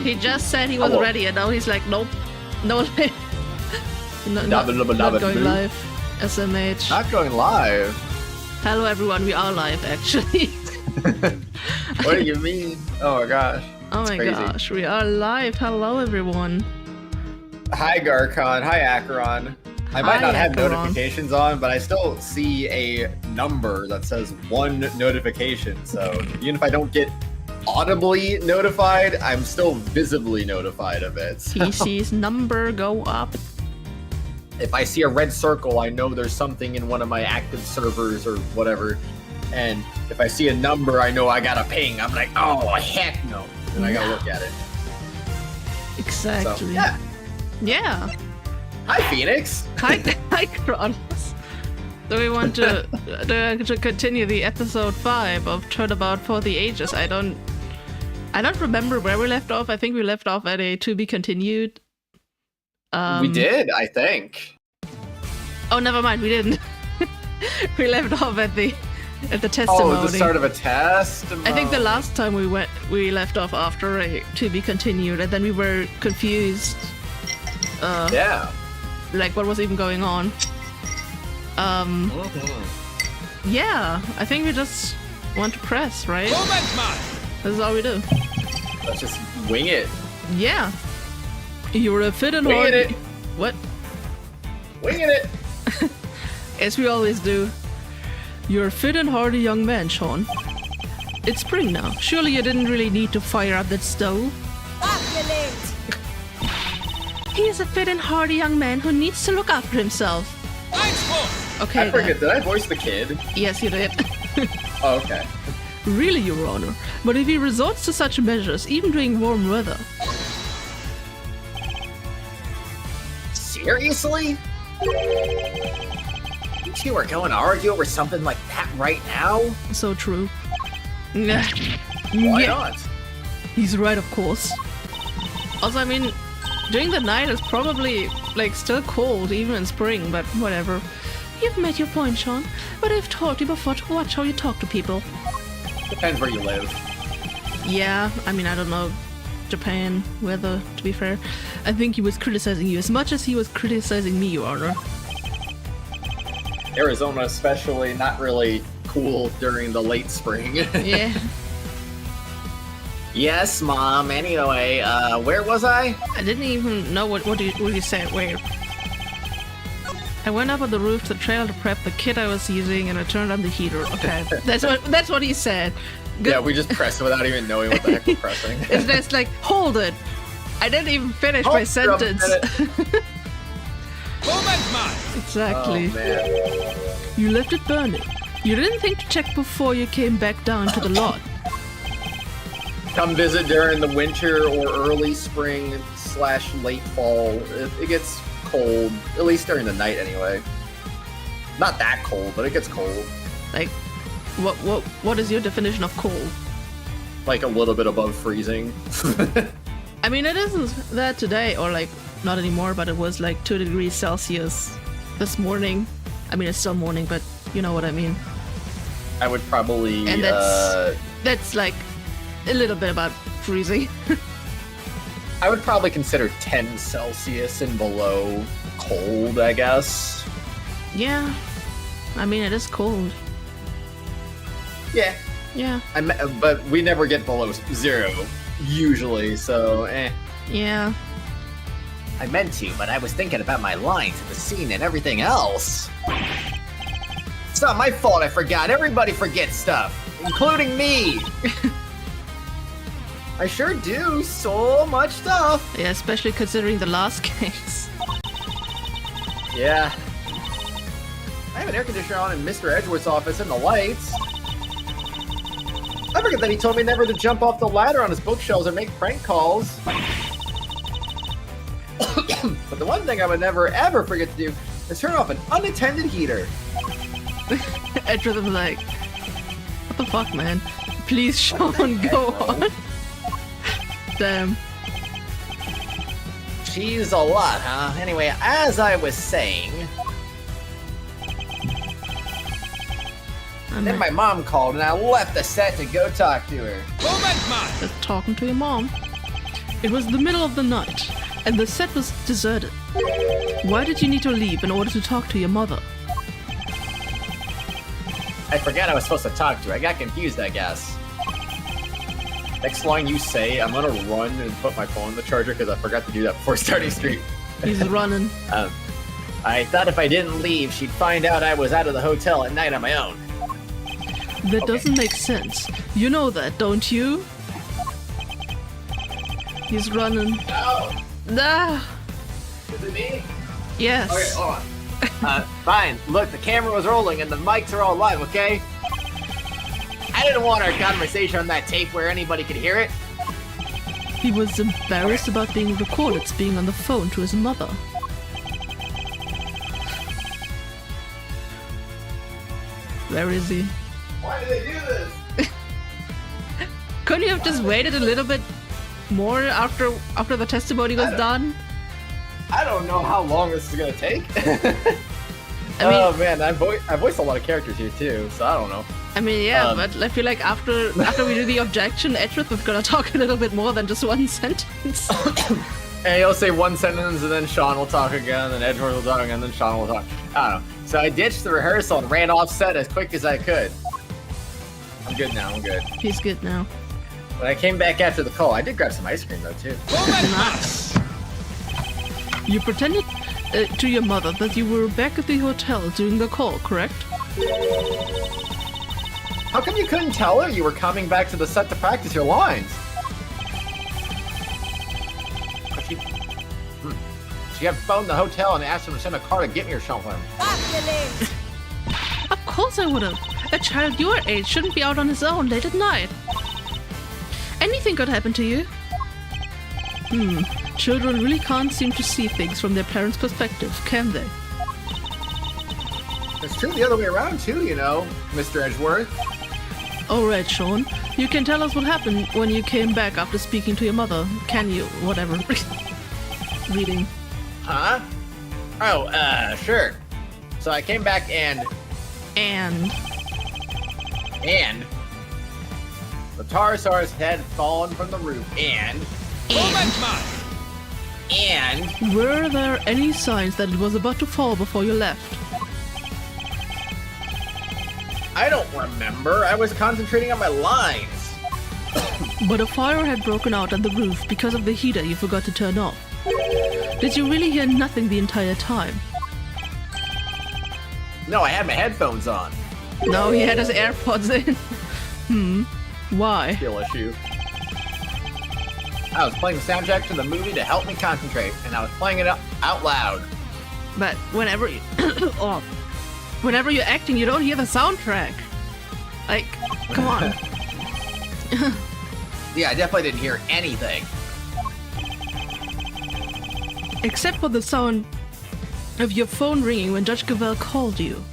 He just said he was ready, and now he's like, nope, no, not going live. SMH. Not going live. Hello, everyone. We are live, actually. What do you mean? Oh my gosh. Oh my gosh, we are live. Hello, everyone. Hi, Garcon. Hi, Acheron. I might not have notifications on, but I still see a number that says 1 notification. So even if I don't get audibly notified, I'm still visibly notified of it. So PC's number go up. if I see a red circle, I know there's something in one of my active servers or whatever. And if I see a number, I know I got a ping. I'm like, oh, heck no. And I gotta look at it. Exactly. So, yeah. Yeah. Hi, Phoenix. Hi, Kronos. Do we want to continue the episode 5 of Turnabout for the Ages? I don't remember where we left off. I think we left off at a to be continued. We did, I think. Oh, never mind. We didn't. We left off at the testimony. Oh, the start of a test. I think the last time we left off after a to be continued, and then we were confused. Yeah. Like what was even going on? Yeah, I think we just want to press, right? This is all we do. Let's just wing it. Yeah. You're a fit and Winging hardy. it. What? Winging it. As we always do. You're a fit and hardy young man, Sean. It's spring now. Surely you didn't really need to fire up that stove. He is a fit and hardy young man who needs to look after himself. Okay. I forget, did I voice the kid? Yes, you did. Oh, okay. Really, Your Honor. But if he resorts to such measures, even during warm weather... Seriously? You two are going to argue over something like that right now? So true. Why not? He's right, of course. Also, I mean, during the night it's probably, like, still cold, even in spring, but whatever. You've made your point, Sean, but I've told you before to watch how you talk to people. Depends where you live. Yeah, I mean, I don't know Japan weather, to be fair. I think he was criticizing you as much as he was criticizing me, Your Honor. Arizona especially, not really cool during the late spring. Yeah. Yes, Mom. Anyway, where was I? I didn't even know what you said. Where? I went up on the roof to the trailer to prep the kit I was using, and I turned on the heater. Okay, that's what he said. Good. Yeah, we just pressed without even knowing what the heck we're pressing. It's just like, hold it. I didn't even finish my sentence. Exactly. Oh, man. You left it burning. You didn't think to check before you came back down to the lot. Come visit during the winter or early spring / late fall. It gets cold, at least during the night anyway. Not that cold, but it gets cold. Like, what is your definition of cold? Like a little bit above freezing. I mean, it isn't that today, or like, not anymore, but it was like 2 degrees Celsius this morning. I mean, it's still morning, but you know what I mean. I would probably... And that's like a little bit about freezing. I would probably consider 10 Celsius and below cold, I guess. Yeah. I mean, it is cold. Yeah. Yeah. But we never get below 0, usually, so eh. Yeah. I meant to, but I was thinking about my lines at the scene and everything else. It's not my fault I forgot. Everybody forgets stuff, including me. I sure do. So much stuff. Yeah, especially considering the last case. Yeah. I have an air conditioner on in Mr. Edgeworth's office and the lights. I forget that he told me never to jump off the ladder on his bookshelves or make prank calls. But the one thing I would never ever forget to do is turn off an unattended heater. Edgeworth was like, what the fuck, man? Please, Sean, go on. Damn. She's a lot, huh? Anyway, as I was saying... Then my mom called and I left the set to go talk to her. Just talking to your mom. It was the middle of the night, and the set was deserted. Why did you need to leave in order to talk to your mother? I forgot I was supposed to talk to her. I got confused, I guess. Next line you say, I'm gonna run and put my phone in the charger because I forgot to do that before starting stream. He's running. I thought if I didn't leave, she'd find out I was out of the hotel at night on my own. That doesn't make sense. You know that, don't you? He's running. No! Ah! Is it me? Yes. Okay, hold on. Fine. Look, the camera was rolling and the mics are all live, okay? I didn't want our conversation on that tape where anybody could hear it. He was embarrassed about being recorded speaking on the phone to his mother. Where is he? Why did they do this? Couldn't you have just waited a little bit more after the testimony was done? I don't know how long this is gonna take. I mean, oh man, I voiced a lot of characters here too, so I don't know. I mean, yeah, but I feel like after we do the objection, Edgeworth was gonna talk a little bit more than just one sentence. And he'll say one sentence, and then Sean will talk again, and then Edgeworth will talk again, and then Sean will talk. I don't know. So I ditched the rehearsal and ran off set as quick as I could. I'm good now, I'm good. He's good now. When I came back after the call, I did grab some ice cream though, too. Nice. You pretended to your mother that you were back at the hotel doing the call, correct? How come you couldn't tell her you were coming back to the set to practice your lines? But she had phoned the hotel and asked them to send a car to get me or something. Of course I would have. A child your age shouldn't be out on his own late at night. Anything could happen to you. Children really can't seem to see things from their parents' perspective, can they? It's true the other way around too, you know, Mr. Edgeworth. Alright, Sean. You can tell us what happened when you came back after speaking to your mother. Can you? Whatever. Reading. Huh? Oh, sure. So I came back and the Tarsaurus had fallen from the roof and were there any signs that it was about to fall before you left? I don't remember. I was concentrating on my lines. But a fire had broken out on the roof because of the heater you forgot to turn off. Did you really hear nothing the entire time? No, I had my headphones on. No, he had his AirPods in. Why? Skill issue. I was playing the soundtrack to the movie to help me concentrate, and I was playing it out loud. But whenever you... whenever you're acting, you don't hear the soundtrack. Like, come on. Yeah, I definitely didn't hear anything. Except for the sound of your phone ringing when Judge Gavel called you.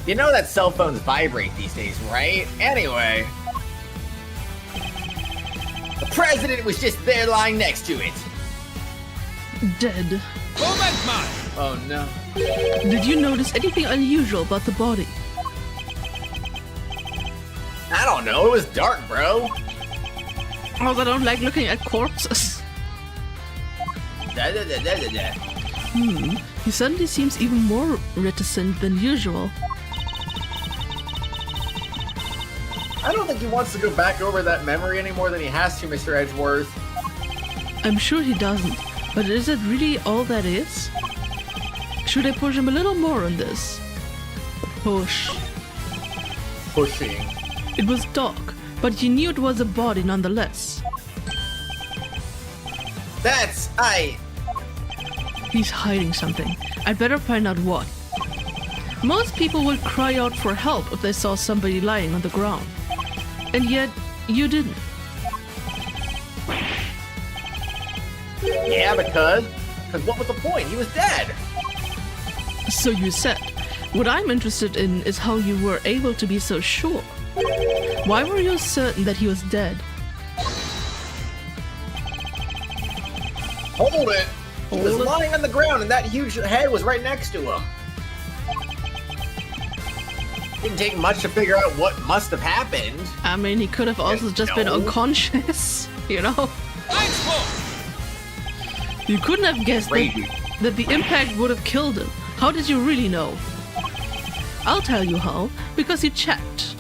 You know that cell phones vibrate these days, right? Anyway. The president was just there lying next to it. Dead. Oh no. Did you notice anything unusual about the body? I don't know, it was dark, bro. Oh, I don't like looking at corpses. He suddenly seems even more reticent than usual. I don't think he wants to go back over that memory any more than he has to, Mr. Edgeworth. I'm sure he doesn't, but is it really all that is? Should I push him a little more on this? Push. Pushing. It was dark, but you knew it was a body nonetheless. He's hiding something. I'd better find out what. Most people would cry out for help if they saw somebody lying on the ground. And yet, you didn't. Yeah, because what was the point? He was dead. So you said. What I'm interested in is how you were able to be so sure. Why were you certain that he was dead? Hold it! He was lying on the ground and that huge head was right next to him. Didn't take much to figure out what must have happened. I mean, he could have also just been unconscious, you know? You couldn't have guessed that the impact would have killed him. How did you really know? I'll tell you how, because you checked.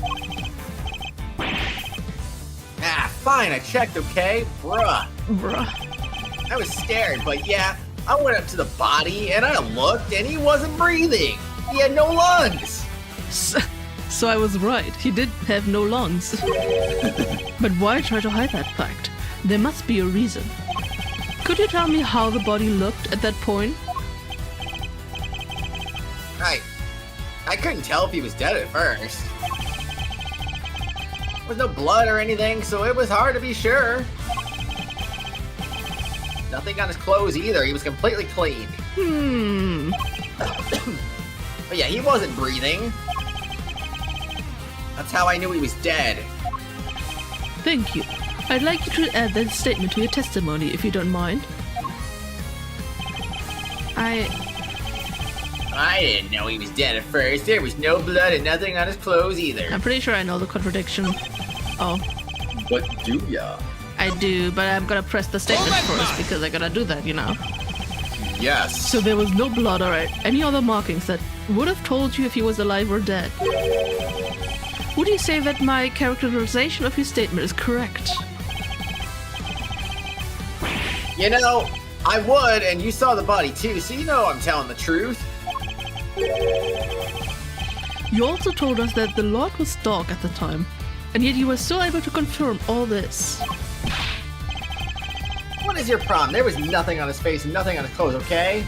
Ah, fine, I checked, okay? Bruh. Bruh. I was scared, but yeah, I went up to the body and I looked and he wasn't breathing. He had no lungs. So I was right, he did have no lungs. But why try to hide that fact? There must be a reason. Could you tell me how the body looked at that point? I couldn't tell if he was dead at first. There was no blood or anything, so it was hard to be sure. Nothing on his clothes either, he was completely clean. But yeah, he wasn't breathing. That's how I knew he was dead. Thank you. I'd like you to add that statement to your testimony, if you don't mind. I didn't know he was dead at first. There was no blood and nothing on his clothes either. I'm pretty sure I know the contradiction. Oh. But do ya? I do, but I'm gonna press the statement first because I gotta do that, you know? Yes. So there was no blood or any other markings that would have told you if he was alive or dead. Would you say that my characterization of your statement is correct? You know, I would, and you saw the body too, so you know I'm telling the truth. You also told us that the Lord was dark at the time, and yet you were still able to confirm all this. What is your problem? There was nothing on his face and nothing on his clothes, okay?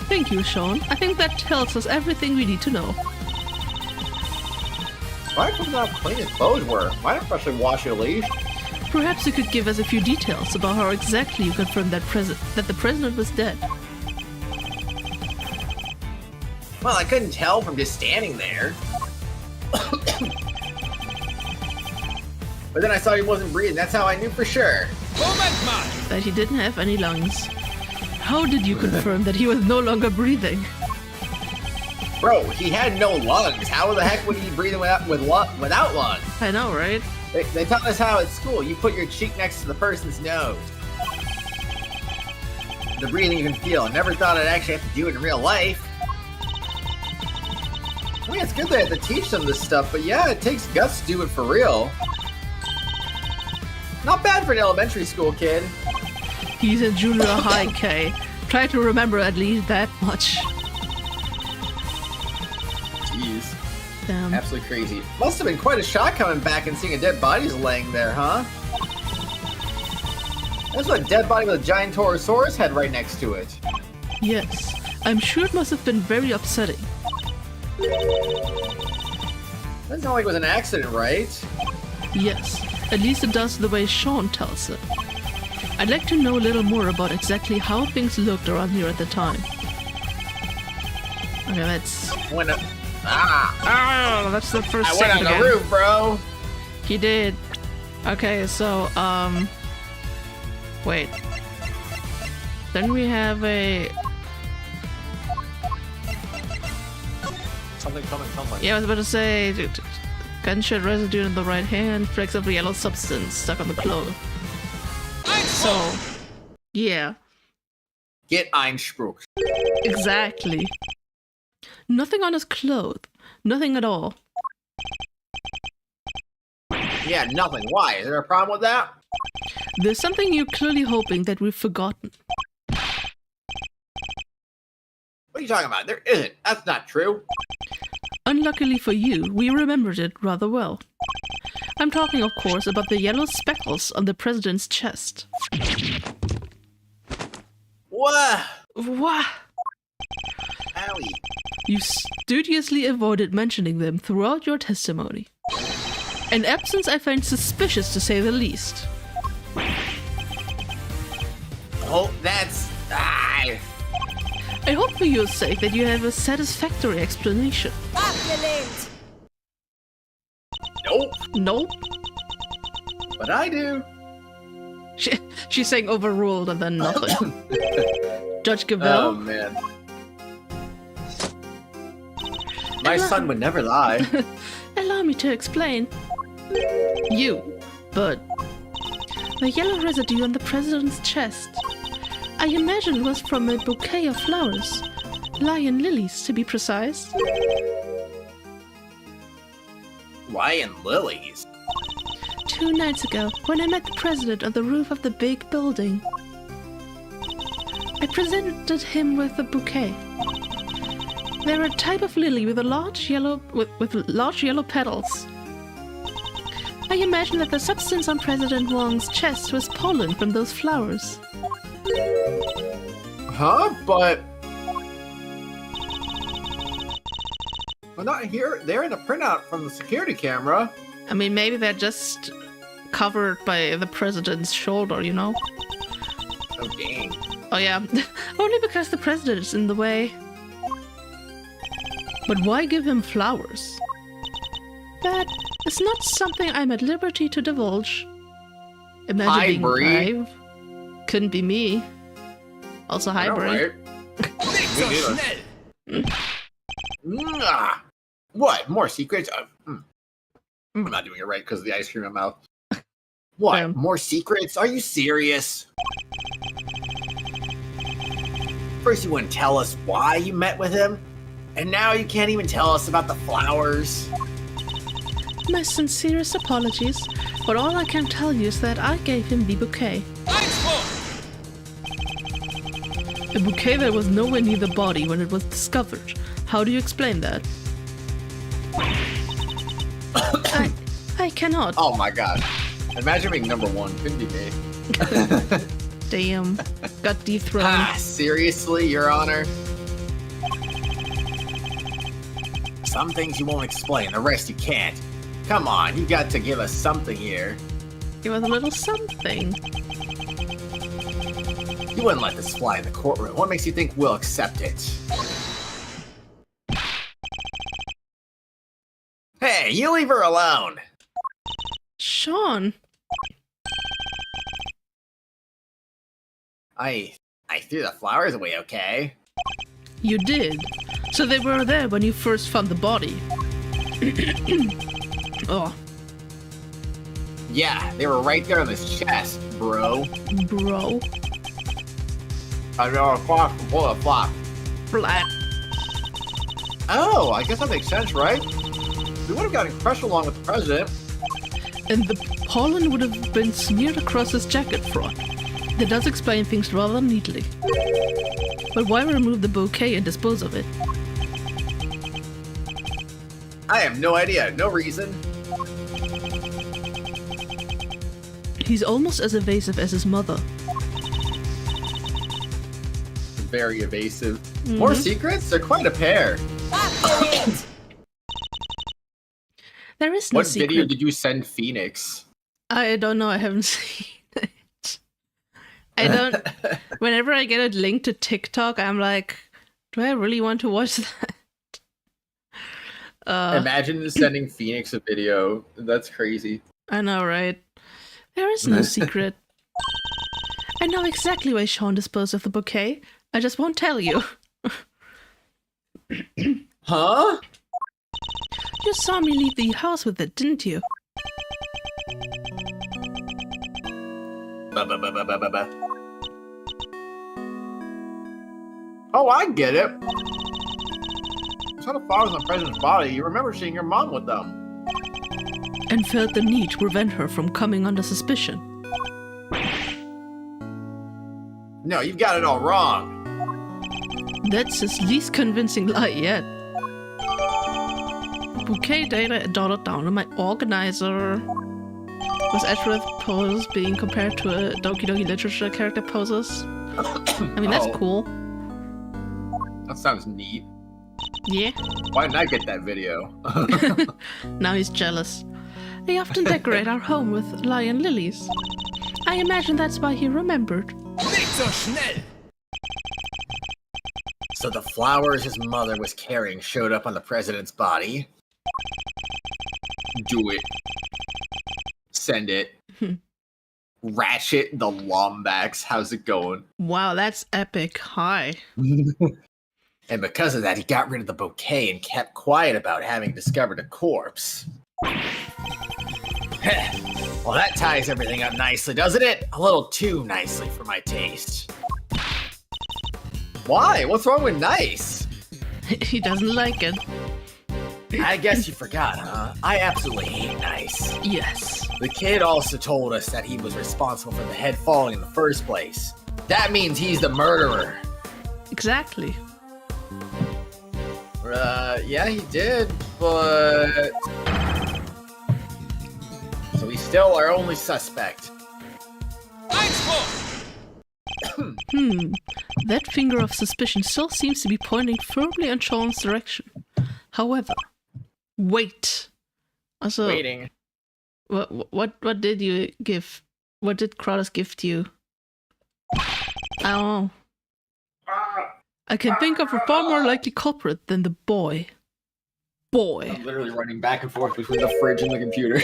Thank you, Sean. I think that tells us everything we need to know. Why come how clean his clothes were? Why not freshly wash at least? Perhaps you could give us a few details about how exactly you confirmed that the president was dead. Well, I couldn't tell from just standing there. But then I saw he wasn't breathing. That's how I knew for sure. That he didn't have any lungs. How did you confirm that he was no longer breathing? Bro, he had no lungs. How the heck would he be breathing without lungs? I know, right? They taught us how at school. You put your cheek next to the person's nose. The breathing you can feel. Never thought I'd actually have to do it in real life. I mean, it's good they have to teach them this stuff, but yeah, it takes guts to do it for real. Not bad for an elementary school kid. He's in junior high, K. Try to remember at least that much. Jeez. Damn. Absolutely crazy. Must have been quite a shock coming back and seeing a dead body laying there, huh? That's a dead body with a giant Torosaurus head right next to it. Yes. I'm sure it must have been very upsetting. Doesn't sound like it was an accident, right? Yes. At least it does the way Sean tells it. I'd like to know a little more about exactly how things looked around here at the time. Okay, that's... that's the first I went on the roof, bro! He did. Okay, so, wait. Then we have a... Something. Yeah, I was about to say... Gunshot residue in the right hand, flecks of yellow substance stuck on the cloth. So, yeah. Get Einspruch. Exactly. Nothing on his clothes. Nothing at all. Yeah, nothing. Why? Is there a problem with that? There's something you're clearly hoping that we've forgotten. What are you talking about? There isn't. That's not true. Unluckily for you, we remembered it rather well. I'm talking, of course, about the yellow speckles on the president's chest. What? What? Owie. You studiously avoided mentioning them throughout your testimony. An absence I find suspicious to say the least. Oh, that's... I hope for your sake that you have a satisfactory explanation. Nope. Nope. But I do. She's saying overruled and then nothing. Judge Gavell? Oh, man. My son would never lie. Allow me to explain. But the yellow residue on the president's chest. I imagine it was from a bouquet of flowers. Lion lilies, to be precise. Lion lilies? 2 nights ago, when I met the president on the roof of the big building, I presented him with a bouquet. They're a type of lily with a large yellow large yellow petals. I imagine that the substance on President Wong's chest was pollen from those flowers. Huh? But well, not here. They're in the printout from the security camera. I mean, maybe they're just covered by the president's shoulder, you know? Oh, dang. Oh, yeah. Only because the president is in the way. But why give him flowers? That is not something I'm at liberty to divulge. Imagine being Bree. 5. Couldn't be me. Also, hi, Bree. What? More secrets? I'm not doing it right because of the ice cream in my mouth. What? More secrets? Are you serious? First you wouldn't tell us why you met with him, and now you can't even tell us about the flowers. My sincerest apologies, but all I can tell you is that I gave him the bouquet. A bouquet that was nowhere near the body when it was discovered. How do you explain that? I cannot. Oh my god. Imagine being number 1. Couldn't be me. Damn. Got dethroned. Seriously, Your Honor? Some things you won't explain, the rest you can't. Come on, you got to give us something here. Give us a little something. You wouldn't let this fly in the courtroom. What makes you think we'll accept it? Hey, you leave her alone! Sean! I threw the flowers away, okay? You did. So they were there when you first found the body. Oh. Yeah, they were right there on his chest, bro. Bro. I know a flock full of flock. Flat. Oh, I guess that makes sense, right? We would have gotten crushed along with the president. And the pollen would have been smeared across his jacket front. That does explain things rather neatly. But why remove the bouquet and dispose of it? I have no idea. No reason. He's almost as evasive as his mother. Very evasive. More secrets? They're quite a pair. There is no what secret. video did you send Phoenix? I don't know. I haven't seen it. I don't. Whenever I get a link to TikTok, I'm like, do I really want to watch that? Imagine sending Phoenix a video. That's crazy. I know, right? There is no secret. I know exactly why Sean disposed of the bouquet. I just won't tell you. Huh? You saw me leave the house with it, didn't you? Oh, I get it. You saw the flowers on the president's body. You remember seeing your mom with them. And felt the need to prevent her from coming under suspicion. No, you've got it all wrong. That's his least convincing lie yet. Bouquet data jotted down on my organizer. Was Edgeworth pose being compared to a Doki Doki Literature character poses? I mean, that's cool. That sounds neat. Yeah. Why didn't I get that video? Now he's jealous. They often decorate our home with lion lilies. I imagine that's why he remembered. So the flowers his mother was carrying showed up on the president's body. Do it. Send it. Ratchet the Lombax. How's it going? Wow, that's epic. Hi. And because of that, he got rid of the bouquet and kept quiet about having discovered a corpse. Well, that ties everything up nicely, doesn't it? A little too nicely for my taste. Why? What's wrong with nice? He doesn't like it. I guess you forgot, huh? I absolutely hate nice. Yes. The kid also told us that he was responsible for the head falling in the first place. That means he's the murderer. Exactly. Yeah, he did, but... So he's still our only suspect. That finger of suspicion still seems to be pointing firmly in Sean's direction. However, wait. Also, Waiting. What did you give? What did Kratos gift you? I don't know. I can think of a far more likely culprit than the boy. I'm literally running back and forth between the fridge and the computer.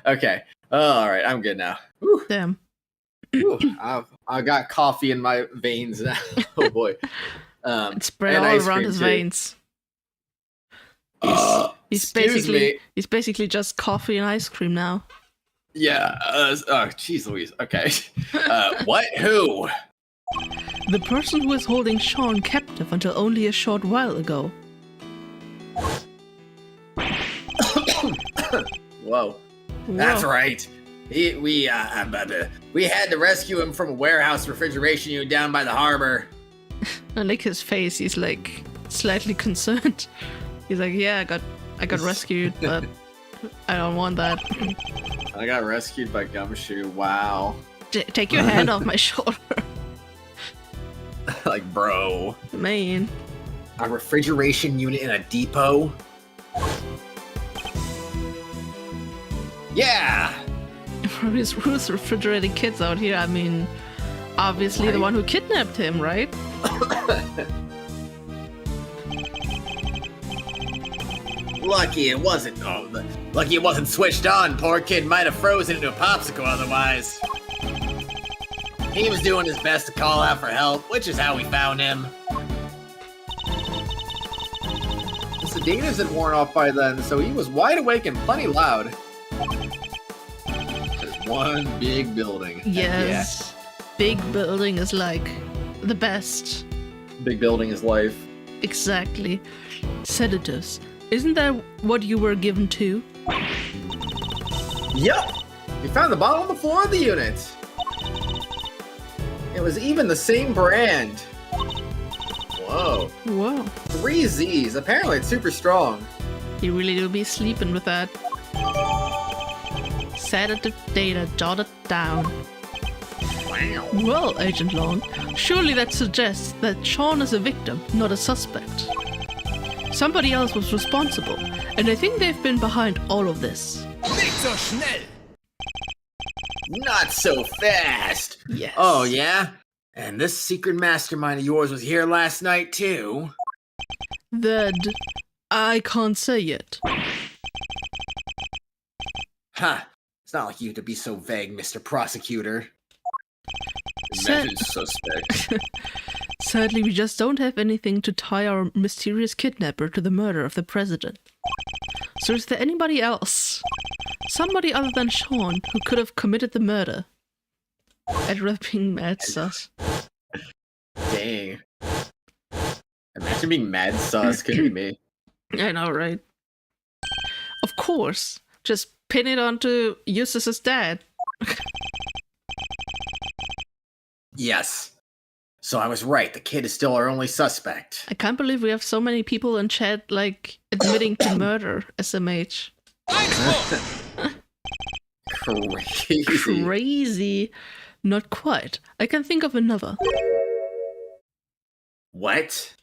Okay. All right, I'm good now. Whew. Damn. Whew. I've got coffee in my veins now. Oh boy. It's spread and all ice around cream, his too. veins. He's basically just coffee and ice cream now. Yeah. Oh, jeez Louise. Okay. What? Who? The person who is holding Sean captive until only a short while ago. Whoa. That's right. We had to rescue him from a warehouse refrigeration unit down by the harbor. I like his face. He's like slightly concerned. He's like, yeah, I got rescued, but I don't want that. I got rescued by Gumshoe. Wow. Take your hand off my shoulder. Like, bro. Man. A refrigeration unit in a depot? Yeah! These Ruth's refrigerating kids out here. I mean, obviously the one who kidnapped him, right? Lucky it wasn't. Lucky it wasn't switched on. Poor kid might have frozen into a popsicle otherwise. He was doing his best to call out for help, which is how we found him. The sedatives had worn off by then, so he was wide awake and plenty loud. There's one big building. Yes. Yeah. Big building is like the best. Big building is life. Exactly. Sedatives. Isn't that what you were given too? Yep! We found the bottle on the floor of the unit. It was even the same brand. Whoa. 3 Z's. Apparently it's super strong. You really do be sleeping with that. Sedative data jotted down. Wow. Well, Agent Long, surely that suggests that Sean is a victim, not a suspect. Somebody else was responsible, and I think they've been behind all of this. Nicht so schnell! Not so fast! Yes. Oh, yeah? And this secret mastermind of yours was here last night, too? That I can't say yet. Huh. It's not like you to be so vague, Mr. Prosecutor. Imagine suspect. Sadly, we just don't have anything to tie our mysterious kidnapper to the murder of the president. So is there anybody else? Somebody other than Sean who could have committed the murder? I'd rather being mad sus. Dang. Imagine being mad sus, could be me. I know, right? Of course. Just pin it onto Eustace's dad. Yes. So I was right, the kid is still our only suspect. I can't believe we have so many people in chat, like, admitting to murder, SMH. Crazy. Crazy. Not quite. I can think of another. What?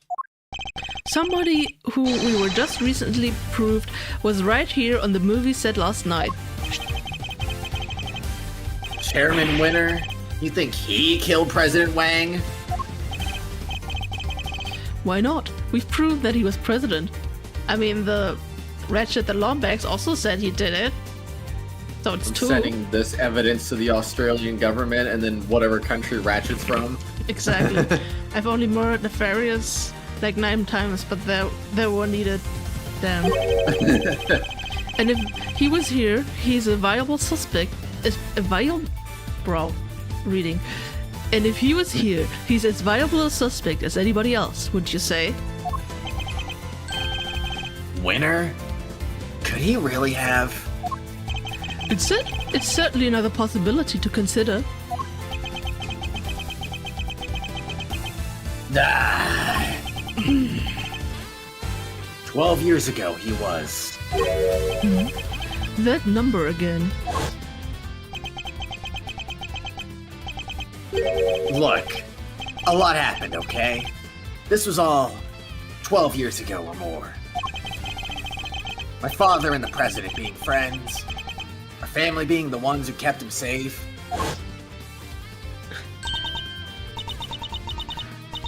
Somebody who we were just recently proved was right here on the movie set last night. Chairman Winner? You think he killed President Wang? Why not? We've proved that he was president. I mean, the Ratchet the Lombax also said he did it. So it's two. Sending this evidence to the Australian government and then whatever country Ratchet's from. Exactly. I've only murdered Nefarious like 9 times, but there were needed. Damn. And if he was here, he's a viable suspect. Is a viable, bro, reading. And if he was here, he's as viable a suspect as anybody else. Would you say? Winner? Could he really have? It's certainly another possibility to consider. 12 years ago, he was. That number again. Look, a lot happened, okay? This was all 12 years ago or more. My father and the president being friends. Our family being the ones who kept him safe.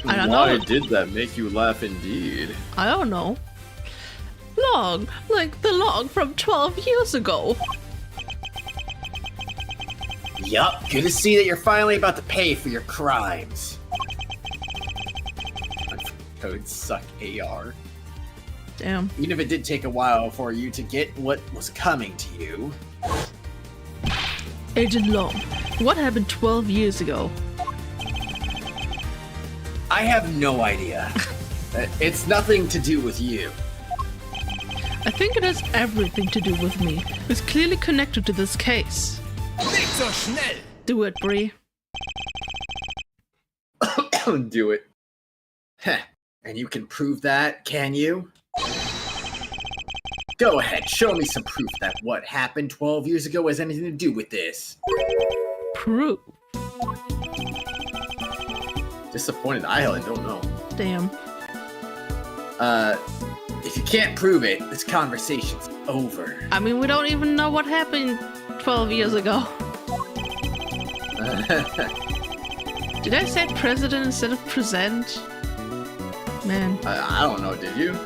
I don't Why know. did that make you laugh indeed? I don't know. Log, like the log from 12 years ago. Yup, good to see that you're finally about to pay for your crimes. Code suck AR. Damn. Even if it did take a while for you to get what was coming to you. Agent Long, what happened 12 years ago? I have no idea. It's nothing to do with you. I think it has everything to do with me. It's clearly connected to this case. Nicht so schnell! Do it, Bree. Do it. Heh. And you can prove that, can you? Go ahead, show me some proof that what happened 12 years ago has anything to do with this. Proof. Disappointed. I don't know. Damn. If you can't prove it, this conversation's over. I mean, we don't even know what happened 12 years ago. Did I say president instead of present? Man. I don't know. Did you?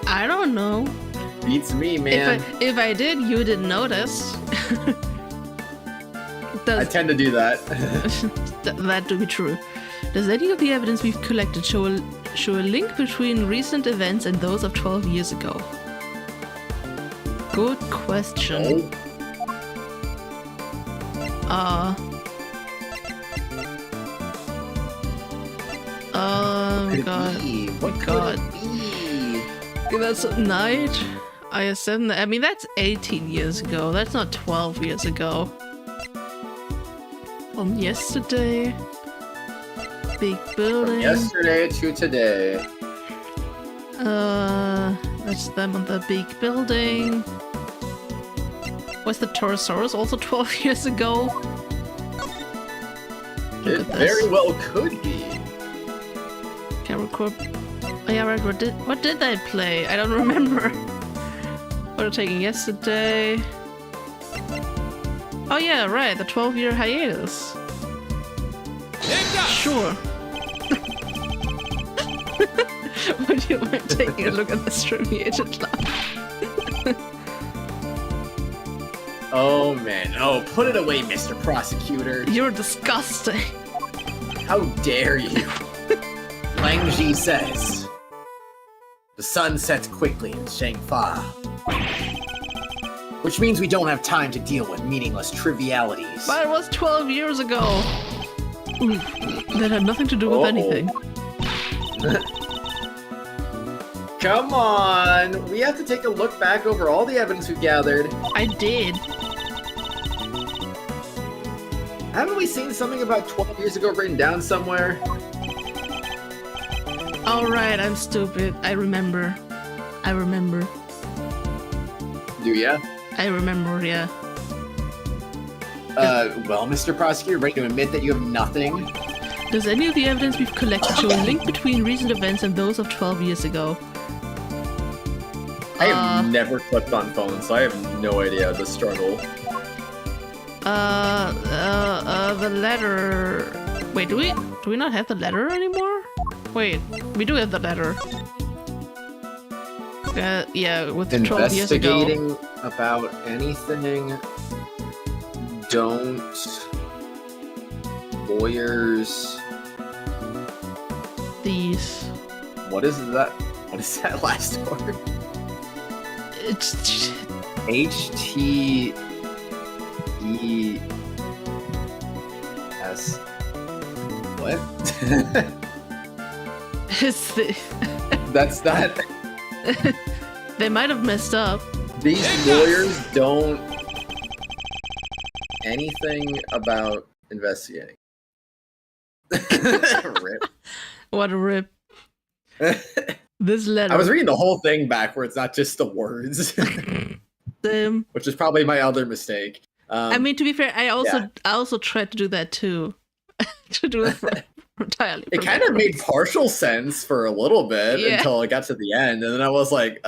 I don't know. Beats me, man. If I did, you didn't notice. I tend to do that. That to be true. Does any of the evidence we've collected show a link between recent events and those of 12 years ago? Good question. Could it God. be? What could God. it be? That's a night. I assume that. I mean, that's 18 years ago. That's not 12 years ago. From yesterday. Big building. From yesterday to today. That's them on the big building. Was the Torosaurus also 12 years ago? Look It at this. very well could be. Camera Corp. Oh yeah, right. What did I play? I don't remember. What are taking yesterday? Oh yeah, right. The 12-year hiatus. Sure. Would you mind taking a look at the stream agent live? Oh man, oh, put it away, Mr. Prosecutor. You're disgusting. How dare you? Lang Ji says, the sun sets quickly in Shangfa. Which means we don't have time to deal with meaningless trivialities. But it was 12 years ago. Ooh, that had nothing to do with anything. Come on! We have to take a look back over all the evidence we gathered. I did. Haven't we seen something about 12 years ago written down somewhere? Alright, I'm stupid. I remember. Do ya? I remember, yeah. Well, Mr. Prosecutor, ready to admit that you have nothing? Does any of the evidence we've collected show a link between recent events and those of 12 years ago? I have never clicked on phones, so I have no idea the struggle. The letter... Wait, do we not have the letter anymore? Wait, we do have the letter. Yeah, with 12 years ago. Investigating about anything. Don't. Lawyers. these. What is that? What is that last word? It's HTES. What? it's the, That's not. they might have messed up. These lawyers don't anything about investigating. Rip. What a rip. This letter. I was reading the whole thing backwards, not just the words, which is probably my other mistake. I mean, to be fair, I also tried to do that too. To do it entirely. It kind of made partial sense for a little bit Yeah. until it got to the end, and then I was like,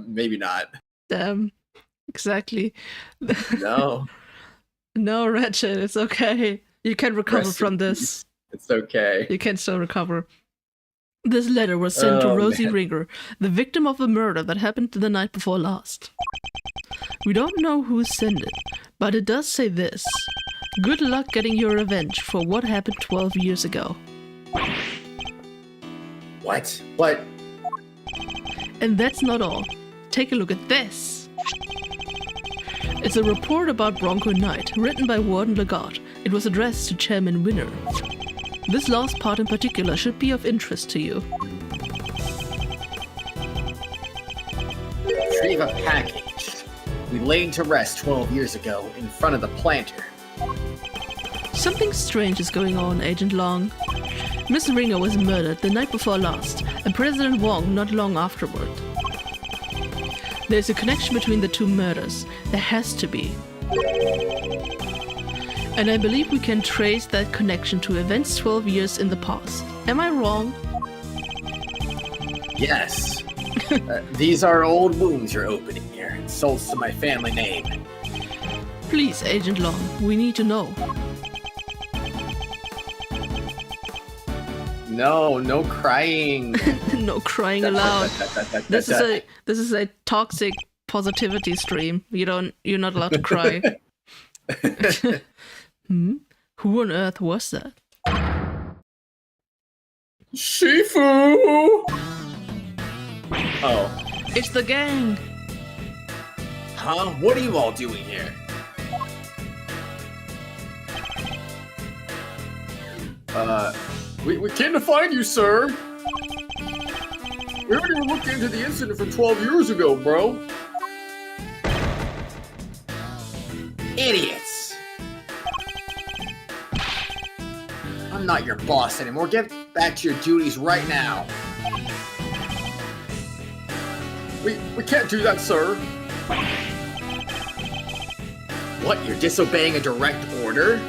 maybe not. Exactly. No. No, Ratchet, it's okay. You can recover Rest in from this. peace. It's okay. You can still recover. This letter was sent to Oh, Rosie man. Ringer, the victim of a murder that happened the night before last. We don't know who sent it, but it does say this. Good luck getting your revenge for what happened 12 years ago. What? What? And that's not all. Take a look at this. It's a report about Bronco Knight, written by Warden Lagarde. It was addressed to Chairman Winner. This last part in particular should be of interest to you. Retrieve a package. We laid to rest 12 years ago in front of the planter. Something strange is going on, Agent Long. Miss Ringer was murdered the night before last, and President Wong not long afterward. There's a connection between the two murders. There has to be. And I believe we can trace that connection to events 12 years in the past. Am I wrong? Yes. These are old wounds you're opening here. Insults to my family name. Please, Agent Long, we need to know. No crying. No crying aloud. This is a toxic positivity stream. You're not allowed to cry. Who on earth was that? Shifu! Oh. It's the gang! Huh? What are you all doing here? We came to find you, sir. We already looked into the incident from 12 years ago, bro. Idiots! I'm not your boss anymore. Get back to your duties right now. We can't do that, sir. What, you're disobeying a direct order?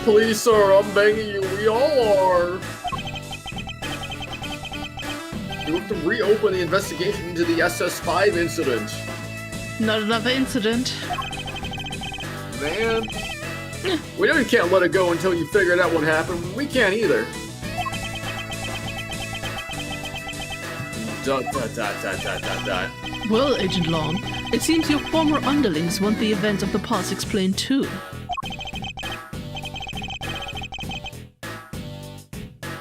Please, sir, I'm begging you. We all are. You have to reopen the investigation into the SS5 incident. Not another incident. Man. We know you can't let it go until you figured out what happened. We can't either. Dot, dot, dot, dot, dot, dot, dot. Well, Agent Long, it seems your former underlings want the events of the past explained too.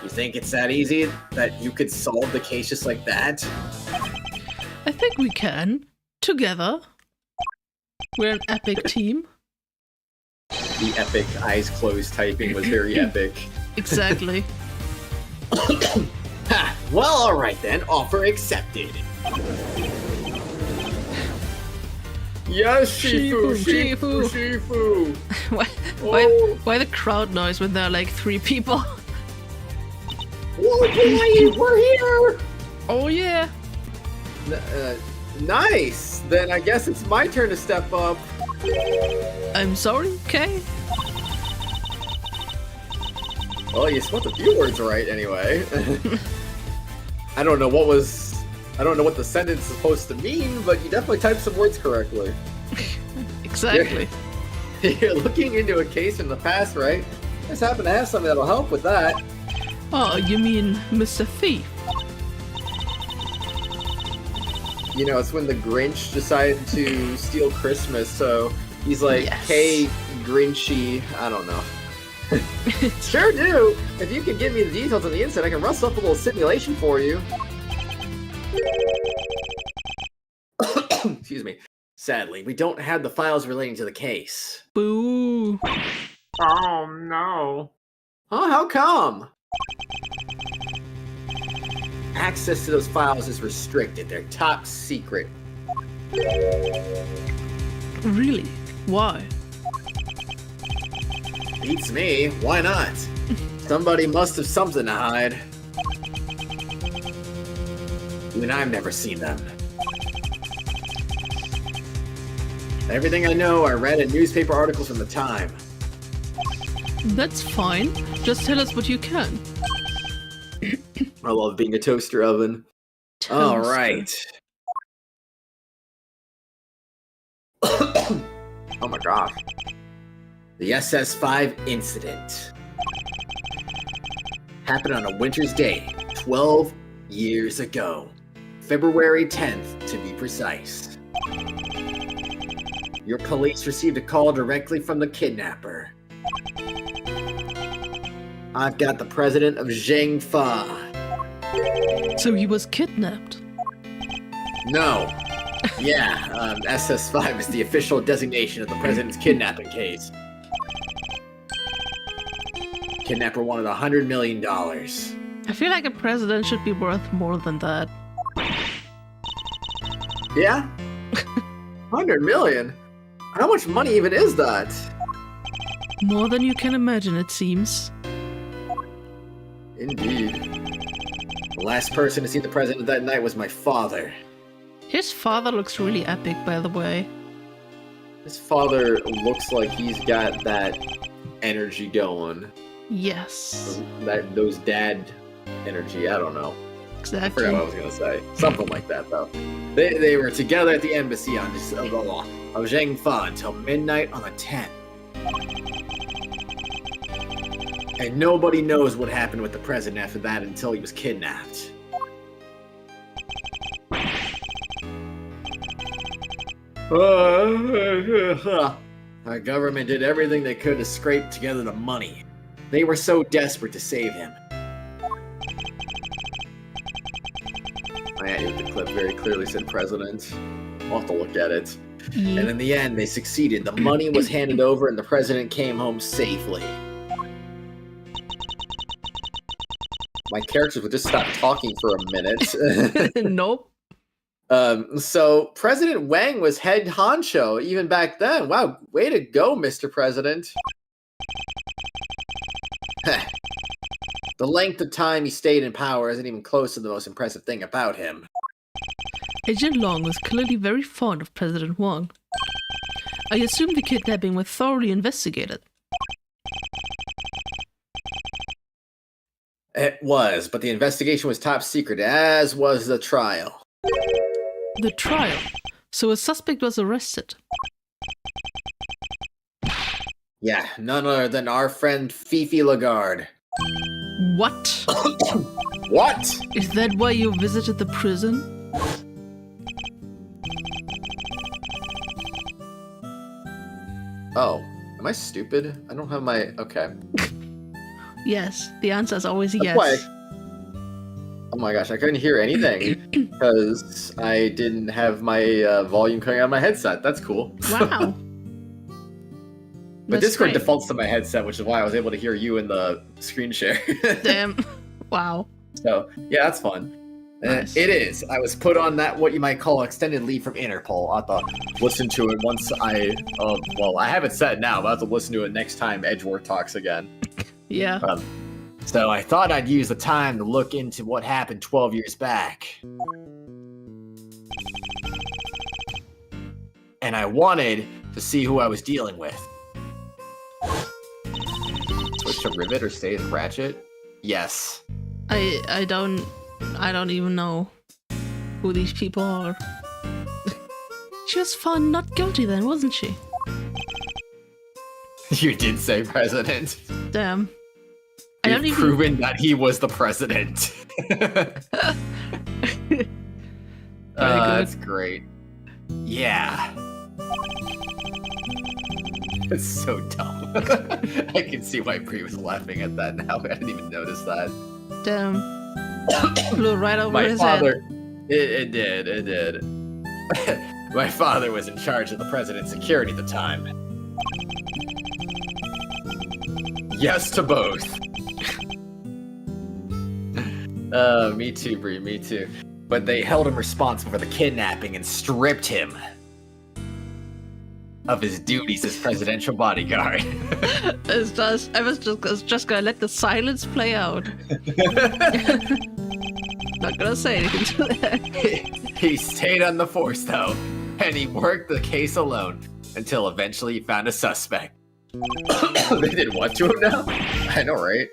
You think it's that easy that you could solve the case just like that? I think we can. Together. We're an epic team. The epic eyes closed typing was very epic. Exactly. Ha! Well, alright then. Offer accepted. Yes, Shifu, Shifu, Shifu, Shifu. Why the crowd noise when there are like 3 people? Whoa, boy, we're here. Oh yeah. Nice. Then I guess it's my turn to step up. I'm sorry, Kay? Well, you spelled a few words right anyway. I don't know what the sentence is supposed to mean, but you definitely typed some words correctly. Exactly. You're looking into a case in the past, right? I just happen to have something that'll help with that. Oh, you mean Mr. Thief? You know, it's when the Grinch decided to steal Christmas, so he's like, Yes. hey, Grinchy, I don't know. Sure do! If you can give me the details on the incident, I can rustle up a little simulation for you. Excuse me. Sadly, we don't have the files relating to the case. Boo. Oh, no. Oh, how come? Access to those files is restricted. They're top secret. Really? Why? Beats me. Why not? Somebody must have something to hide. Even I've never seen them. Everything I know, I read in newspaper articles from the time. That's fine. Just tell us what you can. I love being a toaster oven. All right. Oh my gosh. The SS-5 incident happened on a winter's day, 12 years ago. February 10th, to be precise. Your police received a call directly from the kidnapper. I've got the president of Zhengfa. So he was kidnapped? No. Yeah, SS-5 is the official designation of the president's kidnapping case. Kidnapper wanted $100 million. I feel like a president should be worth more than that. Yeah? 100 million? How much money even is that? More than you can imagine, it seems. Indeed. The last person to see the president that night was my father. His father looks really epic, by the way. His father looks like he's got that energy going. Yes. Those dad energy, I don't know. I Exactly. forgot what I was gonna say. Something like that, though. They were together at the embassy on Zhengfa until midnight on the 10th. And nobody knows what happened with the president after that until he was kidnapped. Our government did everything they could to scrape together the money. They were so desperate to save him. The clip very clearly said president. I'll have to look at it. Yeah. And in the end, they succeeded. The money was handed over and the president came home safely. My characters would just stop talking for a minute. Nope. So President Wang was head honcho even back then. Wow, way to go, Mr. President. The length of time he stayed in power isn't even close to the most impressive thing about him. Agent Long was clearly very fond of President Wang. I assume the kidnapping was thoroughly investigated. It was, but the investigation was top secret, as was the trial. The trial. So a suspect was arrested. Yeah, none other than our friend Fifi Lagarde. What? What? Is that why you visited the prison? Oh, am I stupid? I don't have my... Okay. Yes, the answer is always That's yes. why oh my gosh, I couldn't hear anything because I didn't have my volume coming out of my headset. That's cool. Wow. But That's Discord great. defaults to my headset, which is why I was able to hear you in the screen share. Damn. Wow. So, yeah, that's fun. Nice. It is. I was put on that, what you might call extended leave from Interpol. I'll have to listen to it once I, well, I have it set now, but I'll have to listen to it next time Edgeworth talks again. Yeah. So I thought I'd use the time to look into what happened 12 years back. And I wanted to see who I was dealing with. Switch to Rivet or stay with Ratchet? Yes. I don't even know who these people are. She was found not guilty then, wasn't she? You did say president. Damn. You've proven that he was the president. That's great. Yeah. It's so dumb. I can see why Bree was laughing at that now. I didn't even notice that. Damn. Flew right over My his father, head. it did. My father was in charge of the president's security at the time. Yes to both. Me too, Bree, me too. But they held him responsible for the kidnapping and stripped him of his duties as presidential bodyguard. I was just gonna let the silence play out. Not gonna say anything to that. He stayed on the force, though, and he worked the case alone until eventually he found a suspect. They did what to him now? I know, right?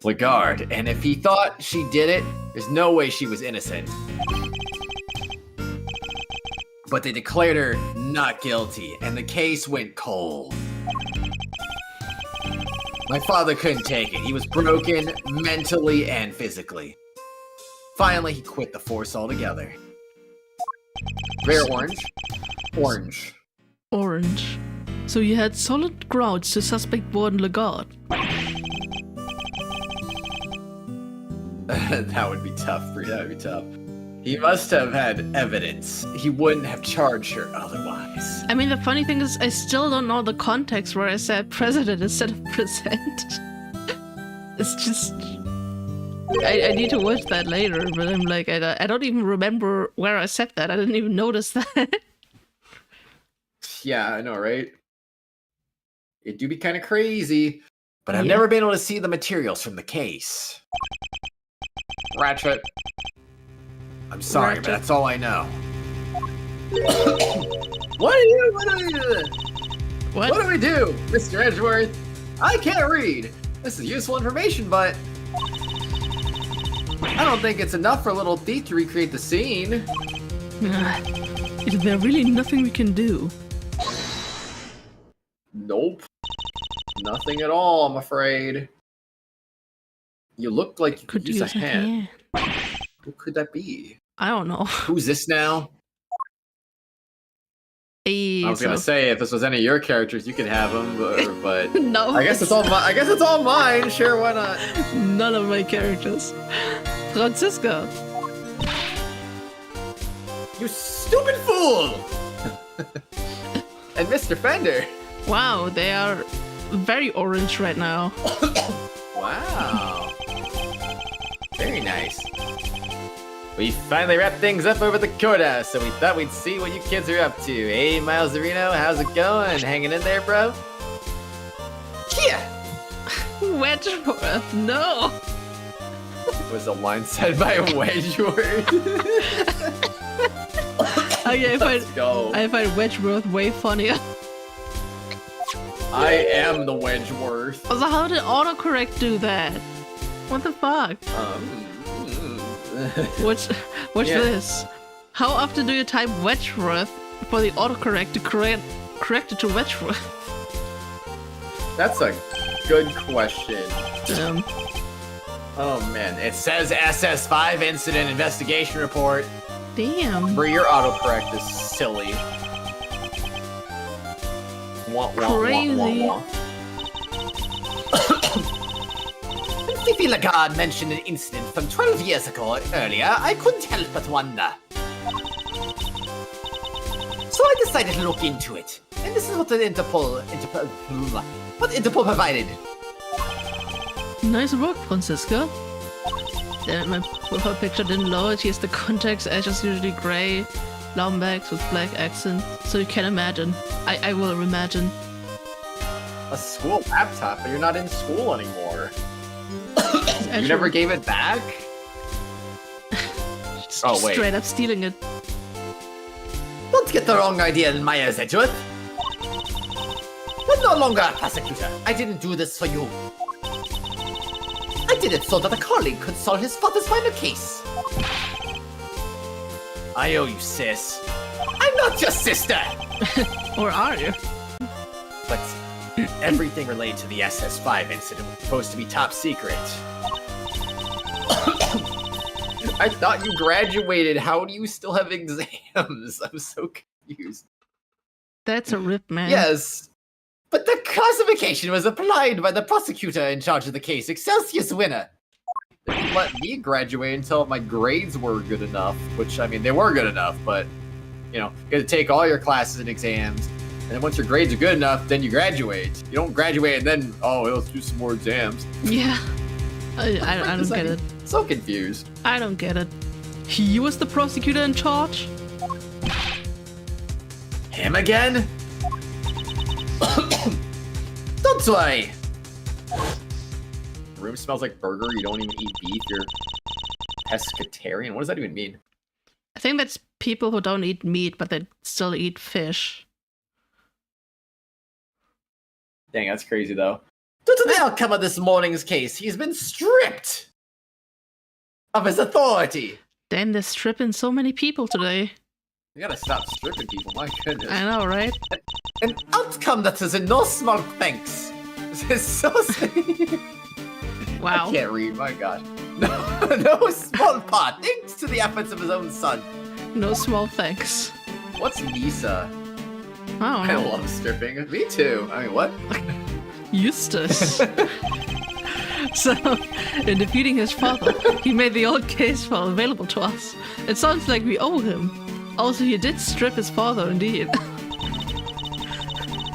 Lagarde, and if he thought she did it, there's no way she was innocent. But they declared her not guilty, and the case went cold. My father couldn't take it. He was broken mentally and physically. Finally, he quit the force altogether. Rare orange. Orange. Orange. So you had solid grounds to suspect Warden Lagarde. That would be tough, Bree. That would be tough. He must have had evidence. He wouldn't have charged her otherwise. I mean, the funny thing is, I still don't know the context where I said president instead of present. It's just... I need to watch that later, but I'm like, I don't even remember where I said that. I didn't even notice that. Yeah, I know, right? It do be kind of crazy, but I've never been able to see the materials from the case. Ratchet. I'm sorry, but that's all I know. What do we do, Mr. Edgeworth? I can't read. This is useful information, but I don't think it's enough for a little thief to recreate the scene. Is there really nothing we can do? Nope. Nothing at all, I'm afraid. You look like you could use a hand. Who could that be? I don't know. Who's this now? I was gonna say, if this was any of your characters, you could have them, but no. I guess it's all mine. I guess it's all mine. Sure, why not? None of my characters. Francisco. You stupid fool! And Mr. Fender. Wow, they are very orange right now. Wow. Very nice. We finally wrapped things up over the courthouse, so we thought we'd see what you kids are up to. Hey, Miles Areno, how's it going? Hanging in there, bro? Yeah! Wedgeworth, no! Was a line said by Wedgeworth. Okay, I find Wedgeworth way funnier. I am the Wedgeworth. Also, how did autocorrect do that? What the fuck? What's this? How often do you type Wedgeworth for the autocorrect to correct it to Wedgeworth? That's a good question. Damn. Oh man, it says SS5 incident investigation report. Damn. Bro, your autocorrect is silly. Crazy. When Fifi Lagarde mentioned an incident from 12 years ago earlier, I couldn't help but wonder. So I decided to look into it. And this is what the Interpol provided. Nice work, Francisco. Damn, my profile picture didn't load. Here's the context. Edge is usually grey. Lombax with black accent. So you can imagine. I will imagine. A school laptop, but you're not in school anymore. You never gave it back? Oh, wait. Straight up stealing it. Don't get the wrong idea in my ears, Edgeworth. I'm no longer a prosecutor. I didn't do this for you. I did it so that a colleague could solve his father's final case. I owe you, sis. I'm not your sister! Or are you? But everything related to the SS5 incident was supposed to be top secret. I thought you graduated. How do you still have exams? I'm so confused. That's a rip, man. Yes. But the classification was applied by the prosecutor in charge of the case, Excelsius Winner. They didn't let me graduate until my grades were good enough, which, I mean, they were good enough, but, you know, you have to take all your classes and exams, and then once your grades are good enough, then you graduate. You don't graduate and then, oh, let's do some more exams. Yeah. I don't get it. So confused. I don't get it. He was the prosecutor in charge? Him again? Don't worry. The room smells like burger. You don't even eat beef. You're pescatarian. What does that even mean? I think that's people who don't eat meat, but they still eat fish. Dang, that's crazy, though. Due to the outcome of this morning's case, he's been stripped of his authority. Damn, they're stripping so many people today. You gotta stop stripping people, my goodness. I know, right? An outcome that is in no small thanks. This is so Wow. I can't read, my gosh. no small part, thanks to the efforts of his own son. No small thanks. What's Misa? I I don't know. love stripping. Me too. I mean, what? Eustace. So, in defeating his father, he made the old case file available to us. It sounds like we owe him. Also, he did strip his father, indeed.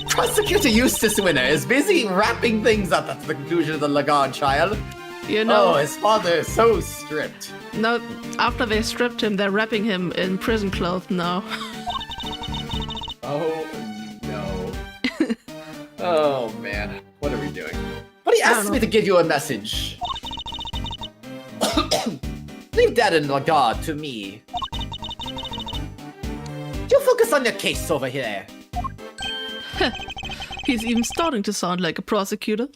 Prosecutor Eustace Winner is busy wrapping things up at the conclusion of the Lagarde trial. You know, Oh, his father is so stripped. no, after they stripped him, they're wrapping him in prison clothes now. Oh, no. Oh, man. What are we doing? But he I don't asked me know. to give you a message. Leave Dad and Lagarde to me. You focus on your case over here. He's even starting to sound like a prosecutor.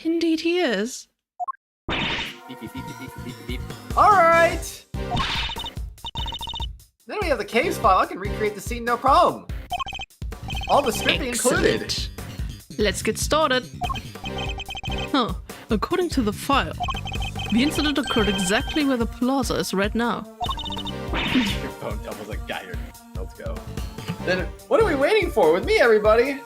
Indeed he is. Beep, beep, beep, beep, beep, beep, beep. All right. Then we have the case file. I can recreate the scene, no problem. All the stripping included. Excellent. Let's get started. Huh. According to the file, the incident occurred exactly where the plaza is right now. Your phone doubles like Geiger. Let's go. Then what are we waiting for? With me, everybody.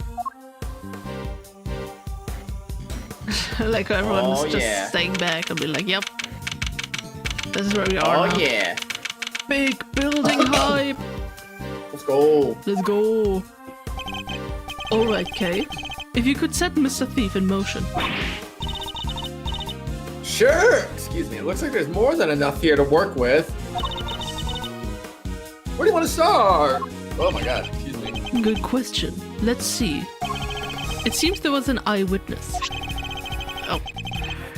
Like everyone's Oh, just yeah. staying back and be like, yep. This is where we are Oh now. yeah. Big building hype. Let's go. Let's go. Alright, Kay. If you could set Mr. Thief in motion. Sure. Excuse me. It looks like there's more than enough here to work with. Where do you want to start? Oh my god. Excuse me. Good question. Let's see. It seems there was an eyewitness. Oh.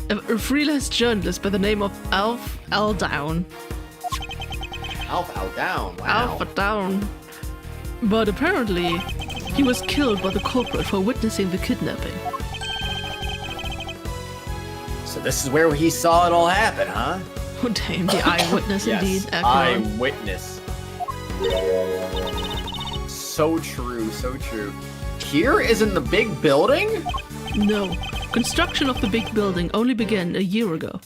A freelance journalist by the name of Alf Aldown. Alpha down. Wow. Alpha Down. But apparently, he was killed by the culprit for witnessing the kidnapping. So this is where he saw it all happen, huh? Oh damn, the eyewitness Yes. indeed. Accurate. Eyewitness. So true. So true. Here is in the big building? No. Construction of the big building only began a year ago.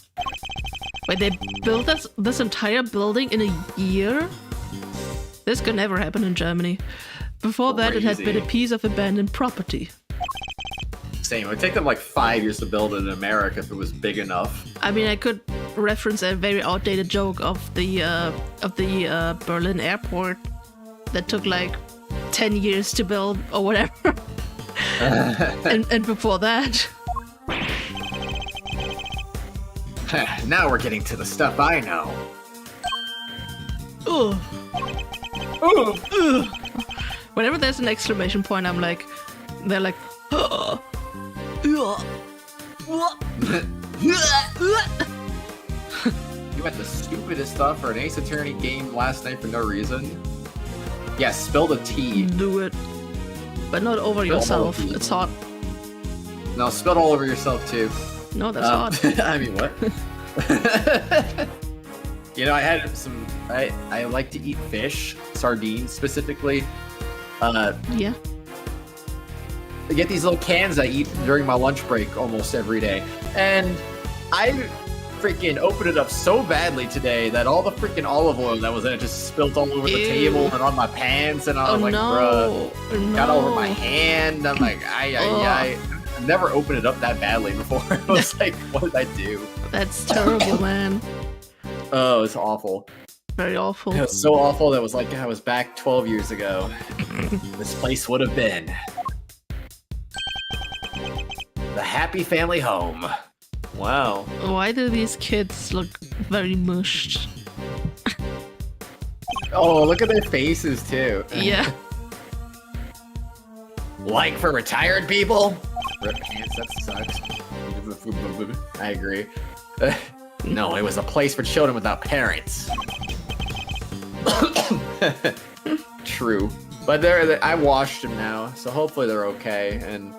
Wait, they built this entire building in a year? This could never happen in Germany. Before that, it had been a Crazy. piece of abandoned property. Same. It would take them like 5 years to build it in America if it was big enough. I mean, I could reference a very outdated joke of the Berlin airport that took like 10 years to build or whatever. and before that, Now we're getting to the stuff I know. ugh. Ooh. Whenever there's an exclamation point, I'm like, they're like, ugh. Ugh. You had the stupidest stuff for an Ace Attorney game last night for no reason. Yeah, spill the tea. Do it, but not over yourself. tea. It's hot. No, spill it all over yourself too. No, that's hot. I mean, what? You know, I had some. I like to eat fish, sardines specifically. Yeah. I get these little cans I eat during my lunch break almost every day, and I freaking opened it up so badly today that all the freaking olive oil that was in it just spilled all over the table and on my pants, and I was like, bruh, got all over my hand. I'm like, I never opened it up that badly before. I was like, what did I do? That's terrible, man. Oh, it's awful. Very awful. It was so awful that it was like I was back 12 years ago. This place would have been the happy family home. Wow. Why do these kids look very mushed? Oh, look at their faces too. Yeah. Like for retired people? Rip pants, that sucks. I agree. No, it was a place for children without parents. True. But I washed them now, so hopefully they're okay, and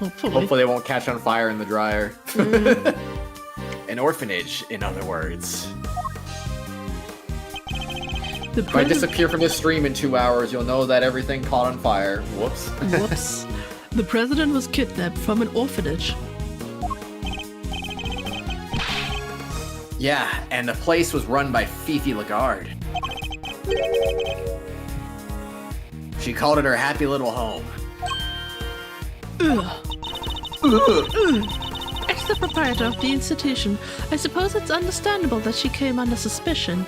hopefully they won't catch on fire in the dryer. An orphanage, in other words. If I disappear from this stream in 2 hours, you'll know that everything caught on fire. Whoops. Whoops. The president was kidnapped from an orphanage. Yeah, and the place was run by Fifi Lagarde. She called it her happy little home. Ugh. As the proprietor of the institution, I suppose it's understandable that she came under suspicion.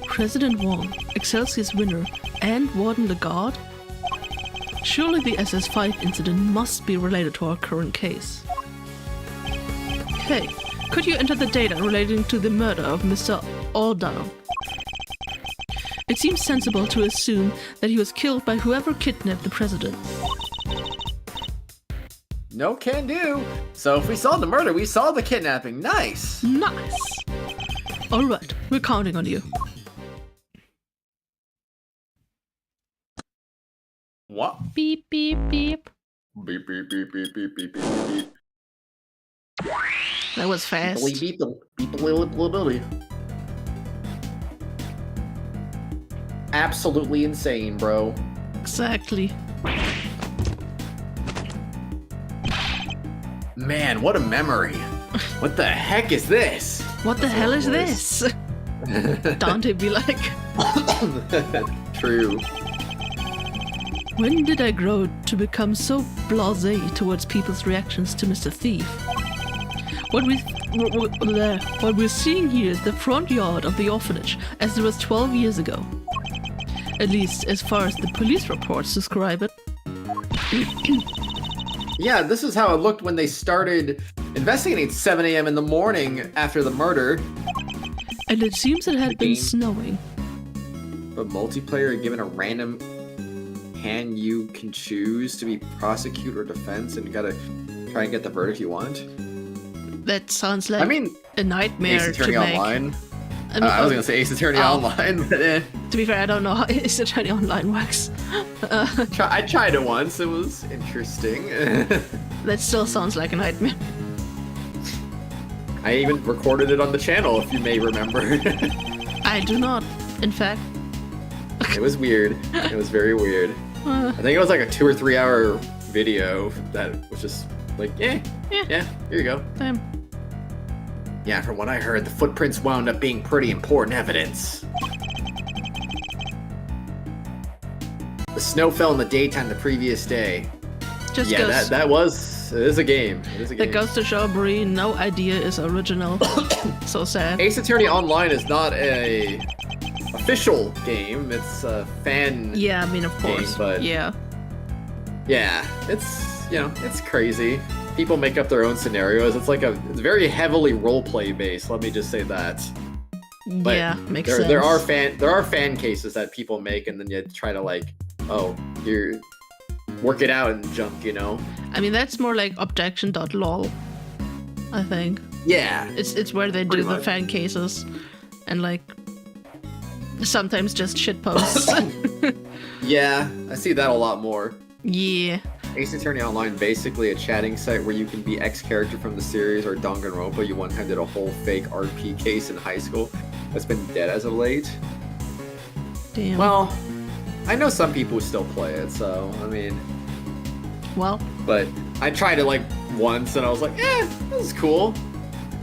President Wong, Excelsior's winner, and Warden Lagarde? Surely the SS5 incident must be related to our current case. Hey, could you enter the data relating to the murder of Mr. Aldown? It seems sensible to assume that he was killed by whoever kidnapped the president. No can do. So if we saw the murder, we saw the kidnapping. Nice. Nice. Alright, we're counting on you. What? Beep, beep, beep. Beep, beep, beep, beep, beep, beep, beep, beep. That was fast. Beep, beep, beep, beep. Absolutely insane, bro. Exactly. Man, what a memory. What the heck is this? What the hell is this? Dante be like. True. When did I grow to become so blasé towards people's reactions to Mr. Thief? What we're seeing here is the front yard of the orphanage, as it was 12 years ago. At least, as far as the police reports describe it. Yeah, this is how it looked when they started investigating at 7 a.m. in the morning after the murder. And it seems it had been snowing. But multiplayer, given a random hand you can choose to be prosecute or defense, and you gotta try and get the verdict you want. That sounds like a nightmare Ace Attorney to make. Online. I was gonna say Ace Attorney Online, but to be fair, I don't know how Ace Attorney Online works. I tried it once. It was interesting. That still sounds like a nightmare. I even recorded it on the channel, if you may remember. I do not, in fact. It was weird. It was very weird. I think it was like a 2 or 3 hour video that was just like, yeah, here you go. Damn. Yeah, from what I heard, the footprints wound up being pretty important evidence. The snow fell in the daytime the previous day. Just yeah, goes, it is a game. It is a game. That goes to show, Bree, no idea is original. So sad. Ace Attorney Online is not a official game. It's a fan. Yeah, I mean, of course. Game, but yeah, it's it's crazy. People make up their own scenarios. It's very heavily roleplay based. Let me just say that. But yeah, makes sense. There are fan cases that people make, and then you try to here, work it out and junk. I mean, that's more like objection.lol, I think. Yeah. It's where they do the fan cases and sometimes just shit posts. Yeah, I see that a lot more. Yeah. Ace Attorney Online, basically a chatting site where you can be X character from the series or Danganronpa. You one time did a whole fake RP case in high school that's been dead as of late. Damn. Well, I know some people who still play it, so I mean. Well. But I try to once, and I was like, this is cool.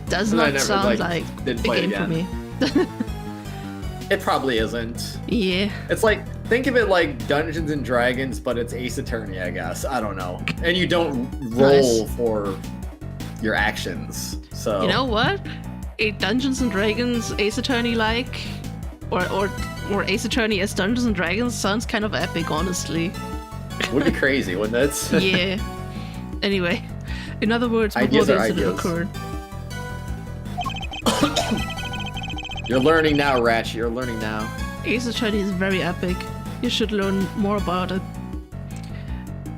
Does And I not never, sound like, like didn't a play it game for again. me. It probably isn't. Yeah. It's like, think of it like Dungeons and Dragons, but it's Ace Attorney, I guess. I don't know. And you don't roll for your actions. So You know what? A Dungeons and Dragons Ace Attorney like, or Ace Attorney as Dungeons and Dragons sounds kind of epic, honestly. would be crazy, wouldn't it? Yeah. Anyway, in other words, before Ideas the are incident ideas. occurred. You're learning now, Ratchet. You're learning now. Ace Attorney is very epic. You should learn more about it.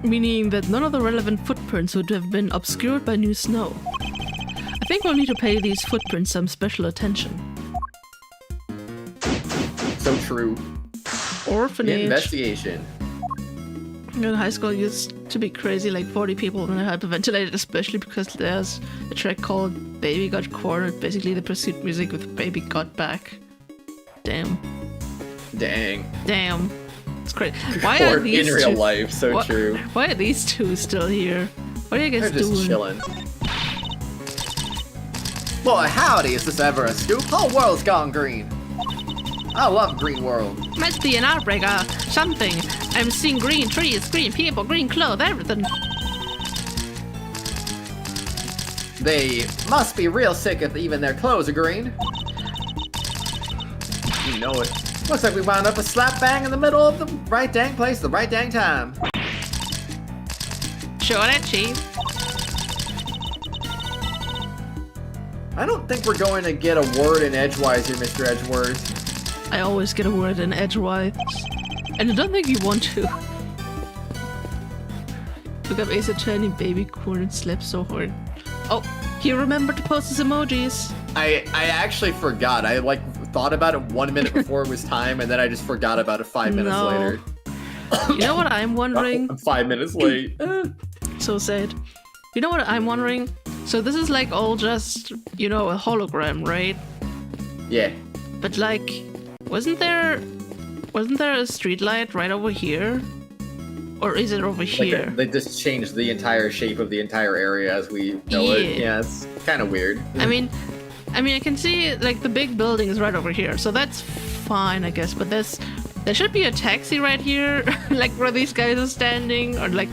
Meaning that none of the relevant footprints would have been obscured by new snow. I think we'll need to pay these footprints some special attention. So true. Orphanage. Investigation. In high school used to be crazy, like 40 people when I hyperventilated, especially because there's a track called Baby Got Cornered, basically the pursuit music with Baby Got Back. Damn. Dang. Damn. It's crazy. Why Or are these in real two... life, so true. Why are these two still here? What are you guys They're just doing? chilling. Boy, howdy, is this ever a scoop? Whole world's gone green. I love Green World. Must be an outbreak or something. I'm seeing green trees, green people, green clothes, everything. They must be real sick if even their clothes are green. You know it. Looks like we wound up a slap bang in the middle of the right dang place, the right dang time. Sure that, Chief. I don't think we're going to get a word in edgewise here, Mr. Edgeworth. I always get a word in edgewise. And I don't think you want to. Look up Ace Attorney, Baby Cornered, slept so hard. Oh, he remembered to post his emojis. I actually forgot. I like thought about it 1 minute before it was time, and then I just forgot about it 5 minutes No. later. You know what I'm wondering? I'm 5 minutes late. So sad. You know what I'm wondering? So this is like all just, you know, a hologram, right? Yeah. But like, wasn't there a streetlight right over here? Or is it over Like here? they just changed the entire shape of the entire area as we know it. Yeah. Yeah, it's kind of weird. I mean, I can see like the big building is right over here, so that's fine, I guess. But there should be a taxi right here, like where these guys are standing, or like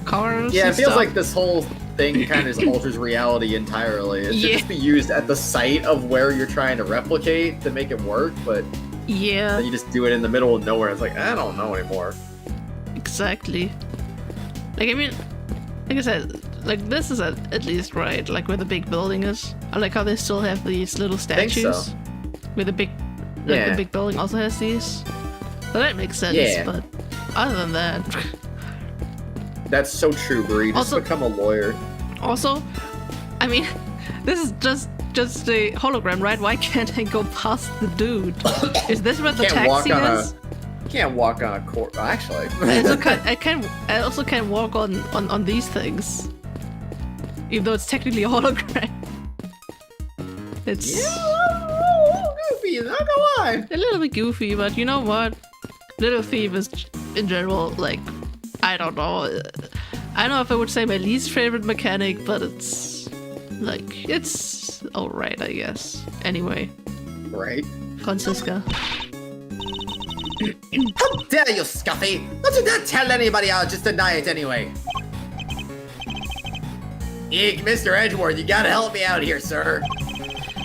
cars. Yeah, it and feels stuff. like this whole thing kind of just alters reality entirely. It should Yeah. just be used at the site of where you're trying to replicate to make it work, but Yeah, then you just do it in the middle of nowhere. It's like, I don't know anymore. exactly. Like I mean, like I said, like this is at least right, like where the big building is. I like how they still have these little think statues. so. Where the big, like Yeah. the big building also has these. So that makes sense. Yeah. But other than that. That's so true, Bree. Just Also- become a lawyer. Also, I mean, this is just a hologram, right? Why can't I go past the dude? Is this where the Can't walk taxi on is? You can't walk on a court. Actually, I also can't walk on these things, even though it's technically a hologram. It's goofy. Not gonna lie. a little bit goofy, but you know what? Little Thief is, in general, like, I don't know. I don't know if I would say my least favorite mechanic, but it's like it's alright, I guess. Anyway, Right? Franziska. How dare you, Scuffy! Don't you dare tell anybody, I'll just deny it anyway. Eek, Mr. Edgeworth, you gotta help me out here, sir.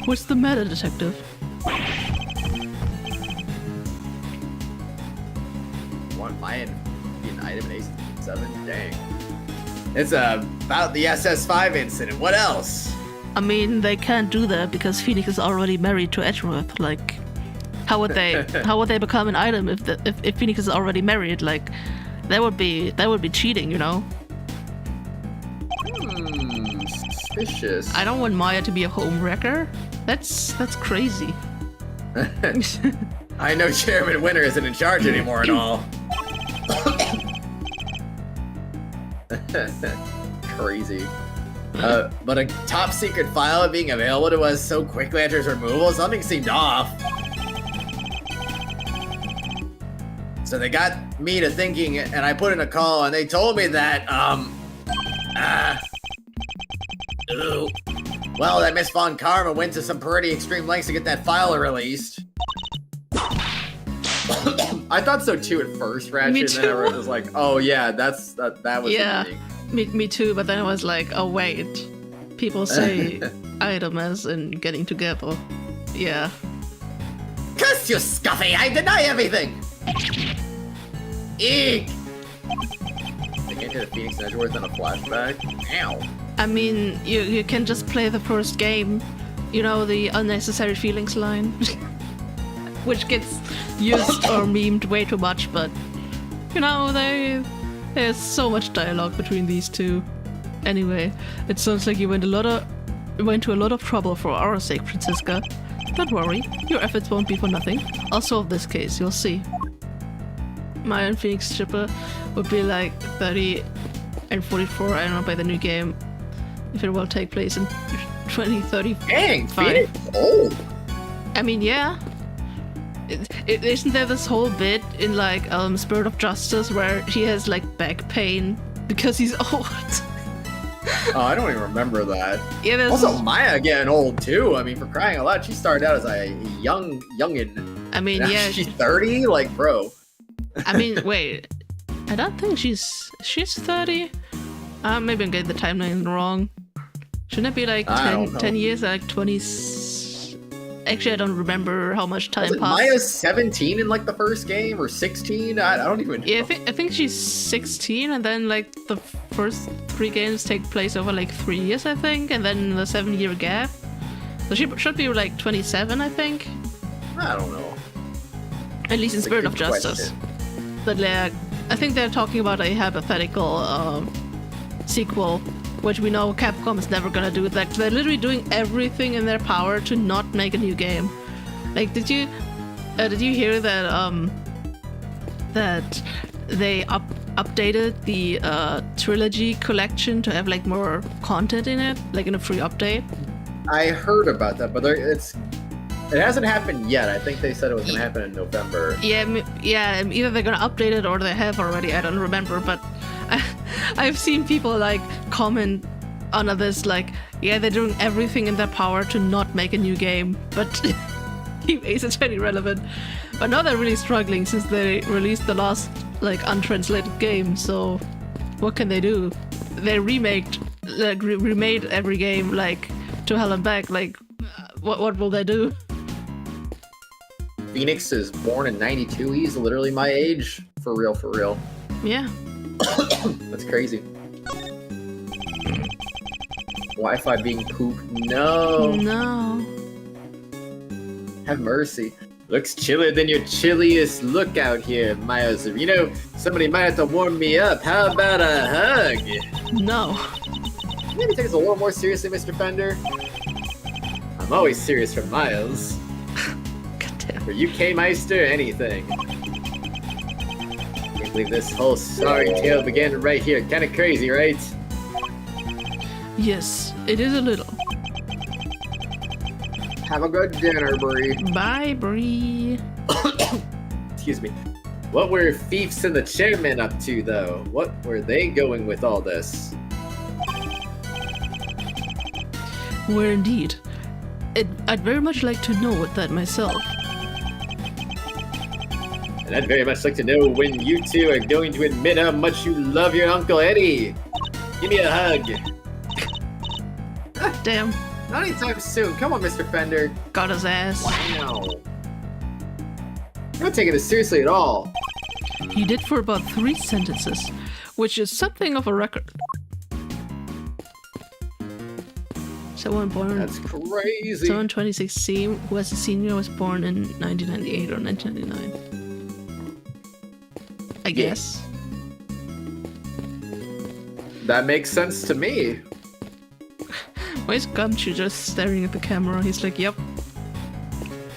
What's the matter, detective? One buying an item in A7? Dang. It's about the SS5 incident. What else? I mean, they can't do that because Phoenix is already married to Edgeworth. Like, how would they become an item if Phoenix is already married? Like, that would be cheating, you know. Suspicious. I don't want Maya to be a home wrecker. That's crazy. I know Chairman Winter isn't in charge anymore and all. Crazy. But a top secret file being available to us so quickly after its removal, something seemed off. So they got me to thinking, and I put in a call, and they told me that, Ooh. Well, that Miss Von Karma went to some pretty extreme lengths to get that file released. I thought so too at first, Ratchet. Me And then I too. was like, oh yeah, that was Yeah. the meaning. Me too, but then I was like, oh wait. People say item as in getting together. Yeah. Curse you, Scuffy! I deny everything! Eek! They can't hit a Phoenix and Edgeworth in a flashback. Ow. I mean, you can just play the first game. You know, the unnecessary feelings line. Which gets used or memed way too much, but you know, there's so much dialogue between these two. Anyway, it sounds like you went to a lot of trouble for our sake, Francisca. Don't worry, your efforts won't be for nothing. I'll solve this case, you'll see. My and Phoenix shipper would be like 30 and 44, I don't know, by the new game. If it will take place in 2035. Dang, Phoenix old. I mean, yeah. Isn't there this whole bit in like Spirit of Justice where he has like back pain because he's old? Oh, I don't even remember that. Yeah, there's Also, Maya getting old too. I mean, for crying out loud, she started out as a youngin. I mean, Now yeah. she's 30. Like, bro. I mean, wait. I don't think she's 30. Maybe I'm getting the timeline wrong. Shouldn't it be like I don't know. 10 years, like 20? Actually, I don't remember how much time Wasn't passed. Maya's 17 in like the first game or 16? I don't even know. Yeah, I think she's 16, and then like the first 3 games take place over like 3 years, I think, and then the 7-year gap. So she should be like 27, I think. I don't know. At least in That's a Spirit of good Justice. question. But I think they're talking about a hypothetical sequel, which we know Capcom is never gonna do. Like, they're literally doing everything in their power to not make a new game. Like, did you hear that that they updated the trilogy collection to have like more content in it, like in a free update? I heard about that, but it hasn't happened yet. I think they said it was going to happen in November. Yeah, either they're gonna update it or they have already. I don't remember, but I've seen people like comment on this, like, yeah, they're doing everything in their power to not make a new game, but it's very relevant. But now they're really struggling since they released the last like untranslated game. So what can they do? They remade every game like to hell and back. Like, what will they do? Phoenix is born in 92. He's literally my age. For real, for real. Yeah. That's crazy. Wi-Fi being poop. No. No. Have mercy. Looks chillier than your chilliest look out here, Miles. You know, somebody might have to warm me up. How about a hug? No. Maybe take us a little more seriously, Mr. Fender. I'm always serious for Miles. Goddamn. For UK Meister, anything. Can't believe this whole sorry tale began right here. Kinda crazy, right? Yes, it is a little. Have a good dinner, Bree. Bye, Bree. Excuse me. What were Fiefs and the chairman up to, though? What were they going with all this? Where indeed. I'd very much like to know what that myself. And I'd very much like to know when you two are going to admit how much you love your Uncle Eddie. Give me a hug. Damn, Not anytime soon. Come on, Mr. Fender. got his ass. Wow. You're not taking this seriously at all. He did for about 3 sentences, which is something of a record. Someone born That's crazy. 2016 who was a senior was born in 1998 or 1999. I guess. That makes sense to me. Why is Gumshoe just staring at the camera? He's like, yep.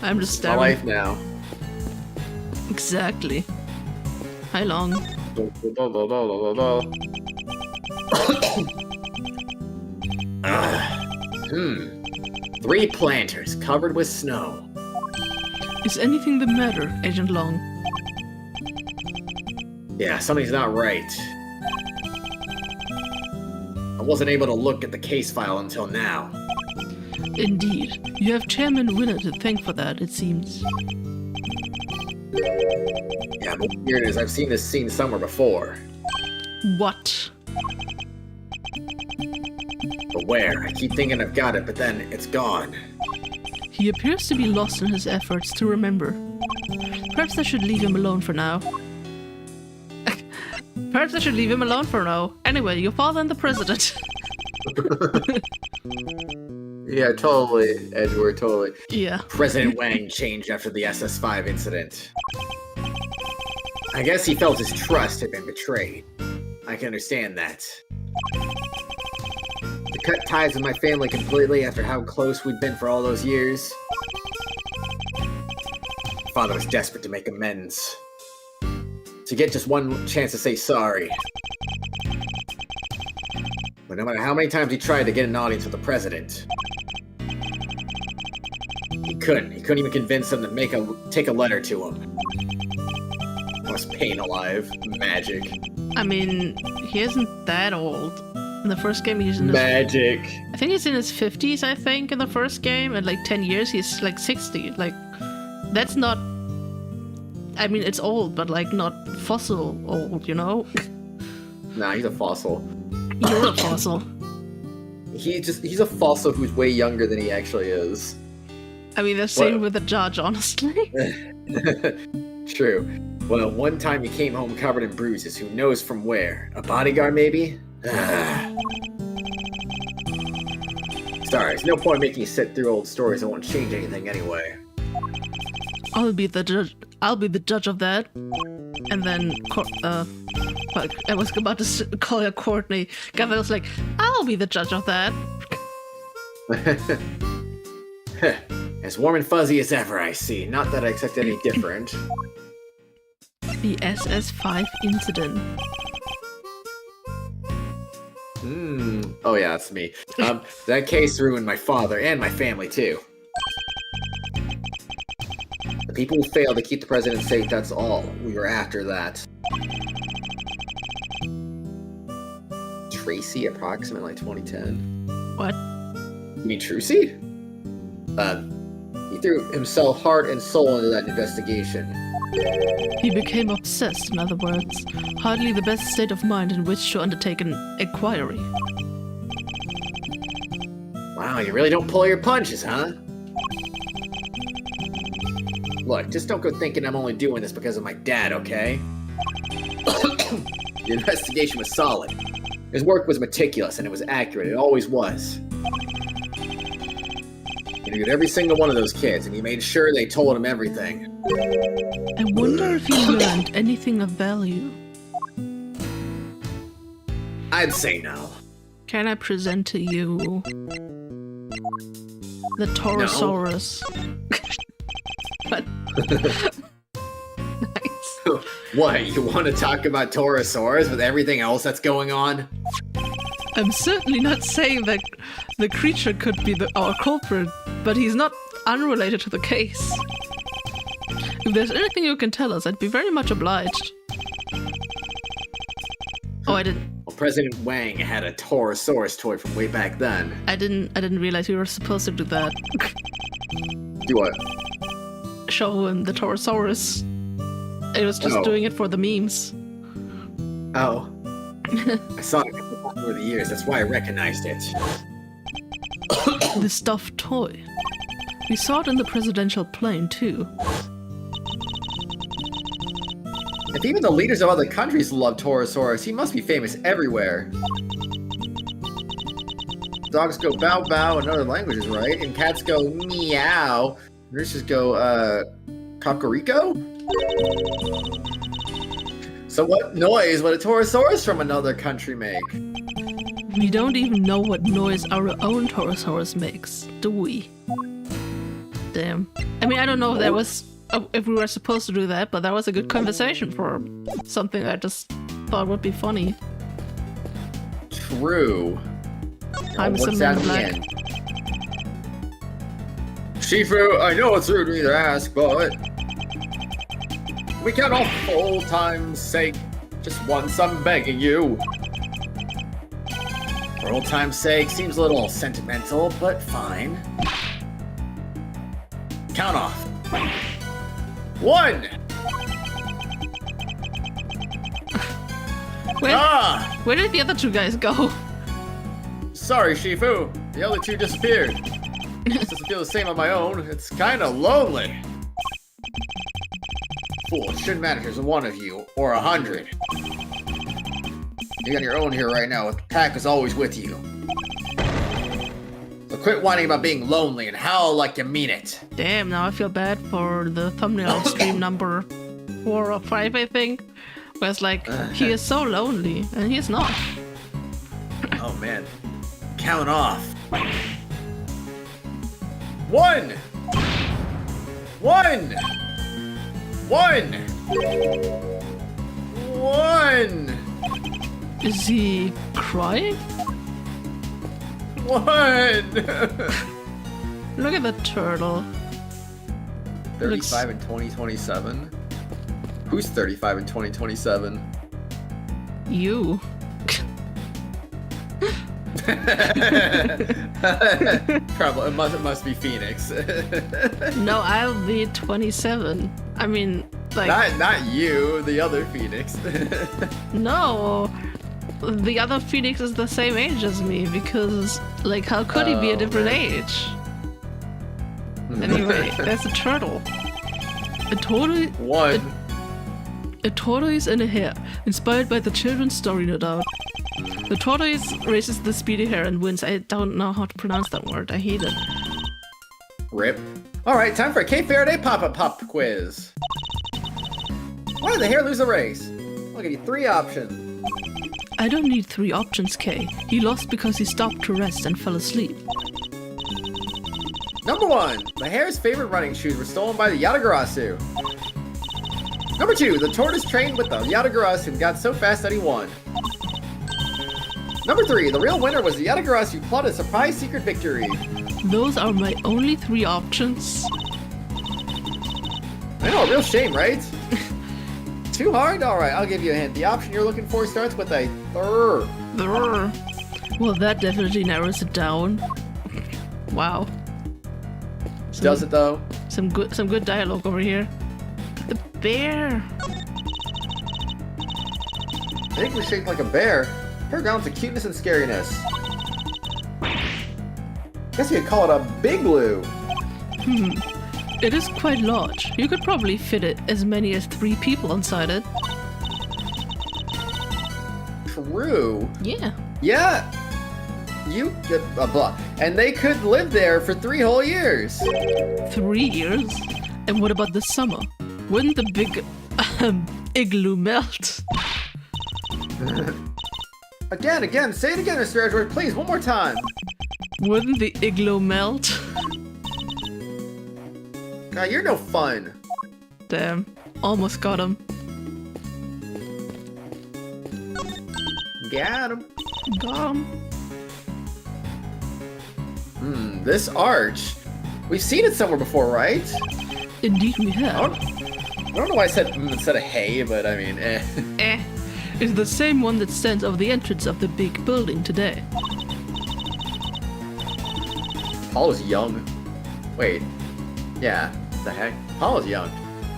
I'm just It's my staring. life now. Exactly. Hi, Long. Hmm. 3 planters covered with snow. Is anything the matter, Agent Long? Yeah, something's not right. wasn't able to look at the case file until now. Indeed. You have Chairman Winner to thank for that, it seems. Yeah, but here it is. I've seen this scene somewhere before. What? But where? I keep thinking I've got it, but then it's gone. He appears to be lost in his efforts to remember. Perhaps I should leave him alone for now. Perhaps I should leave him alone for now. Anyway, your father and the president. Yeah, totally, Edward, totally. Yeah. President Wang changed after the SS5 incident. I guess he felt his trust had been betrayed. I can understand that. To cut ties with my family completely after how close we'd been for all those years. Father was desperate to make amends. To get just one chance to say sorry. But no matter how many times he tried to get an audience with the president, he couldn't. He couldn't even convince them to take a letter to him. Most pain alive. Magic. I mean, he isn't that old. In the first game, he's in his... Magic. I think he's in his 50s, I think, in the first game. And like 10 years, he's like 60. Like, that's not... I mean, it's old, but like not fossil old, you know? Nah, he's a fossil. You're a fossil. He's a fossil who's way younger than he actually is. I mean, the same with the judge, honestly. True. Well, one time he came home covered in bruises. Who knows from where? A bodyguard, maybe? Sorry, there's no point making you sit through old stories that won't change anything anyway. I'll be the judge. I'll be the judge of that. And then, I was about to call her Courtney. Gavin was like, I'll be the judge of that. As warm and fuzzy as ever, I see. Not that I expect any different. The SS5 incident. Oh yeah, that's me. That case ruined my father and my family too. The people who failed to keep the president safe, that's all. We were after that. Tracy, approximately 2010. What? You mean Trucy? He threw himself heart and soul into that investigation. He became obsessed, in other words. Hardly the best state of mind in which to undertake an inquiry. Wow, you really don't pull your punches, huh? Look, just don't go thinking I'm only doing this because of my dad, okay? The investigation was solid. His work was meticulous and it was accurate. It always was. He interviewed every single one of those kids and he made sure they told him everything. I wonder if he learned anything of value. I'd say no. Can I present to you the Taurosaurus? What? Nice. What, you want to talk about Taurosaurus with everything else that's going on? I'm certainly not saying that the creature could be our culprit, but he's not unrelated to the case. If there's anything you can tell us, I'd be very much obliged. Oh, I didn't. Well, President Wang had a Taurosaurus toy from way back then. I didn't realize we were supposed to do that. Do what? Show him the Taurosaurus. It was just doing it for the memes. Oh. I saw it over the years, that's why I recognized it. The stuffed toy. We saw it in the presidential plane, too. If even the leaders of other countries love Taurosaurus, he must be famous everywhere. Dogs go bow bow in other languages, right? And cats go meow. Nurses go, cocorico? So what noise would a Taurosaurus from another country make? We don't even know what noise our own Taurosaurus makes, do we? Damn. I mean, I don't know if that was... if we were supposed to do that, but that was a good conversation for something I just thought would be funny. True. I'm what's some that man in the black. end? Shifu, I know it's rude of me to ask, but... we cannot for old time's sake. Just once I'm begging you. For old time's sake, seems a little sentimental, but fine. Count off. 1! Where did the other two guys go? Sorry, Shifu. The other two disappeared. This doesn't feel the same on my own. It's kinda lonely. Fool, it shouldn't matter if there's one of you, or 100. You're on your own here right now. The pack is always with you. So quit whining about being lonely and howl like you mean it. Damn, now I feel bad for the thumbnail stream number 4 or 5, I think. Where it's like, he is so lonely, and he's not. Oh man. Count off. 1! 1! 1! 1! Is he crying? 1! Look at the turtle. 35 in 2027? Who's 35 in 2027? You. Probably. It must be Phoenix. No, I'll be 27. I mean, like... Not you, the other Phoenix. No. The other Phoenix is the same age as me, because, like, how could he be a different age? Anyway, there's a turtle. A tortoise... One. A tortoise and a hare, inspired by the children's story, no doubt. The tortoise races the speedy hare and wins. I don't know how to pronounce that word. I hate it. Rip. Alright, time for a Cape Faraday pop quiz. Why did the hare lose the race? I'll give you 3 options. I don't need 3 options, Kay. He lost because he stopped to rest and fell asleep. Number 1. The hare's favorite running shoes were stolen by the Yatagarasu. Number 2. The tortoise trained with the Yatagarasu and got so fast that he won. Number 3. The real winner was the Yatagarasu who plotted a surprise secret victory. Those are my only 3 options. I know, a real shame, right? Too hard? Alright, I'll give you a hint. The option you're looking for starts with a third. Well, that definitely narrows it down. Wow. Does it though? Some good dialogue over here. The bear. I think we're shaped like a bear. Her grounds to cuteness and scariness. Guess you could call it a big blue. It is quite large. You could probably fit it as many as 3 people inside it. True. Yeah. Yeah. You get a blah. And they could live there for 3 whole years. 3 years? And what about the summer? Wouldn't the big igloo melt? Again, say it again, Mr. Edward, please, one more time. Wouldn't the igloo melt? God, you're no fun. Damn. Almost got him. Got him. Got him. This arch. We've seen it somewhere before, right? Indeed we I have. don't know why I said instead of hay, but I mean, eh. It's the same one that stands over the entrance of the big building today. Paul is young. Wait. Yeah, the heck? Paul is young.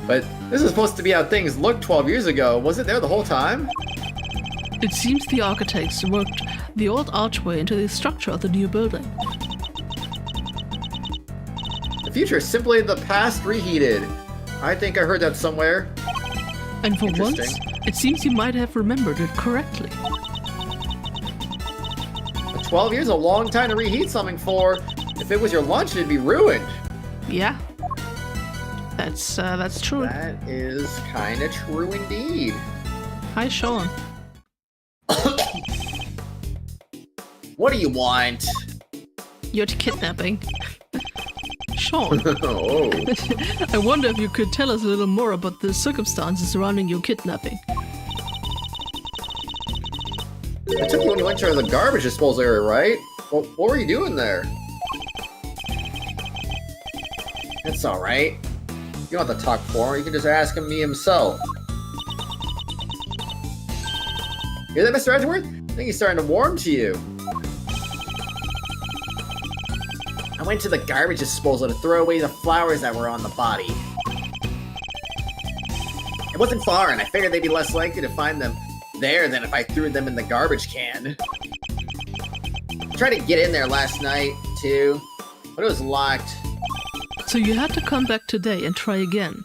But this is supposed to be how things looked 12 years ago. Was it there the whole time? It seems the architects worked the old archway into the structure of the new building. The future is simply the past reheated. I think I heard that somewhere. And for once, Interesting. it seems you might have remembered it correctly. 12 years is a long time to reheat something for. If it was your lunch, it'd be ruined. Yeah. That's true. That is kind of true indeed. Hi, Sean. What do you want? You're kidnapping. Sean, Oh. I wonder if you could tell us a little more about the circumstances surrounding your kidnapping. I took you when you went to the garbage disposal area, right? Well, what were you doing there? It's alright. You don't have to talk for him. You can just ask him me himself. Hear that, Mr. Edgeworth? I think he's starting to warm to you. went to the garbage disposal to throw away the flowers that were on the body. It wasn't far, and I figured they'd be less likely to find them there than if I threw them in the garbage can. I tried to get in there last night, too, but it was locked. So you had to come back today and try again.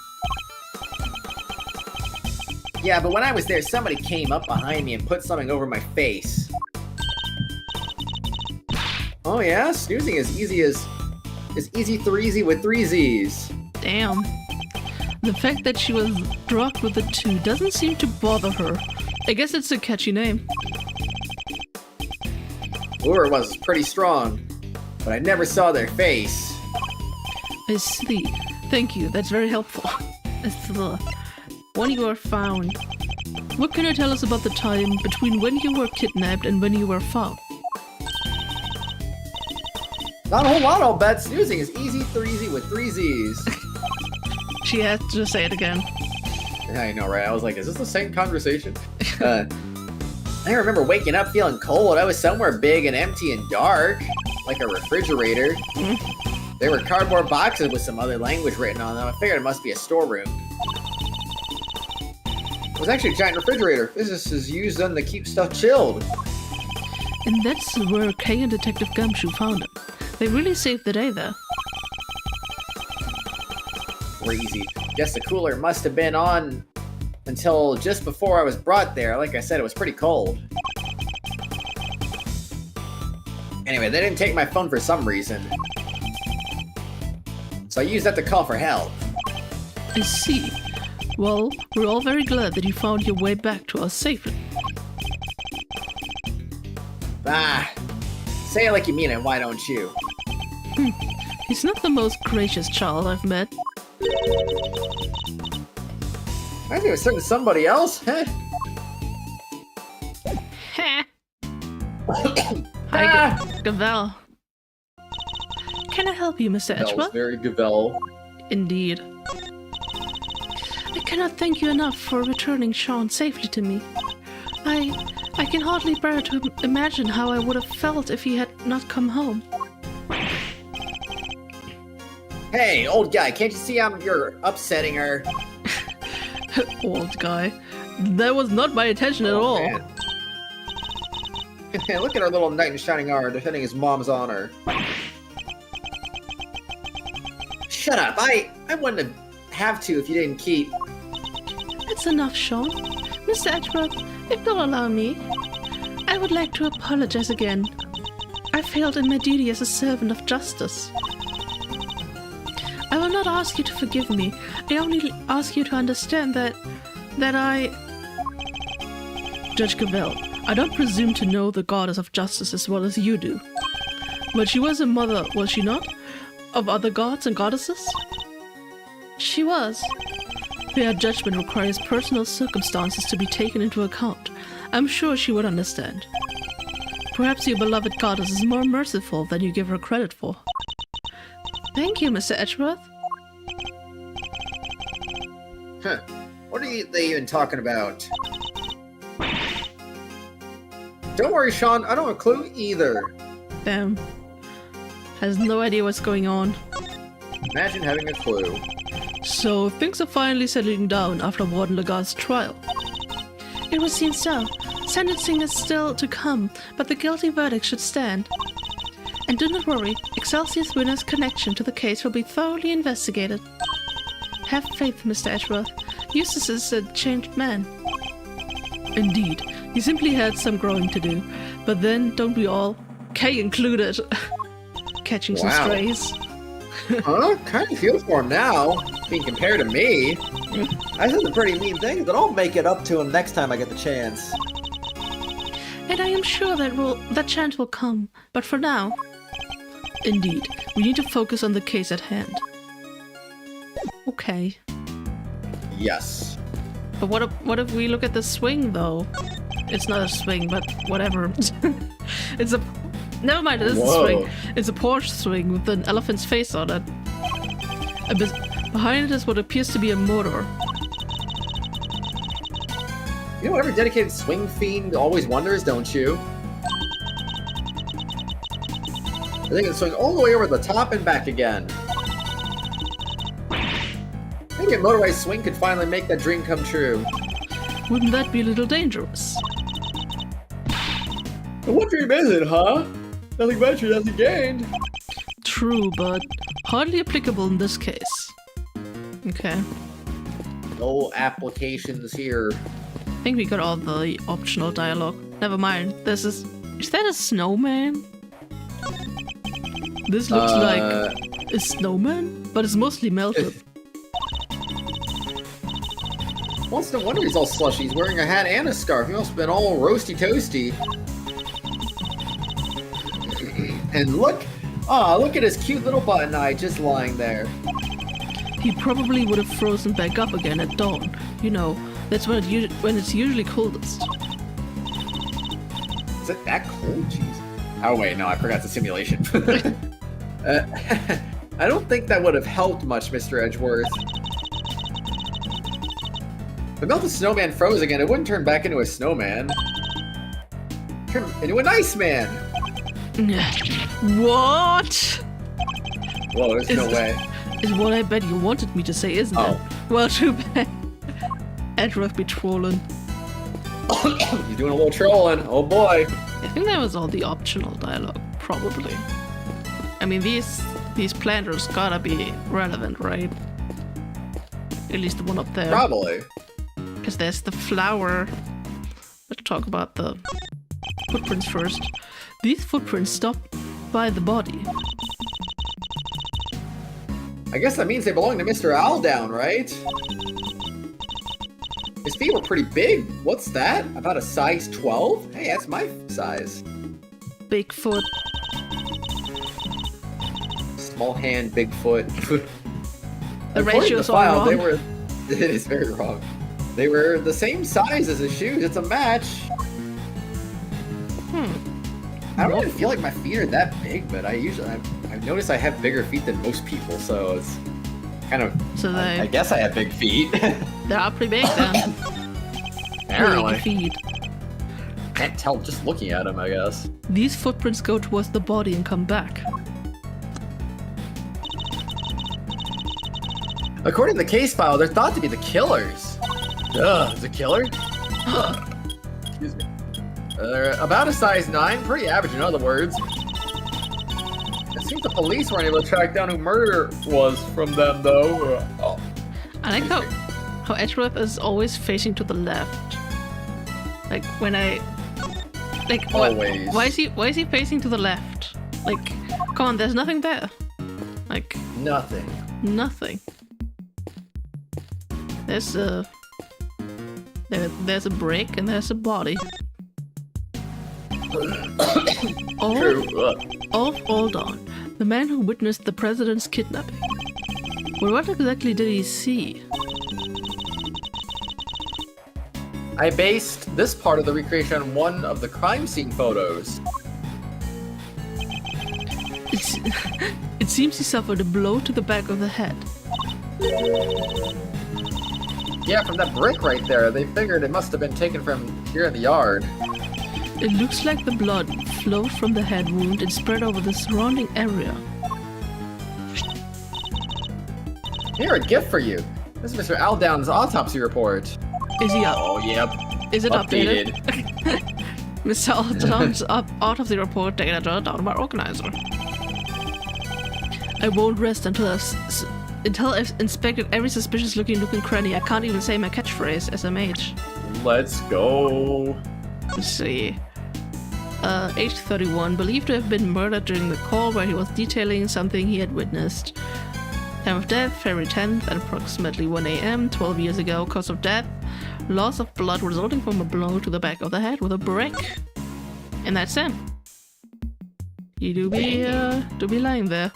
Yeah, but when I was there, somebody came up behind me and put something over my face. Oh yeah? Snoozing is easy 3-easy with 3 Z's. Damn. The fact that she was drugged with the 2 doesn't seem to bother her. I guess it's a catchy name. Lure was pretty strong, but I never saw their face. I see. Thank you, that's very helpful. When you were found, what can you tell us about the time between when you were kidnapped and when you were found? Not a whole lot, I'll bet. Snoozing is easy 3-easy with 3 Z's. She had to say it again. Yeah, I know, right? I was like, is this the same conversation? I remember waking up feeling cold. I was somewhere big and empty and dark, like a refrigerator. There were cardboard boxes with some other language written on them. I figured it must be a storeroom. It was actually a giant refrigerator. This is used them to keep stuff chilled. And that's where Kay and Detective Gumshoe found him. They really saved the day there. Crazy. Guess the cooler must have been on until just before I was brought there. Like I said, it was pretty cold. Anyway, they didn't take my phone for some reason. So I used that to call for help. I see. Well, we're all very glad that you found your way back to us safely. Ah, say it like you mean it, why don't you? He's not the most gracious child I've met. I think it was certain somebody else, huh? Heh. Hi, Gavel. Can I help you, Mr. That was Edgeworth? very Gavel. Indeed. I cannot thank you enough for returning Sean safely to me. I can hardly bear to imagine how I would have felt if he had not come home. Hey, old guy, can't you see you're upsetting her? Old guy. That was not my intention at all. Man. Look at our little knight in shining armor defending his mom's honor. Shut up, I wouldn't have to if you didn't keep... That's enough, Sean. Mr. Edgeworth, if you'll allow me, I would like to apologize again. I failed in my duty as a servant of justice. I will not ask you to forgive me. I only ask you to understand that I... Judge Gavel, I don't presume to know the goddess of justice as well as you do. But she was a mother, was she not? Of other gods and goddesses? She was. Fair judgment requires personal circumstances to be taken into account. I'm sure she would understand. Perhaps your beloved goddess is more merciful than you give her credit for. Thank you, Mr. Edgeworth. Huh. What are they even talking about? Don't worry, Sean, I don't have a clue either. Damn. Has no idea what's going on. Imagine having a clue. So, things are finally settling down after Warden Lagarde's trial. It would seem so. Sentencing is still to come, but the guilty verdict should stand. And do not worry, Excelsior's winner's connection to the case will be thoroughly investigated. Have faith, Mr. Edgeworth. Eustace is a changed man. Indeed, he simply had some growing to do. But then, don't we all? Kay included. Catching some strays. Huh? Kind of feel for him now, being compared to me. I said some pretty mean things, but I'll make it up to him next time I get the chance. And I am sure that chance will come, but for now... Indeed, we need to focus on the case at hand. Okay. Yes. But what if we look at the swing, though? It's not a swing, but whatever. It's a... Never mind, it is a swing. It's a Porsche swing with an elephant's face on it. Behind it is what appears to be a motor. You know what every dedicated swing fiend always wonders, don't you? think it's swing all the way over the top and back again. Maybe a motorized swing could finally make that dream come true. Wouldn't that be a little dangerous? What dream is it, huh? Nothing ventured, nothing gained. True, but hardly applicable in this case. Okay. No applications here. I think we got all the optional dialogue. Never mind. This is that a snowman? This looks like a snowman, but it's mostly melted. Well, it's no wonder he's all slushy. He's wearing a hat and a scarf. He must have been all roasty toasty. And look at his cute little button eye just lying there. He probably would have frozen back up again at dawn. You know, that's when it's usually coldest. Is it that cold? Jeez. Oh wait, no, I forgot the simulation. I don't think that would have helped much, Mr. Edgeworth. If the melted snowman froze again, it wouldn't turn back into a snowman. Turn into an iceman! What? Whoa, there's no way. Is what I bet you wanted me to say, isn't it? Well, too bad. Edgeworth be trolling. He's doing a little trolling. Oh boy. I think that was all the optional dialogue, probably. I mean, these planters gotta be relevant, right? At least the one up there. Probably. Because there's the flower. Let's talk about the footprints first. These footprints stop by the body. I guess that means they belong to Mr. Aldown, right? His feet were pretty big. What's that? About a size 12? Hey, that's my size. Bigfoot. Small hand, big foot. The ratio's all wrong. They were. It is very wrong. They were the same size as his shoes. It's a match. I don't really feel like my feet are that big, but I've noticed I have bigger feet than most people, so it's kind of. So I guess I have big feet. They are pretty big then. Apparently. Big feet. Can't tell just looking at them, I guess. These footprints go towards the body and come back. According to the case file, they're thought to be the killers. The killer? Excuse me. They're about a size 9, pretty average in other words. It seems the police weren't able to track down who murder was from them, though. I like how Edgeworth is always facing to the left. Like when always. Why is he facing to the left? Like, come on, there's nothing there. Like Nothing. There's a brick and there's a body. Hold on. The man who witnessed the president's kidnapping. Well, what exactly did he see? I based this part of the recreation on one of the crime scene photos. It seems he suffered a blow to the back of the head. Yeah, from that brick right there. They figured it must have been taken from here in the yard. It looks like the blood flowed from the head wound and spread over the surrounding area. Here, a gift for you. This is Mr. Aldown's autopsy report. Is he up? Oh, yep. Is it Updated. Mr. Aldown's autopsy report data down by organizer. I won't rest until I've inspected every suspicious-looking nook and cranny. I can't even say my catchphrase, SMH. Let's go. Let's see. Age 31, believed to have been murdered during the call where he was detailing something he had witnessed. Time of death, February 10th at approximately 1 a.m., 12 years ago. Cause of death, loss of blood resulting from a blow to the back of the head with a brick. And that's him. You do be lying there.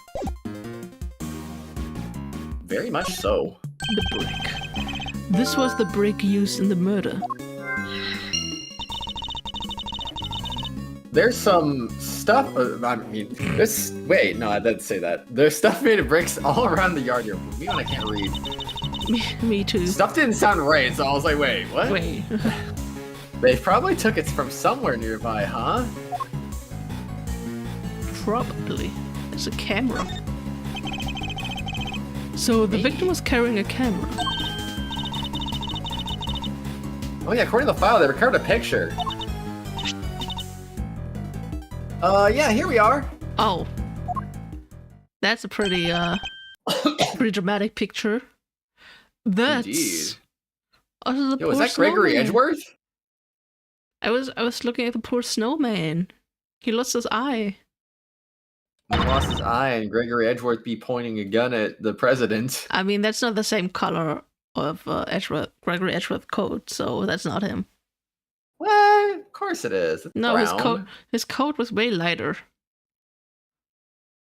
Very much so. The brick. This was the brick used in the murder. There's some stuff. Wait, no, I didn't say that. There's stuff made of bricks all around the yard here. Me when I can't read. Me too. Stuff didn't sound right, so I was like, wait, what? Wait. They probably took it from somewhere nearby, huh? Probably. It's a camera. So the victim was carrying a camera. Oh yeah, according to the file, they recovered a picture. Yeah, here we are. Oh. That's a pretty, pretty dramatic picture. That's... Indeed. Oh, the Yo, is poor that Gregory snowman. Edgeworth? I was looking at the poor snowman. He lost his eye. He lost his eye, and Gregory Edgeworth be pointing a gun at the president. I mean, that's not the same color of Gregory Edgeworth coat, so that's not him. What? Of course it is. It's No, brown. his coat was way lighter.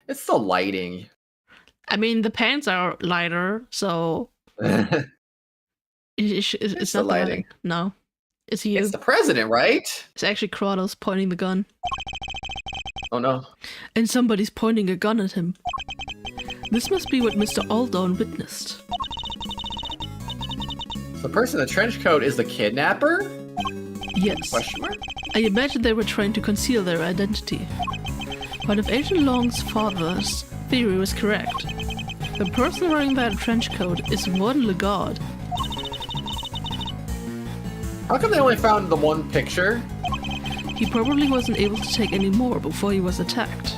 It's the lighting. I mean, the pants are lighter, so it's the not the lighting. No, it's you. It's the president, right? It's actually Kratos pointing the gun. Oh no. And somebody's pointing a gun at him. This must be what Mr. Aldon witnessed. The person in the trench coat is the kidnapper? Yes. Question mark? I imagine they were trying to conceal their identity. But if Agent Long's father's theory was correct, the person wearing that trench coat is Warden Legard. How come they only found the one picture? He probably wasn't able to take any more before he was attacked.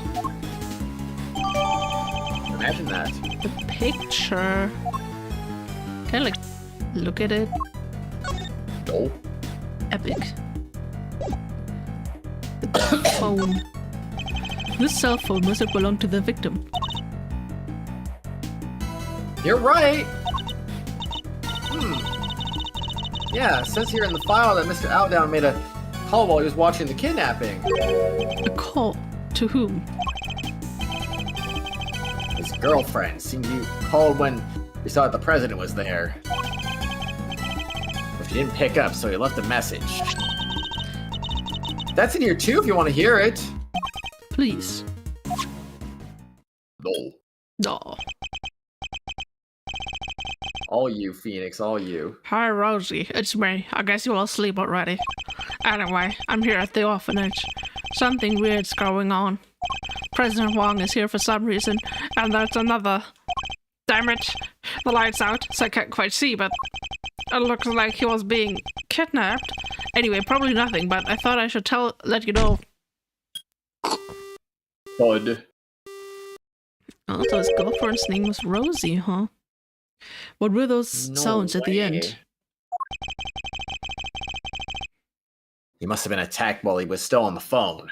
Imagine that. The picture... Can I, like, look at it? No. Epic. The phone. This cell phone must have belonged to the victim. You're right. Yeah, it says here in the file that Mr. Outdown made a call while he was watching the kidnapping. A call? To whom? His girlfriend seemed you called when he saw that the president was there. But she didn't pick up, so he left a message. That's in here too if you want to hear it. Please. No. No. All you, Phoenix, all you. Hi, Rosie. It's me. I guess you're all asleep already. Anyway, I'm here at the orphanage. Something weird's going on. President Wong is here for some reason, and there's another... Damn it! The light's out, so I can't quite see, but... It looks like he was being kidnapped. Anyway, probably nothing, but I thought I should let you know. Bud. Oh, so his girlfriend's name was Rosie, huh? What were those No sounds at the way. end? He must have been attacked while he was still on the phone.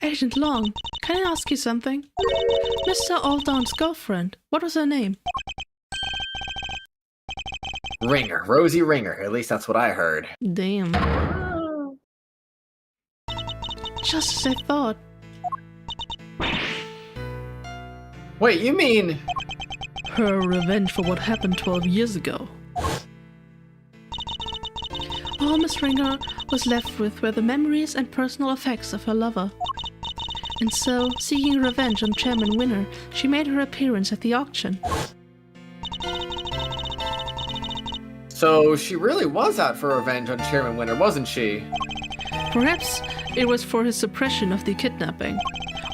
Agent Long, can I ask you something? Mr. Aldon's girlfriend, what was her name? Ringer. Rosie Ringer. At least that's what I heard. Damn. Just as I thought. Wait, you mean... Her revenge for what happened 12 years ago. All Miss Ringer was left with were the memories and personal effects of her lover. And so, seeking revenge on Chairman Winner, she made her appearance at the auction. So she really was out for revenge on Chairman Winner, wasn't she? Perhaps it was for his suppression of the kidnapping.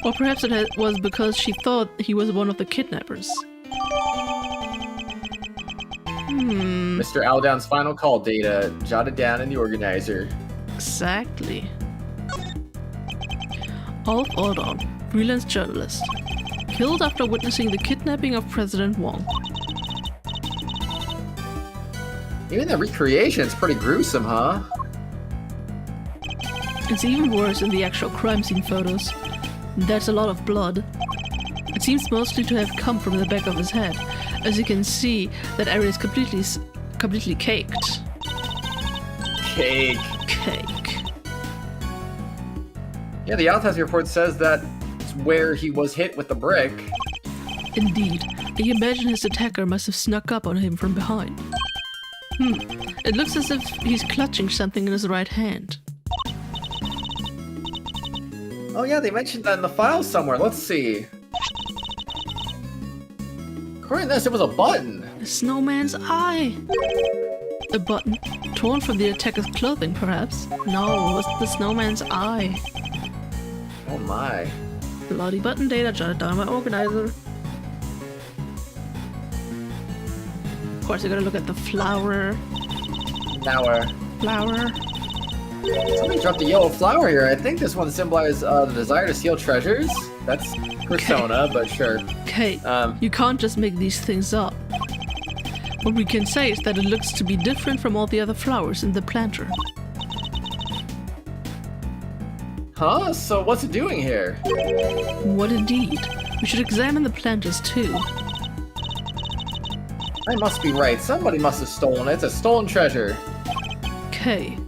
Or perhaps it was because she thought he was one of the kidnappers. Mr. Aldown's final call data jotted down in the organizer. Exactly. Alf Aldon, freelance journalist. Killed after witnessing the kidnapping of President Wong. Even the recreation's pretty gruesome, huh? It's even worse in the actual crime scene photos. There's a lot of blood. It seems mostly to have come from the back of his head. As you can see, that area is completely caked. Cake. Cake. Yeah, the autopsy report says that it's where he was hit with the brick. Indeed. I imagine his attacker must have snuck up on him from behind. It looks as if he's clutching something in his right hand. Oh yeah, they mentioned that in the file somewhere. Let's see. According to this, it was a button. The snowman's eye! A button. Torn from the attacker's clothing, perhaps? No, it was the snowman's eye. Oh my. Bloody button data, jotted down my organizer. Of course, I gotta look at the flower. Flower. Somebody dropped a yellow flower here. I think this one symbolizes the desire to steal treasures. That's Persona, but sure. Okay, you can't just make these things up. What we can say is that it looks to be different from all the other flowers in the planter. Huh? So what's it doing here? What indeed? We should examine the planters too. I must be right. Somebody must have stolen it. It's a stolen treasure. Okay.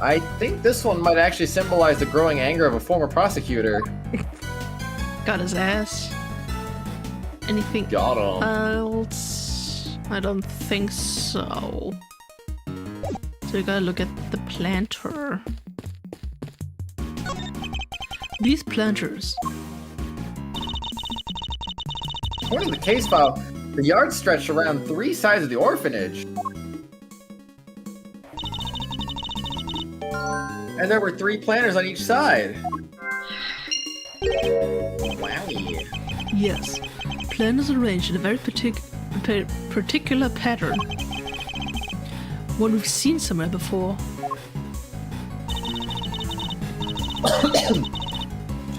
I think this one might actually symbolize the growing anger of a former prosecutor. Got his ass. Anything Got him. else? I don't think so. So we gotta look at the planter. These planters. According to the case file, the yard stretched around 3 sides of the orphanage. And there were 3 planters on each side. Wowie. Yes, planters arranged in a very particular pattern. One we've seen somewhere before.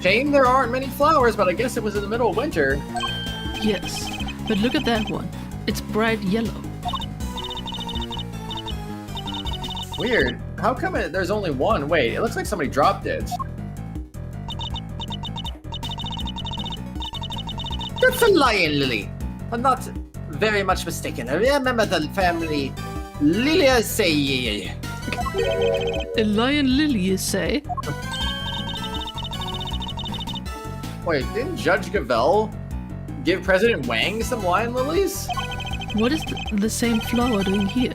Shame there aren't many flowers, but I guess it was in the middle of winter. Yes, but look at that one. It's bright yellow. Weird. How come there's only one? Wait, it looks like somebody dropped it. That's a lion lily. I'm not very much mistaken. I remember the family Liliaceae. A lion lily, you say? Wait, didn't Judge Gavelle give President Wang some lion lilies? What is the same flower doing here?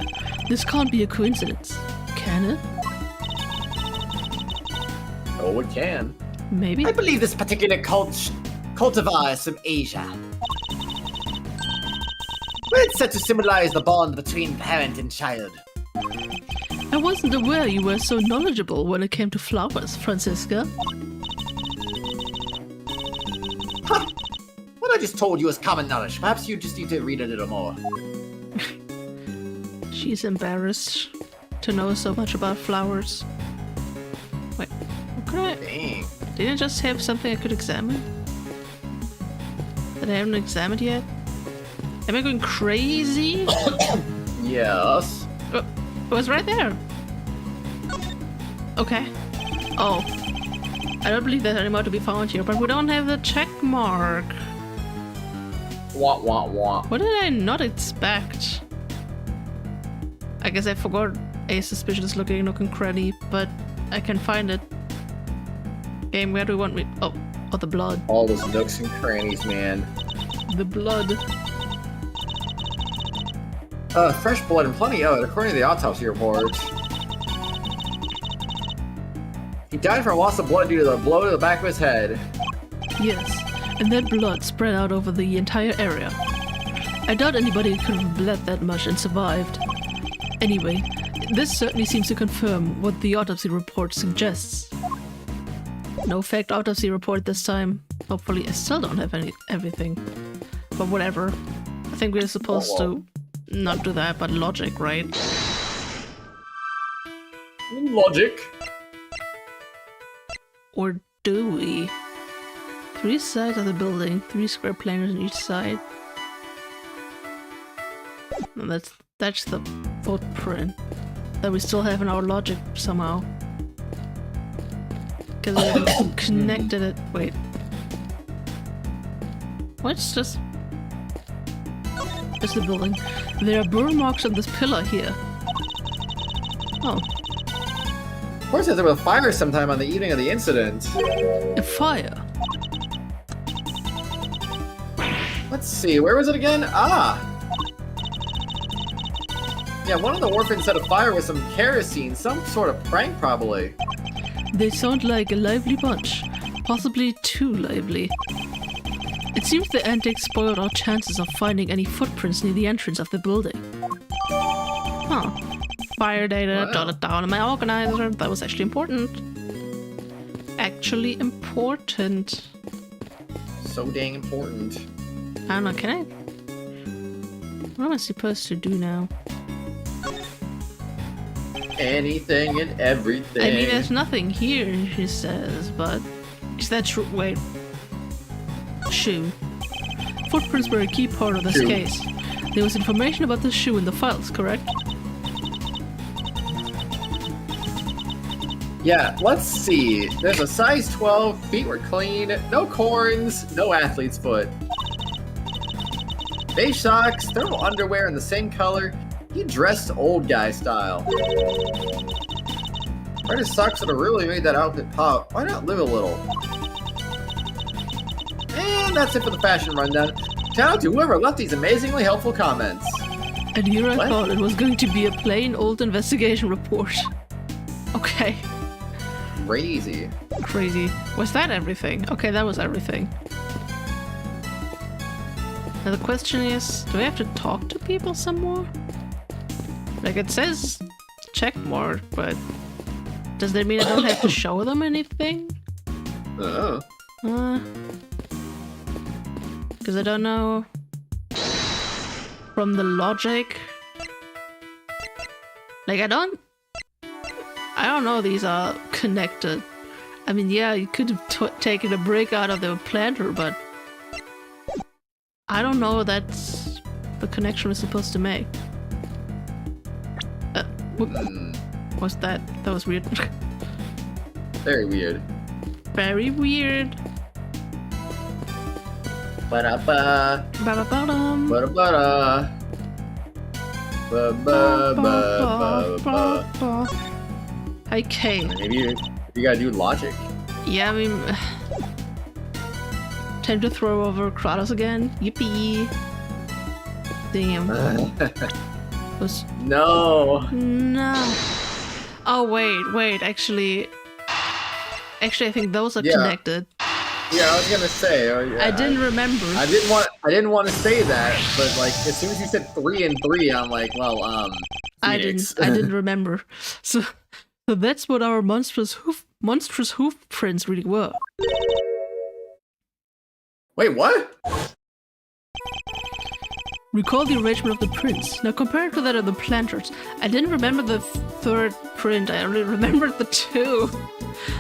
This can't be a coincidence. Can it? Oh, it can. Maybe? I believe this particular cultivar is from Asia. It's said to symbolize the bond between parent and child. I wasn't aware you were so knowledgeable when it came to flowers, Francisca. Ha! What I just told you is common knowledge. Perhaps you just need to read a little more. She's embarrassed to know so much about flowers. Wait, what could I... Dang. Didn't I just have something I could examine? That I haven't examined yet? Am I going crazy? Yes. Oh, it was right there. Okay. Oh. I don't believe there's any more to be found here, but we don't have the check mark. Wah, wah, wah. What did I not expect? I guess I forgot a suspicious looking cranny, but I can find it. Game, where do you want me? Oh, the blood. All those nooks and crannies, man. The blood. Fresh blood and plenty of it, according to the autopsy report. He died from loss of blood due to the blow to the back of his head. Yes, and that blood spread out over the entire area. I doubt anybody could have bled that much and survived. Anyway, this certainly seems to confirm what the autopsy report suggests. No fake autopsy report this time. Hopefully I still don't have everything. But whatever. I think we're supposed to not do that, but logic, right? Logic. Or do we? 3 sides of the building, 3 square planters on each side. And that's the footprint that we still have in our logic somehow. Because we haven't connected it. Wait. What's just the building? There are burn marks on this pillar here. Oh. Of course, there was a fire sometime on the evening of the incident. A fire. Let's see, where was it again? Ah! Yeah, one of the orphans set a fire with some kerosene, some sort of prank probably. They sound like a lively bunch. Possibly too lively. It seems the antics spoiled our chances of finding any footprints near the entrance of the building. Huh. Fire data, Wow. jotted down in my organizer. That was actually important. actually important? So dang important. I don't know, can I? What am I supposed to do now? Anything and everything. I mean, there's nothing here, she says, but... Is that true? Wait. Shoe. Footprints were a key part of this Shoe. case. There was information about the shoe in the files, correct? Yeah, let's see. There's a size 12, feet were clean, no corns, no athlete's foot. Beige socks, thermal underwear in the same color. He dressed old guy style. Brightest socks that have really made that outfit pop. Why not live a little? And that's it for the fashion rundown. Shout out to whoever left these amazingly helpful comments. And here I What? thought it was going to be a plain old investigation report. Okay. Crazy. Crazy. Was that everything? Okay, that was everything. Now the question is, do I have to talk to people some more? Like it says check mark, but does that mean I don't have to show them anything? Because I don't know. From the logic, like I don't know these are connected. I mean, yeah, you could have taken a break out of the planter, but I don't know that's the connection we're supposed to make. What's that? That was weird. Very weird. Very weird. Ba-da-ba. Ba-ba-ba-dum. Ba-da-ba-da. Ba-ba-ba-ba-ba-ba. Okay. Maybe you gotta do logic. Yeah, I mean... Time to throw over Kratos again. Yippee. Damn. Was... No. No. Oh, wait. Actually, I think those are connected. Yeah, I was gonna say. Oh, yeah, I didn't remember. I didn't want to say that, but like as soon as you said 3 and 3, I'm like, well, I Phoenix. didn't remember. So that's what our monstrous hoof prints really were. Wait, what? Recall the arrangement of the prints. Now compare it to that of the planters. I didn't remember the third print, I only remembered the 2.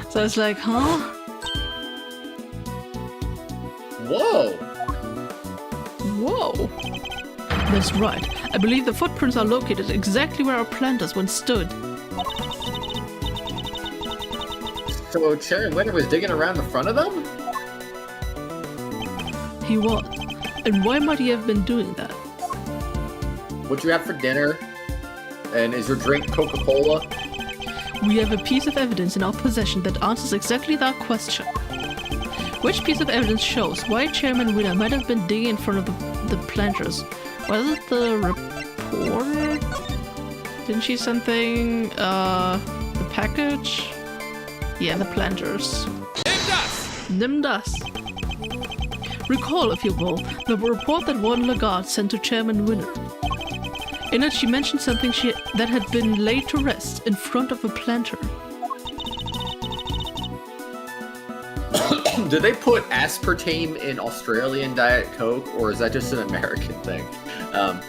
So I was like, huh? Whoa. Whoa. That's right. I believe the footprints are located exactly where our planters once stood. So Chairman Winter was digging around the front of them? He was. And why might he have been doing that? What you have for dinner? And is your drink Coca-Cola? We have a piece of evidence in our possession that answers exactly that question. Which piece of evidence shows why Chairman Winner might have been digging in front of the planters? Was it the reporter? Didn't she something? The package? Yeah, the planters. Nim dust! Recall, if you will, the report that Warden Lagarde sent to Chairman Winner. In it, she mentioned something that had been laid to rest in front of a planter. Did they put aspartame in Australian Diet Coke, or is that just an American thing? I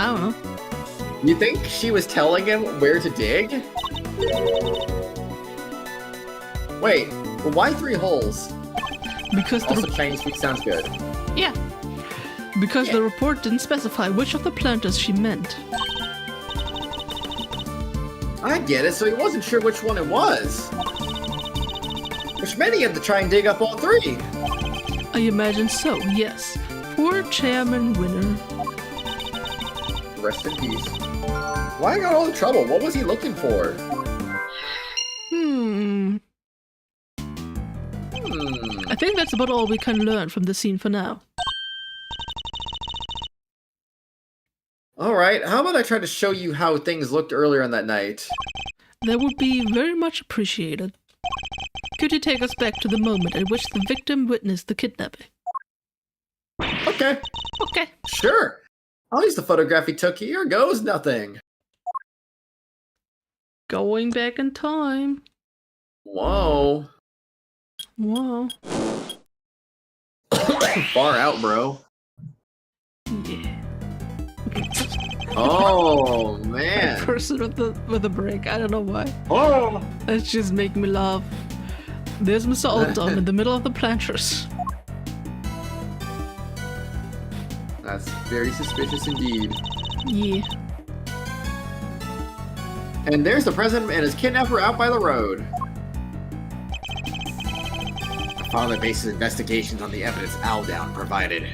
don't know. You think she was telling him where to dig? Wait, but why 3 holes? Because Also, Chinese food sounds good. yeah. Because the report didn't specify which of the planters she meant. I get it, so he wasn't sure which one it was. Which meant he had to try and dig up all 3. I imagine so, yes. Poor Chairman Winner. Rest in peace. Why got all the trouble? What was he looking for? I think that's about all we can learn from the scene for now. Alright, how about I try to show you how things looked earlier on that night? That would be very much appreciated. Could you take us back to the moment at which the victim witnessed the kidnapping? Okay, Okay. sure. I'll use the photograph he took. Here goes nothing. Going back in time. Whoa. Wow. Far out, bro. Yeah. Oh man. Person with the break. I don't know why. Oh. That's just making me laugh. There's Mr. Alton in the middle of the planters. That's very suspicious indeed. Yeah. And there's the president and his kidnapper out by the road. My father bases investigations on the evidence Aldown provided.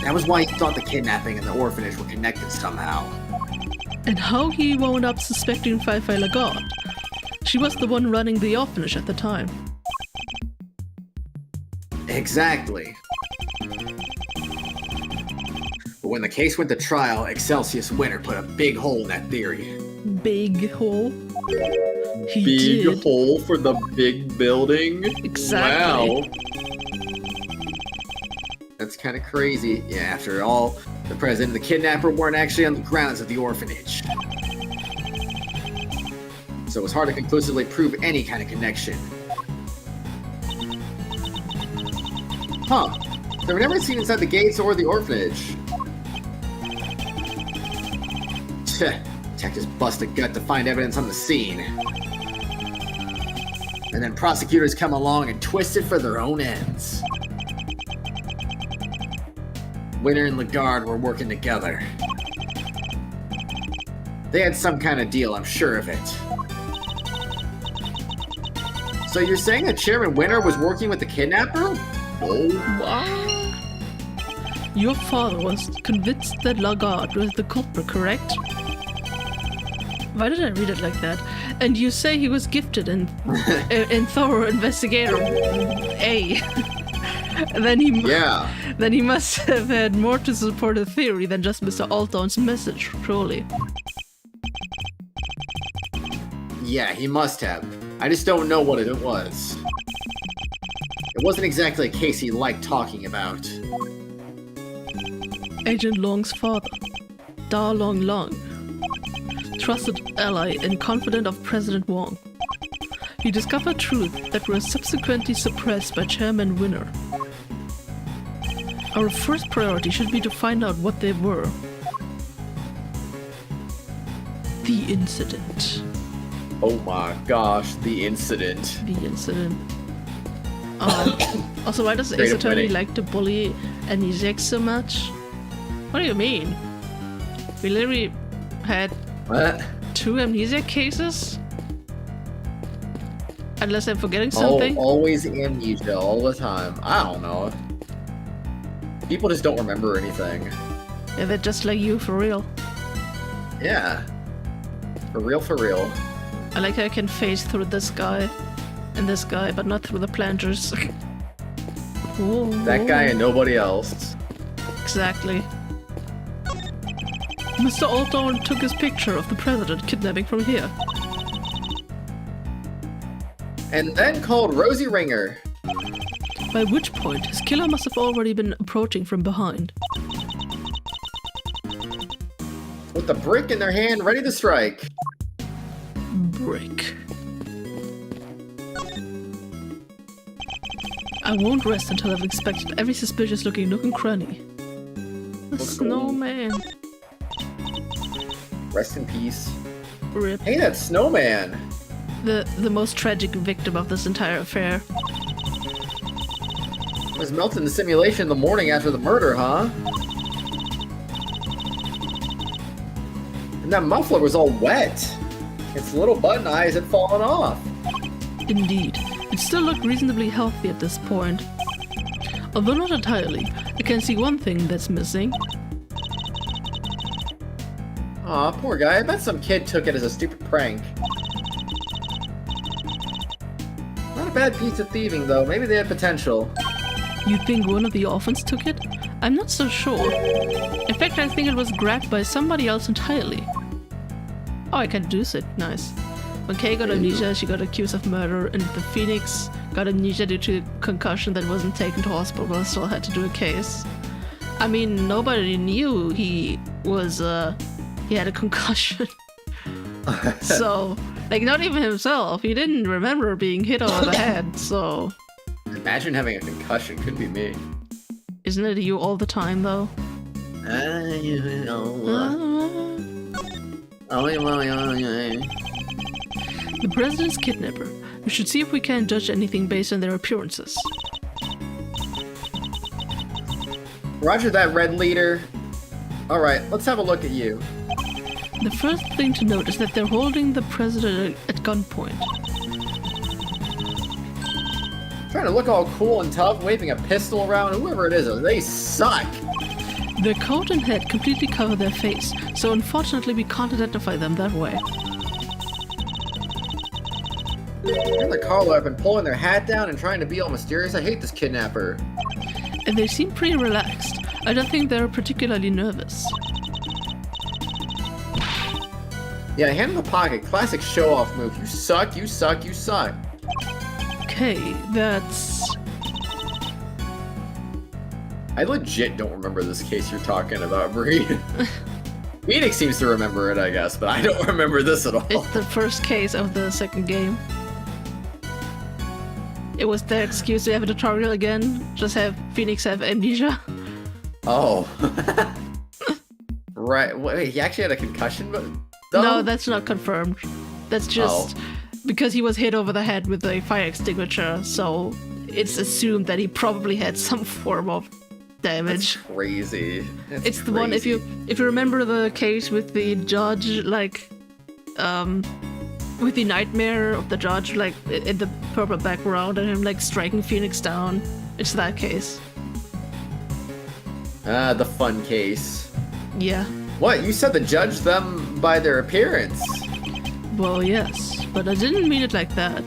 That was why he thought the kidnapping and the orphanage were connected somehow. And how he wound up suspecting Fifi Lagarde. She was the one running the orphanage at the time. Exactly. But when the case went to trial, Excelsius Winter put a big hole in that theory. Big hole? He Big did. hole for the big building? Exactly. Wow. That's kind of crazy. Yeah, after all, the president and the kidnapper weren't actually on the grounds of the orphanage. So it was hard to conclusively prove any kind of connection. Huh. They were never seen inside the gates or the orphanage. Detectives bust a gut to find evidence on the scene. And then prosecutors come along and twist it for their own ends. Winter and Lagarde were working together. They had some kind of deal, I'm sure of it. So you're saying that Chairman Winter was working with the kidnapper? No. What? Your father was convinced that Lagarde was the culprit, correct? Why did I read it like that? And you say he was gifted in thorough investigator A. Then he must have had more to support the theory than just Mr. Alton's message, surely. Yeah, he must have. I just don't know what it was. It wasn't exactly a case he liked talking about. Agent Long's father, Da Long Long, trusted ally and confidant of President Wong. He discovered truth that was subsequently suppressed by Chairman Winter. Our first priority should be to find out what they were. The incident. Oh my gosh, the incident. The incident. Also, why does Straight Ace up Attorney winning. like to bully amnesiacs so much? What do you mean? We literally had What? 2 amnesia cases? Unless I'm forgetting something? Always amnesia all the time. I don't know. People just don't remember anything. Yeah, they're just like you, for real. Yeah. For real, for real. I like how I can phase through this guy and this guy, but not through the planters. Whoa. That guy and nobody else. Exactly. Mr. Alton took his picture of the president kidnapping from here. And then called Rosie Ringer. By which point, his killer must have already been approaching from behind. With the brick in their hand, ready to strike. Brick. I won't rest until I've inspected every suspicious-looking nook and cranny. The snowman. Rest in peace. Rip. Hey, that snowman. The most tragic victim of this entire affair. Was melted in the simulation the morning after the murder, huh? And that muffler was all wet. Its little button eyes had fallen off. Indeed. It still looked reasonably healthy at this point. Although not entirely, I can see one thing that's missing. Aw, poor guy. I bet some kid took it as a stupid prank. Not a bad piece of thieving, though. Maybe they had potential. You think one of the orphans took it? I'm not so sure. In fact, I think it was grabbed by somebody else entirely. Oh, I can deduce it. Nice. When Kay got amnesia, she got accused of murder, and the Phoenix got amnesia due to concussion that wasn't taken to hospital, but still had to do a case. I mean, nobody knew he had a concussion. So, Like, not even himself. He didn't remember being hit over the head, so... Imagine having a concussion. Couldn't be me. Isn't it you all the time, though? The president's kidnapper. We should see if we can judge anything based on their appearances. Roger that, Red Leader. Alright, let's have a look at you. The first thing to note is that they're holding the president at gunpoint. Trying to look all cool and tough, waving a pistol around, whoever it is, they suck! Their coat and head completely cover their face, so unfortunately we can't identify them that way. And the collar up and pulling their hat down and trying to be all mysterious. I hate this kidnapper. And they seem pretty relaxed. I don't think they're particularly nervous. Yeah, hand in the pocket, classic show-off move. You suck, you suck, you suck. Okay, that's... I legit don't remember this case you're talking about, Bree. Phoenix seems to remember it, I guess, but I don't remember this at all. It's the first case of the second game. It was their excuse to have a tutorial again. Just have Phoenix have amnesia. Oh. Right. Wait, he actually had a concussion? But no, that's not confirmed. That's just because he was hit over the head with a fire extinguisher, so it's assumed that he probably had some form of damage. That's crazy. It's the one, if you remember the case with the judge, like, with the nightmare of the judge, like, in the purple background, and him, like, striking Phoenix down. It's that case. Ah, the fun case. Yeah. What? You said to judge them by their appearance? Well, yes, but I didn't mean it like that.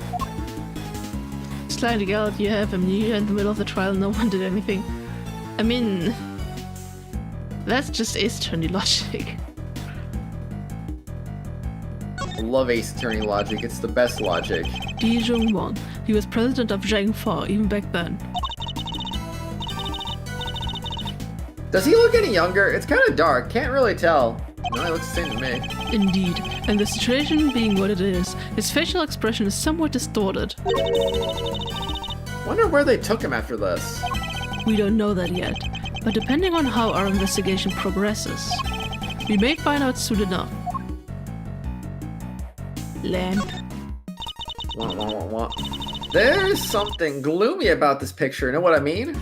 Slightly out, you have amnesia in the middle of the trial, no one did anything. I mean, that's just Ace Attorney logic. I love Ace Attorney logic, it's the best logic. Di Jung-won. He was president of Zhangfa even back then. Does he look any younger? It's kind of dark, can't really tell. No, he looks the same to me. Indeed, and the situation being what it is, his facial expression is somewhat distorted. Wonder where they took him after this. We don't know that yet, but depending on how our investigation progresses, we may find out soon enough. Lamp. There's something gloomy about this picture, you know what I mean?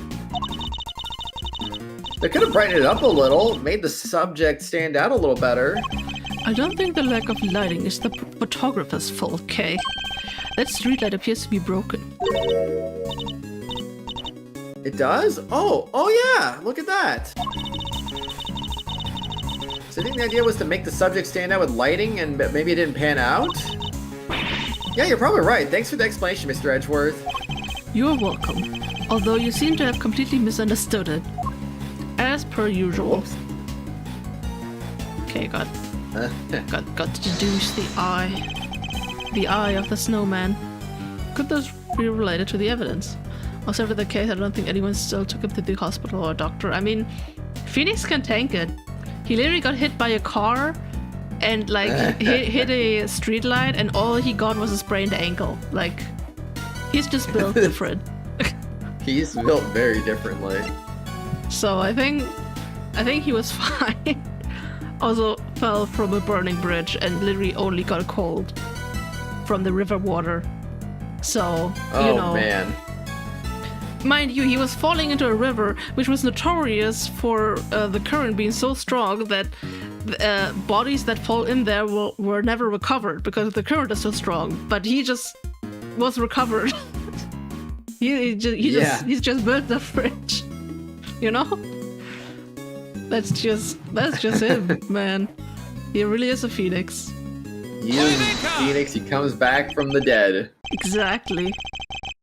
They could have brightened it up a little, made the subject stand out a little better. I don't think the lack of lighting is the photographer's fault, Kay. That streetlight appears to be broken. It does? Oh yeah, look at that. So I think the idea was to make the subject stand out with lighting and maybe it didn't pan out? Yeah, you're probably right. Thanks for the explanation, Mr. Edgeworth. You're welcome, although you seem to have completely misunderstood it. As per usual. Whoops. Okay, got to deduce the eye. The eye of the snowman. Could those be related to the evidence? Also, after the case, I don't think anyone still took him to the hospital or a doctor. I mean, Phoenix can tank it. He literally got hit by a car and, like, hit a street light, and all he got was a sprained ankle. Like, he's just built different. He's built very differently. So I think he was fine. Also fell from a burning bridge and literally only got a cold from the river water. So, you know. Oh man. Mind you, he was falling into a river which was notorious for the current being so strong that bodies that fall in there were never recovered because the current is so strong. But he just was recovered. he's just built the bridge. You know? That's just him, man. He really is a phoenix. He is Phoenix, he comes back from the dead. Exactly.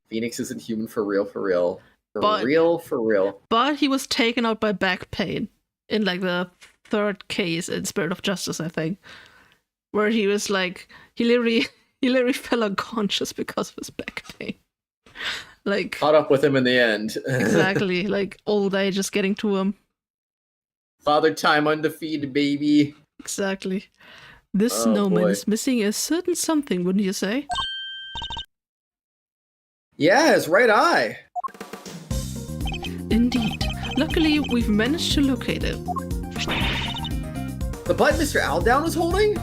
Phoenix isn't human for real, for real. For real. But he was taken out by back pain in like the third case in Spirit of Justice, I think. Where he was like he literally fell unconscious because of his back pain. Like caught up with him in the end. Exactly, like old age just getting to him. Father time undefeated, baby. Exactly. This Oh, snowman boy. is missing a certain something, wouldn't you say? Yeah, his right eye. Indeed. Luckily, we've managed to locate it. The button Mr. Aldown was holding?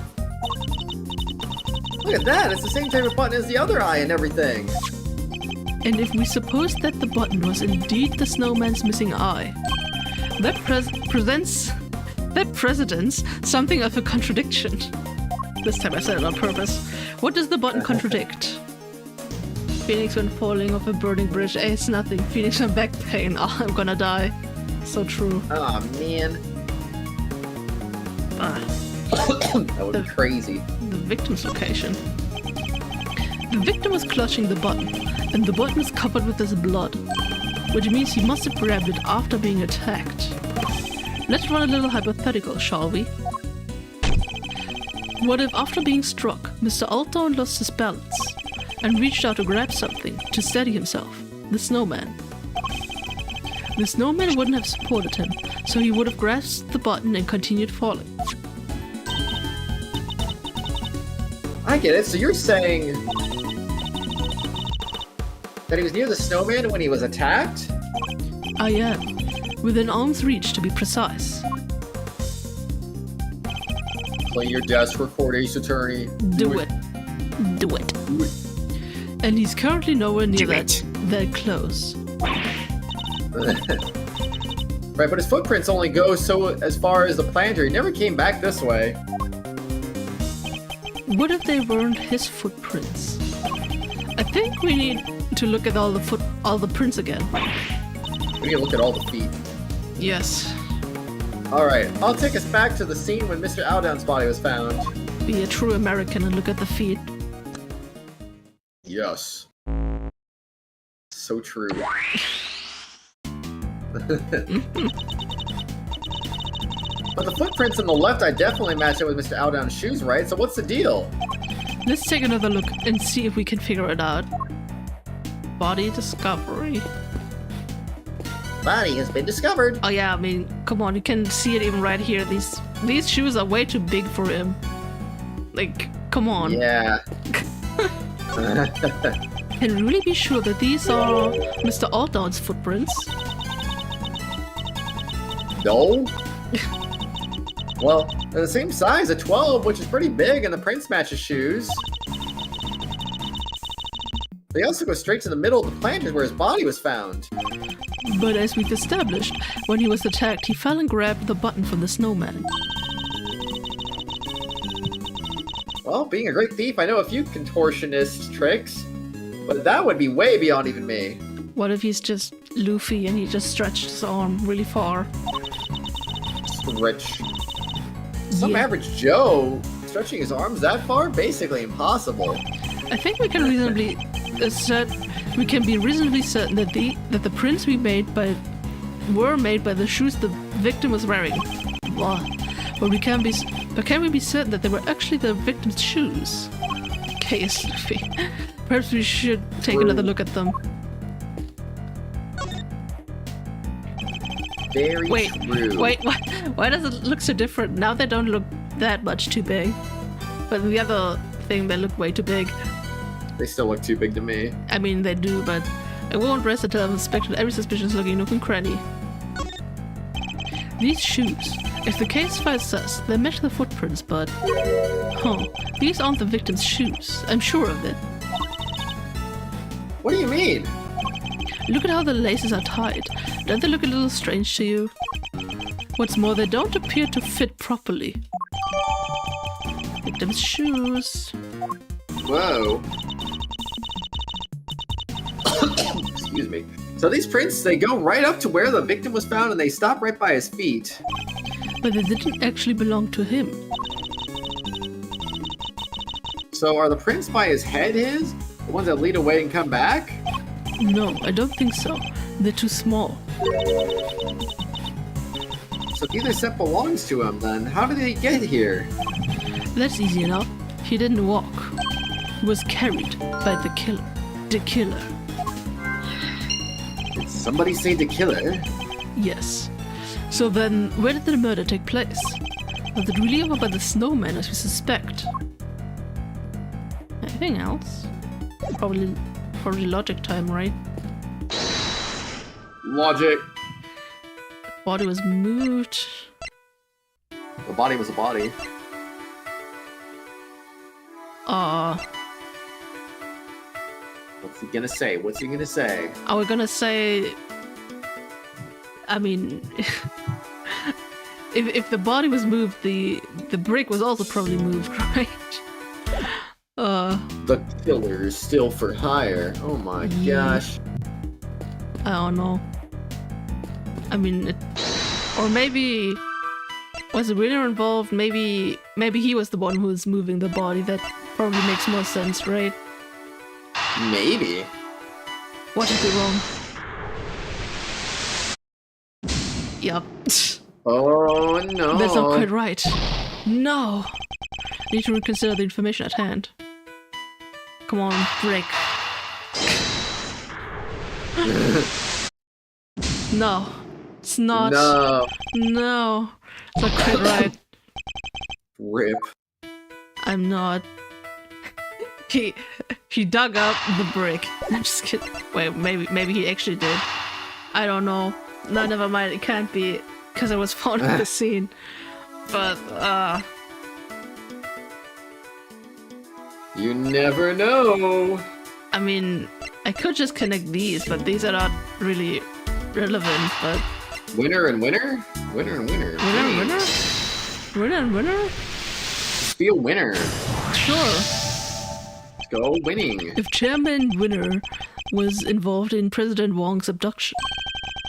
Look at that, it's the same type of button as the other eye and everything. And if we suppose that the button was indeed the snowman's missing eye, that presents something of a contradiction. This time I said it on purpose. What does the button contradict? Phoenix when falling off a burning bridge. It's nothing. Phoenix on back pain. Oh, I'm gonna die. So true. Aw, man. Ah, That would be crazy. the victim's location. The victim was clutching the button, and the button is covered with his blood, which means he must have grabbed it after being attacked. Let's run a little hypothetical, shall we? What if after being struck, Mr. Alton lost his balance and reached out to grab something to steady himself? The snowman. The snowman wouldn't have supported him, so he would have grasped the button and continued falling. I get it, so you're saying that he was near the snowman when he was attacked? I am. Within arm's reach, to be precise. Play your desk for court, Ace Attorney. Do it. Do it. And he's currently nowhere near that close. Right, but his footprints only go so as far as the planter. He never came back this way. What if they weren't his footprints? I think we need to look at all the prints again. We need to look at all the feet. Yes. Alright, I'll take us back to the scene when Mr. Aldown's body was found. Be a true American and look at the feet. Yes. So true. But the footprints on the left, I definitely match up with Mr. Aldown's shoes, right? So what's the deal? Let's take another look and see if we can figure it out. Body discovery. Body has been discovered. Oh yeah, I mean, come on, you can see it even right here. These shoes are way too big for him. Like, come on. Yeah. Can we really be sure that these are Mr. Aldown's footprints? No. Well, they're the same size, a 12, which is pretty big, and the prints match his shoes. They also go straight to the middle of the planters where his body was found. But as we've established, when he was attacked, he fell and grabbed the button from the snowman. Well, being a great thief, I know a few contortionist tricks, but that would be way beyond even me. What if he's just Luffy and he just stretched his arm really far? Stretch. Some Yeah. average Joe stretching his arms that far? Basically impossible. I think we can reasonably be reasonably certain that the prints were made by the shoes the victim was wearing. Blah. But can we be certain that they were actually the victim's shoes? Case Luffy. Perhaps we should take another look at them. Very true. Wait, why does it look so different? Now they don't look that much too big. But the other thing, they look way too big. They still look too big to me. I mean, they do, but I won't rest until I've inspected every suspicious looking nook and cranny. These shoes, if the case files sus, they match the footprints, but... Huh, these aren't the victim's shoes. I'm sure of it. What do you mean? Look at how the laces are tied. Don't they look a little strange to you? What's more, they don't appear to fit properly. Victim's shoes. Whoa. Excuse me. So these prints, they go right up to where the victim was found and they stop right by his feet. But they didn't actually belong to him. So are the prints by his head his? The ones that lead away and come back? No, I don't think so. They're too small. So if either set belongs to him, then how did he get here? That's easy enough. He didn't walk. He was carried by the killer. The killer. Did somebody say the killer? Yes. So then, where did the murder take place? Was it really over by the snowman as we suspect? Anything else? Probably logic time, right? Logic. Body was moved. The body was a body. What's he gonna say? What's he gonna say? Are we gonna say... I mean... if the body was moved, the brick was also probably moved, right? The killer is still for hire. Oh my gosh. I don't know. I mean, or maybe was the winner involved? Maybe he was the one who was moving the body. That probably makes more sense, right? Maybe. What if we're wrong? Yup. Oh no. That's not quite right. No. Need to reconsider the information at hand. Come on, brick. No. It's not. No. No. It's not quite right. Rip. I'm not. He dug up the brick. I'm just kidding. Wait, maybe he actually did. I don't know. No, never mind. It can't be because I was found at the scene. But You never know. I mean, I could just connect these, but these are not really relevant. But Winner and winner? Winner and winner. winner, winner, winner, and winner. Just be a winner. Sure. Go winning. If Chairman Winner was involved in President Wong's abduction,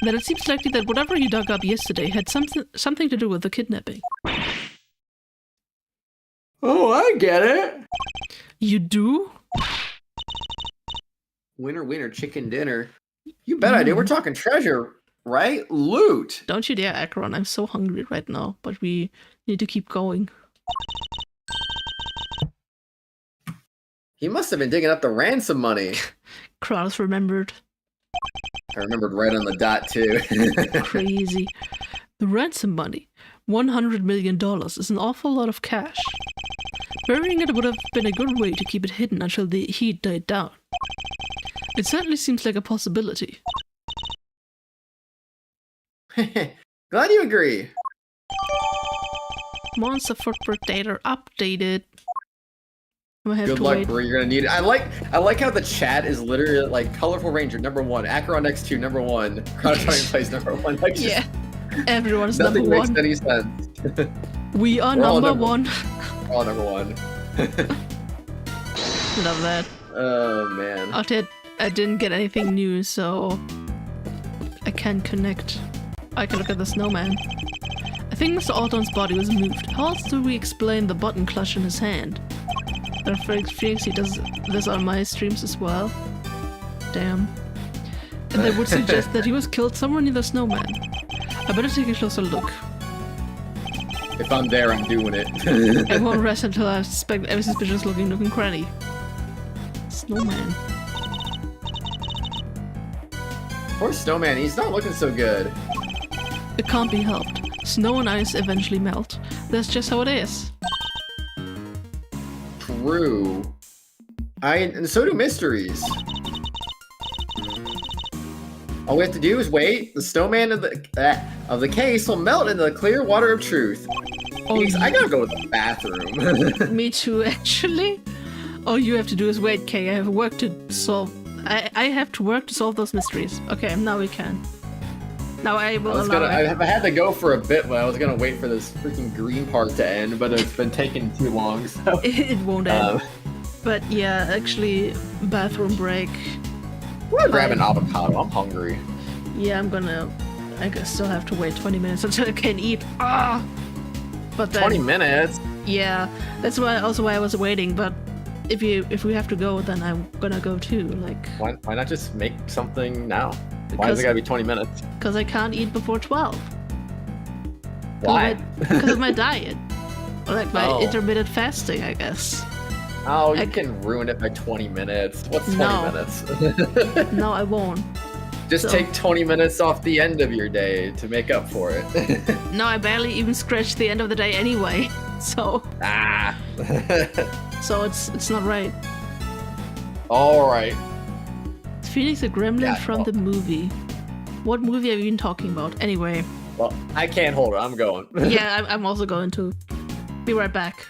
then it seems likely that whatever he dug up yesterday had something to do with the kidnapping. Oh, I get it. You do? Winner, winner, chicken dinner. You bet I do. We're talking treasure, right? Loot. Don't you dare, Akron. I'm so hungry right now, but we need to keep going. He must have been digging up the ransom money. Kraus remembered. I remembered right on the dot, too. Crazy. The ransom money, $100 million, is an awful lot of cash. Burying it would have been a good way to keep it hidden until the heat died down. It certainly seems like a possibility. Glad you agree. Monster footprint data updated. I have Good to luck, wait. bro. You're gonna need it. I like how the chat is literally like Colorful Ranger #1, Acheron X2 #1, Chronotronic Plays #1. Like, just Yeah, everyone's number nothing makes one. any sense. We are We're all number one. We're all #1. Love that. Oh man. I didn't get anything new, so I can't connect. I can look at the snowman. I think Mr. Alton's body was moved. How else do we explain the button clutch in his hand? But Felix, he does this on my streams as well. Damn. And that would suggest that he was killed somewhere near the snowman. I better take a closer look. If I'm there, I'm doing it. I won't rest until I suspect every suspicious looking nook and cranny. Snowman. Poor Snowman, he's not looking so good. It can't be helped. Snow and ice eventually melt. That's just how it is. True. And so do mysteries. All we have to do is wait. The snowman of the case will melt in the clear water of truth. Oh, Jeez, I gotta go to the bathroom. Me too, actually. All you have to do is wait, Kay. I have work to solve. I have to work to solve those mysteries. Okay, now we can. Now I will allow it. I had to go for a bit, but I was gonna wait for this freaking green part to end, but it's been taking too long, so... It won't end. But yeah, actually, bathroom break. I'm gonna grab an avocado. I'm hungry. Yeah, I still have to wait 20 minutes until I can eat. Ah! But then, 20 minutes? Yeah, that's why I was waiting, but if we have to go, then I'm gonna go too, like... Why not just make something now? Why does it gotta be 20 minutes? Because I can't eat before 12. Why? Because of my diet. Or like my Oh. intermittent fasting, I guess. Oh, you can ruin it by 20 minutes. What's 20 No. minutes? No, I won't. Just take 20 minutes off the end of your day to make up for it. No, I barely even scratched the end of the day anyway. So so it's not right. All right. Is Phoenix a gremlin from the movie? What movie have you been talking about? Anyway. Well, I can't hold it. I'm going. Yeah, I'm also going to. Be right back.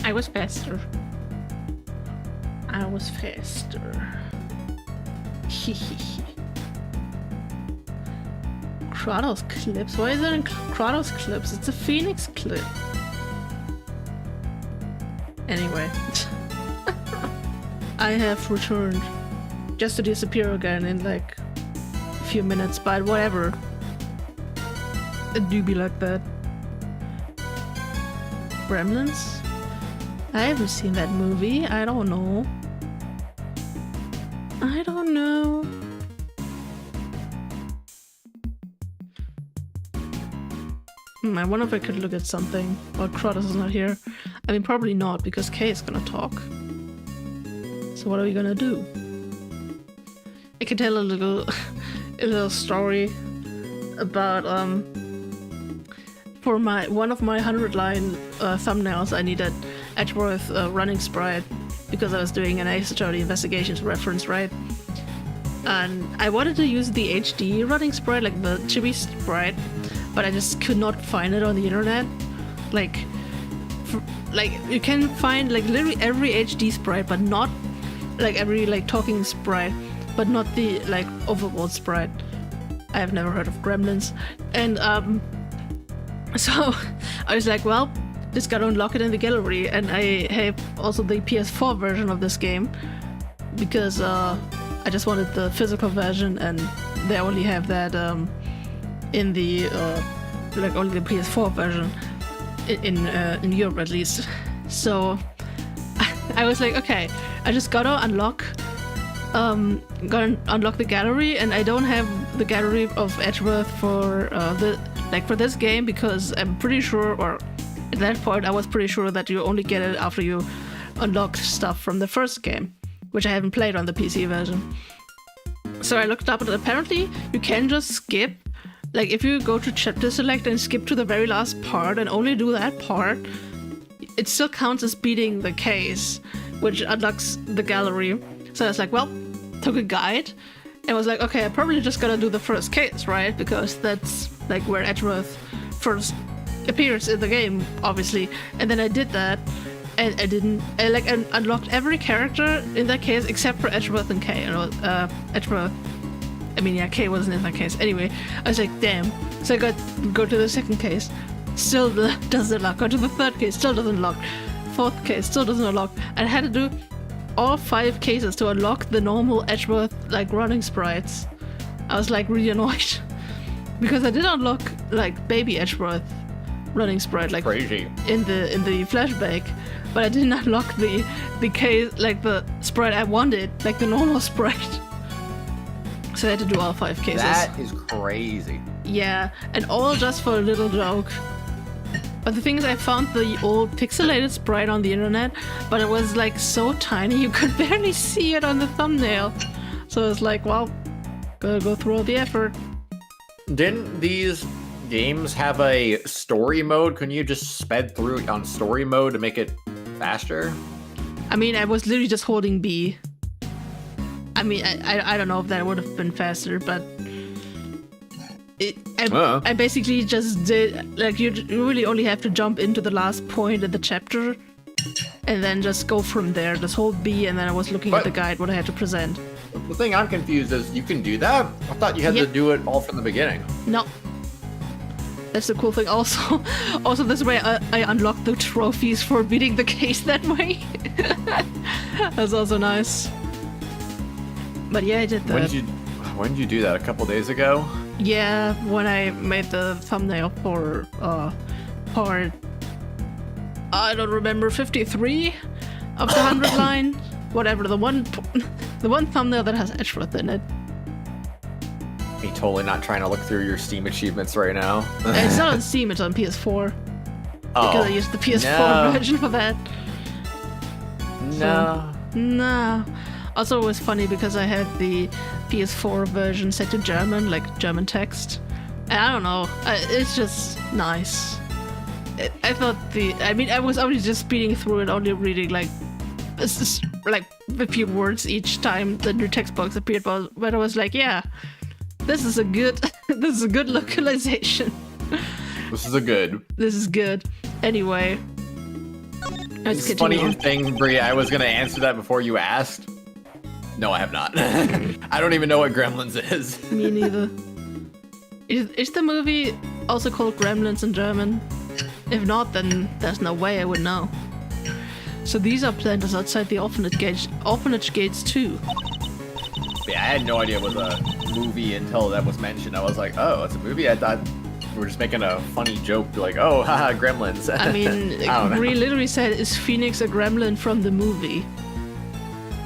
I was faster. I was faster. Kratos clips? Why is it in Kratos clips? It's a Phoenix clip. Anyway. I have returned. Just to disappear again in like a few minutes, but whatever. It do be like that. Gremlins? I haven't seen that movie. I don't know. I don't know. I wonder if I could look at something while Kratos is not here. I mean, probably not, because Kay is gonna talk. So what are we gonna do? I can tell a little story about for one of my 100-line thumbnails. I needed Edgeworth running sprite because I was doing an Ace Attorney Investigations reference, right? and I wanted to use the HD running sprite, like the chibi sprite, but I just could not find it on the internet. Like you can find like literally every HD sprite, but not like every like talking sprite, but not the like overworld sprite. I have never heard of Gremlins, and so I was like, well, just gotta unlock it in the gallery, and I have also the PS4 version of this game because I just wanted the physical version, and they only have that in the like only the PS4 version in Europe at least. So I was like, okay, I just gotta unlock the gallery, and I don't have the gallery of Edgeworth for for this game because I'm pretty sure, or at that point I was pretty sure that you only get it after you unlock stuff from the first game, which I haven't played on the PC version. So I looked up, and apparently you can just skip. Like if you go to chapter select and skip to the very last part and only do that part, it still counts as beating the case, which unlocks the gallery. So I was like, well, took a guide and was like, okay, I probably just gotta do the first case, right? Because that's like where Edgeworth first appears in the game, obviously. And then I did that, and I unlocked every character in that case except for Edgeworth and Kay. Edgeworth. I mean, yeah, Kay wasn't in that case. Anyway, I was like, damn. So I go to the second case, still doesn't unlock. Go to the third case, still doesn't unlock. Fourth case, still doesn't unlock. And I had to do all 5 cases to unlock the normal Edgeworth like running sprites. I was like really annoyed because I did unlock like baby Edgeworth running sprite like crazy in the flashback, but I didn't unlock the case like the sprite I wanted, like the normal sprite. So I had to do all 5 cases. That is crazy. Yeah, and all just for a little joke. But the thing is, I found the old pixelated sprite on the internet, but it was like so tiny you could barely see it on the thumbnail. So it's like, well, gotta go through all the effort. Didn't these games have a story mode? Couldn't you just sped through on story mode to make it faster? I mean, I was literally just holding B. I mean, I don't know if that would have been faster, but I basically just did, like, you really only have to jump into the last point in the chapter and then just go from there. Just hold B, and then I was looking at the guide, what I had to present. The thing I'm confused is, you can do that? I thought you had to do it all from the beginning. No. That's the cool thing. Also this way I unlocked the trophies for beating the case that way. That's also nice. But yeah, I did that. When did you do that? A couple days ago? Yeah, when I made the thumbnail for part, I don't remember, 53 of the 100 line, whatever, the one thumbnail that has Edgeworth in it. Me totally not trying to look through your Steam achievements right now. It's not on Steam, it's on PS4. Oh, because I used the PS4 version for that. No. Also, it was funny because I had the PS4 version set to German, like German text. And I don't know, it's just nice. I thought I was only just speeding through it, only reading like a few words each time the new text box appeared, but I was like, yeah, this is a good localization. This is good. Anyway. It's a funny thing, Brie, I was gonna answer that before you asked. No, I have not. I don't even know what Gremlins is. Me neither. Is the movie also called Gremlins in German? If not, then there's no way I would know. So these are planters outside the orphanage gates too. Yeah, I had no idea it was a movie until that was mentioned. I was like, oh, it's a movie? I thought we were just making a funny joke, like, oh, haha, Gremlins. I mean, Brie literally said, is Phoenix a gremlin from the movie?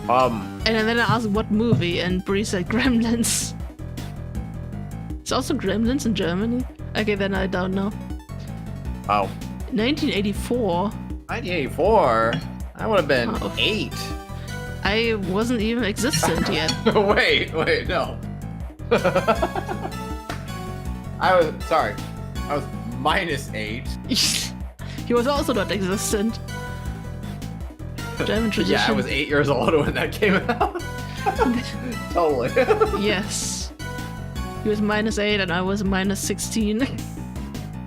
And then I asked what movie, and Brie said Gremlins. It's also Gremlins in Germany? Okay, then I don't know. Oh. 1984? 1984? I would have been 8. I wasn't even existent yet. Wait, no. I was -8. He was also not existent. German tradition. Yeah, I was 8 years old when that came out. Totally. Yes. He was -8 and I was -16.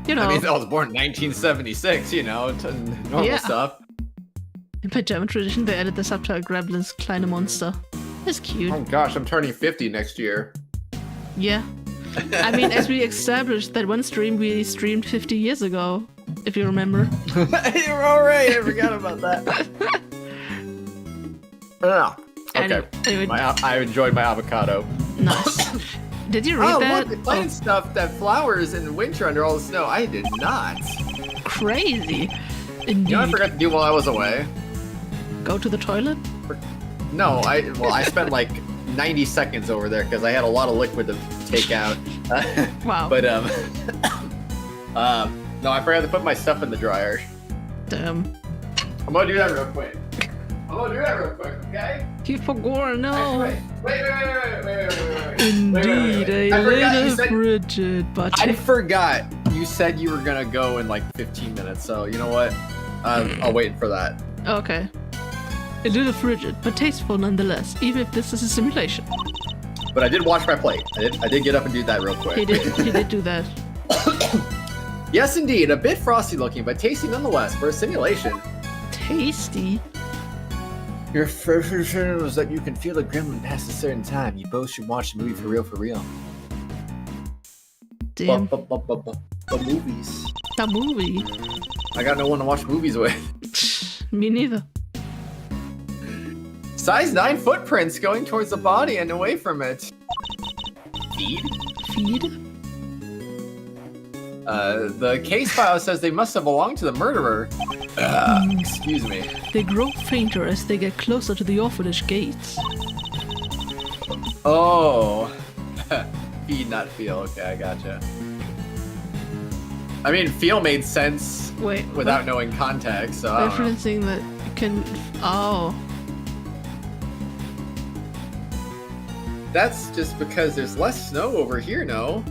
You know. I mean, I was born in 1976, you know, normal Yeah. stuff. In my German tradition, they added the subtitle Gremlins Kleine Monster. It's cute. Oh gosh, I'm turning 50 next year. Yeah. I mean, as we established that one stream we streamed 50 years ago, if you remember. You're all right. I forgot about that. Okay. Anyway, I enjoyed my avocado. nice. Did you read that? Look, the plant stuff that flowers in winter under all the snow. I did not. Crazy. Indeed. You know what I forgot to do while I was away? Go to the toilet? No, I spent like 90 seconds over there because I had a lot of liquid to take out. Wow. But no, I forgot to put my stuff in the dryer. Damn. I'm gonna do that real quick. Okay? You forgot, no. Wait. Indeed, a I forgot you little said- frigid, but I forgot you said you were gonna go in like 15 minutes, so you know what? I'll wait for that. okay. A little frigid, but tasteful nonetheless, even if this is a simulation. But I did wash my plate. I did get up and do that real quick. He did do that. Yes, indeed. A bit frosty looking, but tasty nonetheless for a simulation. Tasty. Your first concern was that you can feel a gremlin past a certain time. You both should watch the movie for real. Damn. The movies. The movie. I got no one to watch movies with. Me neither. Size 9 footprints going towards the body and away from it. Feed? The case file says they must have belonged to the murderer. Excuse me. They grow fainter as they get closer to the orphanage gates. Oh. Feed, not feel. Okay, I gotcha. I mean, feel made sense Wait. without knowing context, so I don't know. Referencing that you can. Oh. That's just because there's less snow over here, no?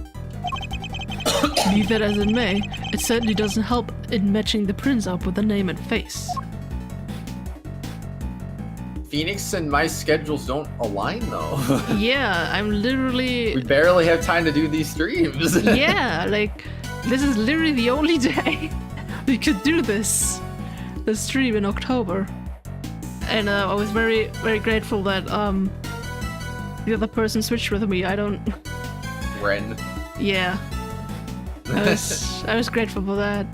Be that as it may, it certainly doesn't help in matching the prints up with the name and face. Phoenix and my schedules don't align, though. Yeah, I'm We literally. barely have time to do these streams. Yeah, like, this is literally the only day we could do this. The stream in October. And I was very, very grateful that the other person switched with me. I don't. Ren. Yeah. I was grateful for that.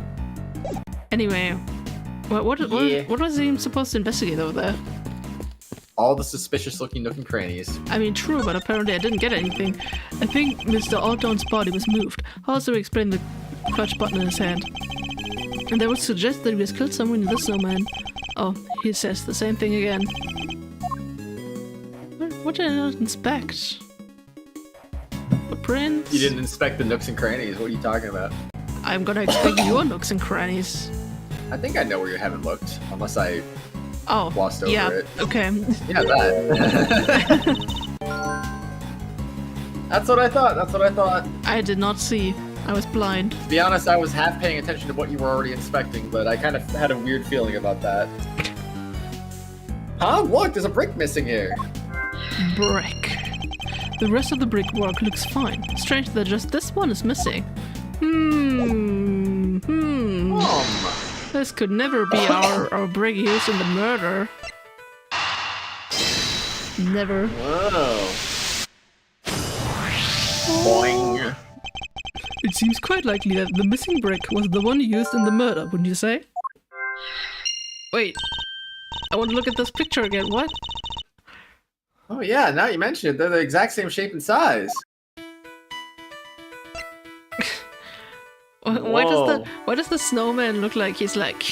Anyway, what was he supposed to investigate over there? All the suspicious-looking nook and crannies. I mean, true, but apparently I didn't get anything. I think Mr. Alton's body was moved. How else do we explain the clutch button in his hand? And that would suggest that he was killed somewhere near the snowman. Oh, he says the same thing again. What did I not inspect? Footprints? You didn't inspect the nooks and crannies. What are you talking about? I'm gonna inspect your nooks and crannies. I think I know where you haven't looked, unless I Oh, glossed over yeah, it. okay. Yeah, that. That's what I thought. I did not see. I was blind. To be honest, I was half paying attention to what you were already inspecting, but I kind of had a weird feeling about that. Huh? Look, there's a brick missing here. Brick. The rest of the brickwork looks fine. Strange that just this one is missing. This could never be our brick used in the murder. Never. Whoa. Boing. It seems quite likely that the missing brick was the one used in the murder, wouldn't you say? Wait. I want to look at this picture again. What? Oh yeah, now you mention it, they're the exact same shape and size. Why does the snowman look like he's like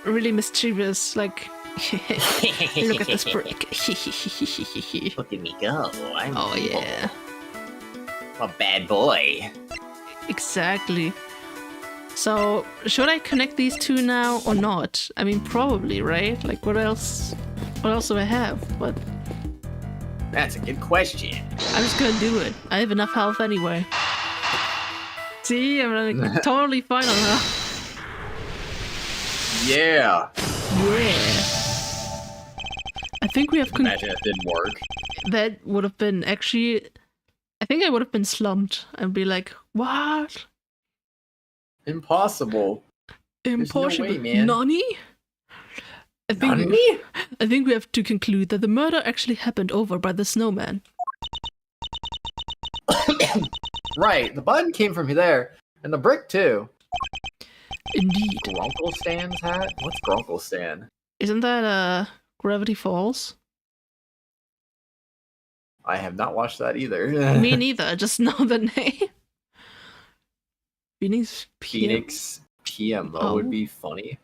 really mischievous? Like, look at this brick. Look at me go. I'm Oh yeah, a bad boy. exactly. So should I connect these two now or not? I mean, probably, right? Like, what else? What else do I have? But That's a good question. I'm just gonna do it. I have enough health anyway. See, I'm like totally fine on her. Yeah. Yeah. I think we have Imagine it didn't work. that would have been actually... I think I would have been slumped and be like, what? Impossible. Impossible. no way, man. Nani? Nani? I think we have to conclude that the murder actually happened over by the snowman. Right, the button came from there. And the brick, too. Indeed. Grunkle Stan's hat? What's Grunkle Stan? Isn't that Gravity Falls? I have not watched that either. Me neither, I just know the name. Phoenix Phoenix PMO would be funny.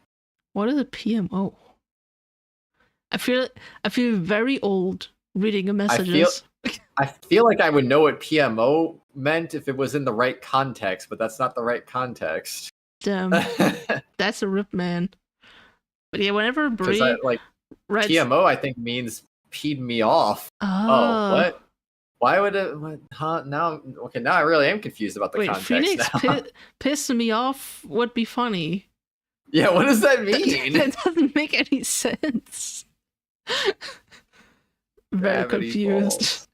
What is a PMO? I feel very old reading the messages. I feel like I would know what PMO meant if it was in the right context, but that's not the right context. Damn, that's a rip, man. But yeah, whenever Brie writes... PMO, I think means peed me off. Oh, what? Why would it? What, huh? Now, okay, now I really am confused about the context. Phoenix now. Pissing me off would be funny. Yeah, what does that mean? That doesn't make any sense. Very confused. Balls.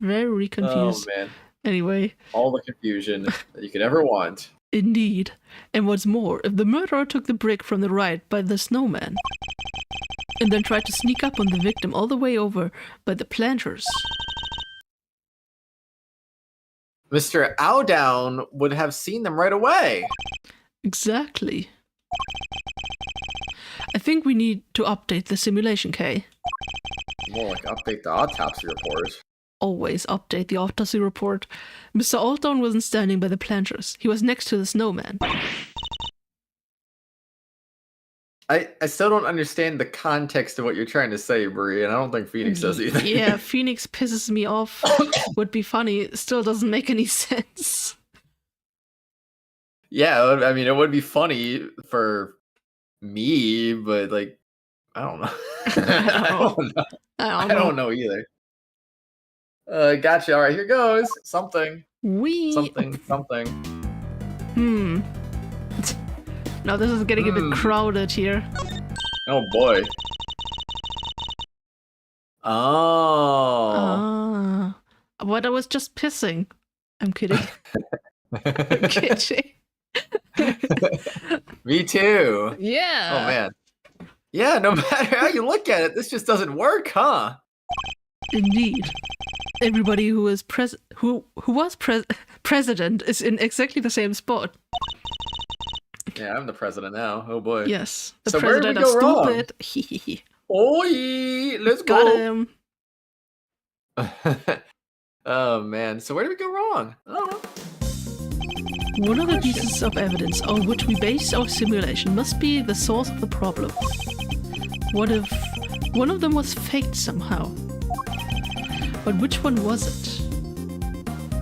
Very confused. Oh man. Anyway. All the confusion that you could ever want. Indeed. And what's more, if the murderer took the brick from the right by the snowman, and then tried to sneak up on the victim all the way over by the planters, Mr. Owdown would have seen them right away. Exactly. I think we need to update the simulation, Kay. More like update the autopsy report. Always update the autopsy report. Mr. Owdown wasn't standing by the planters. He was next to the snowman. I still don't understand the context of what you're trying to say, Brie, and I don't think Phoenix does either. Yeah, Phoenix pisses me off. Would be funny. It still doesn't make any sense. Yeah, I mean, it would be funny for me, but like, I don't know. I don't know either. Gotcha. All right, here goes. Something. Something. Now this is getting a bit crowded here. Oh boy. Oh. But I was just pissing. I'm kidding. I'm kidding. Me too. Yeah. Oh man. Yeah, no matter how you look at it, this just doesn't work, huh? Indeed. Everybody who was president is in exactly the same spot. Yeah, I'm the president now. Oh boy. Yes. The so president of stupid. Oi, let's Got go. him. Oh man. So where did we go wrong? Oh. One of the pieces of evidence on which we base our simulation must be the source of the problem. What if one of them was faked somehow? But which one was it?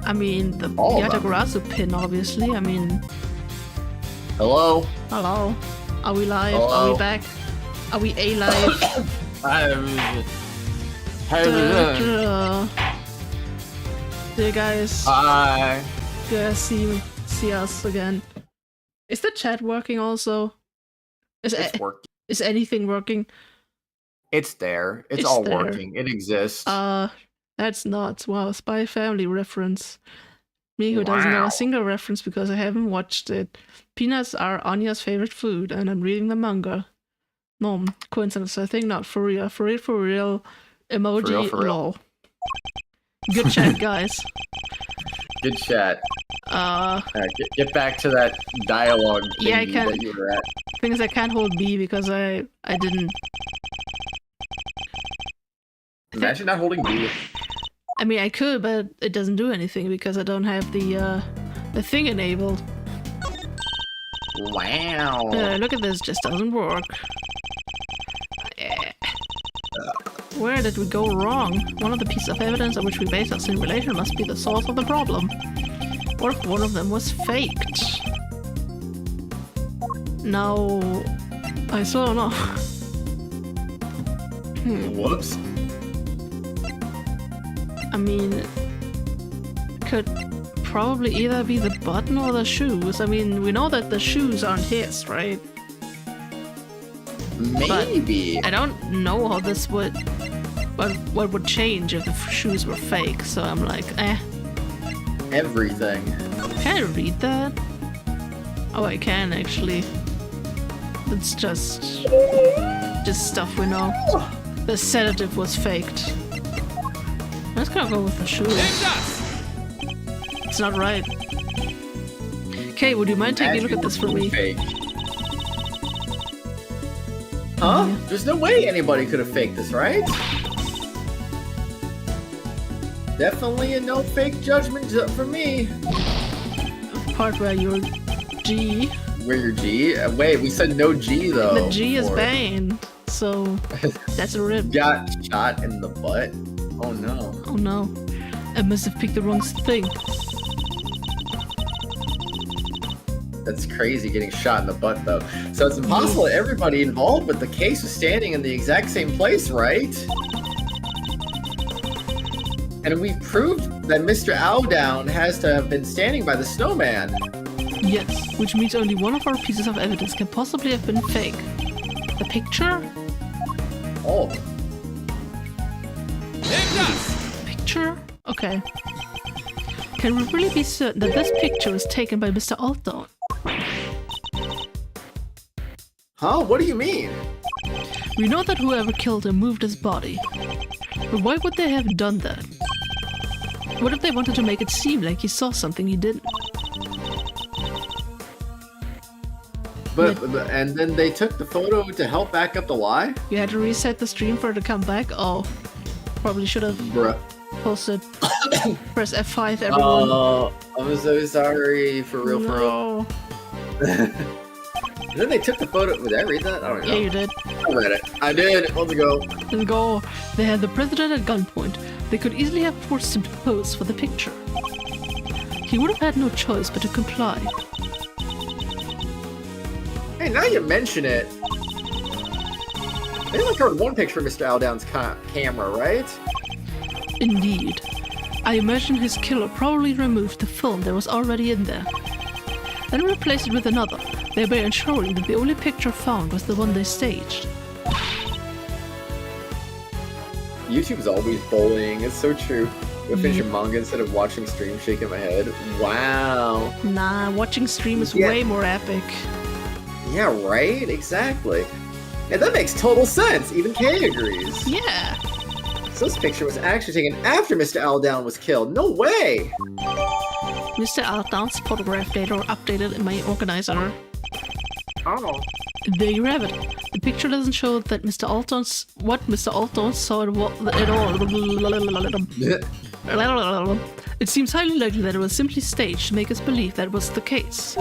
I mean, the Yatagarasu pin, obviously. I mean... Hello? Hello? Are we live? Hello? Are we back? Are we A-live? Hey guys. Hi. Good to see us again. Is the chat working also? It's working. Is anything working? It's there. It's all there. Working. It exists. That's nuts. Wow, Spy Family reference. Me who doesn't know a single reference because I haven't watched it. Peanuts are Anya's favorite food, and I'm reading the manga. No, coincidence, I think not. For real. For real. Emoji, for real. lol. Good chat, guys. Good chat. Get back to that dialogue thingy that you were at. Thing is, I can't hold B because I didn't... Imagine not holding B. I mean, I could, but it doesn't do anything because I don't have the thing enabled. Wow. Look at this, just doesn't work. Where did we go wrong? One of the pieces of evidence on which we base our simulation must be the source of the problem. What if one of them was faked? No, I still don't know. Whoops. I mean, could probably either be the button or the shoes. I mean, we know that the shoes aren't his, right? Maybe. But I don't know how this would what would change if the shoes were fake. So I'm like, eh. Everything. Can I read that? Oh, I can actually. It's just stuff we know. The sedative was faked. I'm just gonna go with the shoes. It's not right. Okay, would you mind taking a look at this for me? Fake. Huh? There's no way anybody could have faked this, right? Definitely a no fake judgment for me. The part where you're G. Where your G? Wait, we said no G though. The G is banned, so that's a rip. Got shot in the butt? Oh no. Oh no. I must have picked the wrong thing. That's crazy, getting shot in the butt though. So it's impossible that everybody involved with the case was standing in the exact same place, right? And we've proved that Mr. Owldown has to have been standing by the snowman. Yes, which means only one of our pieces of evidence can possibly have been fake. The picture? Oh. Picture? Okay. Can we really be certain that this picture was taken by Mr. Owldown? Huh? What do you mean? We know that whoever killed him moved his body. But why would they have done that? What if they wanted to make it seem like he saw something he didn't? But and then they took the photo to help back up the lie? You had to reset the stream for it to come back? Oh. Probably should have posted. Press F5, everyone. Oh, I'm so sorry. For real, for real. And then they took the photo. Did I read that? I don't know. Yeah, you did. I read it. I did. Let's go. Let's go. They had the president at gunpoint. They could easily have forced him to pose for the picture. He would have had no choice but to comply. Hey, now you mention it. They only covered one picture of Mr. Owldown's camera, right? Indeed. I imagine his killer probably removed the film that was already in there. Then replaced it with another, thereby ensuring that the only picture found was the one they staged. YouTube's always bullying. It's so true. Go finish your manga instead of watching stream, shaking my head. Wow. Nah, watching stream is way more epic. Yeah, right? Exactly. And that makes total sense. Even Kay agrees. Yeah. So this picture was actually taken after Mr. Owldown was killed. No way! Mr. Owldown's photograph data are updated in my organizer. Oh. There you have it. The picture doesn't show that Mr. Owldown's what Mr. Owldown saw at all. It seems highly likely that it was simply staged to make us believe that was the case.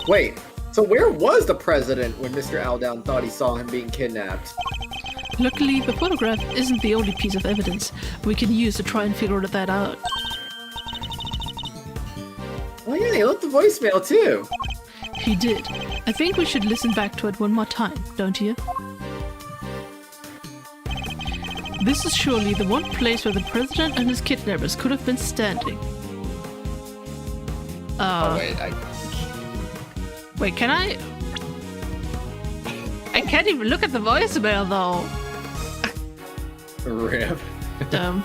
Wait, so where was the president when Mr. Owldown thought he saw him being kidnapped? Luckily, the photograph isn't the only piece of evidence we can use to try and figure that out. Oh yeah, he left the voicemail too. He did. I think we should listen back to it one more time, don't you? This is surely the one place where the president and his kidnappers could have been standing. Oh wait, Wait, can I? I can't even look at the voicemail though. Rip. Dumb.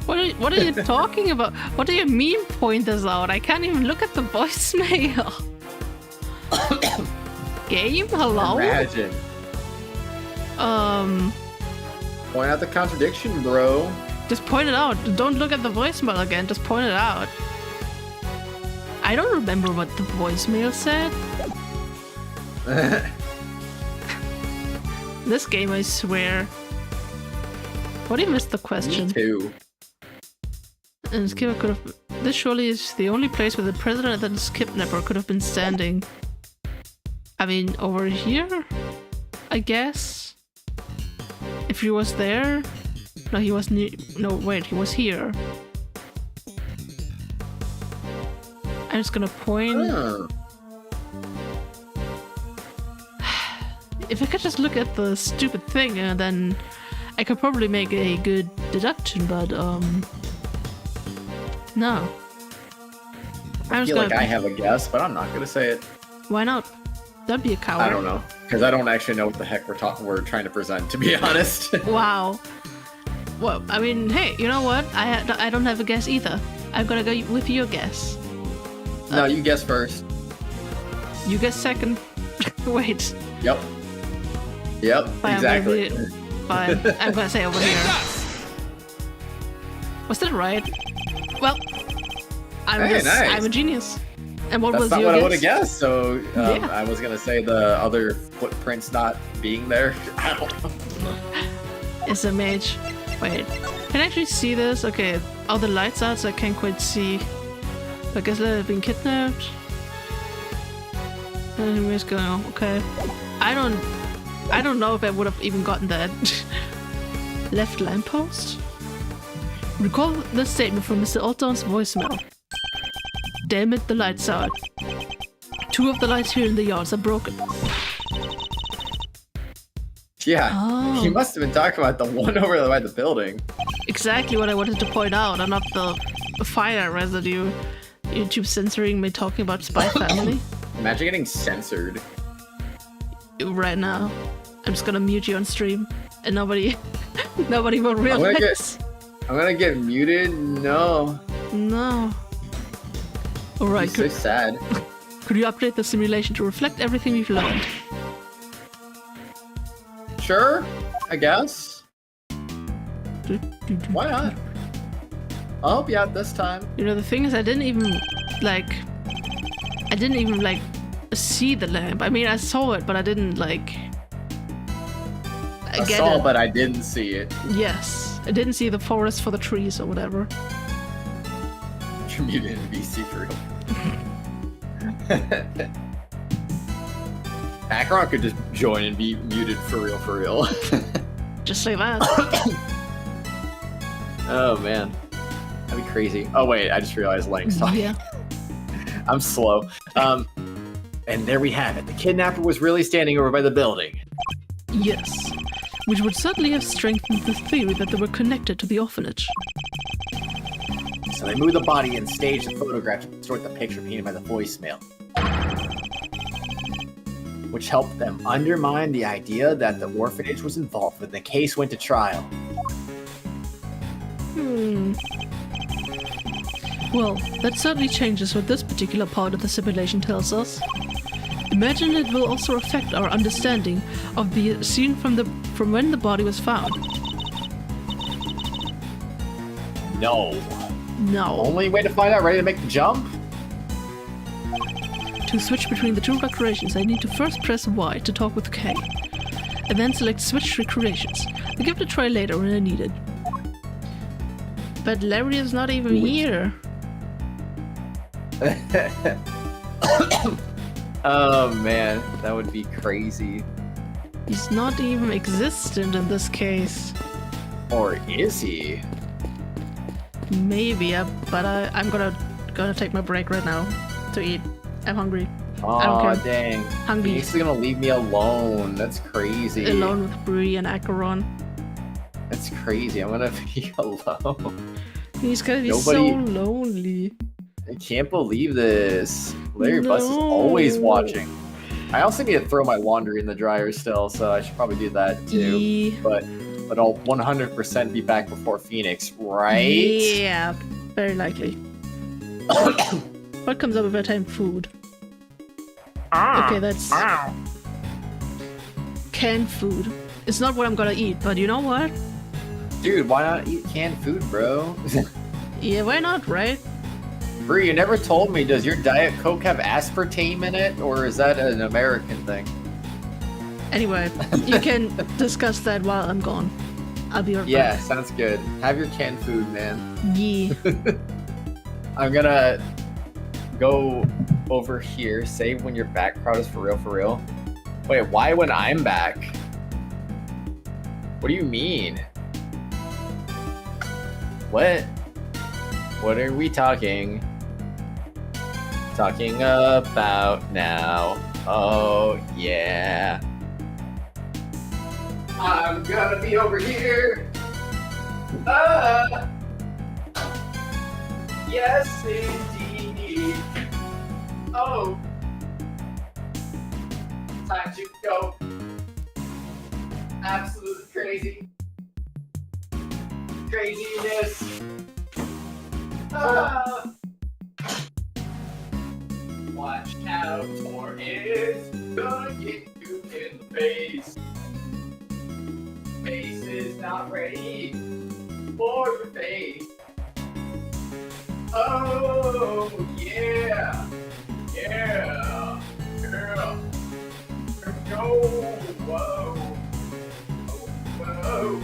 What are you talking about? What do you mean point this out? I can't even look at the voicemail. Game? Hello? Imagine. Point out the contradiction, bro. Just point it out. Don't look at the voicemail again. Just point it out. I don't remember what the voicemail said. This game, I swear. What do you miss the question? Me too. And this kidnapper could have. This surely is the only place where the president and his kidnapper could have been standing. I mean, over here? I guess? If he was there? No, he was near. No, wait, he was here. I'm just gonna point. Oh. If I could just look at the stupid thing, then I could probably make a good deduction, but, no. I feel like I have a guess, but I'm not gonna say it. Why not? Don't be a coward. I don't know, because I don't actually know what the heck we're trying to present, to be honest. Wow. Well, I mean, hey, you know what? I don't have a guess either. I'm gonna go with your guess. No, you guess first. You guess second. Wait. Yep. Yep, Fine, exactly. Fine. I'm gonna say over here. Was that right? Well, I'm Nice. a genius. And what That's was not your what guess? I would have guessed, so Yeah. I was gonna say the other footprints not being there. I don't know. It's a mage. Wait, can I actually see this? Okay, all the lights out, so I can't quite see. I guess they've been kidnapped. Anywa's going on. Okay, I don't know if I would have even gotten that. Left lamppost. Recall the statement from Mr. Alton's voicemail. Damn it, the lights out. 2 of the lights here in the yards are broken. Yeah, Oh. he must have been talking about the one over there by the building. Exactly what I wanted to point out, and not the fire residue. YouTube censoring me talking about Spy Family. Imagine getting censored. Right now. I'm just gonna mute you on stream, and nobody will gonna realize. I'm gonna get muted? No. No. Alright, He's so sad. could you update the simulation to reflect everything we've learned? Sure, I guess. Why not? I'll help you out this time. You know, the thing is, I didn't even see the lamp. I mean, I saw it, but I didn't like. I saw, but I didn't see it. Yes, I didn't see the forest for the trees or whatever. You're muted in VC for real. Acheron could just join and be muted for real. Just say that. Oh man, that'd be crazy. Oh wait, I just realized Lang's talking. Yeah. I'm slow. And there we have it. The kidnapper was really standing over by the building. Yes. Which would certainly have strengthened the theory that they were connected to the orphanage. So they moved the body and staged the photograph to distort the picture painted by the voicemail, which helped them undermine the idea that the orphanage was involved when the case went to trial. Well, that certainly changes what this particular part of the simulation tells us. Imagine it will also affect our understanding of the scene from when the body was found. No. No. Only way to find out, ready to make the jump? To switch between the 2 recreations, I need to first press Y to talk with K, and then select Switch Recreations. I'll give it a try later when I need it. But Larry is not even here. Oh man, that would be crazy. He's not even existent in this case. Or is he? Maybe, but I'm gonna take my break right now to eat. I'm hungry. I don't Aw, care. dang. Hungry. He's gonna leave me alone. That's crazy. Alone with Bree and Acheron. That's crazy. I'm gonna be alone. He's gonna be Nobody- so lonely. I can't believe this. Larry Bus is No. always watching. I also need to throw my laundry in the dryer still, so I should probably do that too. Yeah. But I'll 100% be back before Phoenix, right? Yeah, very likely. What comes up with time? Food. Okay, that's canned food. It's not what I'm gonna eat, but you know what? Dude, why not eat canned food, bro? Yeah, why not, right? Bree, you never told me, does your Diet Coke have aspartame in it, or is that an American thing? Anyway, you can discuss that while I'm gone. I'll be right Yeah, back. sounds good. Have your canned food, man. Yeah. I'm gonna go over here, save when you're back, crowd is for real. Wait, why when I'm back? What do you mean? What? What are we talking about now? Oh, yeah. I'm gonna be over here. Yes, indeed. Oh. time to go absolutely crazy. Craziness. Watch out, or it's gonna get you in the face. Face is not ready for your face. Oh, yeah. Yeah. Yeah. Here we go. Whoa. Oh, whoa.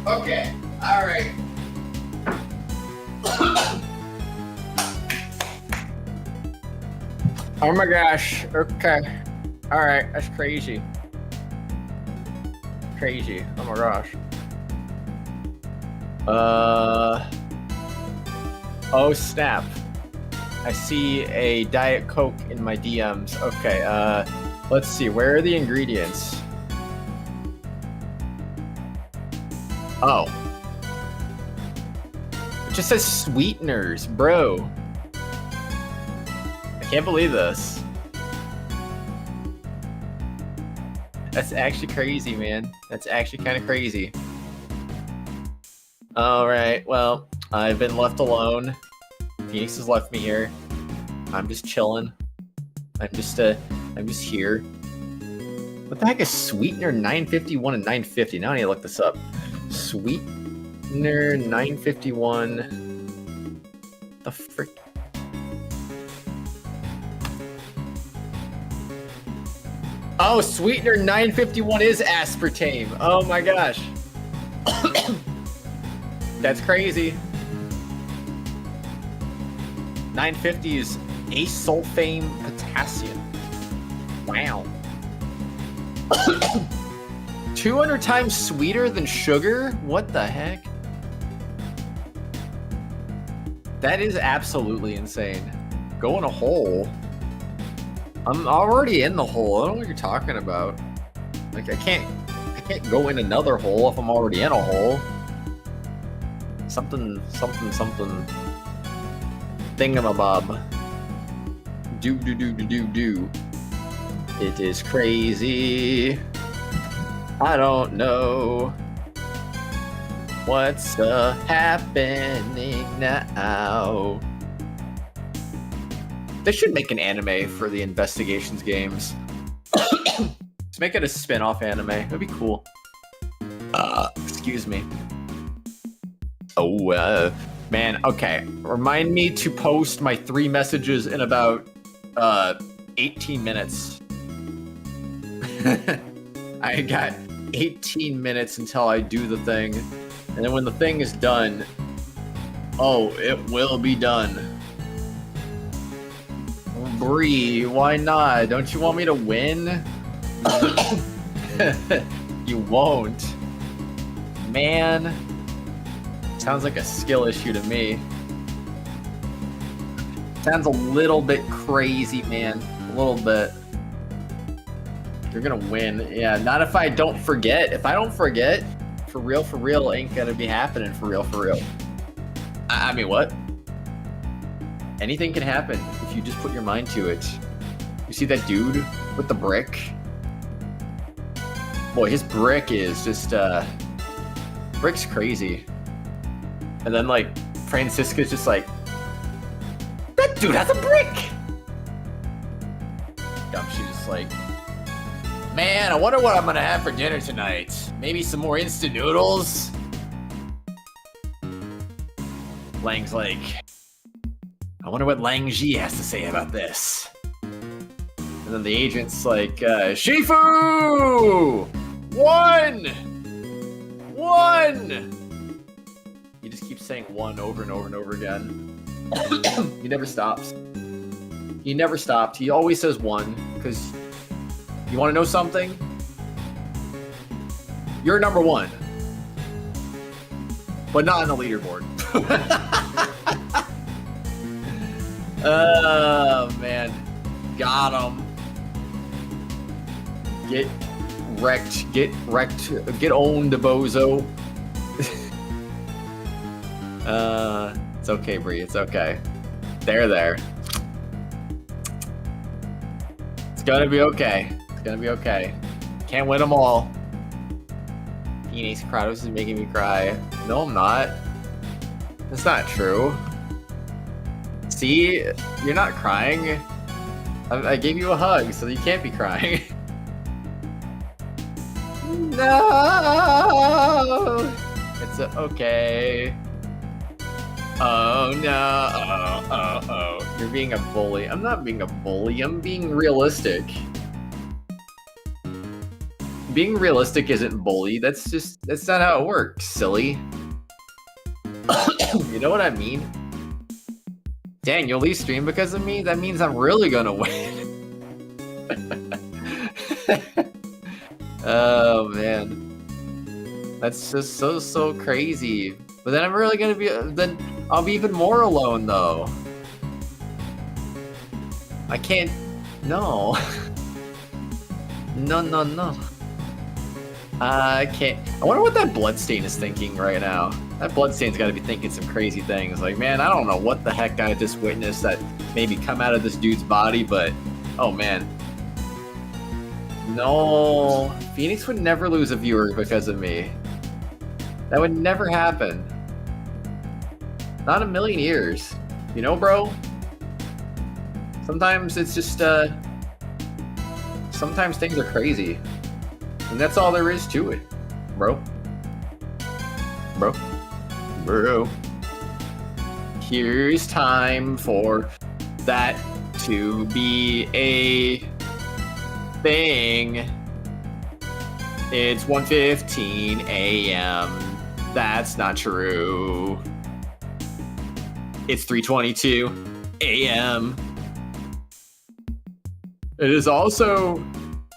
Okay. All right. Oh my gosh. Okay. All right. That's crazy. Crazy. Oh my gosh. Oh snap. I see a Diet Coke in my DMs. Okay, let's see. Where are the ingredients? Oh. It just says sweeteners, bro. I can't believe this. That's actually crazy, man. That's actually kind of crazy. Alright, well, I've been left alone. Phoenix has left me here. I'm just chilling. I'm just here. What the heck is Sweetener 951 and 950? Now I need to look this up. Sweetener 951. The frick? Oh, Sweetener 951 is aspartame. Oh my gosh. That's crazy. 950 is asulfame potassium. Wow. 200 times sweeter than sugar? What the heck? That is absolutely insane. Go in a hole. I'm already in the hole. I don't know what you're talking about. Like I can't go in another hole if I'm already in a hole. Something. Thingamabob. Do. It is crazy. I don't know what's happening now. They should make an anime for the investigations games. Just make it a spin-off anime. That'd be cool. Excuse me. Oh, man. Okay. Remind me to post my 3 messages in about 18 minutes. I got 18 minutes until I do the thing. And then when the thing is done, oh, it will be done. Bree, why not? Don't you want me to win? You won't. Man. Sounds like a skill issue to me. Sounds a little bit crazy, man. A little bit. You're gonna win. Yeah, not if I don't forget. If I don't forget, for real, ain't gonna be happening for real. I mean, what? Anything can happen if you just put your mind to it. You see that dude with the brick? Boy, his brick is just, brick's crazy. And then, like, Francisca's just like, that dude has a brick! She's just like, man, I wonder what I'm gonna have for dinner tonight. Maybe some more instant noodles? Lang's like, I wonder what Lang Ji has to say about this. And then the agent's like, Shifu! One! He just keeps saying one over and over and over again. He never stops. He never stopped. He always says one, because you want to know something? You're number 1. But not on the leaderboard. Oh, man. Got him. Get wrecked. Get owned, bozo. It's okay, Bree. It's okay. There. It's gonna be okay. It's gonna be okay. Can't win them all. Phoenix Kratos is making me cry. No, I'm not. That's not true. See? You're not crying. I gave you a hug, so you can't be crying. No! It's okay. Oh no. Oh. You're being a bully. I'm not being a bully. I'm being realistic. Being realistic isn't bully. That's not how it works, silly. You know what I mean? Dang, you'll leave stream because of me? That means I'm really gonna win. Oh man. That's just so crazy. But then I'm really gonna be, then I'll be even more alone though. I can't, no. No. I can't. I wonder what that Bloodstain is thinking right now. That Bloodstain's gotta be thinking some crazy things. Like, man, I don't know what the heck I just witnessed that maybe come out of this dude's body, but, oh man. No. Phoenix would never lose a viewer because of me. That would never happen. Not a million years. You know, bro? Sometimes it's just, sometimes things are crazy. And that's all there is to it, bro. Bro. Here's time for that to be a thing. It's 1:15 a.m. That's not true. It's 3:22 a.m. It is also...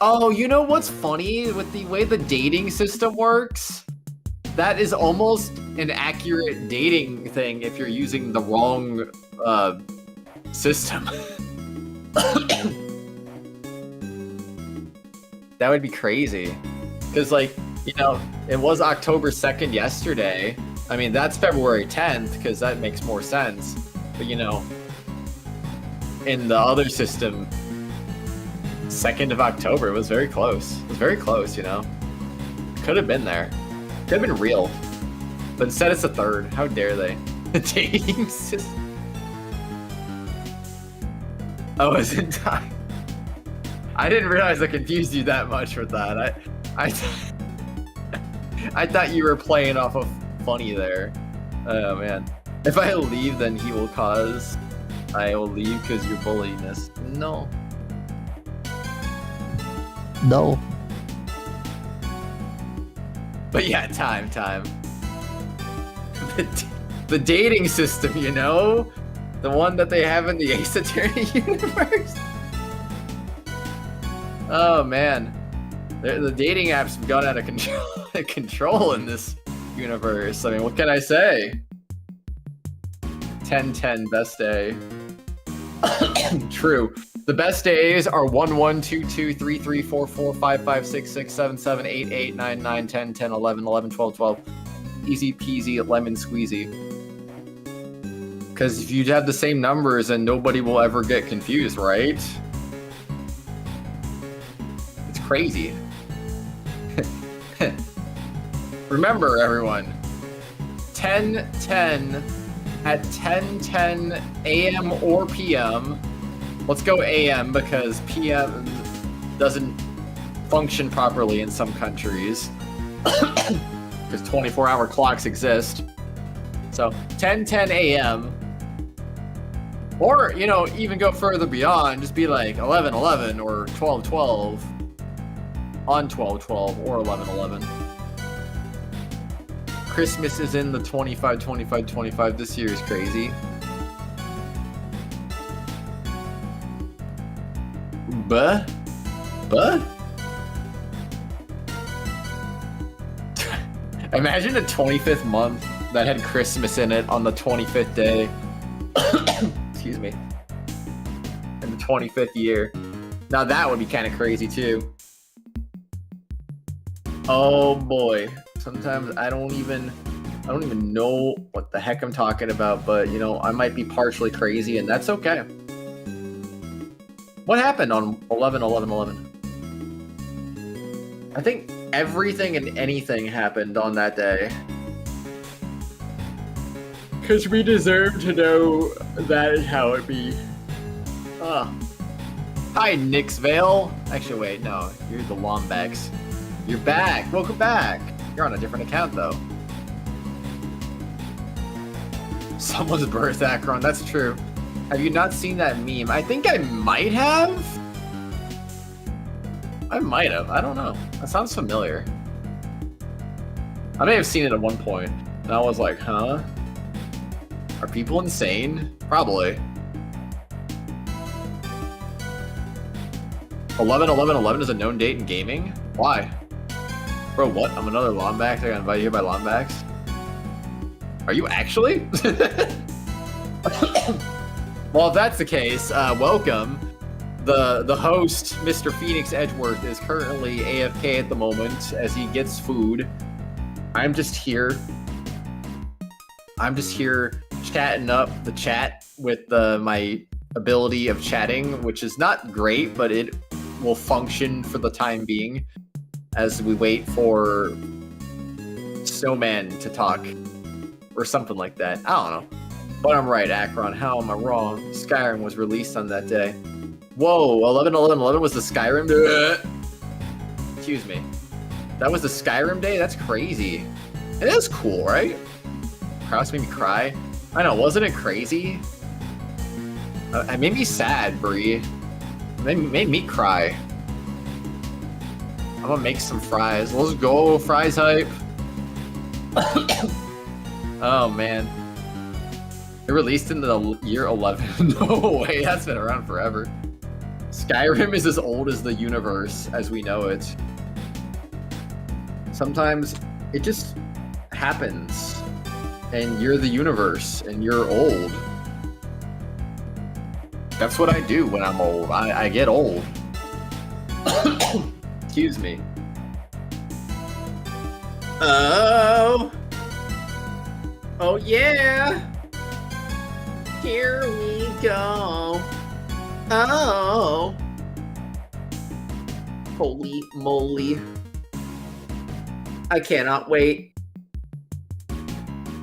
Oh, you know what's funny with the way the dating system works? That is almost an accurate dating thing if you're using the wrong system. That would be crazy. Because, like, you know, it was October 2nd yesterday. I mean, that's February 10th, because that makes more sense. But, you know, in the other system, 2nd of October, it was very close. It was very close, you know? Could have been there. Could have been real. But instead it's the 3rd. How dare they? The dating system. Oh, it's in time. I didn't realize I confused you that much with that. I thought you were playing off of funny there. Oh man. If I leave, then he will cause. I will leave because you're bullyiness. No. No. But yeah, time. The dating system, you know? The one that they have in the Ace Attorney universe? Oh man. The dating apps have gone out of control in this universe. I mean, what can I say? 10-10 best day. True. The best days are 1, 1, 2, 2, 3, 3, 4, 4, 5, 5, 6, 6, 7, 7, 8, 8, 9, 9, 10, 10, 11, 11, 12, 12. Easy peasy lemon squeezy. Because if you have the same numbers, then nobody will ever get confused, right? It's crazy. Remember, everyone, 10-10 at 10:10 a.m. or p.m. Let's go a.m. because p.m. doesn't function properly in some countries because 24-hour clocks exist. So 10:10 a.m. or, you know, even go further beyond, just be like 11:11 or 12:12 on 12:12 or 11:11. Christmas is in the 25. This year is crazy. But imagine a 25th month that had Christmas in it on the 25th day. Excuse me. In the 25th year. Now that would be kind of crazy too. Oh boy. Sometimes I don't even I don't even know what the heck I'm talking about, but you know, I might be partially crazy, and that's okay. What happened on 11/11/11? I think everything and anything happened on that day. Because we deserve to know that is how it be. Hi, Nixvale. Actually, wait, no. You're the Lombax. You're back. Welcome back. You're on a different account, though. Someone's birth, Akron. That's true. Have you not seen that meme? I think I might have. I might have. I don't know. That sounds familiar. I may have seen it at one point, and I was like, huh? Are people insane? Probably. 11/11/11 is a known date in gaming? Why? Bro, what? I'm another Lombax? I got invited here by Lombax? Are you actually? Well, if that's the case, welcome. The host, Mr. Phoenix Edgeworth, is currently AFK at the moment as he gets food. I'm just here chatting up the chat with my ability of chatting, which is not great, but it will function for the time being as we wait for Snowman to talk or something like that. I don't know. But I'm right, Akron. How am I wrong? Skyrim was released on that day. Whoa, 11/11/11 was the Skyrim day? Excuse me. That was the Skyrim day? That's crazy. It is cool, right? Cross made me cry. I know, wasn't it crazy? It made me sad, Bree. It made me cry. I'm gonna make some fries. Let's go, fries hype. Oh, man. It released in the year 11. No way, that's been around forever. Skyrim is as old as the universe as we know it. Sometimes it just happens. And you're the universe, and you're old. That's what I do when I'm old. I get old. Excuse me. Oh. Oh yeah. Here we go. Oh. Holy moly. I cannot wait.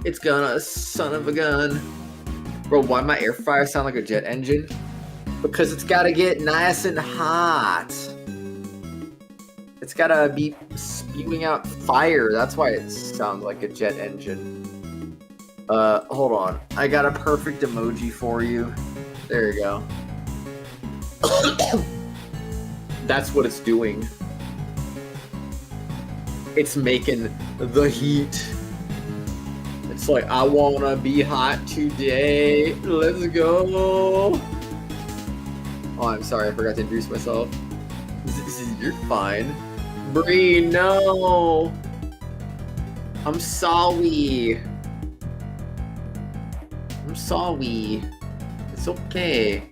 It's gonna son of a gun. Bro, why my air fryer sound like a jet engine? Because it's gotta get nice and hot. It's gotta be spewing out fire. That's why it sounds like a jet engine. Hold on. I got a perfect emoji for you. There you go. That's what it's doing. It's making the heat. It's like, I wanna be hot today. Let's go. Oh, I'm sorry. I forgot to introduce myself. You're fine. Bree, no. I'm sorry. I'm sorry. It's okay.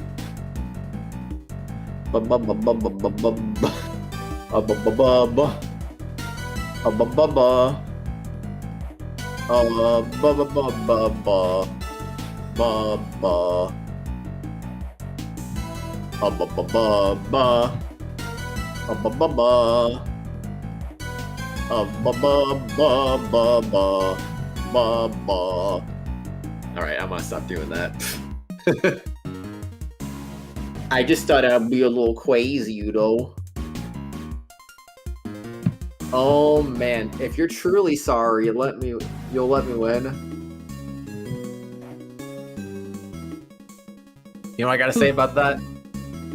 Alright, I'm gonna stop doing that. I just thought I'd be a little crazy, you know. Oh man, if you're truly sorry, you'll let me win. You know what I gotta say about that?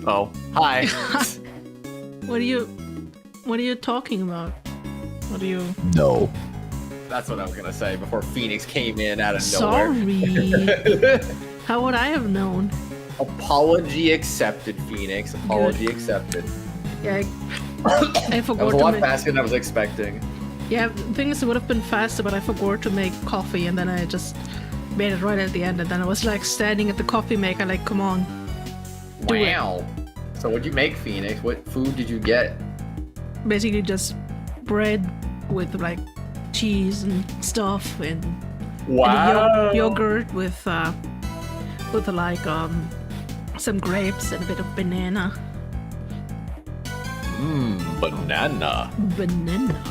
Oh, hi. What are you talking about? What are you... No. That's what I was gonna say before Phoenix came in out of nowhere. Sorry. How would I have known? Apology accepted, Phoenix. Apology accepted. Yeah, I forgot That was a to lot make... faster than I was expecting. Yeah, the thing is, it would have been faster, but I forgot to make coffee, and then I just made it right at the end, and then I was like standing at the coffee maker, like, come on. Wow. So what'd you make, Phoenix? What food did you get? Basically just bread with like cheese and stuff, and, Wow. yogurt with like some grapes and a bit of banana. Banana. Banana.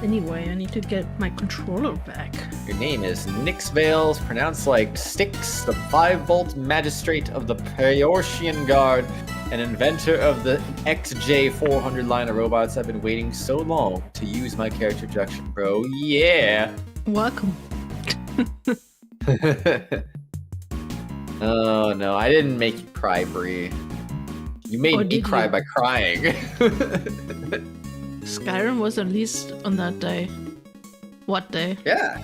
Anyway, I need to get my controller back. Your name is Nix Vales, pronounced like Styx, the 5-volt magistrate of the Praetorian Guard, an inventor of the XJ400 line of robots. I've been waiting so long to use my character introduction, bro. Yeah. Welcome. Oh no, I didn't make you cry, Bree. You made Or me did cry you? by crying. Skyrim was released on that day. What day? Yeah.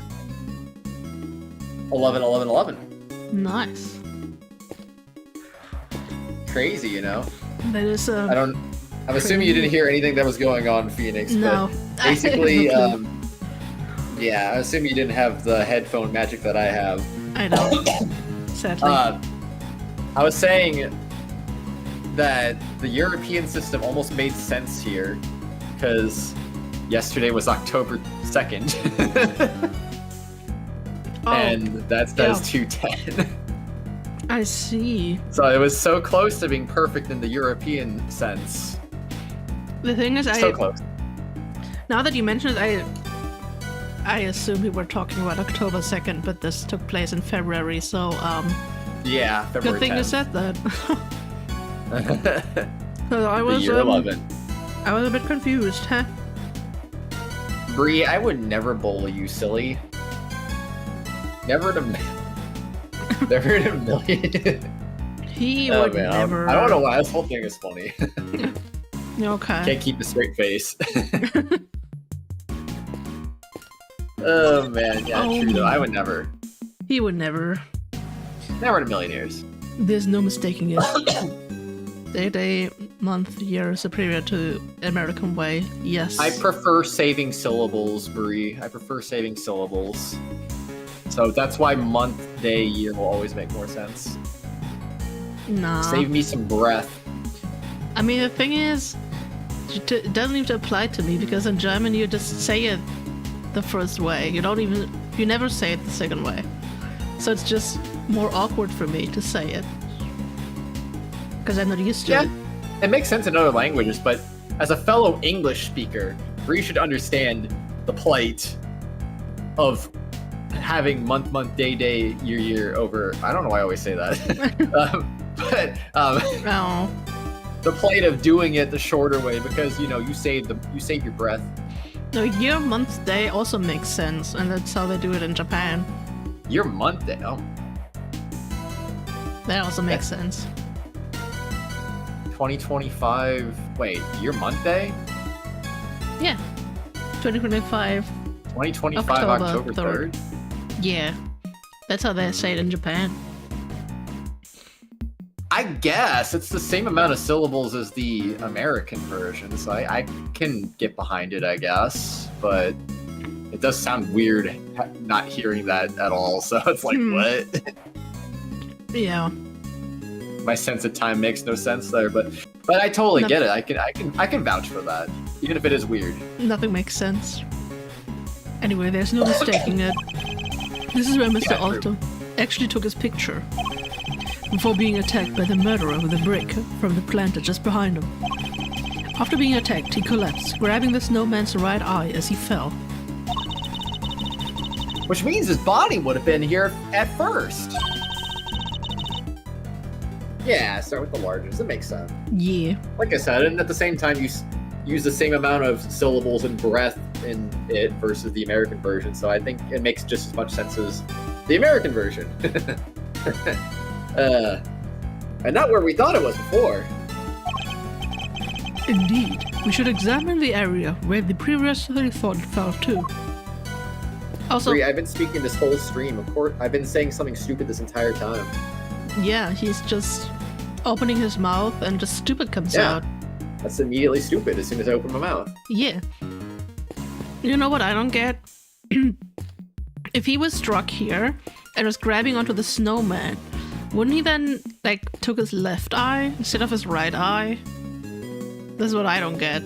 11/11/11. Nice. Crazy, you know. That is I'm assuming you didn't hear anything that was going on in Phoenix, no. but basically, I have no yeah, I assume you didn't have the headphone magic that I have. I know. Sadly. I was saying that the European system almost made sense here, because yesterday was October 2nd, and that says 210. I see. So it was so close to being perfect in the European sense. The thing is, So close. now that you mention it, I assume we were talking about October 2nd, but this took place in February, so Yeah, good February thing you 10th. said that. So I The was year 11. I was a bit confused, huh? Bree, I would never bully you, silly. Never in a never in a million. He Oh, would man, never. I don't know why this whole thing is funny. Okay. Can't keep a straight face. Oh man, yeah, Oh, true though. man. I would never. He would never. Never in a million years. There's no mistaking it. Day, month, year superior to American way. Yes. I prefer saving syllables, Bree. I prefer saving syllables. So that's why month, day, year will always make more sense. Nah. Save me some breath. I mean, the thing is, it doesn't even apply to me because in German you just say it the first way. You never say it the second way. So it's just more awkward for me to say it. Because I'm not used to it. It makes sense in other languages, but as a fellow English speaker, Bree should understand the plight of having month, day, year over. I don't know why I always say that. Oh. The plight of doing it the shorter way, because you save your breath. No, year, month, day also makes sense, and that's how they do it in Japan. Your month day. Oh, That also makes sense. 2025. Wait, your month day? Yeah. 2025. 2025 October October 3rd. Yeah. That's how they say it in Japan. I guess it's the same amount of syllables as the American version, so I can get behind it, I guess. But it does sound weird not hearing that at all. So it's like, what? Yeah. My sense of time makes no sense there, but I totally get it. I can vouch for that, even if it is weird. Nothing makes sense. Anyway, there's no mistaking it. This is where Mr. Yeah, Alto actually took his picture before being attacked by the murderer with a brick from the planter just behind him. After being attacked, he collapsed, grabbing the snowman's right eye as he fell. Which means his body would have been here at first. Yeah, start with the largest. It makes sense. Yeah. Like I said, and at the same time, you use the same amount of syllables and breath in it versus the American version. So I think it makes just as much sense as the American version. And not where we thought it was before. Indeed. We should examine the area where the previously thought it fell to. Also, Bree, I've been speaking this whole stream. Of course, I've been saying something stupid this entire time. yeah, he's just opening his mouth and just stupid comes Yeah. out. That's immediately stupid as soon as I open my mouth. Yeah. You know what I don't get? If he was struck here and was grabbing onto the snowman, wouldn't he then, took his left eye instead of his right eye? This is what I don't get.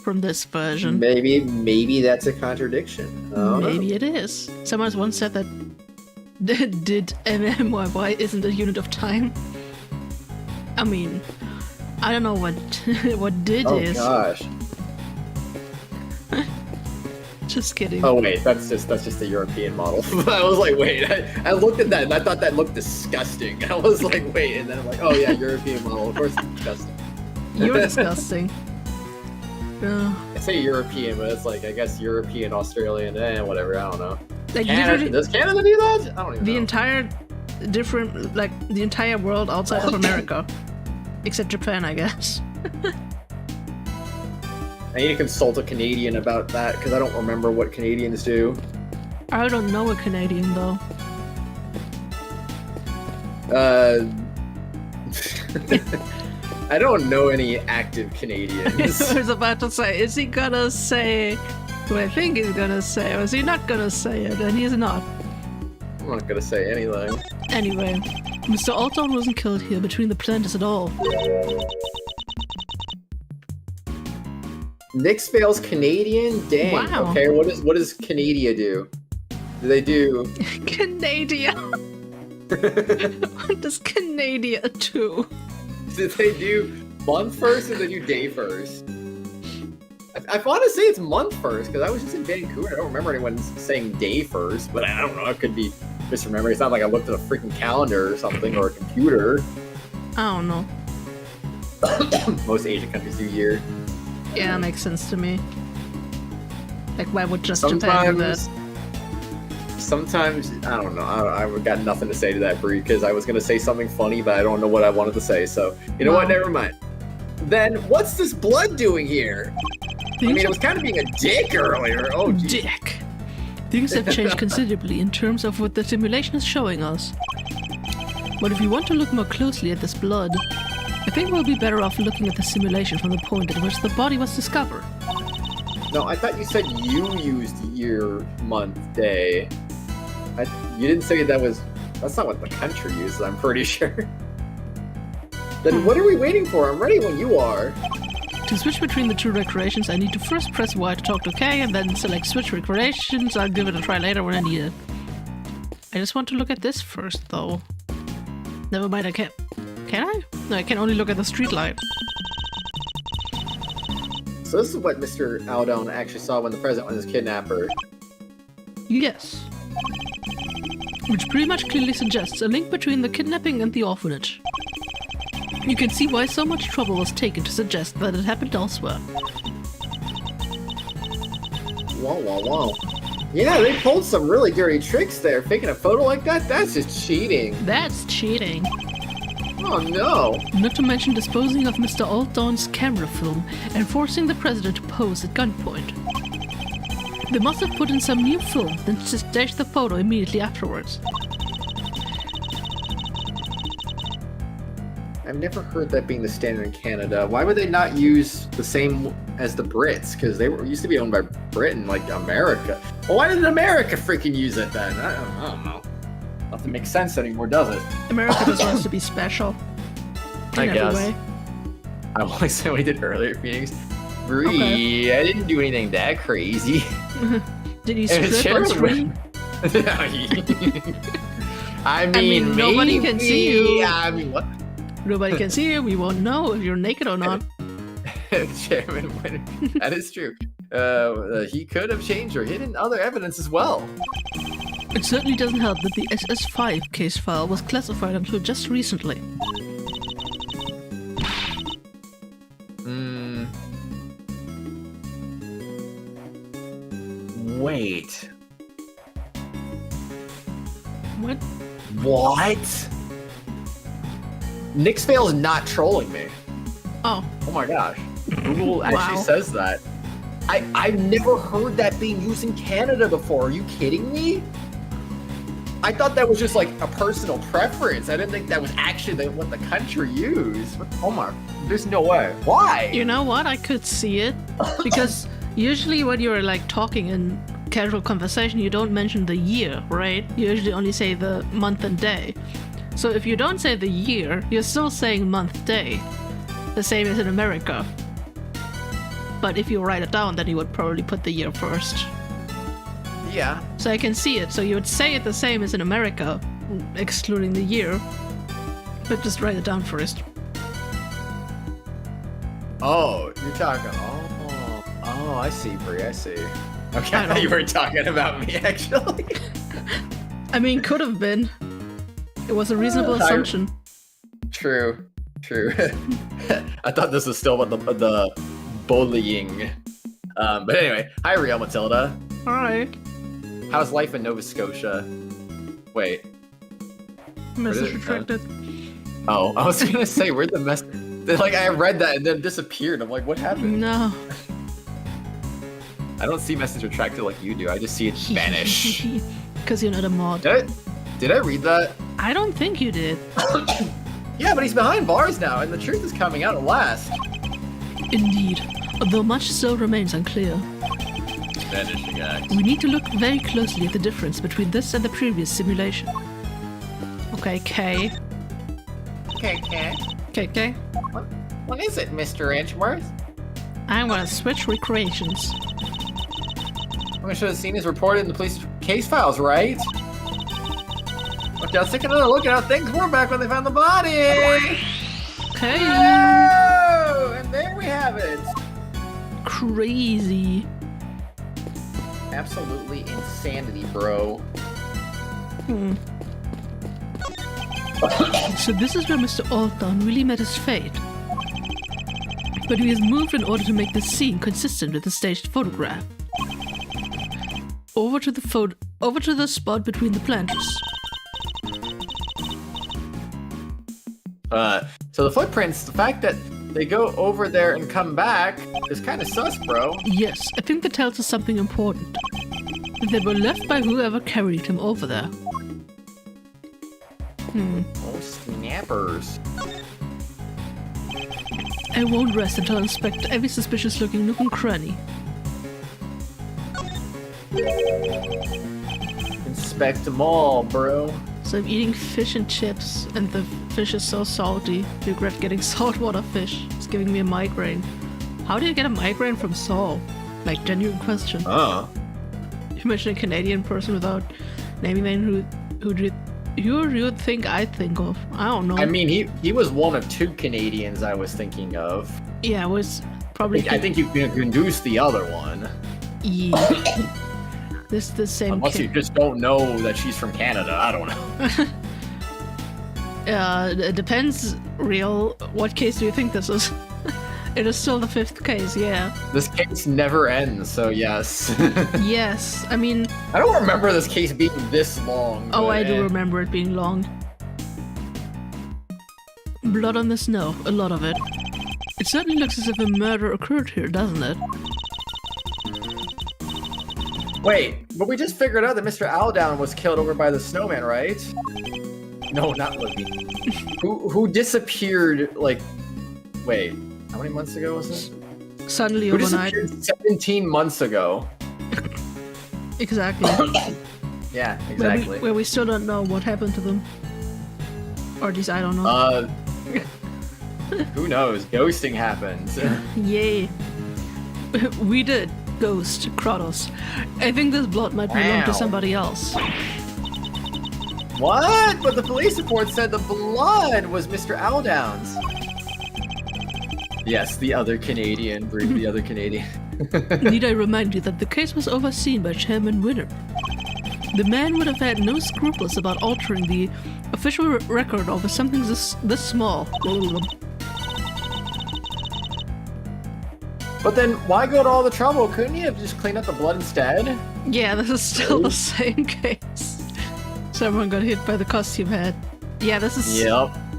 from this version. Maybe that's a contradiction. Maybe it is. Someone once said that did MMYY isn't a unit of time. I mean, I don't know what what did is. Oh gosh. Just kidding. Oh wait, that's just the European model. I was like, wait, I looked at that and I thought that looked disgusting. I was like, wait, and then I'm like, oh yeah, European model. Of course it's disgusting. You're disgusting. I say European, but it's like, I guess European, Australian, whatever, I don't know. Like Canada, does Canada do that? I don't even know. The entire world outside of America. Except Japan, I guess. I need to consult a Canadian about that, because I don't remember what Canadians do. I don't know a Canadian, though. I don't know any active Canadians. I was about to say, is he gonna say what I think he's gonna say, or is he not gonna say it? And he's not. I'm not gonna say anything. Anyway, Mr. Alton wasn't killed here between the planters at all. Nick Spale's Canadian? Dang. Wow. Okay, what does Canada do? Do they do Canada? What does Canada do? Did they do month first or they do day first? I want to say it's month first because I was just in Vancouver. I don't remember anyone saying day first, but I don't know. It could be misremembering. It's not like I looked at a freaking calendar or something or a computer. I don't know. Most Asian countries do year. Yeah, that makes sense to me. Like, why would just Japan do that? Sometimes, I don't know. I've got nothing to say to that, Brie, because I was going to say something funny, but I don't know what I wanted to say. So, you know what? Never mind. Then, what's this blood doing here? I mean, it was kind of being a dick earlier. Oh, geez. Dick. Things have changed considerably in terms of what the simulation is showing us. But if you want to look more closely at this blood, I think we'll be better off looking at the simulation from the point at which the body was discovered. No, I thought you said you used year, month, day. You didn't say that's not what the country uses, I'm pretty sure. Then what are we waiting for? I'm ready when you are. To switch between the two recreations, I need to first press Y to talk to K and then select switch recreations. I'll give it a try later when I need it. I just want to look at this first, though. Never mind, I can't. Can I? No, I can only look at the street light. So this is what Mr. Aldon actually saw when the president was his kidnapper. Yes. Which pretty much clearly suggests a link between the kidnapping and the orphanage. You can see why so much trouble was taken to suggest that it happened elsewhere. Wow. Yeah, they pulled some really dirty tricks there. Faking a photo like that? That's just cheating. That's cheating. Oh no. Not to mention disposing of Mr. Aldon's camera film and forcing the president to pose at gunpoint. They must have put in some new film, then staged the photo immediately afterwards. I've never heard that being the standard in Canada. Why would they not use the same as the Brits? Because they used to be owned by Britain, like America. Well, why didn't America freaking use it then? I don't know. Nothing makes sense anymore, does it? America just wants to be special. I guess. Way. I want to say what we did earlier, Phoenix. Brie, okay. I didn't do anything that crazy. Did you strip on screen? I mean, nobody can see you. I mean, what? Nobody can see you. We won't know if you're naked or not. Chairman Winter. That is true. He could have changed or hidden other evidence as well. It certainly doesn't help that the SS5 case file was classified until just recently. Wait. What? What? Nick Spale's not trolling me. Oh. Oh my gosh. Google actually says that. I've never heard that being used in Canada before. Are you kidding me? I thought that was just like a personal preference. I didn't think that was actually what the country used. Oh my, there's no way. Why? You know what? I could see it. Because usually when you're like talking in casual conversation, you don't mention the year, right? You usually only say the month and day. So if you don't say the year, you're still saying month, day. The same as in America. But if you write it down, then you would probably put the year first. Yeah. So I can see it. So you would say it the same as in America, excluding the year. But just write it down first. Oh, you're talking. Oh, I see, Brie. I see. Okay, I thought you were talking about me, actually. I mean, could have been. It was a reasonable assumption. True. I thought this was still about the bullying. But anyway, hi, Real Matilda. Hi. How's life in Nova Scotia? Wait. Message retracted. Oh, I was gonna say, where'd the message? Like, I read that and then it disappeared. I'm like, what happened? No. I don't see message retracted like you do. I just see it vanish. Because you're not a mod. Did I read that? I don't think you did. Yeah, but he's behind bars now, and the truth is coming out at last. Indeed. Although much still remains unclear. Vanishing act. We need to look very closely at the difference between this and the previous simulation. Okay, K. Okay. What is it, Mr. Edgeworth? I'm gonna switch recreations. I should have seen is reported in the police case files, right? Okay, let's take another look at how things were back when they found the body! Okay. Oh, and there we have it! Crazy. Absolutely insanity, bro. So this is where Mr. Alton really met his fate. But he has moved in order to make the scene consistent with the staged photograph. Over to the spot between the planters. So the footprints, the fact that they go over there and come back is kind of sus, bro. Yes, I think that tells us something important. That they were left by whoever carried him over there. Oh, snappers. I won't rest until I inspect every suspicious-looking nook and cranny. Inspect them all, bro. So I'm eating fish and chips, and the fish is so salty. I regret getting saltwater fish. It's giving me a migraine. How do you get a migraine from salt? Like, genuine question. You mentioned a Canadian person without naming them. Who do you would think I'd think of? I don't know. I mean, he was one of two Canadians I was thinking of. Yeah, it was probably... I think you can induce the other one. Yeah. This is the same Unless you just don't know that she's from Canada. I don't know. It depends, Real. What case do you think this is? It is still the 5th case, yeah. This case never ends, so yes. Yes, I mean... I don't remember this case being this long. Oh, I do remember it being long. Blood on the snow, a lot of it. It certainly looks as if a murder occurred here, doesn't it? Wait, but we just figured out that Mr. Aldown was killed over by the snowman, right? No, not Libby. who disappeared, like... Wait, how many months ago was it? Suddenly Who overnight. disappeared 17 months ago? Exactly. Yeah, exactly. Where we still don't know what happened to them. Or at least I don't know. Who knows? Ghosting happens. Yay. We did ghost Kratos. I think this blood might belong to somebody else. What? But the police report said the blood was Mr. Aldown's. Yes, the other Canadian. Bring the other Canadian. Need I remind you that the case was overseen by Chairman Winner. The man would have had no scruples about altering the official record over something this small. But then, why go to all the trouble? Couldn't you have just cleaned up the blood instead? Yeah, this is still the same case. Someone got hit by the costume head. Yeah, this is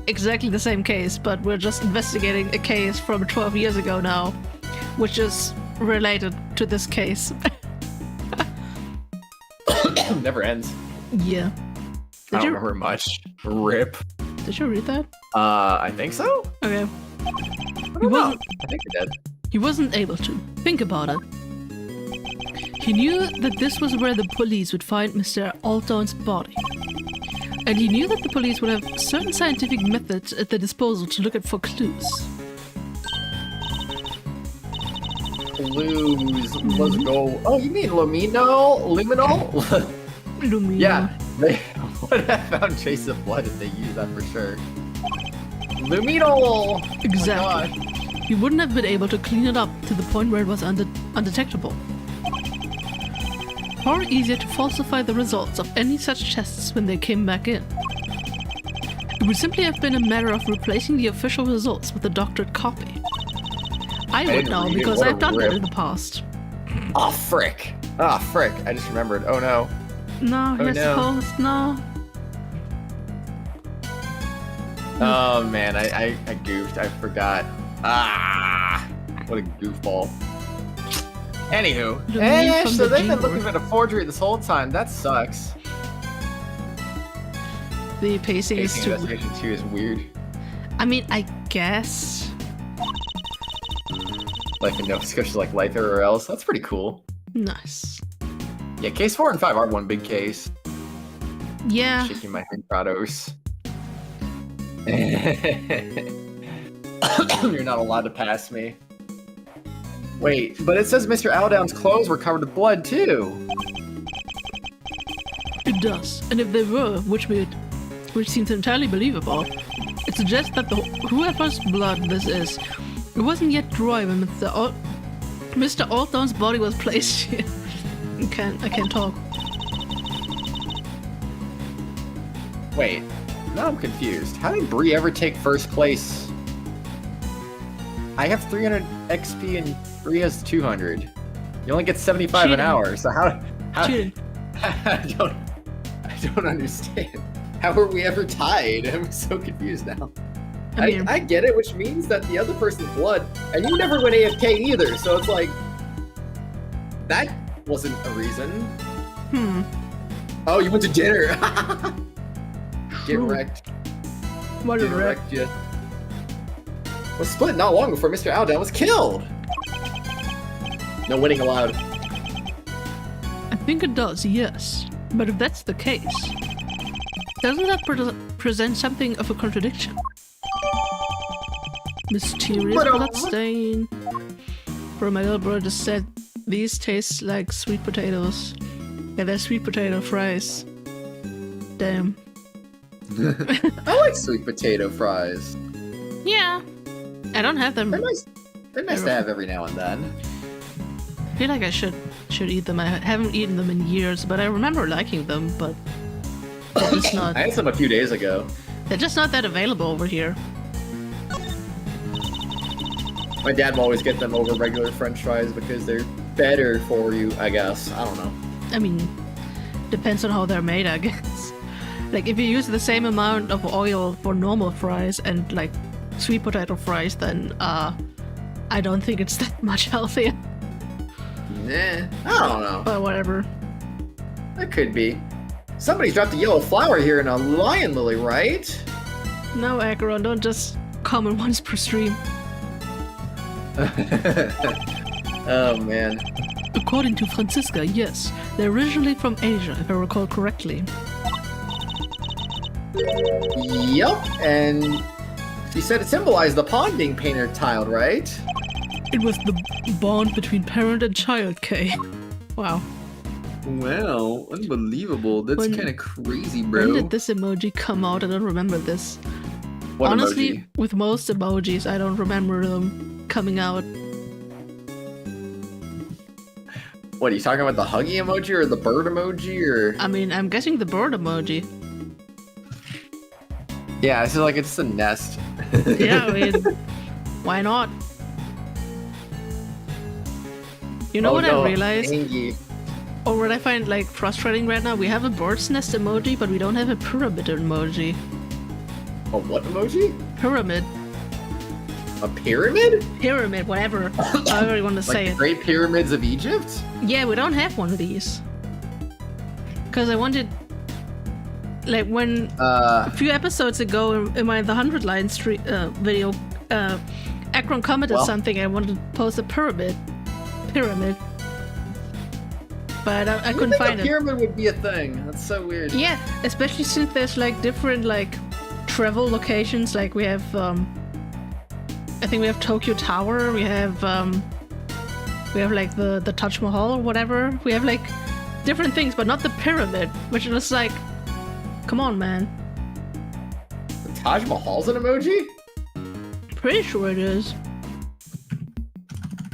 exactly the same case, but we're just investigating a case from 12 years ago now, which is related to this case. Never ends. Yeah. I don't remember much. RIP. Did you read that? I think so? Okay. I think I did. He wasn't able to. Think about it. He knew that this was where the police would find Mr. Alton's body. And he knew that the police would have certain scientific methods at their disposal to look at for clues. clues. Let's go. Oh, you mean Luminol? Lumina. Yeah, they would have found Chase of Blood if they used that for sure. Luminol! Exactly. Oh You wouldn't have been able to clean it up to the point where it was undetectable. Far easier to falsify the results of any such tests when they came back in. It would simply have been a matter of replacing the official results with a doctored copy. I would didn't know read it. because What a I've done that rip. in the past. Oh, frick. Oh, frick. I just remembered. Oh, no. No, Oh, you're no. supposed no. Oh, man. I goofed. I forgot. Ah! What a goofball. Anywho. The meme from so the they've been G looking word. at a forgery this whole time. That sucks. The pacing is Casing too. Investigation 2 is weird. I mean, I guess. Life in Nova Scotia like life everywhere else. That's pretty cool. Nice. Yeah, case 4 and 5 are one big case. Yeah. Shaking my head, Prados. You're not allowed to pass me. Wait, but it says Mr. Aldown's clothes were covered with blood too. It does, and if they were, which seems entirely believable, it suggests that whoever's blood this is, it wasn't yet dry when Mr. Aldown's body was placed here. I can't talk. Wait, now I'm confused. How did Bree ever take first place? I have 300 XP and Bree has 200. You only get 75 Cheating. an hour, so how Cheating. I don't understand. How were we ever tied? I'm so confused now. I mean, I get it, which means that the other person's blood, and you never went AFK either, so it's like, that wasn't a reason. Oh, you went to dinner. Get True. wrecked. what a Get wreck. wrecked, yeah. Was split not long before Mr. Aldown was killed. No winning allowed. I think it does, yes. But if that's the case, doesn't that present something of a contradiction? Mysterious But, bloodstain. Bro, my little brother just said these taste like sweet potatoes. Yeah, they're sweet potato fries. Damn. I like sweet potato fries. Yeah. I don't have them. They're nice. They're nice to have every now and then. I feel like I should eat them. I haven't eaten them in years, but I remember liking them, but they're just not I had some a few days ago. they're just not that available over here. My dad will always get them over regular French fries because they're better for you, I guess. I don't know. I mean, depends on how they're made, I guess. Like, if you use the same amount of oil for normal fries and, like, sweet potato fries, then, I don't think it's that much healthier. Nah, I don't know. But whatever. That could be. Somebody's dropped a yellow flower here in a lion lily, right? No, Acheron, don't just comment once per stream. Oh, man. According to Francisca, yes, they're originally from Asia, if I recall correctly. Yup, and she said it symbolized the pond being painted or tiled, right? It was the bond between parent and child, Kay. Wow. Wow, unbelievable. That's When- kind of crazy, When bro. did this emoji come out? I don't remember this. What Honestly, emoji? with most emojis, I don't remember them coming out. What, are you talking about the huggy emoji or the bird emoji or? I mean, I'm guessing the bird emoji. Yeah, it's like it's a nest. Yeah, I mean, why not? You know Oh, what no, I realized? Angie. Or what I find like frustrating right now? We have a bird's nest emoji, but we don't have a pyramid emoji. A what emoji? Pyramid. A pyramid? Pyramid, whatever. However you want to say Like the it. Great Pyramids of Egypt? Yeah, we don't have one of these. Because I wanted... Like when a few episodes ago in my The 100 Line video, Akron commented Well. something. I wanted to post a pyramid. But I couldn't find a it. pyramid would be a thing. That's so weird. Yeah, especially since there's like different like travel locations. Like we have, I think we have Tokyo Tower. We have We have like the Taj Mahal or whatever. We have like different things, but not the pyramid, which is like, come on, man. The Taj Mahal's an emoji? Pretty sure it is.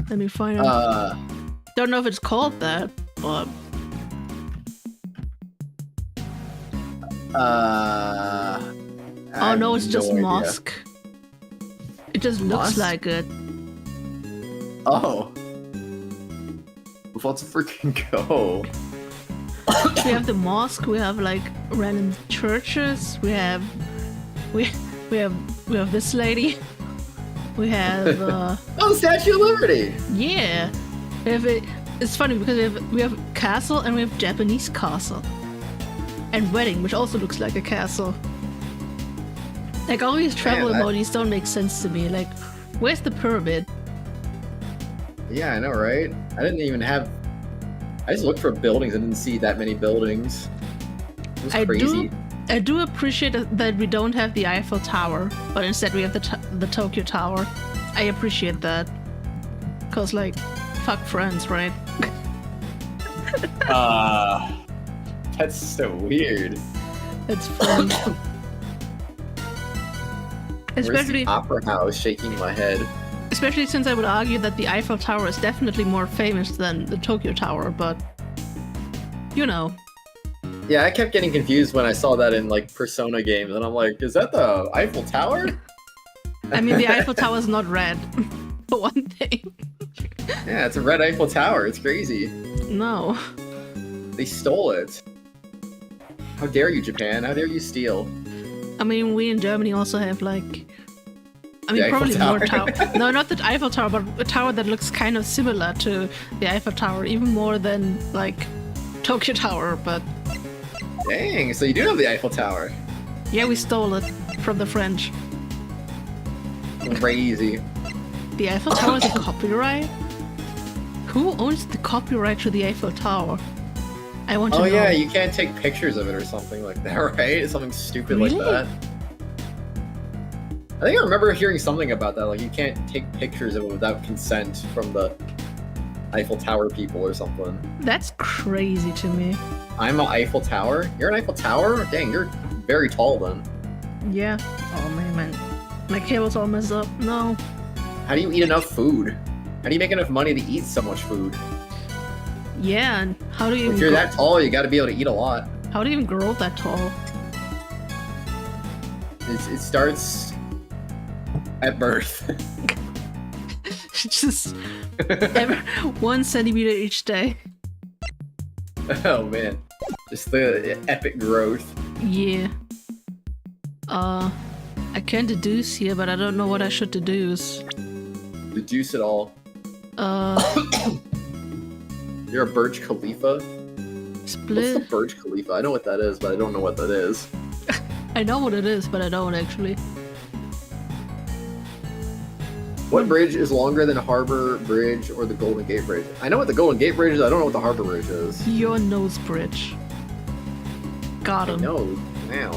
Let me find it. Don't know if it's called that, but oh no, it's just mosque. It just looks like it. Oh. Let's freaking go. We have the mosque. We have like random churches. We have this lady. We have oh, Statue of Liberty. Yeah. We have it. It's funny because we have castle and we have Japanese castle. And wedding, which also looks like a castle. Like all these travel emojis don't make sense to me. Like, where's the pyramid? Yeah, I know, right? I didn't even have. I just looked for buildings and didn't see that many buildings. It was crazy. I do appreciate that we don't have the Eiffel Tower, but instead we have the Tokyo Tower. I appreciate that. Cause like, fuck friends, right? That's so weird. It's fun. Especially the Opera House, shaking my head. Especially since I would argue that the Eiffel Tower is definitely more famous than the Tokyo Tower, but you know. Yeah, I kept getting confused when I saw that in like Persona games, and I'm like, is that the Eiffel Tower? I mean, the Eiffel Tower is not red, for one thing. Yeah, it's a red Eiffel Tower. It's crazy. No. They stole it. How dare you, Japan? How dare you steal? I mean, we in Germany also have like... I mean, the probably more tower. No, not the Eiffel Tower, but a tower that looks kind of similar to the Eiffel Tower, even more than like Tokyo Tower, but... Dang, so you do have the Eiffel Tower. Yeah, we stole it from the French. Crazy. The Eiffel Tower is a copyright? Who owns the copyright to the Eiffel Tower? I want to know. Oh yeah, you can't take pictures of it or something like that, right? Something stupid like that. I think I remember hearing something about that, like you can't take pictures of it without consent from the Eiffel Tower people or something. That's crazy to me. I'm an Eiffel Tower? You're an Eiffel Tower? Dang, you're very tall then. Yeah. Oh man, my cable's all messed up. No. How do you eat enough food? How do you make enough money to eat so much food? Yeah, and how do you If you're that tall, you gotta be able to eat a lot. How do you even grow that tall? It starts at birth. Just 1 centimeter each day. Oh man. Just the epic growth. Yeah. I can deduce here, but I don't know what I should deduce. Deduce it all. You're a Burj Khalifa? Split. What's the Burj Khalifa? I know what that is, but I don't know what that is. I know what it is, but I don't actually. What bridge is longer than Harbor Bridge or the Golden Gate Bridge? I know what the Golden Gate Bridge is, I don't know what the Harbor Bridge is. Your nose bridge. Got him. No, now.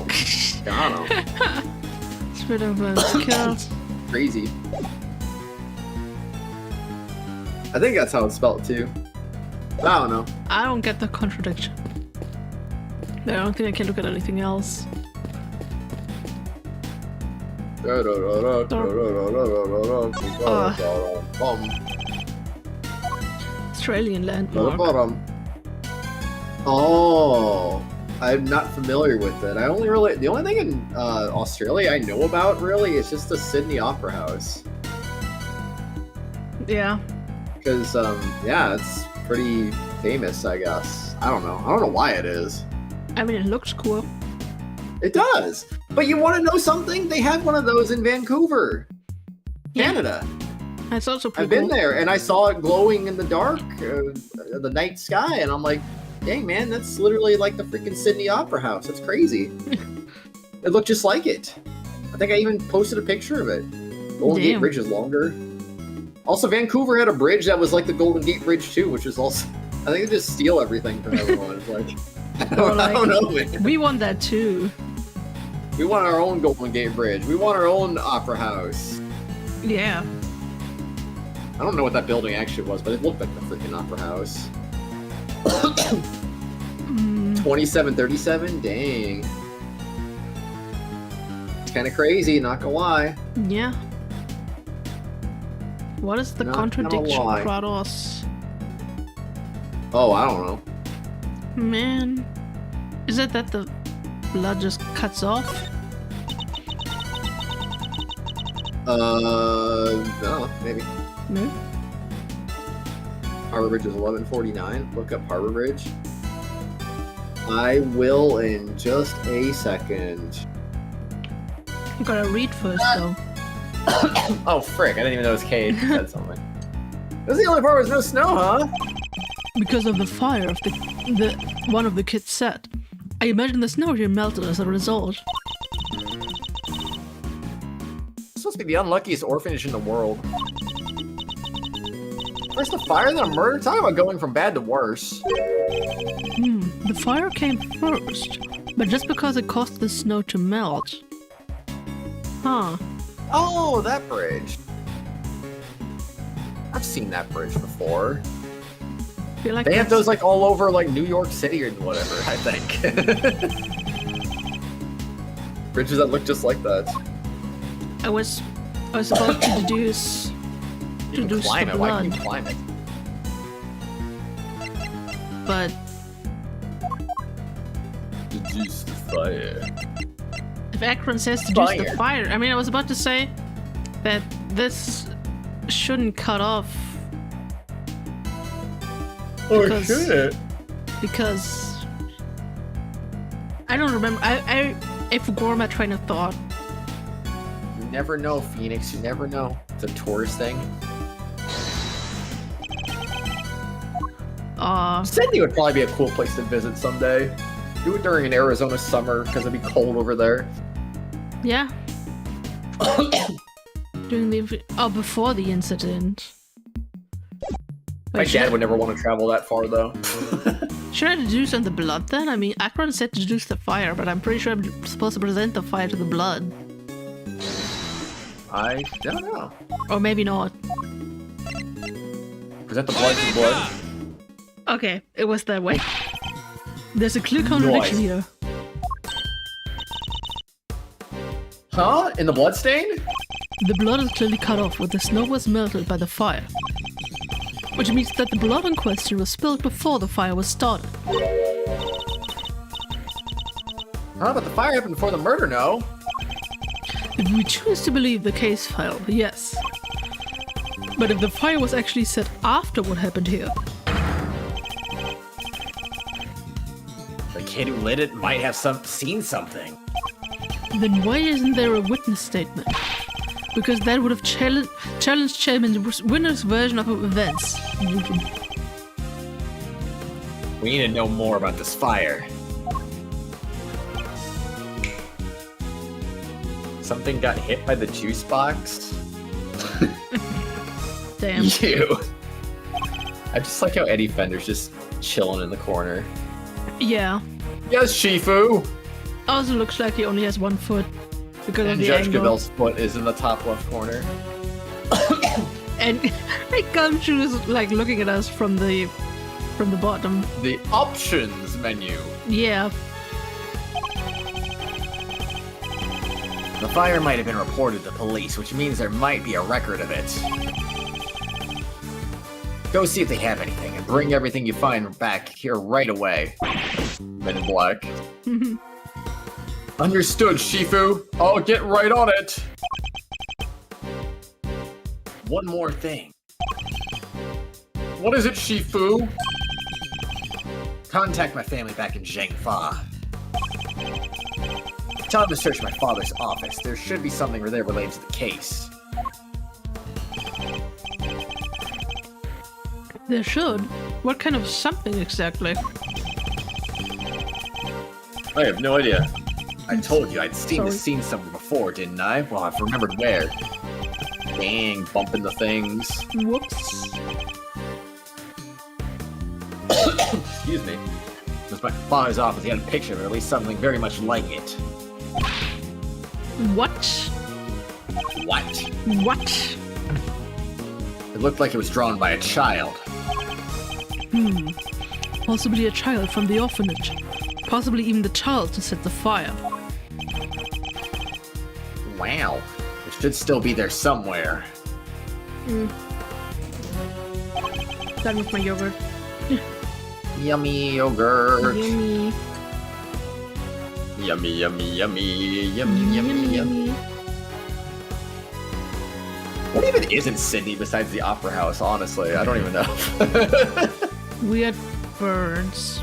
Got him. Split of killed. Crazy. I think that's how it's spelled too. I don't know. I don't get the contradiction. I don't think I can look at anything else. Australian landmark. Oh, I'm not familiar with it. The only thing in Australia I know about really is just the Sydney Opera House. Yeah. Because yeah, it's pretty famous, I guess. I don't know why it is. I mean, it looks cool. It does. But you want to know something? They have one of those in Vancouver, Canada. That's also pretty I've been cool. there, and I saw it glowing in the dark, the night sky, and I'm like, dang, man, that's literally like the freaking Sydney Opera House. That's crazy. It looked just like it. I think I even posted a picture of it. Golden Gate Bridge is longer. Also, Vancouver had a bridge that was like the Golden Gate Bridge too, which is also... I think they just steal everything from everyone. It's like... I don't know, man. We want that too. We want our own Golden Gate Bridge. We want our own Opera House. Yeah. I don't know what that building actually was, but it looked like the freaking opera house. 2737? Dang. It's kind of crazy, not gonna lie. Yeah. What is the Not contradiction, gonna lie. Kratos? Oh, I don't know. Man. Is it that the blood just cuts off? No, maybe. No? Harbor Bridge is 1149. Look up Harbor Bridge. I will in just a second. You gotta read first, though. Oh, frick. I didn't even notice Cade said something. This is the only part where there's no snow, huh? Because of the fire of the one of the kids said. I imagine the snow here melted as a result. It's supposed to be the unluckiest orphanage in the world. First the fire, then a murder? Talk about going from bad to worse. The fire came first, but just because it caused the snow to melt. Huh. Oh, that bridge. I've seen that bridge before. Feel like They have that's- those like all over like New York City or whatever, I think. Bridges that look just like that. I was about to deduce You can climb the it, why blood, can you climb it? but Deduce the fire. if Akron says deduce the Fire. fire, I mean, I was about to say that this shouldn't cut off Because- because I don't remember. I forgot my train of thought. You never know, Phoenix, you never know. It's a tourist thing. Sydney would probably be a cool place to visit someday. Do it during an Arizona summer, because it'd be cold over there. Yeah. Before the incident. My Wait, should dad I- would never want to travel that far, though. Should I deduce on the blood then? I mean, Akron said deduce the fire, but I'm pretty sure I'm supposed to present the fire to the blood. I don't know. Or maybe not. Present the blood to the blood. Okay, it was that way. There's a clear contradiction here. Huh? In the bloodstain? The blood is clearly cut off where the snow was melted by the fire. Which means that the blood in question was spilled before the fire was started. Huh? But the fire happened before the murder, no? If we choose to believe the case file, yes. But if the fire was actually set after what happened here, The kid who lit it might have seen something. then why isn't there a witness statement? Because that would have challenged Chairman Winner's version of events. We need to know more about this fire. Something got hit by the juice box? Damn. Ew. I just like how Eddie Fender's just chilling in the corner. Yeah. Yes, Shifu! Also looks like he only has 1 foot because of And the Judge angle. Gabel's foot is in the top left corner. And like Gumshoe is like looking at us from the bottom. The options menu. Yeah. The fire might have been reported to police, which means there might be a record of it. Go see if they have anything, and bring everything you find back here right away. Men in Black. Understood, Shifu. I'll get right on it. One more thing. What is it, Shifu? Contact my family back in Zhangfa. Tell them to search my father's office. There should be something there related to the case. There should. What kind of something exactly? I have no idea. I told you I'd Sorry. seen something before, didn't I? Well, I've remembered where. Dang, bumping the things. Whoops. Excuse me. It was my father's office. He had a picture of it, or at least something very much like it. What? What? What? The It looked like it was drawn by a child. Possibly a child from the orphanage. Possibly even the child to set the fire. Wow. It should still be there somewhere. Done with my yogurt. Yummy yogurt. Yummy. Yummy, yummy, yummy, yummy, yummy, yummy. What even is in Sydney besides the Opera House, honestly? I don't even know. Weird birds.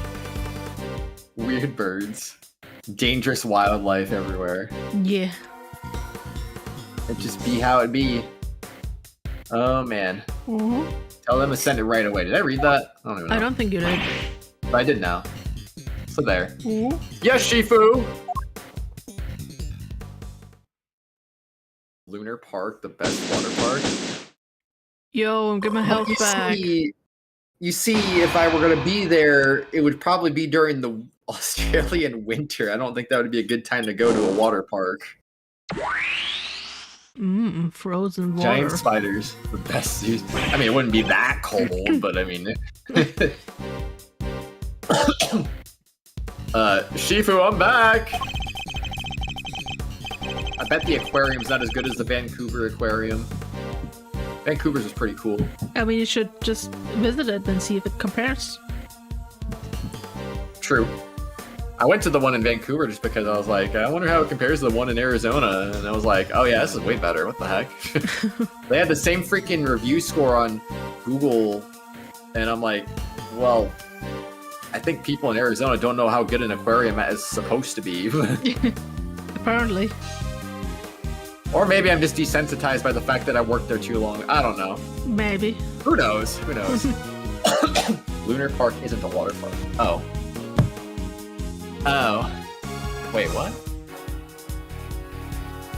Weird birds. Dangerous wildlife everywhere. Yeah. It just be how it be. Oh, man. Tell them to send it right away. Did I read that? I don't even know. I don't think you did. But I did now. So there. Yes, Shifu! Lunar Park, the best water park. Yo, get my health back. You see, if I were going to be there, it would probably be during the Australian winter. I don't think that would be a good time to go to a water park. Frozen water. Giant spiders, the best. I mean, it wouldn't be that cold, but I mean... Shifu, I'm back! I bet the aquarium's not as good as the Vancouver aquarium. Vancouver's is pretty cool. I mean, you should just visit it and see if it compares. True. I went to the one in Vancouver just because I was like, I wonder how it compares to the one in Arizona. And I was like, oh yeah, this is way better. What the heck? They had the same freaking review score on Google. And I'm like, well, I think people in Arizona don't know how good an aquarium is supposed to be. Apparently. Or maybe I'm just desensitized by the fact that I worked there too long. I don't know. Maybe. Who knows? Who knows? Lunar Park isn't a water park. Oh. Oh. Wait, what?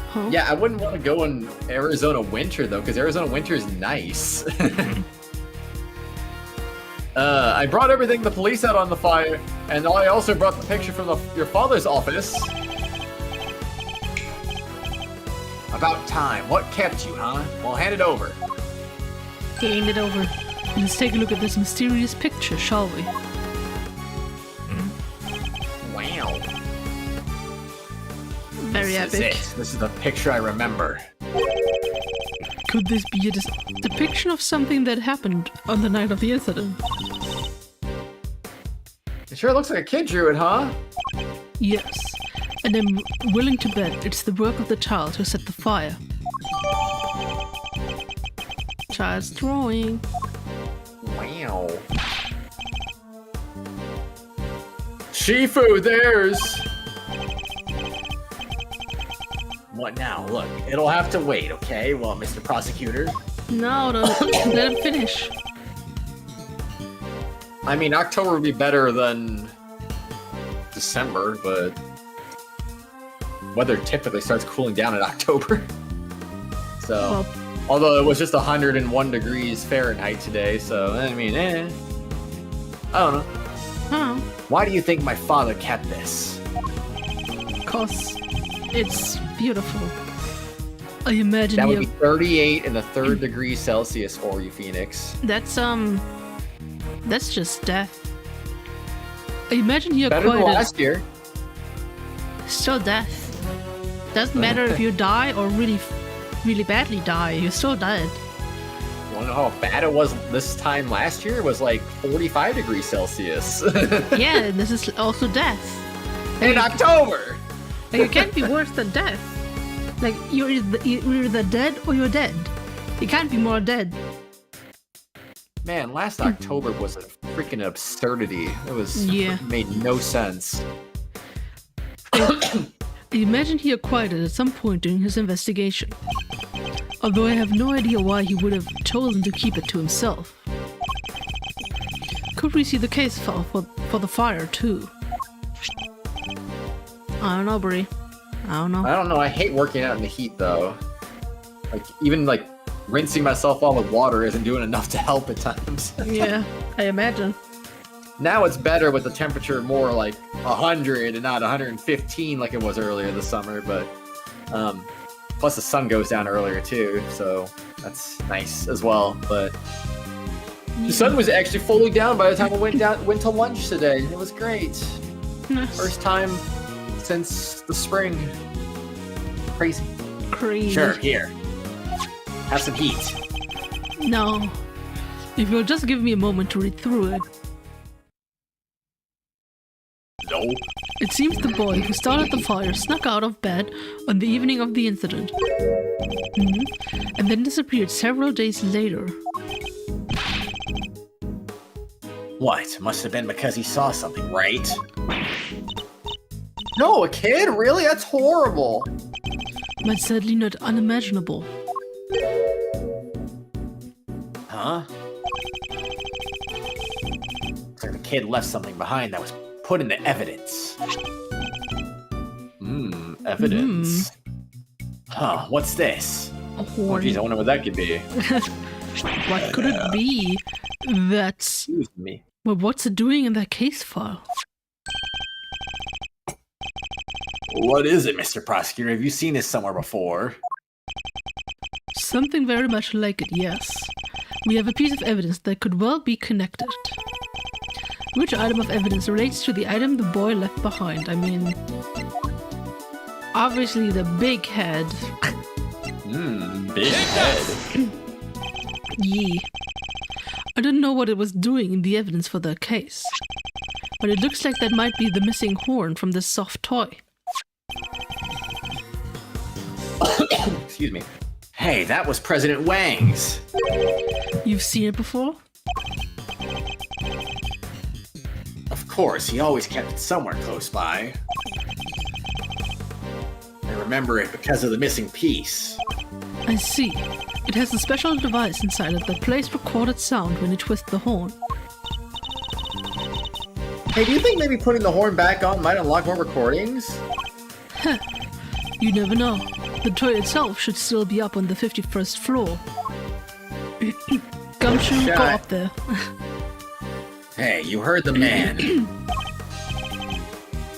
Huh? Yeah, I wouldn't want to go in Arizona winter, though, because Arizona winter is nice. I brought everything the police had on the fire, and I also brought the picture from your father's office. About time. What kept you, huh? Well, hand it over. Hand it over. Let's take a look at this mysterious picture, shall we? Wow. Very epic. This is the picture I remember. Could this be a depiction of something that happened on the night of the incident? It sure looks like a kid drew it, huh? Yes. And I'm willing to bet it's the work of the child who set the fire. Child's drawing. Wow. Shifu, there's... What now? Look, it'll have to wait, okay? Well, Mr. Prosecutor. No, don't let him finish. I mean, October would be better than December, but weather typically starts cooling down in October. So, although it was just 101 degrees Fahrenheit today, so, I mean, I don't know. Huh. Why do you think my father kept this? 'Cause it's beautiful. I imagine that would be 38 in the 3rd degree Celsius for you, Phoenix. That's just death. I imagine he better acquired than last year. Still death. Doesn't matter if you die or really, really badly die. You're still dead. You wanna know how bad it was this time last year? It was like 45 degrees Celsius. Yeah, and this is also death. In October! Like, it can't be worse than death. Like, you're either dead or you're dead. You can't be more dead. Man, last October was a freaking absurdity. It was made no sense. I imagine he acquired it at some point during his investigation. Although I have no idea why he would have chosen to keep it to himself. Could we see the case file for the fire too? I don't know, Brie. I don't know. I hate working out in the heat though. Like, even like rinsing myself off with water isn't doing enough to help at times. Yeah, I imagine. Now it's better with the temperature more like 100 and not 115 like it was earlier this summer, but Plus the sun goes down earlier too, so that's nice as well. But the sun was actually fully down by the time I went to lunch today. It was great. Nice. First time since the spring. Crazy. Crazy. Sure, here. Have some heat. No. If you'll just give me a moment to read through it. No. It seems the boy who started the fire snuck out of bed on the evening of the incident. And then disappeared several days later. What? Must have been because he saw something, right? No, a kid? Really? That's horrible. But sadly not unimaginable. Huh? Looks like the kid left something behind that was put into evidence. Evidence. Huh, what's this? A Oh, horn. geez, I wonder what that could be. What could it be? That's... Excuse me. Well, what's it doing in that case file? What is it, Mr. Prosecutor? Have you seen this somewhere before? Something very much like it, yes. We have a piece of evidence that could well be connected. Which item of evidence relates to the item the boy left behind? I mean... Obviously the big head. Big head. Yee. I don't know what it was doing in the evidence for the case. But it looks like that might be the missing horn from this soft toy. Excuse me. Hey, that was President Wang's. You've seen it before? Of course, he always kept it somewhere close by. I remember it because of the missing piece. I see. It has a special device inside it that plays recorded sound when you twist the horn. Hey, do you think maybe putting the horn back on might unlock more recordings? You never know. The toy itself should still be up on the 51st floor. Gumshoe, go up there. Hey, you heard the man.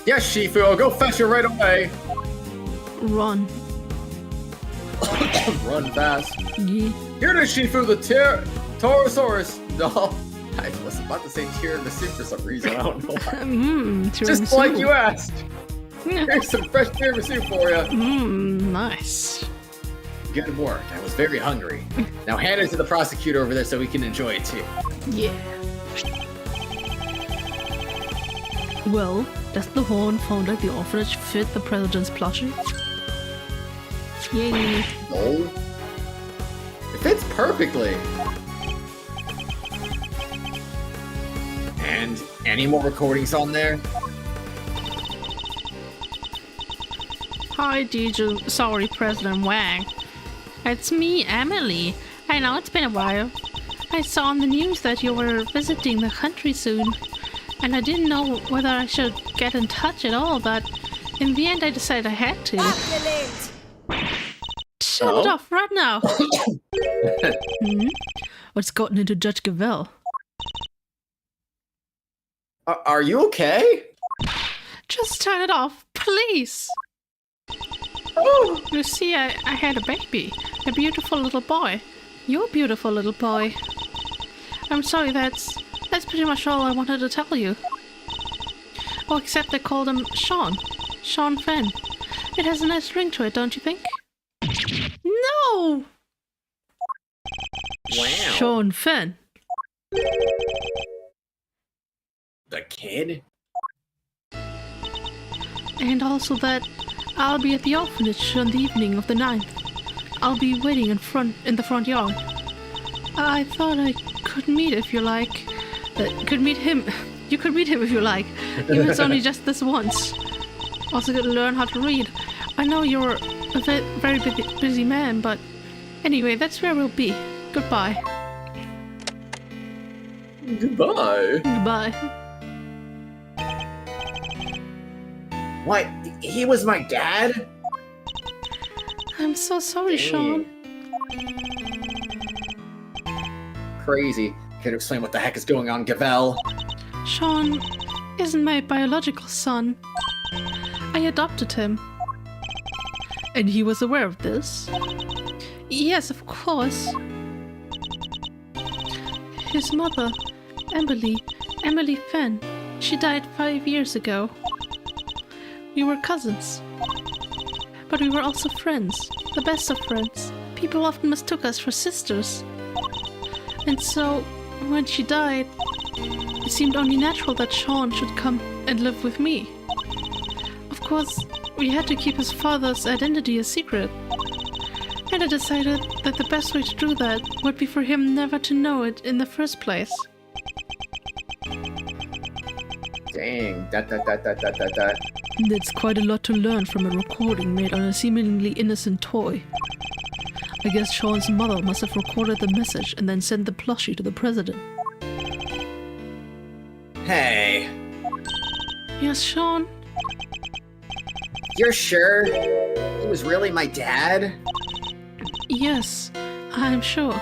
Yes, Shifu, I'll go fetch her right away. Run. Run fast. Yeah. Here it is, Shifu, the Taurosaurus. No, I was about to say tiramisu for some reason. I don't know why. Just Tiramisu. like you asked. Here's some fresh tiramisu for you. Nice. Good work. I was very hungry. Now hand it to the prosecutor over there so we can enjoy it too. Yeah. Well, does the horn found at the orphanage fit the president's plushie? Yay. No. It fits perfectly. And any more recordings on there? Hi, DJ. Sorry, President Wang. It's me, Emily. I know it's been a while. I saw on the news that you were visiting the country soon, and I didn't know whether I should get in touch at all, but in the end I decided I had to. Shut it off right now! What's gotten into Judge Gavell? Are you okay? Just turn it off, please! You see, I had a baby. A beautiful little boy. You're a beautiful little boy. I'm sorry, that's pretty much all I wanted to tell you. Oh, except they called him Sean. Sean Fenn. It has a nice ring to it, don't you think? No! Wow. Sean Fenn. The kid? And also that I'll be at the orphanage on the evening of the 9th. I'll be waiting in the front yard. I thought I could meet if you like. Could meet him. You could meet him if you like. Even if it's only just this once. Also gonna learn how to read. I know you're a very busy man, but anyway, that's where we'll be. Goodbye. Goodbye. Goodbye. What? He was my dad? I'm so sorry, Sean. Crazy. Can you explain what the heck is going on, Gavell? Sean isn't my biological son. I adopted him. And he was aware of this? Yes, of course. His mother, Emily Fenn, she died 5 years ago. We were cousins. But we were also friends, the best of friends. People often mistook us for sisters. And so, when she died, it seemed only natural that Sean should come and live with me. Of course, we had to keep his father's identity a secret. And I decided that the best way to do that would be for him never to know it in the first place. Dang. That. That's quite a lot to learn from a recording made on a seemingly innocent toy. I guess Sean's mother must have recorded the message and then sent the plushie to the president. Hey, Yes, Sean? you're sure he was really my dad? Yes, I'm sure.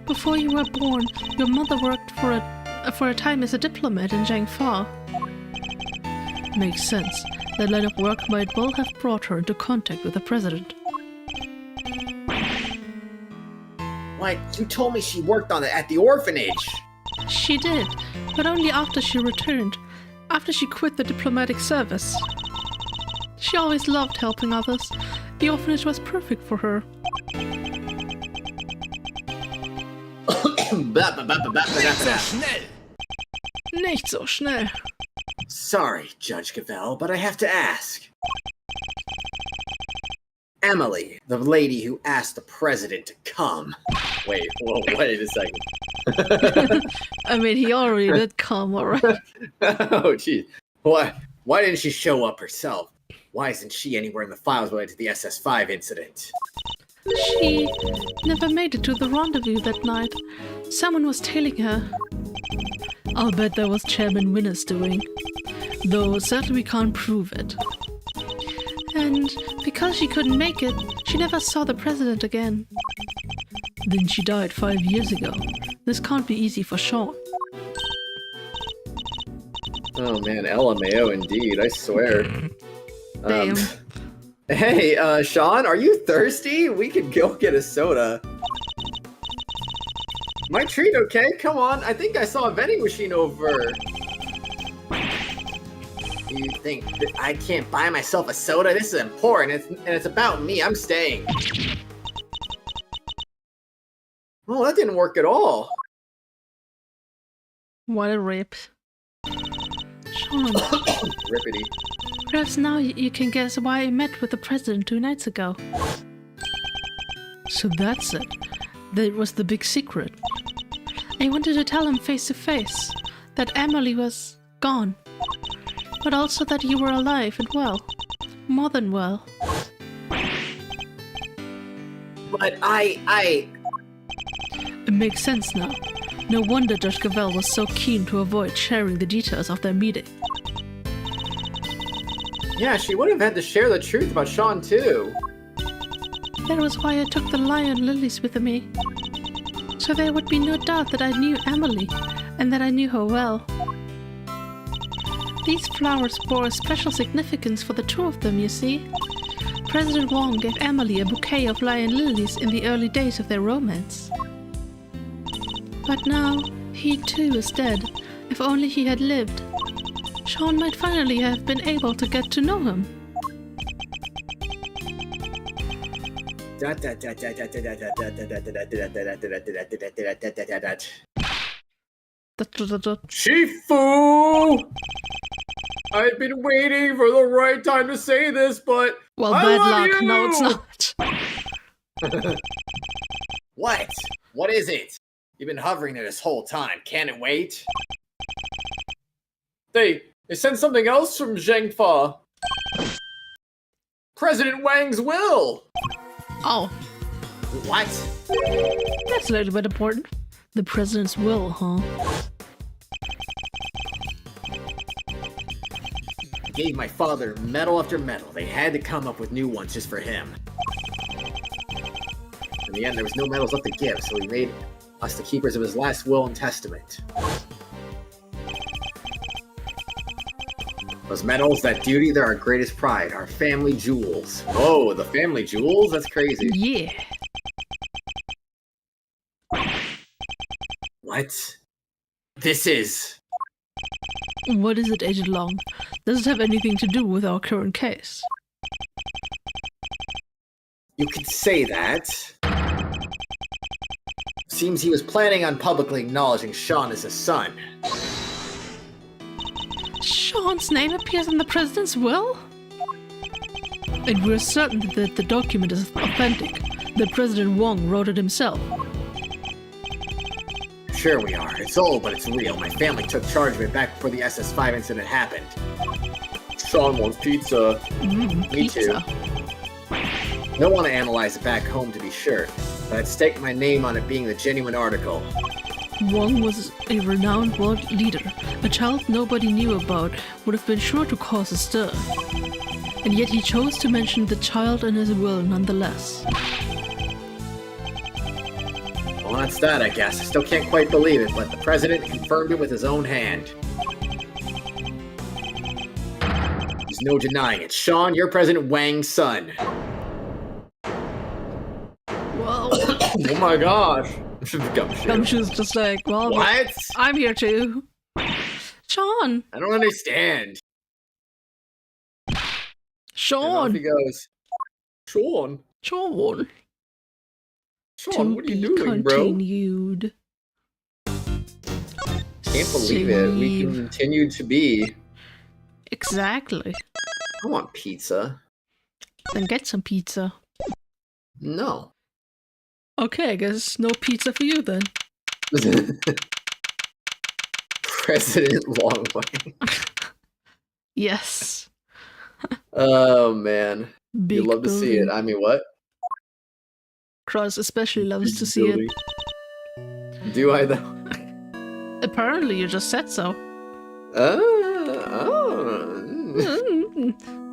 Before you were born, your mother worked for a time as a diplomat in Jiangfa. Makes sense. That line of work might well have brought her into contact with the president. What? You told me she worked on it at the orphanage. She did, but only after she returned, after she quit the diplomatic service. She always loved helping others. The orphanage was perfect for her. Nicht so schnell. Sorry, Judge Cavell, but I have to ask. Emily, the lady who asked the president to come. Wait a second. I mean, he already did come, alright? Oh, geez. Why didn't she show up herself? Why isn't she anywhere in the files related to the SS5 incident? She never made it to the rendezvous that night. Someone was tailing her. I'll bet that was Chairman Winner's doing. Though sadly we can't prove it. And because she couldn't make it, she never saw the president again. Then she died 5 years ago. This can't be easy for Sean. Oh man, LMAO indeed, I swear. Damn. Hey, Sean, are you thirsty? We could go get a soda. My treat, okay? Come on, I think I saw a vending machine over. You think that I can't buy myself a soda? This is important, and it's about me. I'm staying. Well, that didn't work at all. What a rip. Sean, Rippity. perhaps now you can guess why I met with the president 2 nights ago. So that's it. That was the big secret. I wanted to tell him face to face that Emily was gone, but also that you were alive and well. More than well. But It makes sense now. No wonder Judge Cavell was so keen to avoid sharing the details of their meeting. Yeah, she would have had to share the truth about Sean too. That was why I took the lion lilies with me. So there would be no doubt that I knew Emily, and that I knew her well. These flowers bore a special significance for the two of them, you see. President Wong gave Emily a bouquet of lion lilies in the early days of their romance. But now, he too is dead. If only he had lived. Sean might finally have been able to get to know him. Shifu! I've been waiting for the right time to say this, but Well, I bad love luck. you! No, it's not. what? What is it? You've been hovering there this whole time. Can it wait? They sent something else from Zhengfa. President Wang's will. Oh, What? that's a little bit important. The president's will, huh? I gave my father medal after medal. They had to come up with new ones just for him. In the end, there was no medals left to give, so he made us the keepers of his last will and testament. Those medals, that duty, they're our greatest pride, our family jewels. Oh, the family jewels? That's crazy. Yeah. What? This is... What is it, Agent Long? Does it have anything to do with our current case? You could say that. Seems he was planning on publicly acknowledging Sean as his son. Sean's name appears in the president's will? And we're certain that the document is authentic. That President Wong wrote it himself. Sure we are. It's old, but it's real. My family took charge of it back before the SS5 incident happened. Sean wants pizza. Me Pizza. too. I don't want to analyze it back home to be sure, but I'd stake my name on it being the genuine article. Wong was a renowned world leader. A child nobody knew about would have been sure to cause a stir. And yet he chose to mention the child in his will nonetheless. Well, that's that, I guess. I still can't quite believe it, but the president confirmed it with his own hand. There's no denying it. Sean, you're President Wang's son. Whoa. Oh my gosh. Gumshoe. Gumshoe's just like, well, What? I'm here too. Sean! I don't understand. I don't know Sean! if he goes, Sean. Sean! Sean, what are you To be doing, bro? continued. Can't believe it. We Save. continue to be. Exactly. I want pizza. Then get some pizza. No. Okay, I guess no pizza for you then. President Longway. Yes. Oh man. Big You'd love to see it. building. I mean, what? Cross especially loves to see it. Do I though? Apparently you just said so.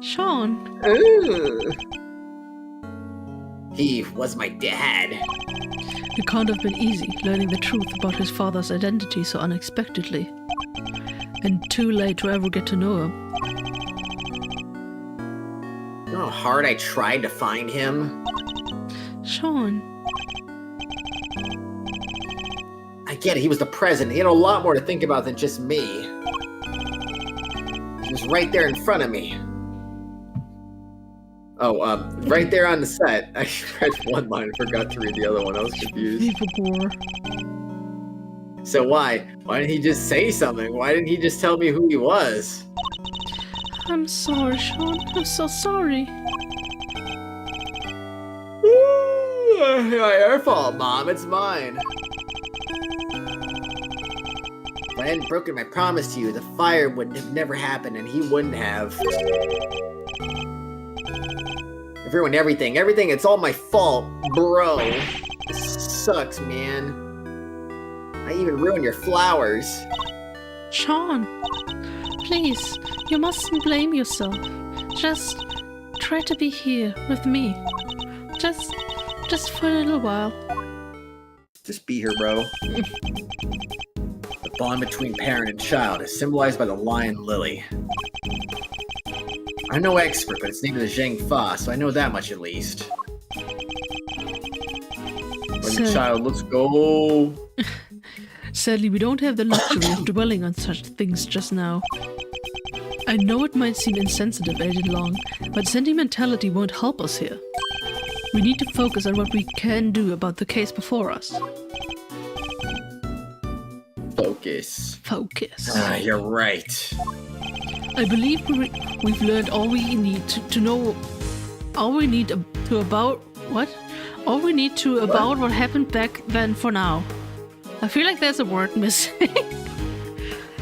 Sean. He was my dad. It can't have been easy learning the truth about his father's identity so unexpectedly. And too late to ever get to know him. You know how hard I tried to find him? Sean. I get it, he was the president. He had a lot more to think about than just me. He was right there in front of me. Oh, right there on the set. I read one line, I forgot to read the other one. I was confused. Vivabor. So why? Why didn't he just say something? Why didn't he just tell me who he was? I'm sorry, Sean. I'm so sorry. Your fault, Mom. It's mine. If I hadn't broken my promise to you, the fire would have never happened, and he wouldn't have. I've ruined everything. Everything. It's all my fault, bro. This sucks, man. I even ruined your flowers. Sean, please, you mustn't blame yourself. Just try to be here with me. Just for a little while. Just be here, bro. The bond between parent and child is symbolized by the lion lily. I'm no expert, but it's named the Zhang Fa, so I know that much at least. When the child, let's go. Sadly, we don't have the luxury of dwelling on such things just now. I know it might seem insensitive, Agent Long, but sentimentality won't help us here. We need to focus on what we can do about the case before us. Focus. Focus. You're right. I believe we've learned all we need to know. All we need to about what? All we need to about what happened back then for now. I feel like there's a word missing.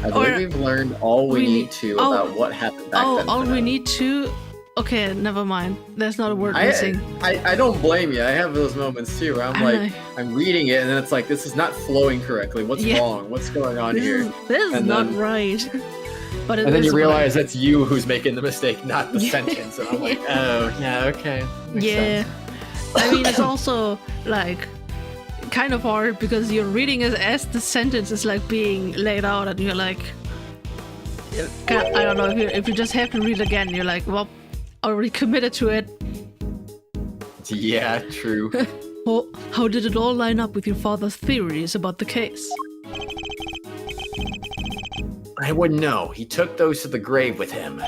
I believe we've learned all we need to about what happened back then. All we need to. Okay, never mind. There's not a word missing. I don't blame you. I have those moments too where I'm like, I'm reading it and then it's like, this is not flowing correctly. What's wrong? What's going on here? This is not right. But and then you realize that's you who's making the mistake, not the sentence. And I'm like, oh, yeah, okay. Makes sense. I mean, it's also like kind of hard because you're reading it as the sentence is like being laid out and you're like, I don't know, if you just have to read again, you're like, well, already committed to it. Yeah, true. Well, how did it all line up with your father's theories about the case? I wouldn't know. He took those to the grave with him.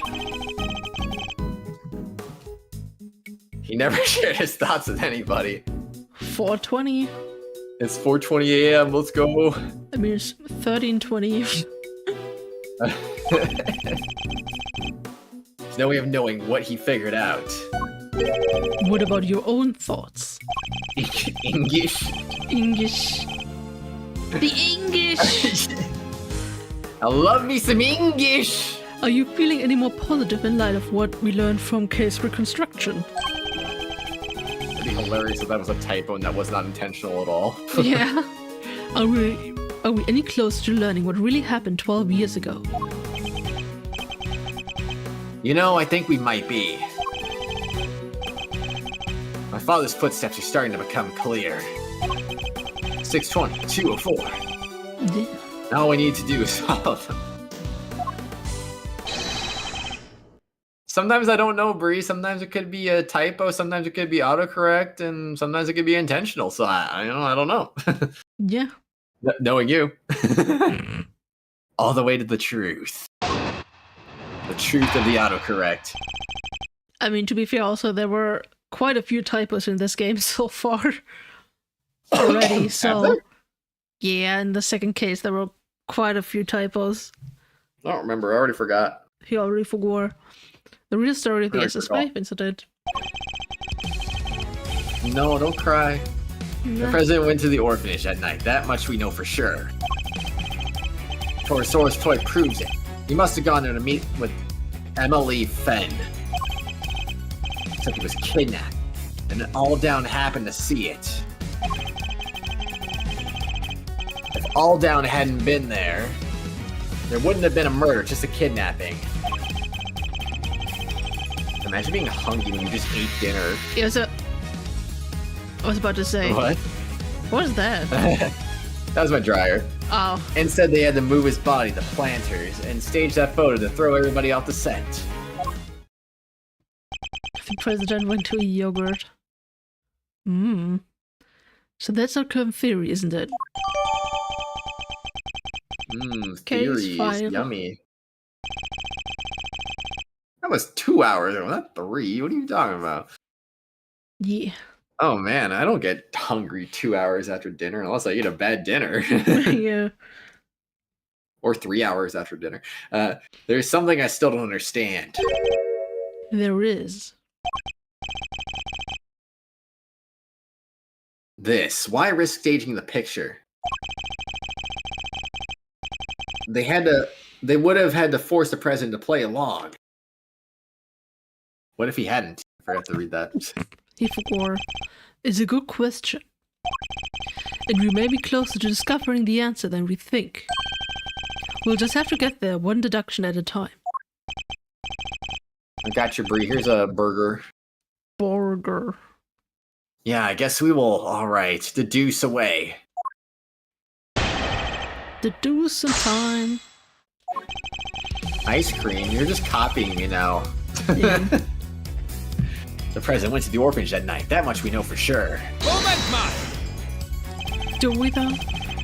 He never shared his thoughts with anybody. 4:20. It's 4:20 a.m. Let's go. I mean, it's 13:20. There's no way of knowing what he figured out. What about your own thoughts? English. English. The English! I love me some English. Are you feeling any more positive in light of what we learned from case reconstruction? It'd be hilarious if that was a typo and that was not intentional at all. Yeah. Are we any closer to learning what really happened 12 years ago? You know, I think we might be. My father's footsteps are starting to become clear. 620, 204. Yeah. Now all we need to do is follow them. Sometimes I don't know, Bree. Sometimes it could be a typo. Sometimes it could be autocorrect, and sometimes it could be intentional. So I don't know. Yeah. Knowing you, all the way to the truth. The truth of the autocorrect. I mean, to be fair, also there were quite a few typos in this game so far already. So yeah, in the second case there were quite a few typos. I don't remember. I already forgot. He already forgot. The real story of the SS5 incident. No, don't cry. No. The president went to the orphanage that night. That much we know for sure. Torosaurus toy proves it. He must have gone there to meet with Emily Fenn. Except he was kidnapped. And All Down happened to see it. If All Down hadn't been there, there wouldn't have been a murder, just a kidnapping. Imagine being hungry when you just ate dinner. It was a... I was about to say... What? What is that? That was my dryer. Oh. Instead, they had to move his body to planters and stage that photo to throw everybody off the set. The president went to a yogurt. Mmm. So that's our current theory, isn't it? Mmm, Case theories. 5. Yummy. That was 2 hours ago, not 3. What are you talking about? Yeah. Oh man, I don't get hungry 2 hours after dinner unless I eat a bad dinner. Yeah. Or 3 hours after dinner. There's something I still don't understand. There is. This. Why risk staging the picture? They would have had to force the president to play along. What if he hadn't? I forgot to read that. He forgot. It's a good question. And we may be closer to discovering the answer than we think. We'll just have to get there one deduction at a time. I got you, Bree. Here's a burger. Burger. Yeah, I guess we will. All right, deduce away. Deduce in time. Ice cream? You're just copying me now. Yeah. The president went to the orphanage that night. That much we know for sure. Do we though?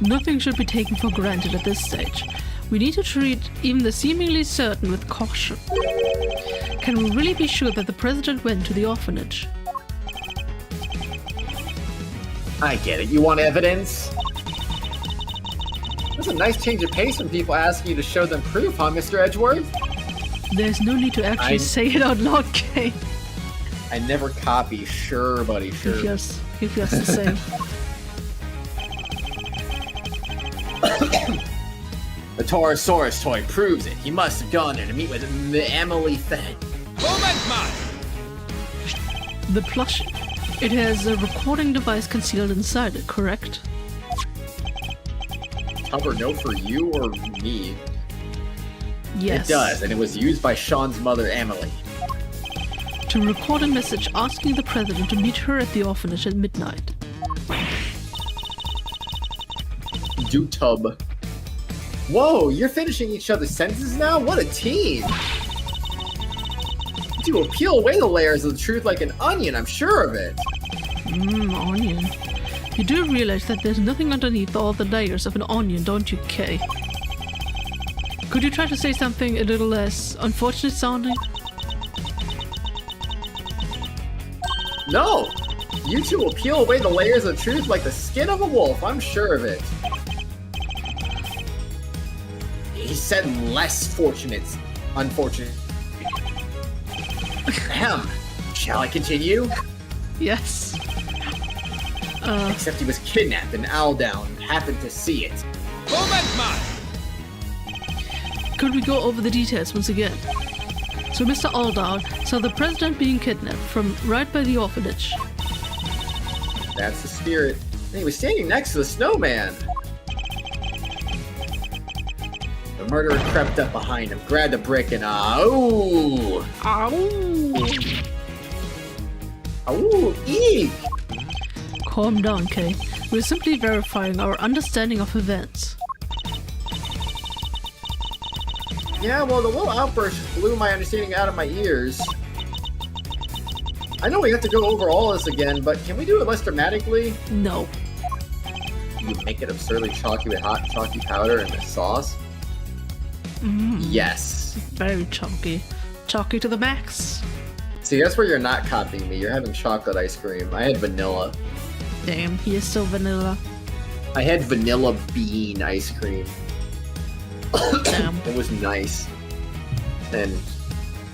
Nothing should be taken for granted at this stage. We need to treat even the seemingly certain with caution. Can we really be sure that the president went to the orphanage? I get it. You want evidence? That's a nice change of pace when people ask you to show them proof, huh, Mr. Edgeworth? There's no need to actually say it out loud, Kay. I never copy. Sure, buddy, sure. If you have to say. The Torosaurus toy proves it. He must have gone there to meet with Emily Fenn. The plushie. It has a recording device concealed inside it, correct? Cover note for you or me? Yes. It does, and it was used by Sean's mother, Emily. To record a message asking the president to meet her at the orphanage at midnight. Do tub. Whoa, you're finishing each other's sentences now? What a team! You will peel away the layers of the truth like an onion, I'm sure of it. Onion. You do realize that there's nothing underneath all the layers of an onion, don't you, Kay? Could you try to say something a little less unfortunate sounding? No! You two will peel away the layers of truth like the skin of a wolf, I'm sure of it. He said less unfortunate. Ahem. Shall I continue? Yes. Except he was kidnapped and Aldown happened to see it. Moment, man! Could we go over the details once again? So Mr. Aldown saw the president being kidnapped from right by the orphanage. That's the spirit. And he was standing next to the snowman. The murderer crept up behind him, grabbed a brick, and ow! Ow! Eek! Calm down, Kay. We're simply verifying our understanding of events. Yeah, well, the little outburst blew my understanding out of my ears. I know we have to go over all this again, but can we do it less dramatically? No. You make it absurdly chalky with hot chalky powder and the sauce? Yes. Very chalky. Chalky to the max. See, that's where you're not copying me. You're having chocolate ice cream. I had vanilla. Damn, he is so vanilla. I had vanilla bean ice cream. Damn. It was nice. And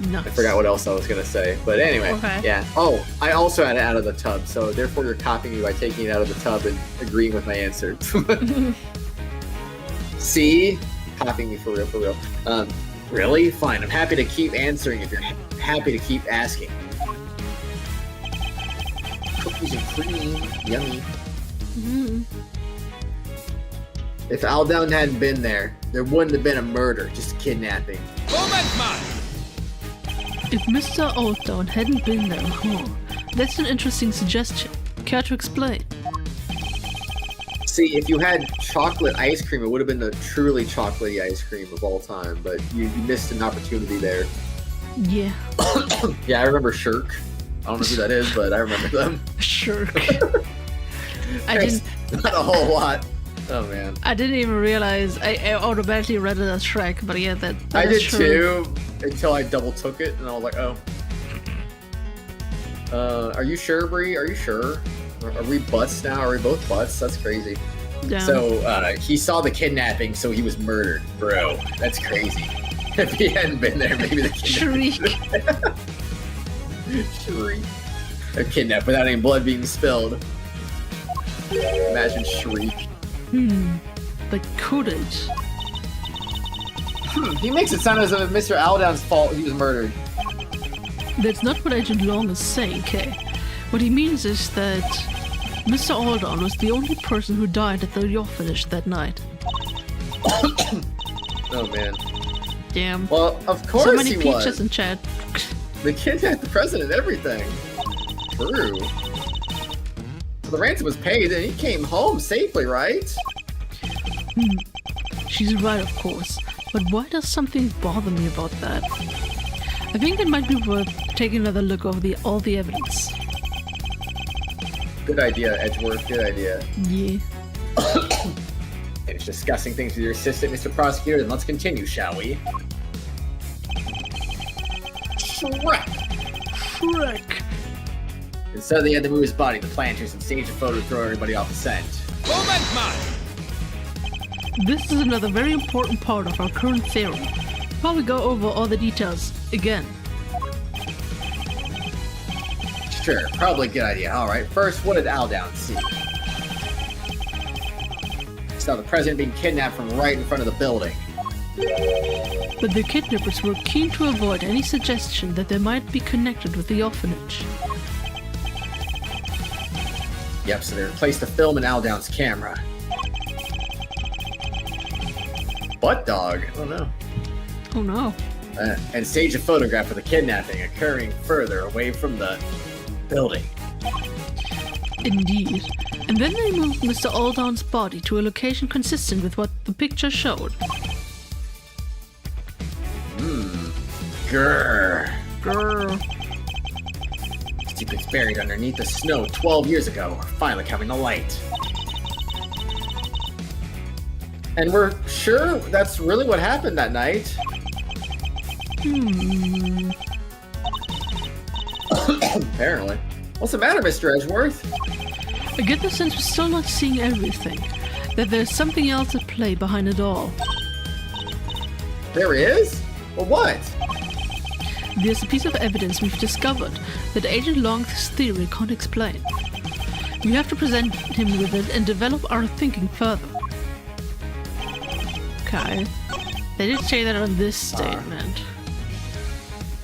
Nuts. I forgot what else I was gonna say. But anyway, Okay. yeah. Oh, I also had it out of the tub, so therefore you're copying me by taking it out of the tub and agreeing with my answer. See? Copying me for real, for real. Really? Fine, I'm happy to keep answering if you're happy to keep asking. Cookies and cream. Yummy. If Aldown hadn't been there wouldn't have been a murder, just kidnapping. Moment, man! If Mr. Aldown hadn't been there, that's an interesting suggestion. Care to explain? See, if you had chocolate ice cream, it would have been the truly chocolatey ice cream of all time, but you missed an opportunity there. Yeah. Yeah, I remember Shirk. I don't know who that is, but I remember them. Sure. I didn't. Not a whole lot. Oh man. I didn't even realize. I automatically read it as Shrek, but yeah, that I is did true. too, until I double took it, and I was like, oh. Are you sure, Bree? Are you sure? Are we butts now? Are we both butts? That's crazy. Damn. So, he saw the kidnapping, so he was murdered. Bro, that's crazy. If he hadn't been there, maybe the kidnapping... Shriek. A kidnap without any blood being spilled. Imagine Shriek. But could it? He makes it sound as if it's Mr. Aldown's fault he was murdered. That's not what Agent Long is saying, Kay. What he means is that Mr. Aldown was the only person who died at the orphanage that night. Oh man. Damn. Well, of course so many he peaches was. in chat. The kidnapped the president, everything. True. So the ransom was paid and he came home safely, right? She's right, of course. But why does something bother me about that? I think it might be worth taking another look over all the evidence. Good idea, Edgeworth. Good idea. Yeah. Finish discussing things with your assistant, Mr. Prosecutor, then let's continue, shall we? Shrek! Instead, they had to move his body, the planters, and stage a photo to throw everybody off the scent. Moment, man! This is another very important part of our current theory. While we go over all the details again. Sure, probably a good idea. Alright, first, what did Aldown see? He saw the president being kidnapped from right in front of the building. But the kidnappers were keen to avoid any suggestion that they might be connected with the orphanage. Yep, so they replaced the film in Aldown's camera. Butt dog? Oh no. Oh no. And staged a photograph of the kidnapping occurring further away from the building. Indeed. And then they moved Mr. Aldown's body to a location consistent with what the picture showed. Grrr. Grr. Stupid's buried underneath the snow 12 years ago. We're finally coming to light. And we're sure that's really what happened that night. Apparently. What's the matter, Mr. Edgeworth? I get the sense we're still not seeing everything. That there's something else at play behind it all. There is? Well, what? There's a piece of evidence we've discovered that Agent Long's theory can't explain. We have to present him with it and develop our thinking further. Okay. They did say that on this statement.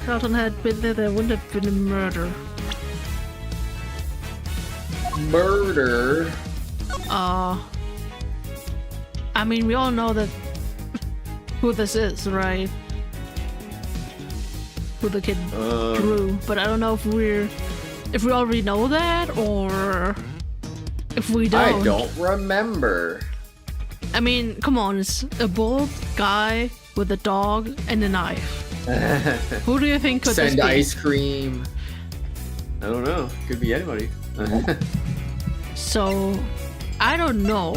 Carlton had been there wouldn't have been a murder. Murder? I mean, we all know that who this is, right? Who the kid drew, but I don't know if we already know that or if we don't. I don't remember. I mean, come on, it's a bald guy with a dog and a knife. Who do you think could this Send be? ice cream. I don't know. Could be anybody. So, I don't know.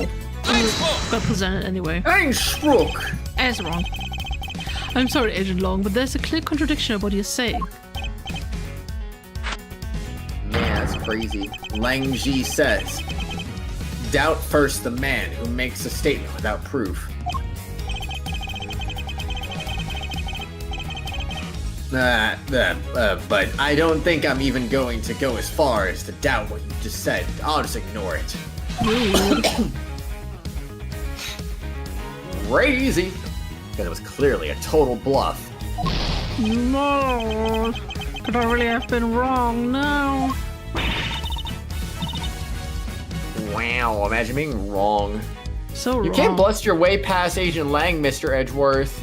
Got presented anyway. Einspruch! That's wrong. I'm sorry, Agent Long, but there's a clear contradiction of what you're saying. Man, that's crazy. Lang Ji says, doubt first the man who makes a statement without proof. But I don't think I'm even going to go as far as to doubt what you just said. I'll just ignore it. Rude. Crazy! Because it was clearly a total bluff. No, could I really have been wrong now? Wow, imagine being wrong. So wrong. You can't bust your way past Agent Lang, Mr. Edgeworth.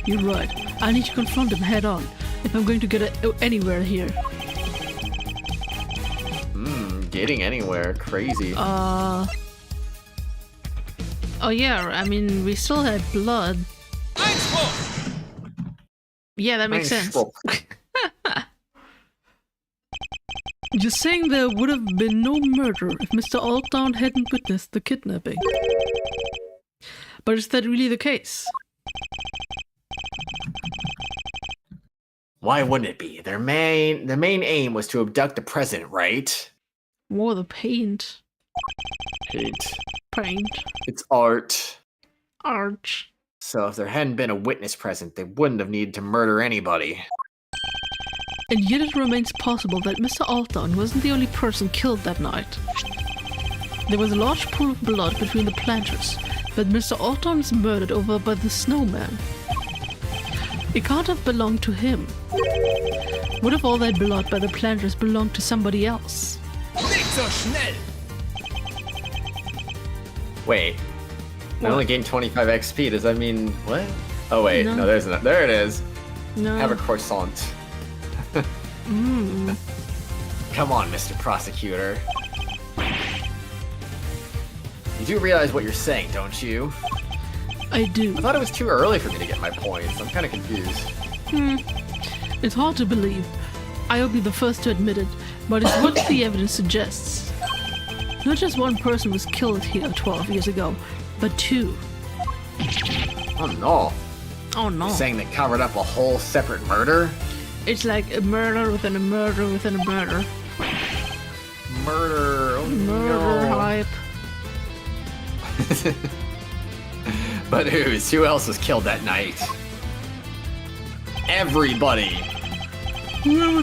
You're right. I need to confront him head on if I'm going to get anywhere here. Getting anywhere. Crazy. Oh yeah, I mean, we still had blood. Einspruch! Yeah, that makes sense. Einspruch. Just saying there would have been no murder if Mr. Altdown hadn't witnessed the kidnapping. But is that really the case? Why wouldn't it be? Their main aim was to abduct the president, right? More the paint. Paint. It's art. Arch. So if there hadn't been a witness present, they wouldn't have needed to murder anybody. And yet it remains possible that Mr. Altdown wasn't the only person killed that night. There was a large pool of blood between the planters, but Mr. Altdown is murdered over by the snowman. It can't have belonged to him. What if all that blood by the planters belonged to somebody else? Nicht so schnell! Wait. I What? only gained 25 XP. Does that mean what? Oh wait, No. no, there's not. There it is. No. Have a croissant. Mm. Come on, Mr. Prosecutor. You do realize what you're saying, don't you? I do. I thought it was too early for me to get my points. I'm kind of confused. It's hard to believe. I'll be the first to admit it, but it's what the evidence suggests. Not just one person was killed here 12 years ago, but two. Oh no. Oh no. Saying they covered up a whole separate murder? It's like a murder within a murder within a murder. Murder. Oh, Murder no. hype. But who else was killed that night? Everybody. Whoever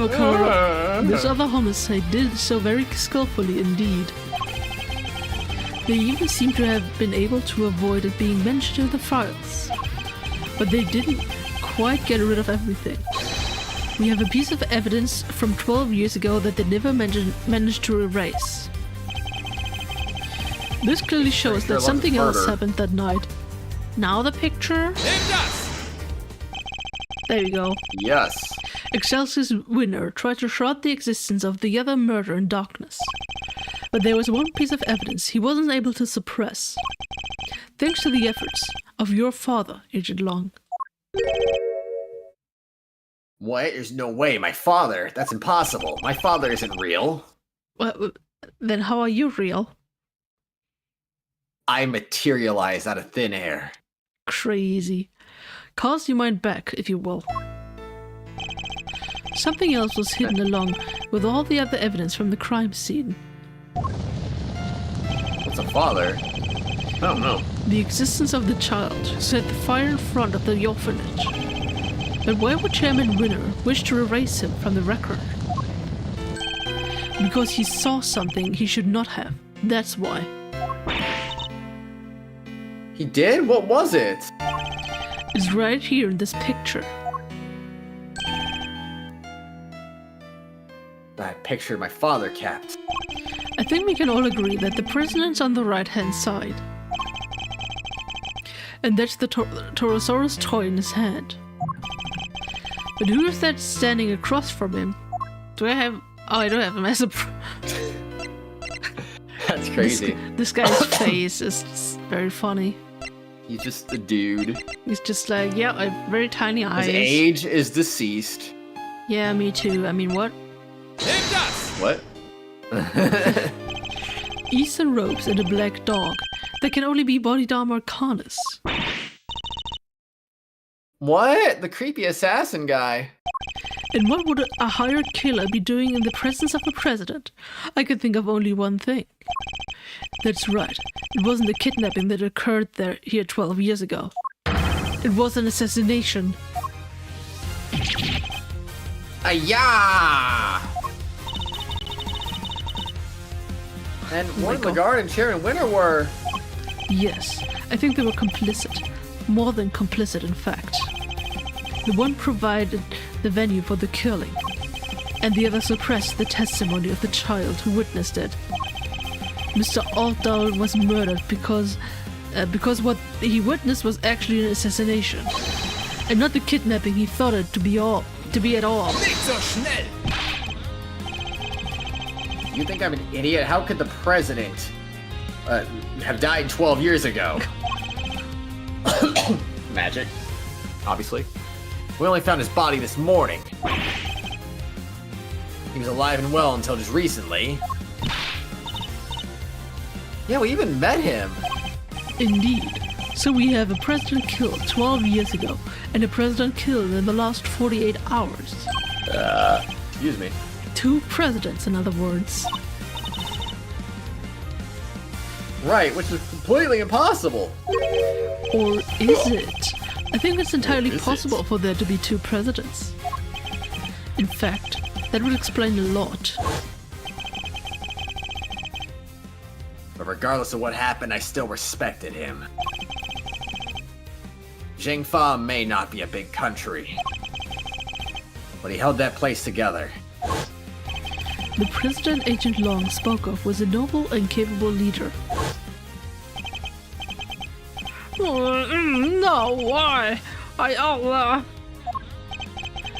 covered up this other homicide did so very skillfully indeed. They even seem to have been able to avoid it being mentioned in the files. But they didn't quite get rid of everything. We have a piece of evidence from 12 years ago that they never managed to erase. This clearly shows Sure that something looks else murder. happened that night. Now the picture? Nimm das! There you go. Yes. Excelsior's winner tried to shroud the existence of the other murder in darkness. But there was one piece of evidence he wasn't able to suppress. Thanks to the efforts of your father, Agent Long. What? There's no way. My father? That's impossible. My father isn't real. Well, then how are you real? I materialized out of thin air. Crazy. Cast your mind back, if you will. Something else was hidden along with all the other evidence from the crime scene. What's a father? I don't know. The existence of the child who set the fire in front of the orphanage. But why would Chairman Winner wish to erase him from the record? Because he saw something he should not have. That's why. He did? What was it? It's right here in this picture. That picture my father kept. I think we can all agree that the president's on the right-hand side. And that's the Torosaurus toy in his hand. But who is that standing across from him? Do I have... Oh, I don't have him as a... That's crazy. This guy's face is very funny. He's just a dude. He's just like, yeah, I have very tiny eyes. His age is deceased. Yeah, me too. I mean, what? Nimm das! What? Eastern robes and a black dog. That can only be Bodhidharma Arcanus. What? The creepy assassin guy. And what would a hired killer be doing in the presence of the president? I could think of only one thing. That's right. It wasn't a kidnapping that occurred here 12 years ago. It was an assassination. Ayah! And Warden Lagarde and Chairman Winter were... Yes, I think they were complicit. More than complicit, in fact. The one provided the venue for the killing, and the other suppressed the testimony of the child who witnessed it. Mr. Altdal was murdered because what he witnessed was actually an assassination, and not the kidnapping he thought it to be at all. Nicht so schnell! You think I'm an idiot? How could the president have died 12 years ago? Magic. Obviously. We only found his body this morning. He was alive and well until just recently. Yeah, we even met him. Indeed. So we have a president killed 12 years ago, and a president killed in the last 48 hours. Excuse me. 2 presidents, in other words. Right, which is completely impossible. Or is it? I think it's entirely is possible for there to be 2 presidents. In fact, that would explain a lot. But regardless of what happened, I still respected him. Jingfa may not be a big country, but he held that place together. The president Agent Long spoke of was a noble and capable leader. No, why?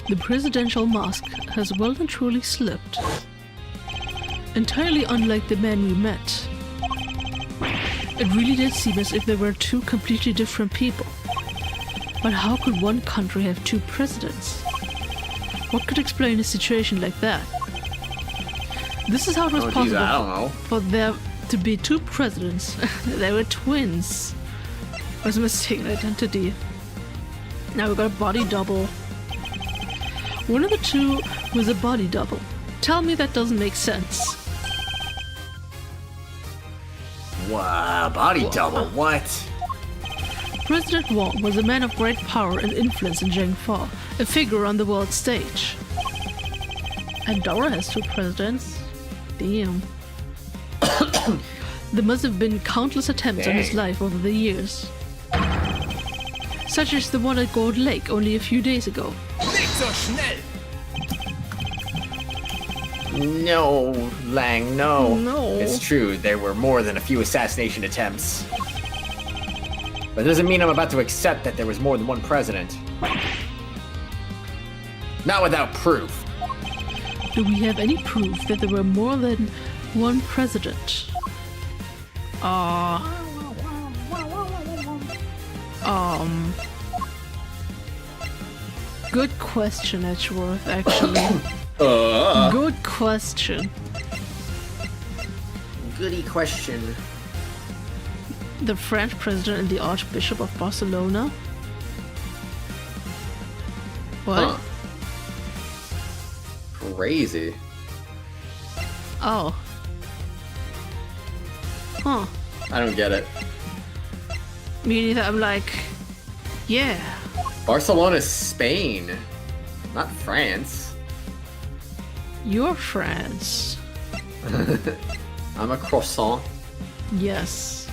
The presidential mask has well and truly slipped. Entirely unlike the man we met. It really did seem as if there were 2 completely different people. But how could one country have 2 presidents? What could explain a situation like that? This is how it was possible I don't know. for there to be 2 presidents. They were twins. It was a mistaken identity. Now we've got a body double. One of the 2 was a body double. Tell me that doesn't make sense. Wow, body double, what? President Wong was a man of great power and influence in Jingfa, a figure on the world stage. And Dora has 2 presidents. Damn. There must have been countless attempts on his life over the years. Such as the one at Gold Lake only a few days ago. Nicht so schnell! No, Lang, no. No. It's true, there were more than a few assassination attempts. But it doesn't mean I'm about to accept that there was more than one president. Not without proof. Do we have any proof that there were more than one president? Good question, Edgeworth, actually. Good question. Goody question. The French president and the Archbishop of Barcelona? What? Huh. Crazy. Oh. Huh. I don't get it. Me neither. I'm like, yeah. Barcelona's Spain, not France. You're France. I'm a croissant. Yes.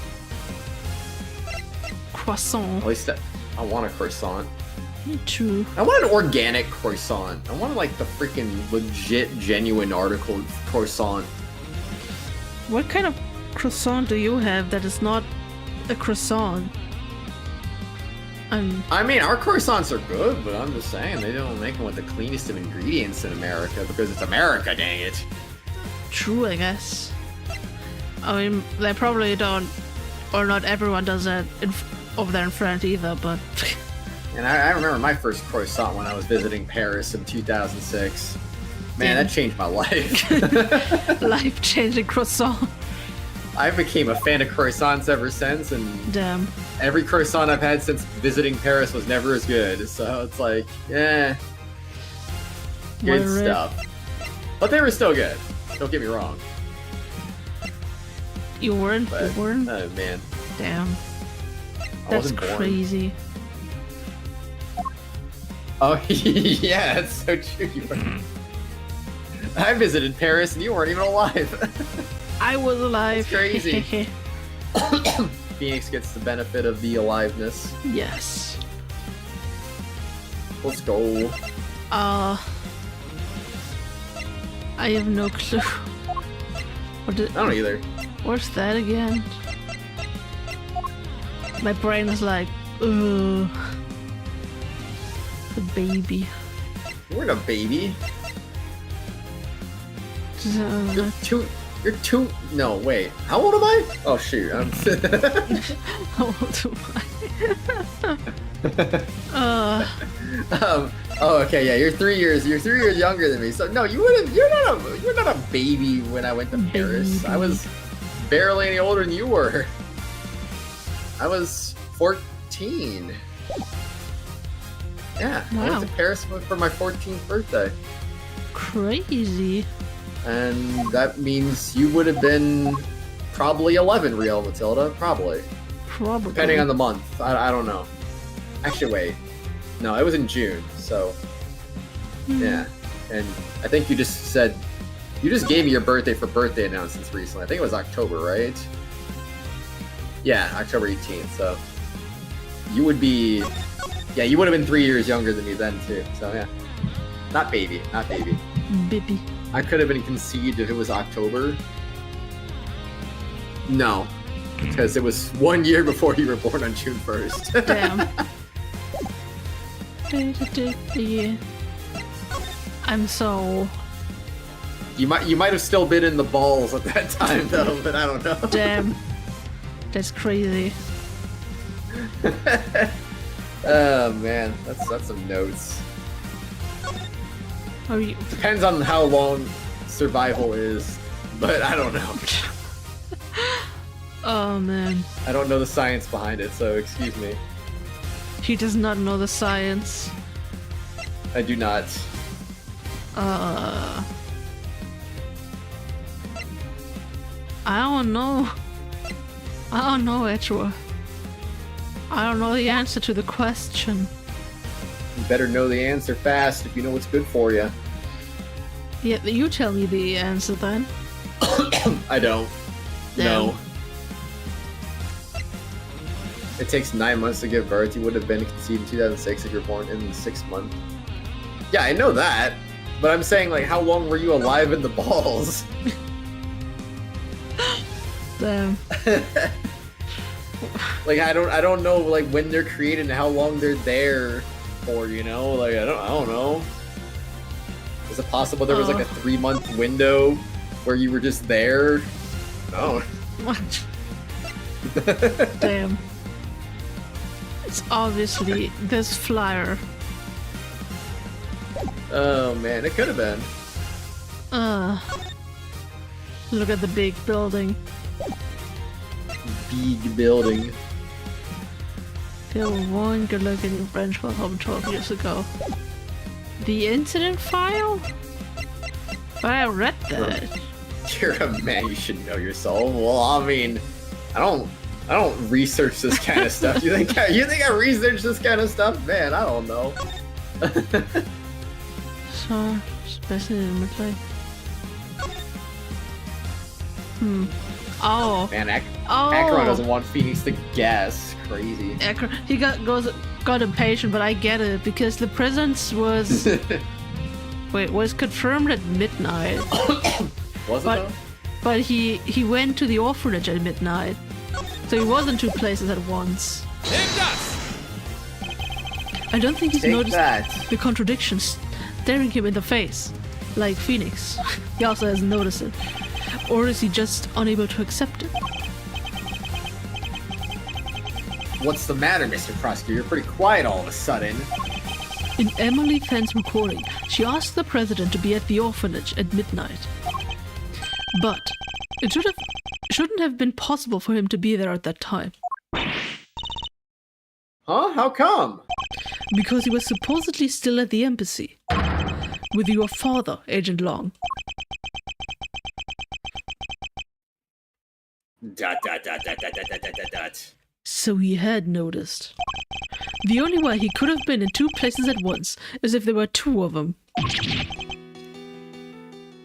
Croissant. At least I want a croissant. Me too. I want an organic croissant. I want like the freaking legit, genuine article croissant. What kind of croissant do you have that is not a croissant? I mean, our croissants are good, but I'm just saying they don't make them with the cleanest of ingredients in America because it's America, dang it. True, I guess. I mean, they probably don't, or not everyone does that over there in France either, but... And I remember my first croissant when I was visiting Paris in 2006. Man, that changed my life. Life-changing croissant. I became a fan of croissants ever since, and Damn. every croissant I've had since visiting Paris was never as good. So it's like, yeah, good Whatever. stuff. But they were still good. Don't get me wrong. You weren't But, born? oh man, Damn. I That's wasn't born. crazy. Oh yeah, that's so true. You were... I visited Paris and you weren't even alive. I was alive. That's crazy. Phoenix gets the benefit of the aliveness. Yes. Let's go. I have no clue. What did, I don't either. What's that again? My brain is like, ugh. The baby. You weren't a baby. You're two. No, wait. How old am I? Oh shoot. How old am I? Oh, okay. Yeah, you're 3 years. You're 3 years younger than me. So no, you wouldn't. You're not a baby when I went to Paris. Baby. I was barely any older than you were. I was 14. Yeah, I Wow. went to Paris for my 14th birthday. Crazy. And that means you would have been probably 11, real Matilda. Probably. Probably. Depending on the month. I don't know. Actually, wait. No, it was in June, so... Yeah. And I think you just said... You just gave me your birthday for birthday announcements recently. I think it was October, right? Yeah, October 18th, so... You would be... Yeah, you would have been 3 years younger than me then, too. So, yeah. Not baby. Not baby. Baby. I could have been conceived if it was October. No. Because it was 1 year before you were born on June 1st. Damn. Yeah. I'm so... You might have still been in the balls at that time, though, but I don't know. Damn. That's crazy. Oh, man. That's some notes. Are you... Depends on how long survival is, but I don't know. Oh, man. I don't know the science behind it, so excuse me. He does not know the science. I do not. I don't know. I don't know, Edgeworth. I don't know the answer to the question. You better know the answer fast if you know what's good for you. Yeah, you tell me the answer then. I don't. Damn. No. It takes 9 months to give birth. You would have been conceived in 2006 if you were born in the 6th month. Yeah, I know that. But I'm saying, like, how long were you alive in the balls? Damn. Like, I don't know, like, when they're created and how long they're there for, you know? Like, I don't know. Is it possible there was like a 3-month window where you were just there? No. What? Damn. It's obviously this flyer. Oh man, it could have been. Look at the big building. Big building. There were one good-looking French was home 12 years ago. The incident file? But I read that. You're a man, you should know yourself. Well, I mean, I don't research this kind of stuff. You think I research this kind of stuff? Man, I don't know. So, especially in the Oh. Man, Acheron doesn't want Phoenix to guess. Crazy. He got impatient, but I get it because the presence was was confirmed at midnight. Was it though? But he went to the orphanage at midnight, so he was in two places at once. Nimm das! I don't think he's Take noticed that. the contradictions staring him in the face, like Phoenix. He also hasn't noticed it. Or is he just unable to accept it? What's the matter, Mr. Prosecutor? You're pretty quiet all of a sudden. In Emily Fenn's recording, she asked the president to be at the orphanage at midnight. But it shouldn't have been possible for him to be there at that time. Huh? How come? Because he was supposedly still at the embassy. With your father, Agent Long. Dot. So he had noticed. The only way he could have been in two places at once is if there were two of them.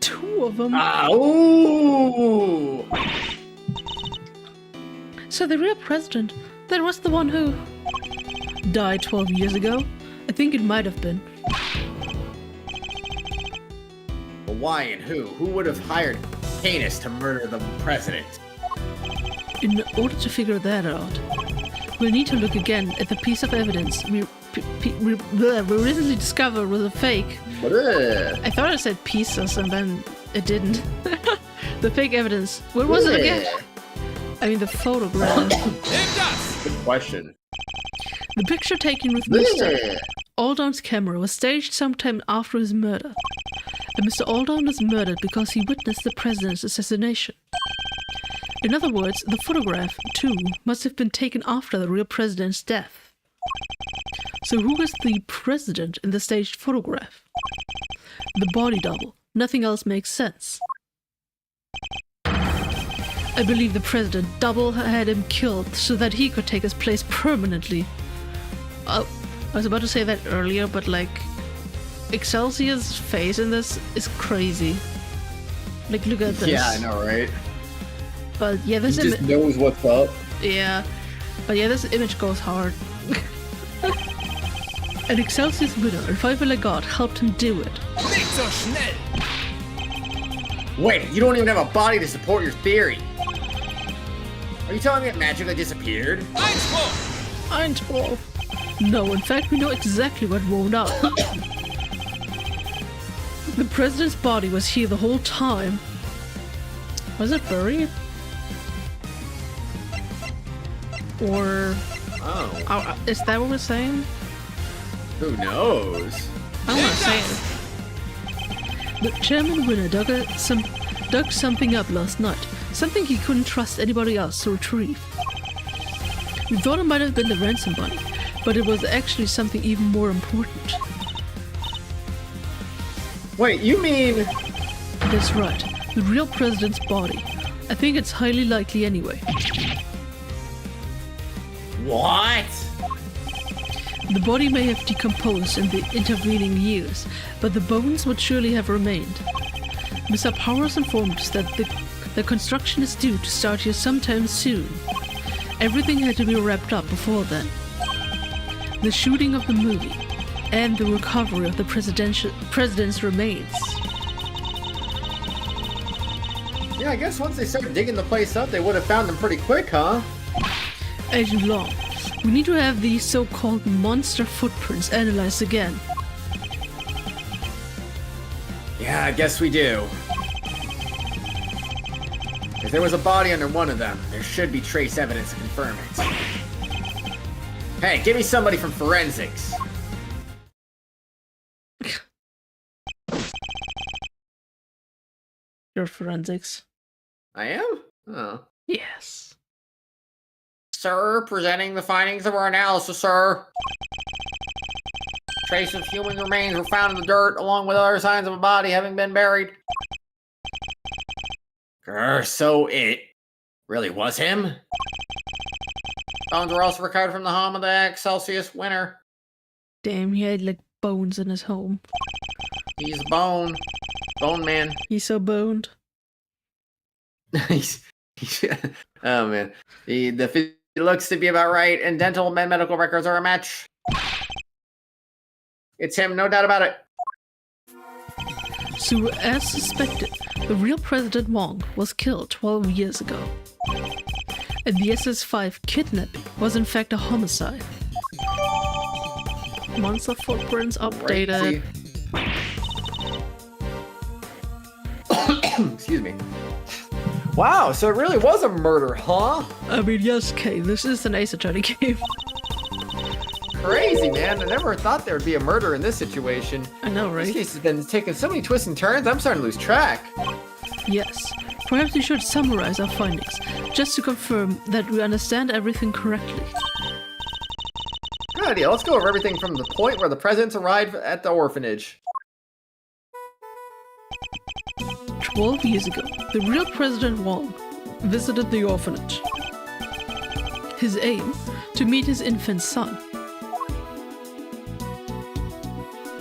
Two of them? Ooh! So the real president, that was the one who died 12 years ago? I think it might have been. But why and who? Who would have hired Canis to murder the president? In order to figure that out, we'll need to look again at the piece of evidence we recently discovered was a fake. I thought I said pieces and then it didn't. The fake evidence. What was it again? I mean the photograph. Nimm das! Good question. The picture taken with Mr. Aldown's camera was staged sometime after his murder. And Mr. Aldown was murdered because he witnessed the president's assassination. In other words, the photograph, too, must have been taken after the real president's death. So who was the president in the staged photograph? The body double. Nothing else makes sense. I believe the president double had him killed so that he could take his place permanently. I was about to say that earlier, but like, Excelsior's face in this is crazy. Like, look at this. Yeah, I know, right? But yeah, this He just knows what's up. Yeah, but yeah, this image goes hard. And Excelsior's widow, Elphiva Legat, helped him do it. Nicht so schnell! Wait, you don't even have a body to support your theory. Are you telling me it magically disappeared? Einspruch! Einspruch. No, in fact, we know exactly what wound up. The president's body was here the whole time. Was it buried? Or... Oh. Is that what we're saying? Who knows? I want to say it. But Chairman Winner dug something up last night. Something he couldn't trust anybody else to retrieve. We thought it might have been the ransom money, but it was actually something even more important. Wait, you mean... That's right. The real president's body. I think it's highly likely anyway. What? The body may have decomposed in the intervening years, but the bones would surely have remained. Mr. Powers informed us that the construction is due to start here sometime soon. Everything had to be wrapped up before then. The shooting of the movie, and the recovery of the president's remains. Yeah, I guess once they started digging the place up, they would have found them pretty quick, huh? Agent Long, we need to have these so-called monster footprints analyzed again. Yeah, I guess we do. If there was a body under one of them, there should be trace evidence to confirm it. Hey, give me somebody from forensics. Your forensics. I am? Oh. Yes. Sir, presenting the findings of our analysis, sir. Traces of human remains were found in the dirt, along with other signs of a body having been buried. So it really was him? Bones were also recovered from the home of the Celsius winner. Damn, he had like bones in his home. He's bone man. He's so boned. he's oh man. He looks to be about right, and dental and medical records are a match. It's him, no doubt about it. So, as suspected, the real President Wong was killed 12 years ago. And the SS5 kidnapping was in fact a homicide. Monster footprints updated. Excuse me. Wow, so it really was a murder, huh? I mean, yes, Kay, this is an Ace Attorney game. Crazy, man. I never thought there would be a murder in this situation. I know, right? This case has been taking so many twists and turns, I'm starting to lose track. Yes. Perhaps we should summarize our findings, just to confirm that we understand everything correctly. Good idea. Let's go over everything from the point where the presidents arrived at the orphanage. 12 years ago, the real President Wong visited the orphanage. His aim? To meet his infant son.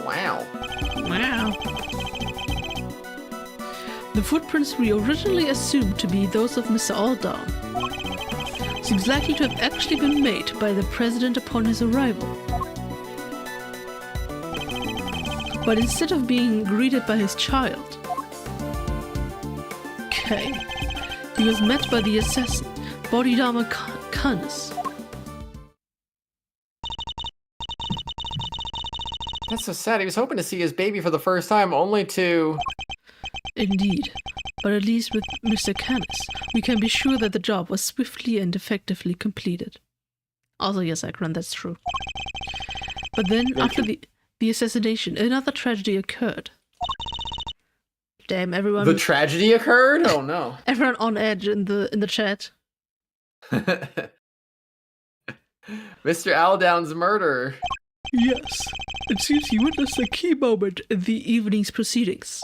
Wow. Wow. The footprints we originally assumed to be those of Mr. Aldown seems likely to have actually been made by the president upon his arrival. But instead of being greeted by his child, Kay, he was met by the assassin, Bodhidharma Canis. That's so sad. He was hoping to see his baby for the first time, only to... Indeed. But at least with Mr. Canis, we can be sure that the job was swiftly and effectively completed. Also, yes, Akron, that's true. But then, after the assassination, another tragedy occurred. Damn, everyone... The tragedy occurred? Oh no. Everyone on edge in the chat. Mr. Aldown's murder. Yes. It seems he witnessed a key moment in the evening's proceedings.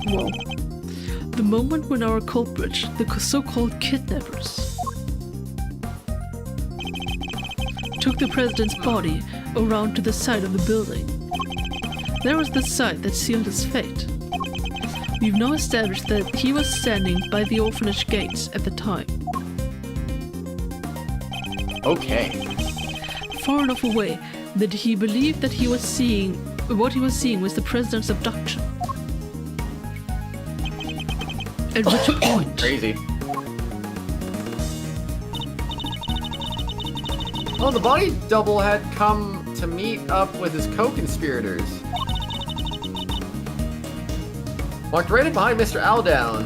Well, the moment when our culprit, the so-called kidnappers, took the president's body around to the side of the building. There was the site that sealed his fate. We've now established that he was standing by the orphanage gates at the time. Okay. Far enough away that he believed that what he was seeing was the president's abduction. At which point... Crazy. Oh, the body double had come to meet up with his co-conspirators. Walked right in behind Mr. Aldown.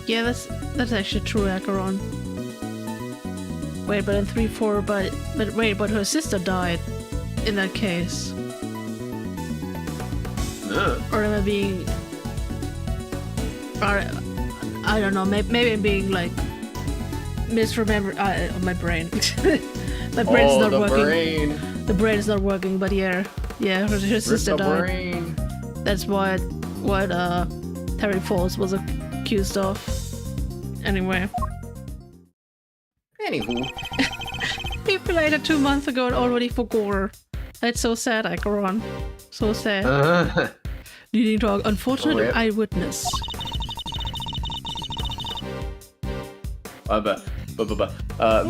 Yeah, that's actually true, Acheron. Wait, but in 3-4, but her sister died in that case. Or am I being... Or, I don't know, maybe I'm being like... misremember... my brain. My brain's not working. The brain is not working, but yeah, her sister died. Brain. That's what Terry Falls was accused of. Anyway. Anywho. People later 2 months ago and already forgot her. That's so sad, Acheron. So sad. Leading to an unfortunate eyewitness.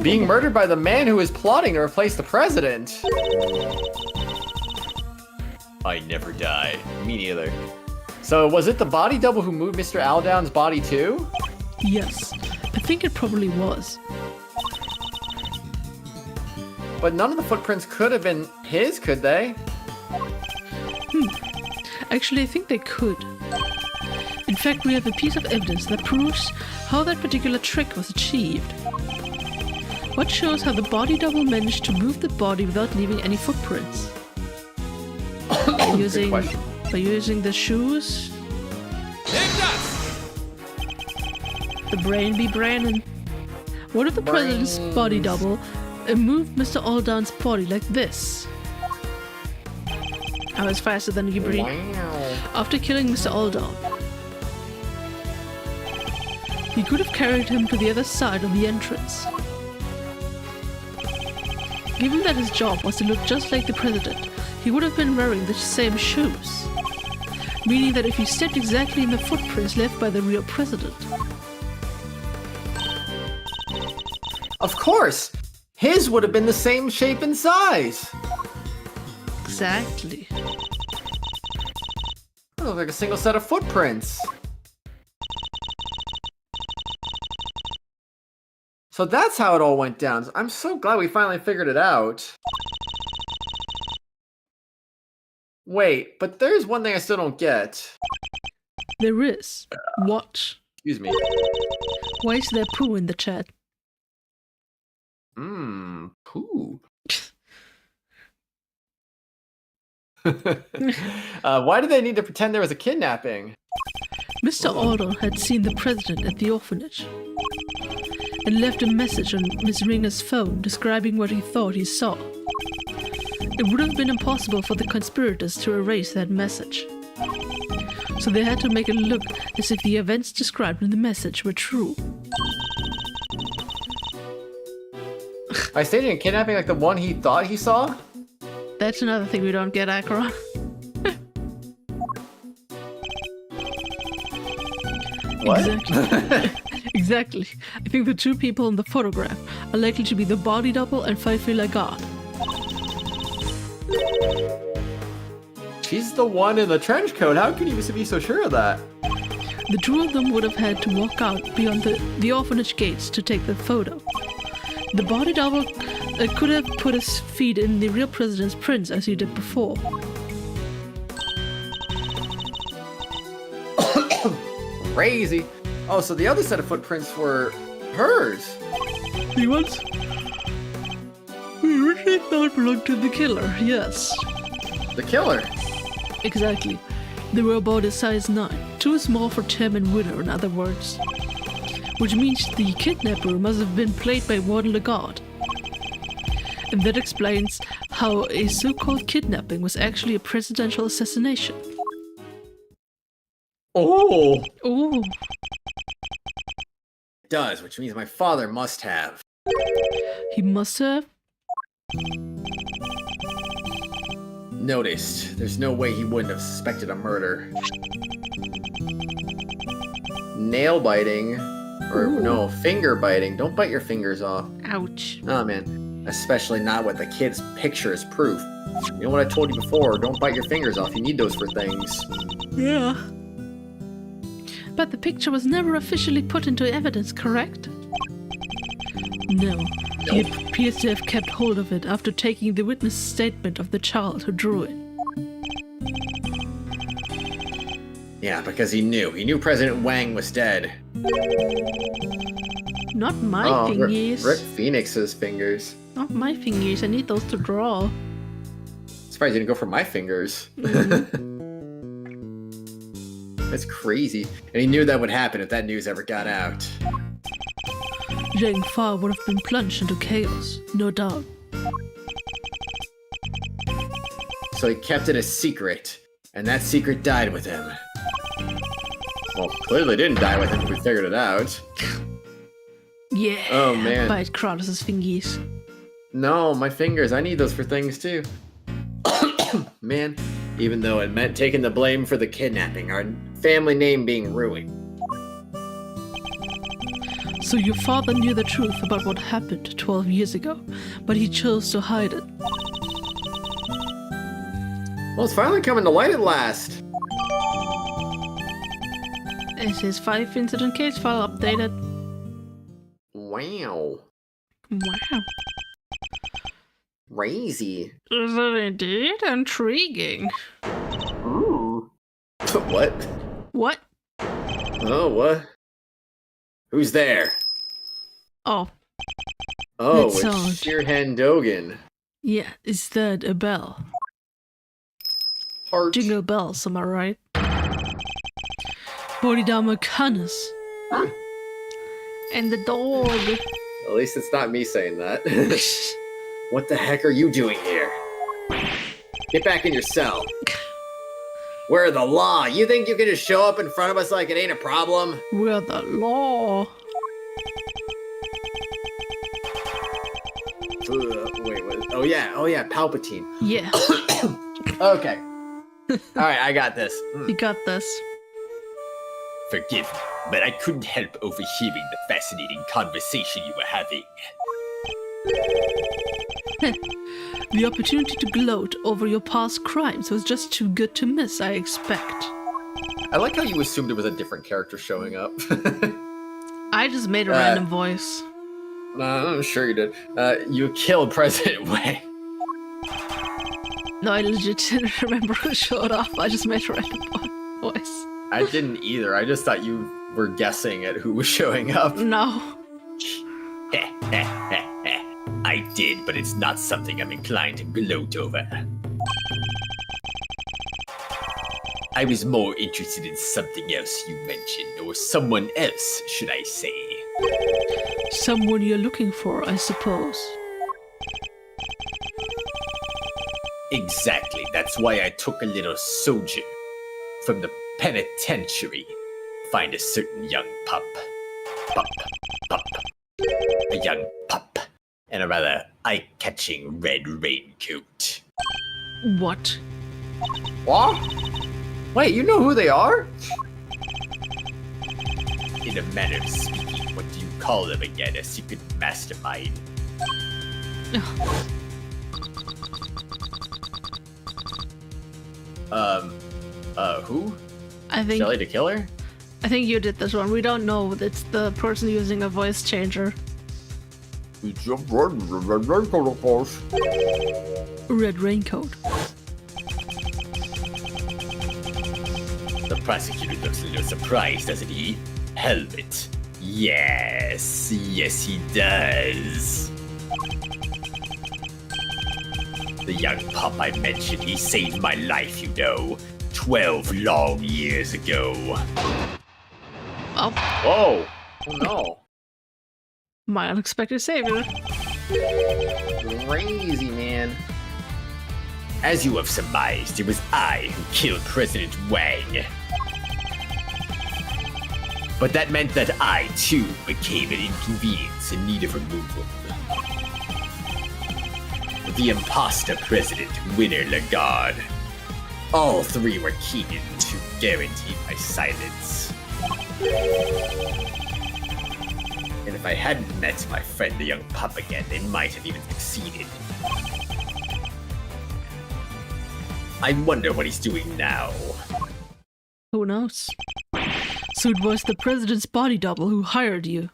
Being murdered by the man who was plotting to replace the president. I never died. Me neither. So was it the body double who moved Mr. Aldown's body too? Yes, I think it probably was. But none of the footprints could have been his, could they? Actually, I think they could. In fact, we have a piece of evidence that proves how that particular trick was achieved. What shows how the body double managed to move the body without leaving any footprints? By using the shoes? Nimm das! The brain be braining. What if the president's body double moved Mr. Aldown's body like this? I was faster than you breathe. Wow. After killing Mr. Aldown, he could have carried him to the other side of the entrance. Given that his job was to look just like the president, he would have been wearing the same shoes, meaning that if he stepped exactly in the footprints left by the real president. Of course! His would have been the same shape and size! Exactly. That looks like a single set of footprints. So that's how it all went down. I'm so glad we finally figured it out. Wait, but there's one thing I still don't get. There is. What? Excuse me. Why is there poo in the chat? Poo. Why did they need to pretend there was a kidnapping? Mr. Alden had seen the president at the orphanage and left a message on Miss Ringer's phone describing what he thought he saw. It would have been impossible for the conspirators to erase that message. So they had to make it look as if the events described in the message were true. By staging a kidnapping like the one he thought he saw? That's another thing we don't get, Akron. What? Exactly. Exactly. I think the two people in the photograph are likely to be the body double and Fifi Lagarde. She's the one in the trench coat. How can you be so sure of that? The two of them would have had to walk out beyond the orphanage gates to take the photo. The body double could have put his feet in the real president's prints as he did before. Crazy. Oh, so the other set of footprints were hers. The ones we originally thought belonged to the killer, yes. The killer. Exactly. They were about a size 9, too small for Tim and Winner, in other words. Which means the kidnapper must have been played by Warden Lagarde. And that explains how a so-called kidnapping was actually a presidential assassination. Oh. Oh, It does, which means my father must have. he must have. Noticed. There's no way he wouldn't have suspected a murder. Nail biting. Or Ooh. no, finger biting. Don't bite your fingers off. Ouch. Oh man. Especially not with the kid's picture as proof. You know what I told you before, don't bite your fingers off. You need those for things. Yeah. But the picture was never officially put into evidence, correct? No. He appears to have kept hold of it after taking the witness statement of the child who drew it. Yeah, because he knew. He knew President Wang was dead. Not my Oh, fingies. Rick Phoenix's fingers. Not my fingies. I need those to draw. Surprised you didn't go for my fingers. That's crazy. And he knew that would happen if that news ever got out. Zhang Fa would have been plunged into chaos, no doubt. So he kept it a secret, and that secret died with him. Well, clearly didn't die with him if we figured it out. Yeah. Oh, man. Bite Kratos' fingies. No, my fingers. I need those for things too. Man, even though it meant taking the blame for the kidnapping, our family name being ruined. So your father knew the truth about what happened 12 years ago, but he chose to hide it. Well, it's finally coming to light at last. Is his 5 incident case file updated? Wow. Wow. Crazy. Is it indeed intriguing? Ooh. What? What? Oh, what? Who's there? Oh, Oh, That sound. it's Sheerhan Dogan. yeah, is that a bell? Heart. Jingle bells, am I right? Bodhidharma Canis. And the dog. At least it's not me saying that. What the heck are you doing here? Get back in your cell. We're the law. You think you can just show up in front of us like it ain't a problem? We're the law. Wait, what? Oh yeah, Palpatine. Yeah, Okay. Alright, I got this. you got this. Forgive me, but I couldn't help overhearing the fascinating conversation you were having. The opportunity to gloat over your past crimes was just too good to miss, I expect. I like how you assumed it was a different character showing up. I just made a random voice. No, I'm sure you did. You killed President Wei. No, I legit didn't remember who showed up. I just made a random voice. I didn't either. I just thought you were guessing at who was showing up. No. I did, but it's not something I'm inclined to gloat over. I was more interested in something else you mentioned, or someone else, should I say. Someone you're looking for, I suppose. Exactly, that's why I took a little sojourn from the penitentiary. Find a certain young pup. Pup. A young pup. And a rather eye-catching red raincoat. What? What? Wait, you know who they are? In a manner of speaking, what do you call them again? A secret mastermind? Who? I think Shelly the Killer? I think you did this one. We don't know. It's the person using a voice changer. It's your red raincoat, of course. Red raincoat. The prosecutor looks a little surprised, doesn't he? Helmet. Yes, he does. The young pup I mentioned, he saved my life, you know. 12 long years ago. Oh, Whoa! Oh no. my unexpected savior. Crazy, man. As you have surmised, it was I who killed President Wang. But that meant that I, too, became an inconvenience in need of removal. The imposter president, Winner Lagarde. All three were keen to guarantee my silence. And if I hadn't met my friend the young pup again, they might have even succeeded. I wonder what he's doing now. Who knows? So it was the president's body double who hired you.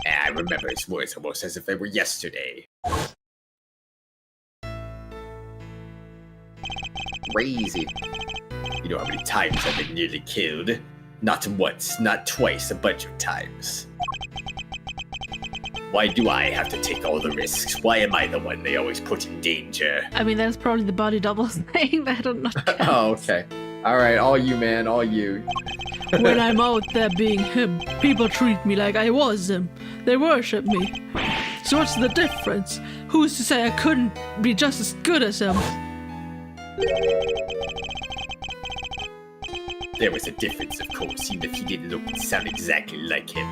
I remember his words almost as if they were yesterday. Crazy. You know how many times I've been nearly killed? Not once, not twice, a bunch of times. Why do I have to take all the risks? Why am I the one they always put in danger? I mean, that's probably the body double thing that I'm not Oh, okay. Alright, all you, man, all you. When I'm out there being him, people treat me like I was him. They worship me. So what's the difference? Who's to say I couldn't be just as good as him? There was a difference, of course, even if he didn't look and sound exactly like him.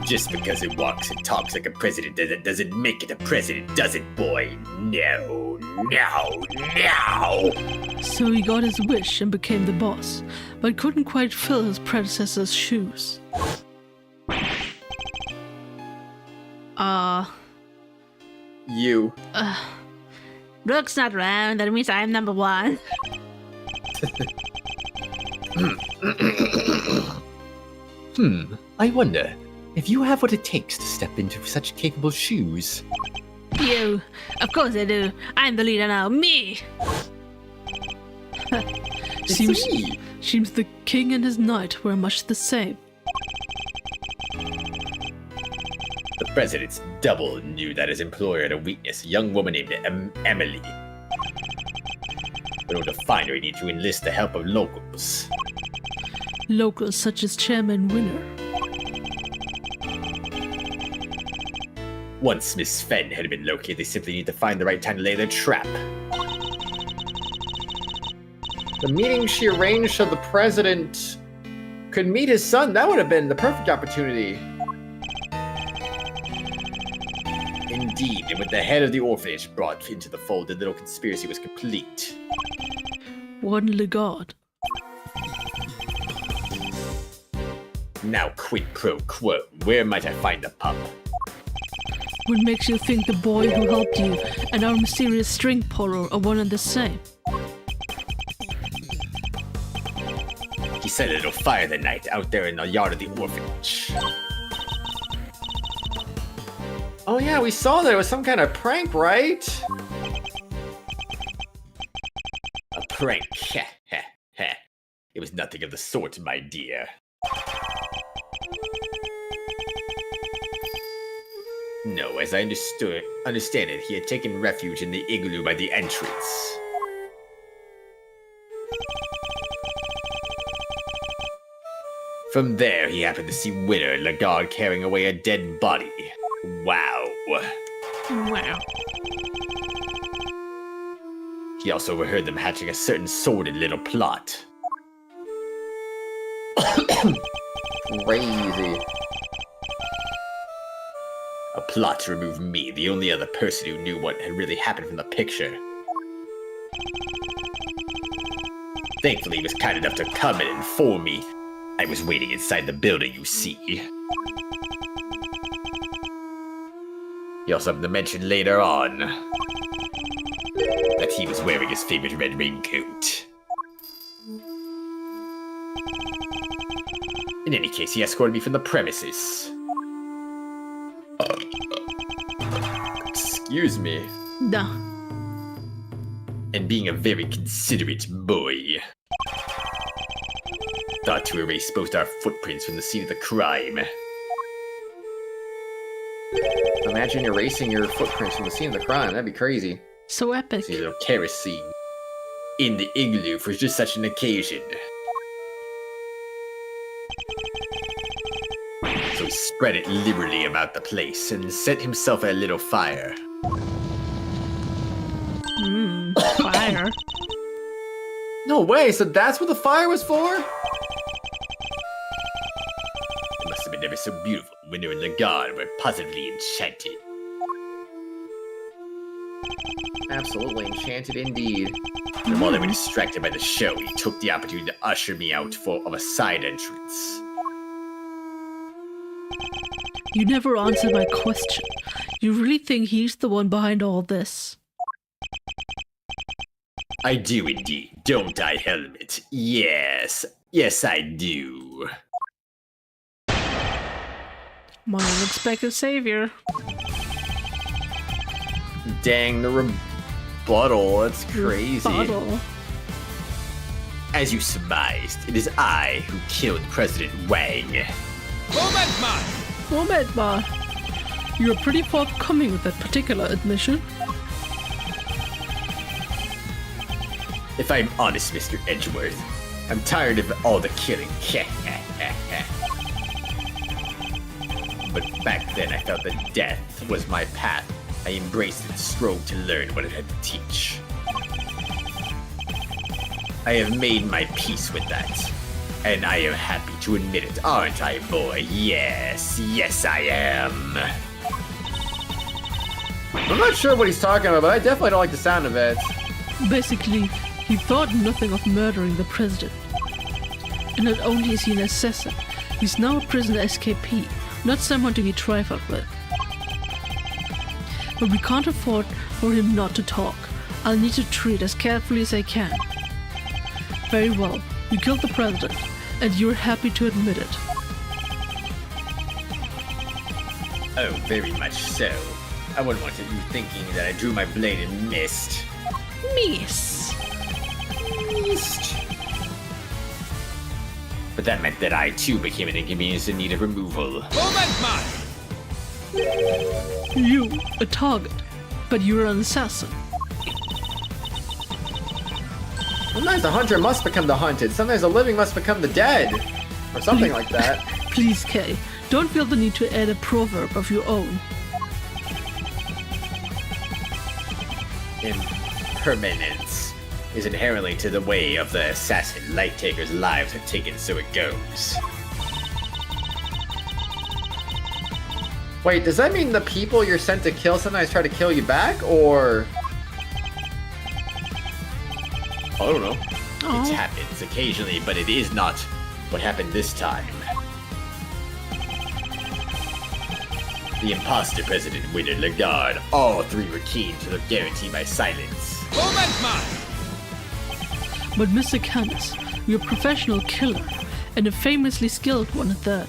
Just because it walks and talks like a president doesn't make it a president, does it, boy? No. So he got his wish and became the boss, but couldn't quite fill his predecessor's shoes. You. Brooke's not around, that means I'm number one. I wonder if you have what it takes to step into such capable shoes. You. Of course I do. I'm the leader now. Me! seems, me. seems the king and his knight were much the same. The president's double knew that his employer had a weakness, a young woman named Emily. In order to find her, he needed to enlist the help of locals. Locals such as Chairman Winner. Once Miss Fenn had been located, they simply need to find the right time to lay their trap. The meeting she arranged so the president could meet his son, that would have been the perfect opportunity. Indeed, and with the head of the orphanage brought into the fold, the little conspiracy was complete. One legard. Now quid pro quo, where might I find the pup? What makes you think the boy who helped you and our mysterious string puller are one and the same? He set a little fire that night out there in the yard of the orphanage. Oh yeah, we saw that it was some kind of prank, right? A prank, heh heh heh. It was nothing of the sort, my dear. No, as I understand it, he had taken refuge in the igloo by the entrance. From there, he happened to see Winner and Lagarde carrying away a dead body. Wow. Wow. He also overheard them hatching a certain sordid little plot. Crazy. A plot to remove me, the only other person who knew what had really happened from the picture. Thankfully, he was kind enough to come and inform me. I was waiting inside the building, you see. He also happened to mention later on that he was wearing his favorite red raincoat. In any case, he escorted me from the premises. Excuse me. Duh. And being a very considerate boy, thought to erase both our footprints from the scene of the crime. Imagine erasing your footprints from the scene of the crime. That'd be crazy. So epic. See a little kerosene in the igloo for just such an occasion. So he spread it liberally about the place and set himself a little fire. Fire. No way, so that's what the fire was for? It must have been ever so beautiful. Winter and Lagarde were positively enchanted. Absolutely enchanted indeed. And while they were distracted by the show, he took the opportunity to usher me out of a side entrance. You never answered my question. You really think he's the one behind all this? I do indeed, don't I, Helmet? Yes, yes I do. My unexpected savior. Dang, the rebuttal. That's crazy. Bottle. As you surmised, it is I who killed President Wang. Moment, Ma. You're pretty forthcoming with that particular admission. If I'm honest, Mr. Edgeworth, I'm tired of all the killing. But back then I felt that death was my path. I embraced it and strove to learn what it had to teach. I have made my peace with that. And I am happy to admit it, aren't I, boy? Yes, yes I am. I'm not sure what he's talking about, but I definitely don't like the sound of it. Basically, he thought nothing of murdering the president. And not only is he an assassin, he's now a prisoner escapee, not someone to be trifled with. But we can't afford for him not to talk. I'll need to treat as carefully as I can. Very well, you killed the president, and you're happy to admit it. Oh, very much so. I wouldn't want you thinking that I drew my blade and missed. Miss. Missed. But that meant that I too became an inconvenience in need of removal. You, a target, but you're an assassin. Sometimes the hunter must become the hunted. Sometimes the living must become the dead. Or something like that. Please, Kay, don't feel the need to add a proverb of your own. Impermanence is inherently to the way of the assassin. Light takers' lives are taken, so it goes. Wait, does that mean the people you're sent to kill sometimes try to kill you back, or...? I don't know. Oh. It happens occasionally, but it is not what happened this time. The imposter president, winner, Lagarde, all three were keen to guarantee my silence. But Mr. Canis, you're a professional killer, and a famously skilled one at that.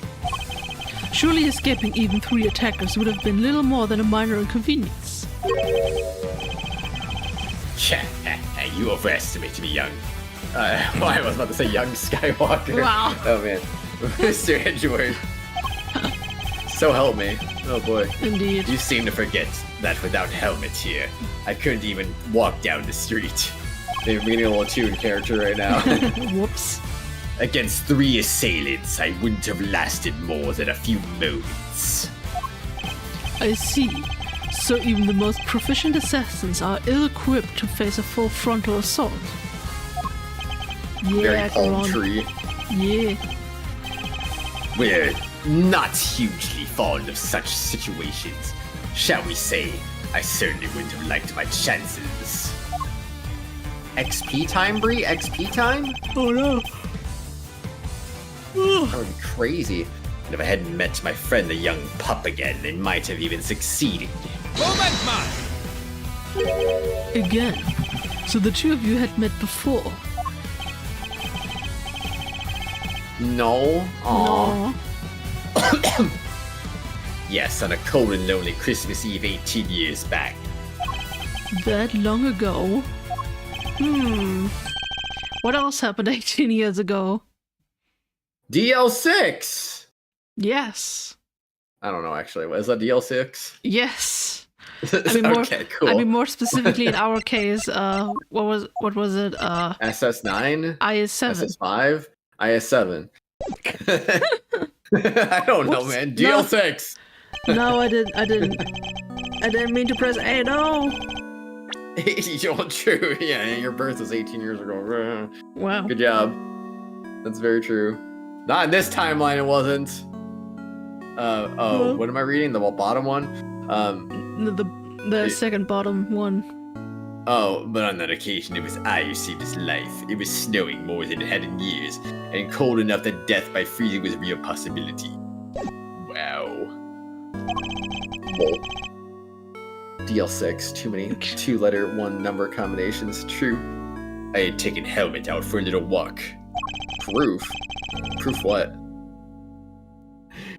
Surely escaping even 3 attackers would have been little more than a minor inconvenience. You overestimate me, young. I was about to say young Skywalker. Wow. Oh man. Mr. Edgeworth. So help me. Oh boy. Indeed. You seem to forget that without helmet here, I couldn't even walk down the street. They're being a little too in character right now. Whoops. Against 3 assailants, I wouldn't have lasted more than a few moments. I see. So even the most proficient assassins are ill-equipped to face a full frontal assault. Very Yeah, paltry. Yeah. We're not hugely fond of such situations. Shall we say, I certainly wouldn't have liked my chances. XP time, Bree? XP time? Oh no. That would be crazy. And if I hadn't met my friend the young pup again, I might have even succeeded. Again. So the two of you had met before. No. Aw. No. Yes, on a cold and lonely Christmas Eve 18 years back. That long ago? What else happened 18 years ago? DL6! Yes. I don't know actually. Is that DL6? Yes. I mean, more, Okay, cool. I mean, more specifically in our case, what was it? SS9? IS7. SS5? IS7. I don't know, Whoops. man. No. DL6! No, I didn't mean to press A. No. 80 true. Yeah, your birth was 18 years ago. Wow. Good job. That's very true. Not in this timeline, it wasn't. Well. What am I reading? The bottom one? The second bottom one. Oh, but on that occasion, it was I who saved his life. It was snowing more than it had in years, and cold enough that death by freezing was a real possibility. Wow. Well, DL6, too many 2-letter, 1-number combinations. True. I had taken Helmet out for a little walk. Proof? Proof what?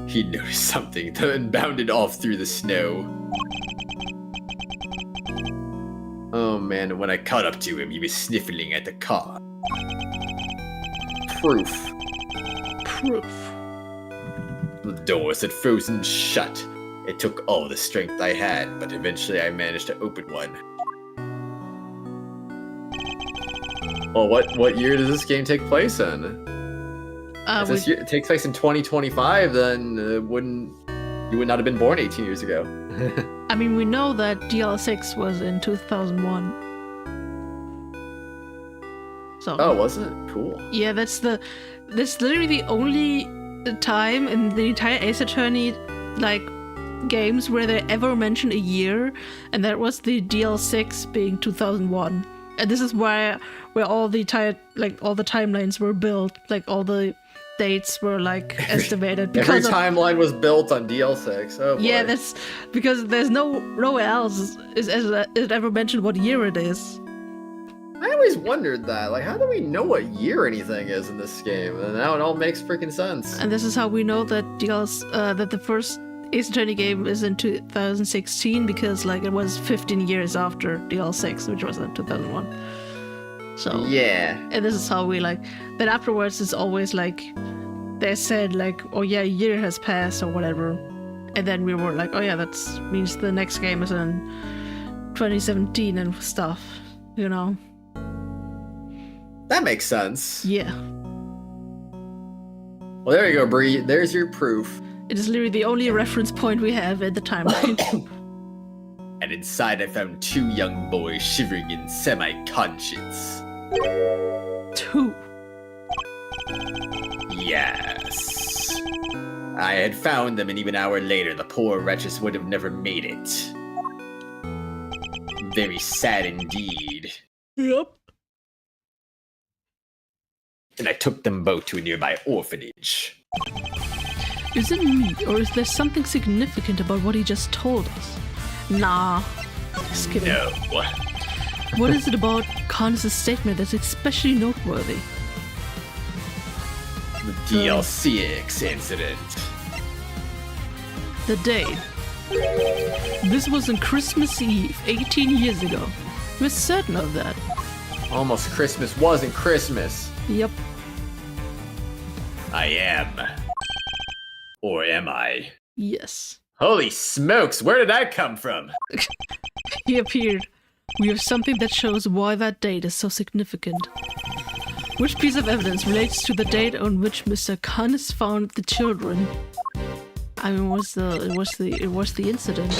He noticed something, then bounded off through the snow. Oh man, When I caught up to him, he was sniffling at the car. proof. Proof. The doors had frozen shut. It took all the strength I had, but eventually I managed to open one. Well, what year does this game take place in? If this We, year, it takes place in 2025, then you would not have been born 18 years ago. I mean, we know that DL6 was in 2001. So. Oh, was it? Cool. Yeah, that's literally the only time in the entire Ace Attorney games where they ever mention a year, and that was the DL6 being 2001. And this is where all the all the timelines were built, like all the dates were estimated Every because timeline was built on DL6. Oh boy. yeah, that's because there's nowhere else is it ever mentioned what year it is. I always wondered that. Like, how do we know what year anything is in this game? And now it all makes freaking sense. And this is how we know that that the first Ace Attorney game is in 2016 because like it was 15 years after the L6, which was in 2001. So Yeah. and this is how we like. Then afterwards, it's always like they said like, oh yeah, a year has passed or whatever, and then we were like, oh yeah, that means the next game is in 2017 and stuff, you know. That makes sense. Yeah. Well, there you go, Bree. There's your proof. It is literally the only reference point we have at the timeline. And inside I found 2 young boys shivering in semi-conscience. 2. Yes. I had found them, and even an hour later, the poor wretches would have never made it. Very sad indeed. Yep. And I took them both to a nearby orphanage. Is it me, or is there something significant about what he just told us? Nah. Just kidding. No. What is it about Connors' statement that's especially noteworthy? The DLCX incident. The date. This was on Christmas Eve, 18 years ago. We're certain of that. Almost Christmas wasn't Christmas. Yep. I am. Or am I? Yes. Holy smokes, where did that come from? He appeared. We have something that shows why that date is so significant. Which piece of evidence relates to the date on which Mr. Connors found the children? I mean, it was the incident.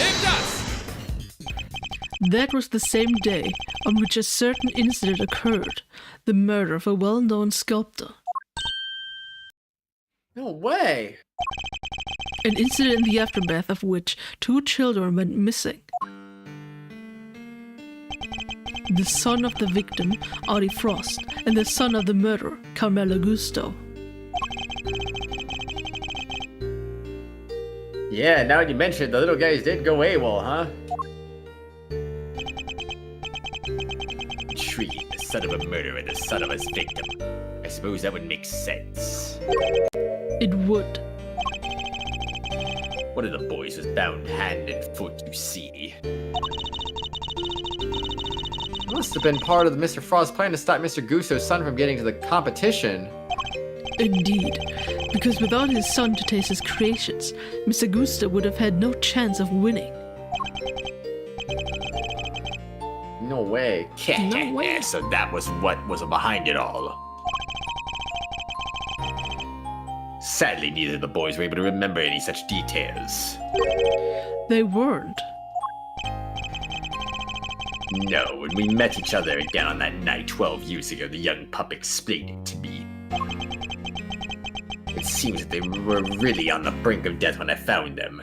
That was the same day on which a certain incident occurred, the murder of a well-known sculptor. No way. An incident in the aftermath of which 2 children went missing. The son of the victim, Audie Frost, and the son of the murderer, Carmelo Gusto. Yeah, now that you mention it, the little guys did go AWOL, huh? Intriguing, the son of a murderer and the son of his victim. I suppose that would make sense. It would. One of the boys was bound hand and foot, you see. It must have been part of Mr. Frost's plan to stop Mr. Gusto's son from getting to the competition. Indeed, because without his son to taste his creations, Mr. Gusto would have had no chance of winning. No way. No way. So that was what was behind it all. Sadly, neither of the boys were able to remember any such details. They weren't. No, when we met each other again on that night 12 years ago, the young pup explained it to me. It seems that they were really on the brink of death when I found them.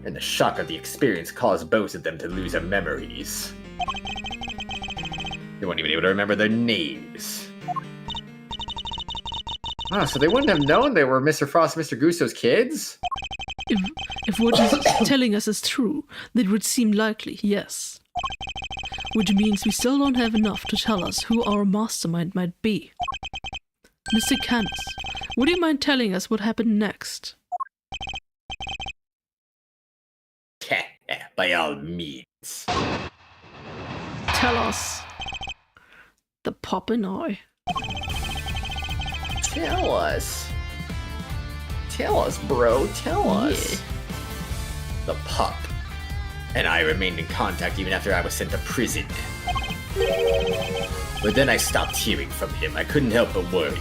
And the shock of the experience caused both of them to lose their memories. They weren't even able to remember their names. Ah, so they wouldn't have known they were Mr. Frost and Mr. Gusto's kids? If what he's telling us is true, that would seem likely, yes. Which means we still don't have enough to tell us who our mastermind might be. Mr. Canis, would you mind telling us what happened next? By all means. Tell us. The poppin' eye. Tell us. Tell us, bro. Tell us. Yeah. The pup and I remained in contact even after I was sent to prison. But then I stopped hearing from him. I couldn't help but worry.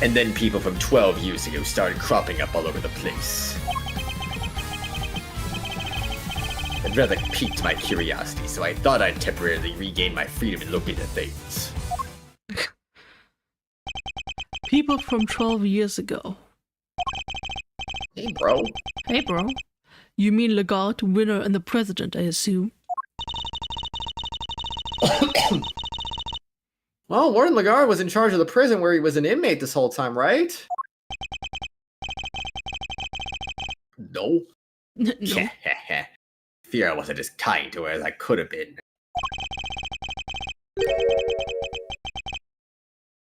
And then people from 12 years ago started cropping up all over the place. It rather piqued my curiosity, so I thought I'd temporarily regain my freedom and look into things. People from 12 years ago. Hey, bro. Hey, bro. You mean Lagarde, winner, and the president, I assume? Well, Warden Lagarde was in charge of the prison where he was an inmate this whole time, right? No. No. Fear I wasn't as kind to her as I could have been.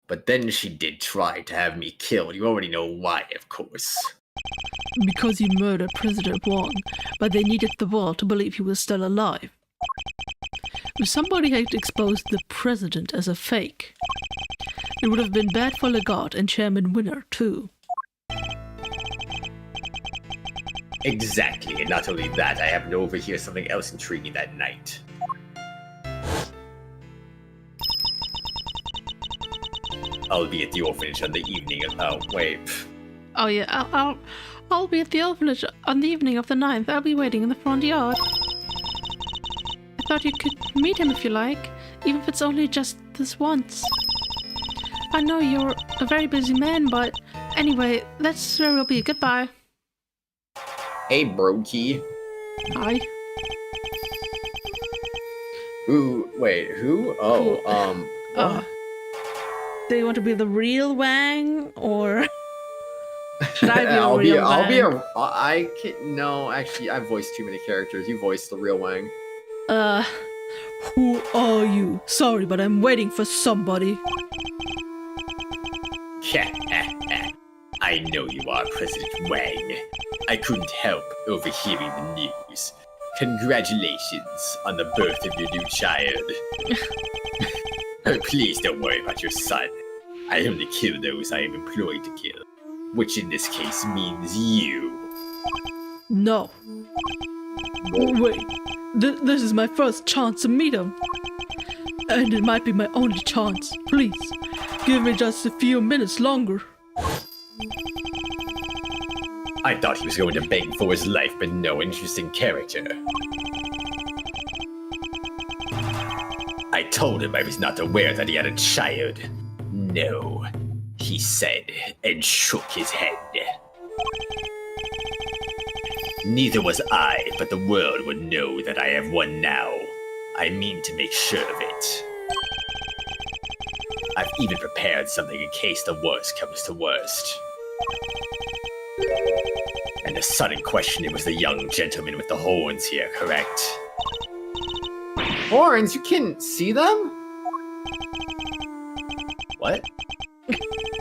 But then she did try to have me killed. You already know why, of course. Because you murdered President Wong, but they needed the world to believe he was still alive. If somebody had exposed the president as a fake, it would have been bad for Lagarde and Chairman Winner, too. Exactly, and not only that, I happened to overhear something else intriguing that night. I'll be at the orphanage on the evening of... Oh, wait. Oh yeah, I'll be at the orphanage on the evening of the 9th. I'll be waiting in the front yard. I thought you could meet him if you like, even if it's only just this once. I know you're a very busy man, but anyway, that's where we'll be. Goodbye. Hey, Brokey. Hi. Who? Wait, who? Oh, what? Do you want to be the real Wang, or should I be a real Wang? I can, no, actually, I've voiced too many characters. You voiced the real Wang. Who are you? Sorry, but I'm waiting for somebody. I know you are President Wang. I couldn't help overhearing the news. Congratulations on the birth of your new child. Please don't worry about your son. I only kill those I am employed to kill, which in this case means you. No. Wait, this is my first chance to meet him. And it might be my only chance. Please, give me just a few minutes longer. I thought he was going to beg for his life, but no, interesting character. I told him I was not aware that he had a child. No, he said, and shook his head. Neither was I, but the world would know that I have one now. I mean to make sure of it. I've even prepared something in case the worst comes to worst. And the son in question, it was the young gentleman with the horns here, correct? Horns? You can see them? What?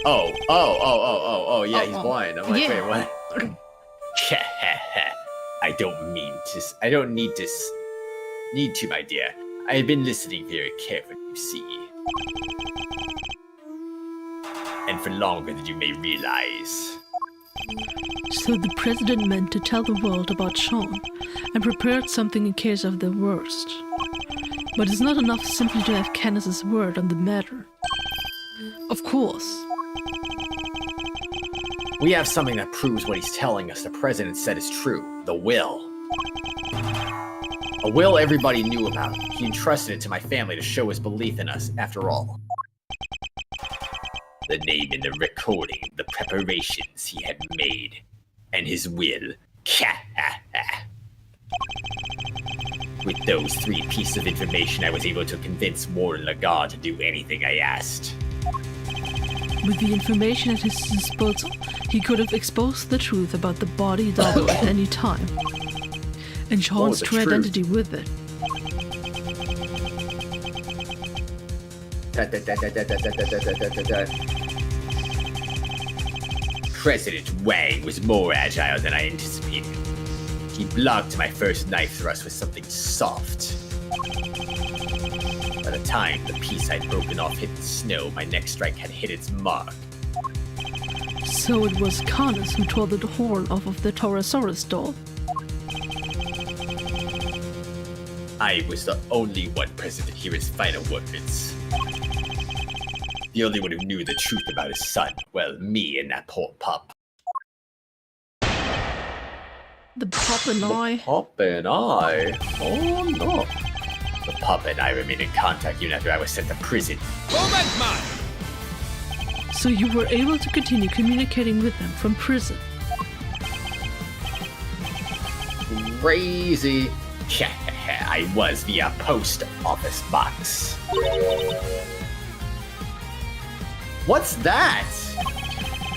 Oh, yeah, he's blind. I'm like, yeah. Wait, what? I don't need to, my dear. I have been listening very carefully, you see. And for longer than you may realize. So the president meant to tell the world about Sean, and prepared something in case of the worst. But it's not enough simply to have Candace's word on the matter. Of course. We have something that proves what he's telling us the president said is true. The will. A will everybody knew about. He entrusted it to my family to show his belief in us, after all. The name in the recording, the preparations he had made, and his will. With those 3 pieces of information, I was able to convince Warren Lagarde to do anything I asked. With the information at his disposal, he could have exposed the truth about the body double at any time. And Sean's true identity with it. President Wang was more agile than I anticipated. He blocked my first knife thrust with something soft. By the time the piece I'd broken off hit the snow, my next strike had hit its mark. So it was Canis who tore the horn off of the Taurosaurus doll. I was the only one present to hear his final words. The only one who knew the truth about his son. Well, me and that poor pup. The pup and I. Pup and I? Oh no. The pup and I remained in contact even after I was sent to prison. So you were able to continue communicating with them from prison. Crazy. I was via post office box. What's that?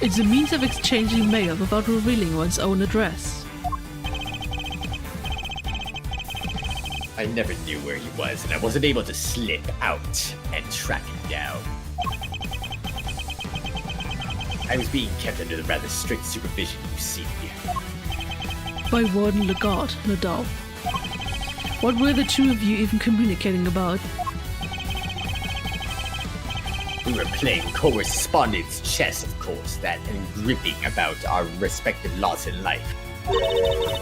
It's a means of exchanging mail without revealing one's own address. I never knew where he was, and I wasn't able to slip out and track him down. I was being kept under the rather strict supervision, you see. By Warden Legault, no doubt. What were the two of you even communicating about? We were playing correspondence chess, of course, that and gripping about our respective lots in life.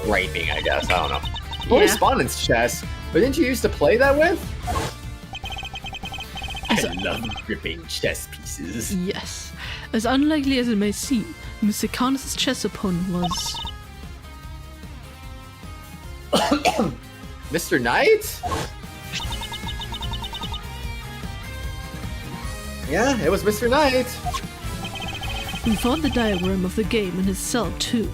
Griping, I guess. I don't know. Correspondence chess? But didn't you used to play that with? I love gripping chess pieces. Yes. As unlikely as it may seem, Mr. Carnus' chess opponent was... Mr. Knight? Yeah, it was Mr. Knight. We found the diagram of the game in his cell too.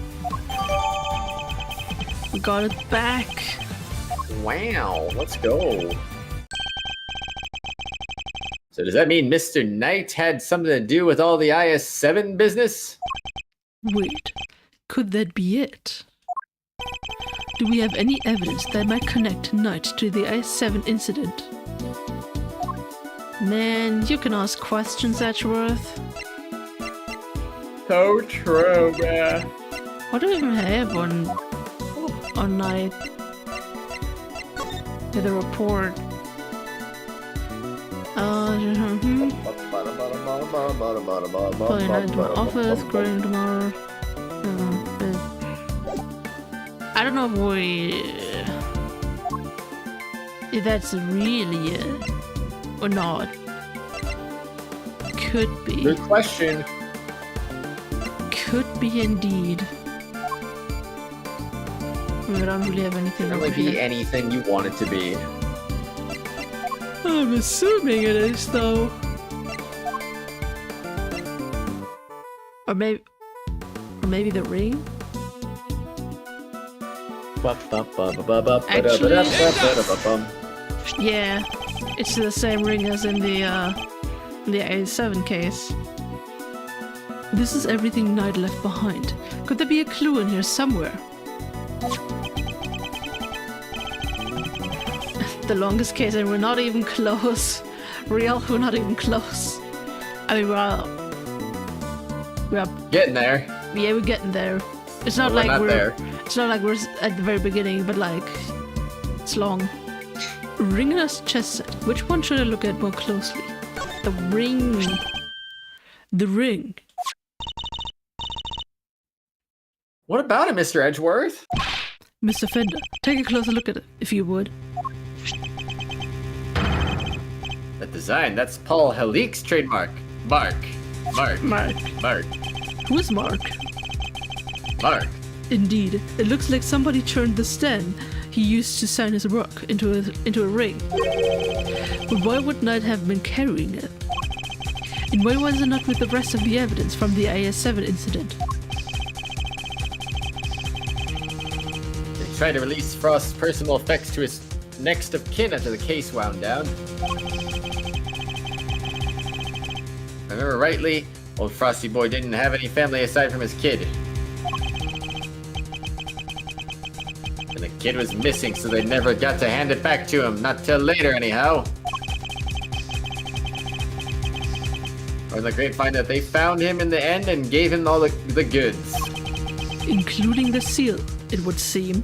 We got it back. Wow, let's go. So does that mean Mr. Knight had something to do with all the IS-7 business? Wait, could that be it? Do we have any evidence that might connect Knight to the IS-7 incident? Man, you can ask questions, Edgeworth. So true, man. What do we even have on Knight? Yeah, the report. Probably Knight to my office, going tomorrow. I don't know if that's really it or not. Could be. Good question. Could be indeed. I don't really have anything It over can be here. anything you want it to be. I'm assuming it is, though. Or maybe the ring? Yeah, it's the same ring as in the A7 case. This is everything Knight left behind. Could there be a clue in here somewhere? The longest case, and we're not even close. Real, we're not even close. I mean, we're Getting there. yeah, we're getting there. It's not We're like not we're there. it's not like we're at the very beginning, but like it's long. Ringer's chess set. Which one should I look at more closely? The ring. The ring. What about it, Mr. Edgeworth? Mr. Fender, take a closer look at it, if you would. That design, that's Paul Helik's trademark. Mark. Mark. Who is Mark? Mark. Indeed, it looks like somebody turned the stand he used to sign his work into a ring. But why would Knight have been carrying it? And why was it not with the rest of the evidence from the IS-7 incident? They tried to release Frost's personal effects to his next of kin after the case wound down. If I remember rightly, old Frosty Boy didn't have any family aside from his kid. And the kid was missing, so they never got to hand it back to him. Not till later, anyhow. Or the grapevine that they found him in the end and gave him all the goods. Including the seal, it would seem,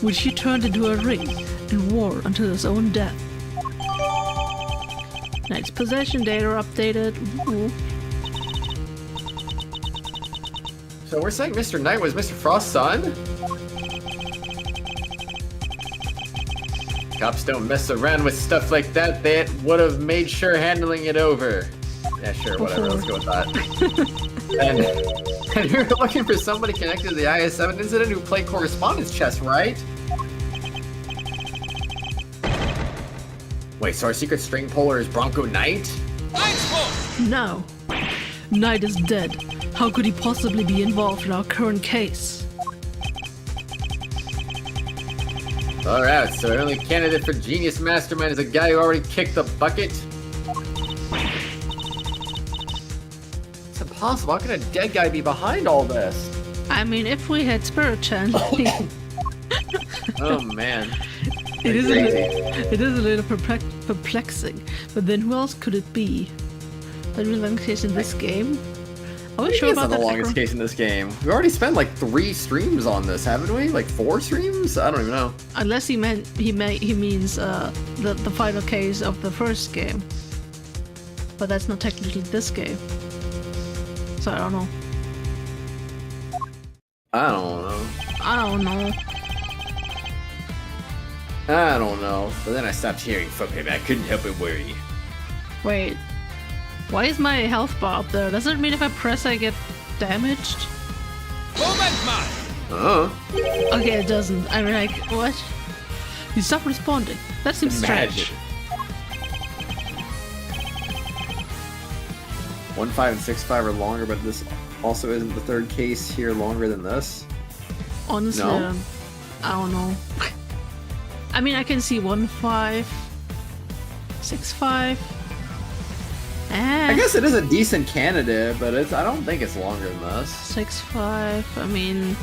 which he turned into a ring and wore until his own death. Knight's possession data updated. Ooh. So we're saying Mr. Knight was Mr. Frost's son? Cops don't mess around with stuff like that. They would have made sure handling it over. Yeah, sure, whatever. Let's go with that. And you're looking for somebody connected to the IS-7 incident who played correspondence chess, right? Wait, so our secret string puller is Bronco Knight? No. Knight is dead. How could he possibly be involved in our current case? Alright, so our only candidate for Genius Mastermind is a guy who already kicked the bucket? It's impossible. How can a dead guy be behind all this? I mean, if we had spirit channeling, Oh man. it is a little perplexing. But then who else could it be? That was the case in this game. Are we sure It's about not the that? longest case in this game. We already spent like 3 streams on this, haven't we? Like 4 streams? I don't even know. Unless he means the final case of the first game. But that's not technically this game. So I don't know. I don't know. I don't know. I don't know. But then I stopped hearing from him. I couldn't help but worry. Wait. Why is my health bar up there? Does it mean if I press I get damaged? Okay, it doesn't. I'm like, what? You stopped responding. That seems strange. 1.5 and 6.5 are longer, but this also isn't the third case here longer than this. Honestly, No? I don't know. I mean, I can see 1.5, 6.5. I guess it is a decent candidate, but I don't think it's longer than this. 6.5. I mean,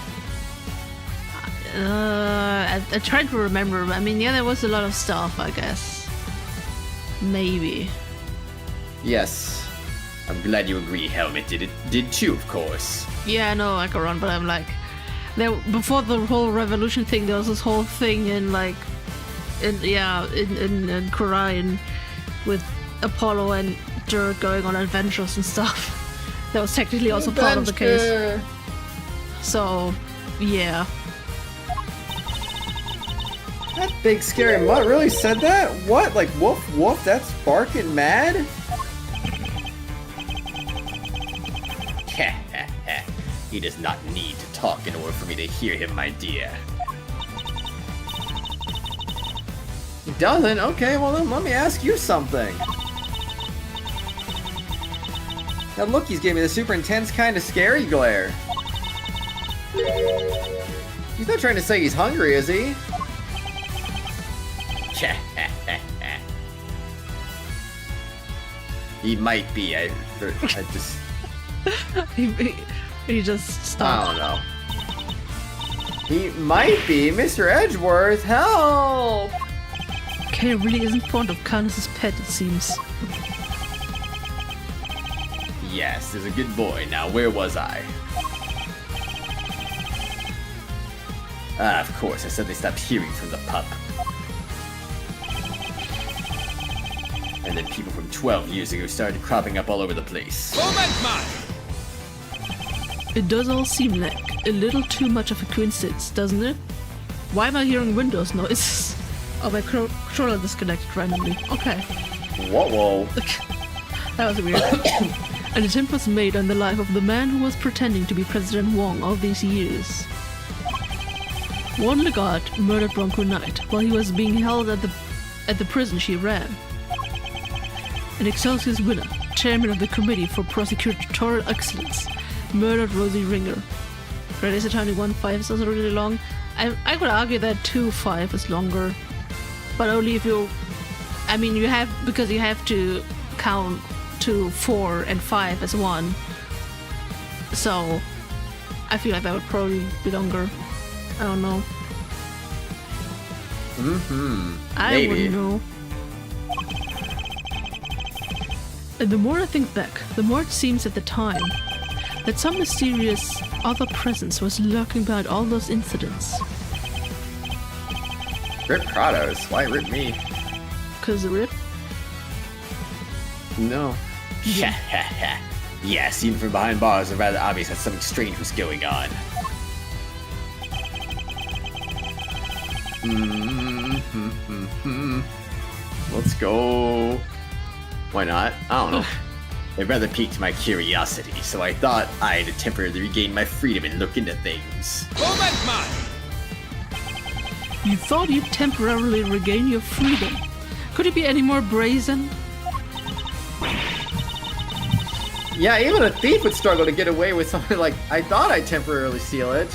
I tried to remember. I mean, yeah, there was a lot of stuff, I guess. Maybe. Yes. I'm glad you agree, Helmet did too, of course. Yeah, I know, I can run, but I'm like, before the whole revolution thing, there was this whole thing in like, in Korean with Apollo and Dirk going on adventures and stuff. That was technically also part of the case. So, yeah. That big scary mutt really said that? What? Like, woof woof, that's barking mad? He does not need to talk in order for me to hear him, my dear. He doesn't? Okay, well then let me ask you something. That look he's giving me, the super intense kind of scary glare. He's not trying to say he's hungry, is he? He might be. I just. He just stopped. I don't know. He might be. Mr. Edgeworth, help! Kay really isn't fond of Candace's pet, it seems. Yes, he's a good boy. Now, where was I? Ah, of course. I said they stopped hearing from the pup. And then people from 12 years ago started cropping up all over the place. It does all seem like a little too much of a coincidence, doesn't it? Why am I hearing Windows noises? Oh, my controller disconnected randomly. Okay. Whoa. That was weird. An attempt was made on the life of the man who was pretending to be President Wong all these years. Warren Lagarde murdered Bronco Knight while he was being held at the prison she ran. And Excelsior's winner, chairman of the Committee for Prosecutorial Excellence, murdered Rosie Ringer. Right, is it only 1.5 is also really long? I could argue that 2.5 is longer. But only if you... I mean, you have to count 2, 4, and 5 as one. So, I feel like that would probably be longer. I don't know. I wouldn't know. And the more I think back, the more it seems at the time that some mysterious other presence was lurking behind all those incidents. Rip Kratos. Why rip me? Cause Rip? No. Yeah, seen from behind bars, it's rather obvious that something strange was going on. Let's go. Why not? I don't know. It rather piqued my curiosity, so I thought I'd temporarily regain my freedom and look into things. You thought you'd temporarily regain your freedom. Could it be any more brazen? Yeah, even a thief would struggle to get away with something like, I thought I'd temporarily steal it.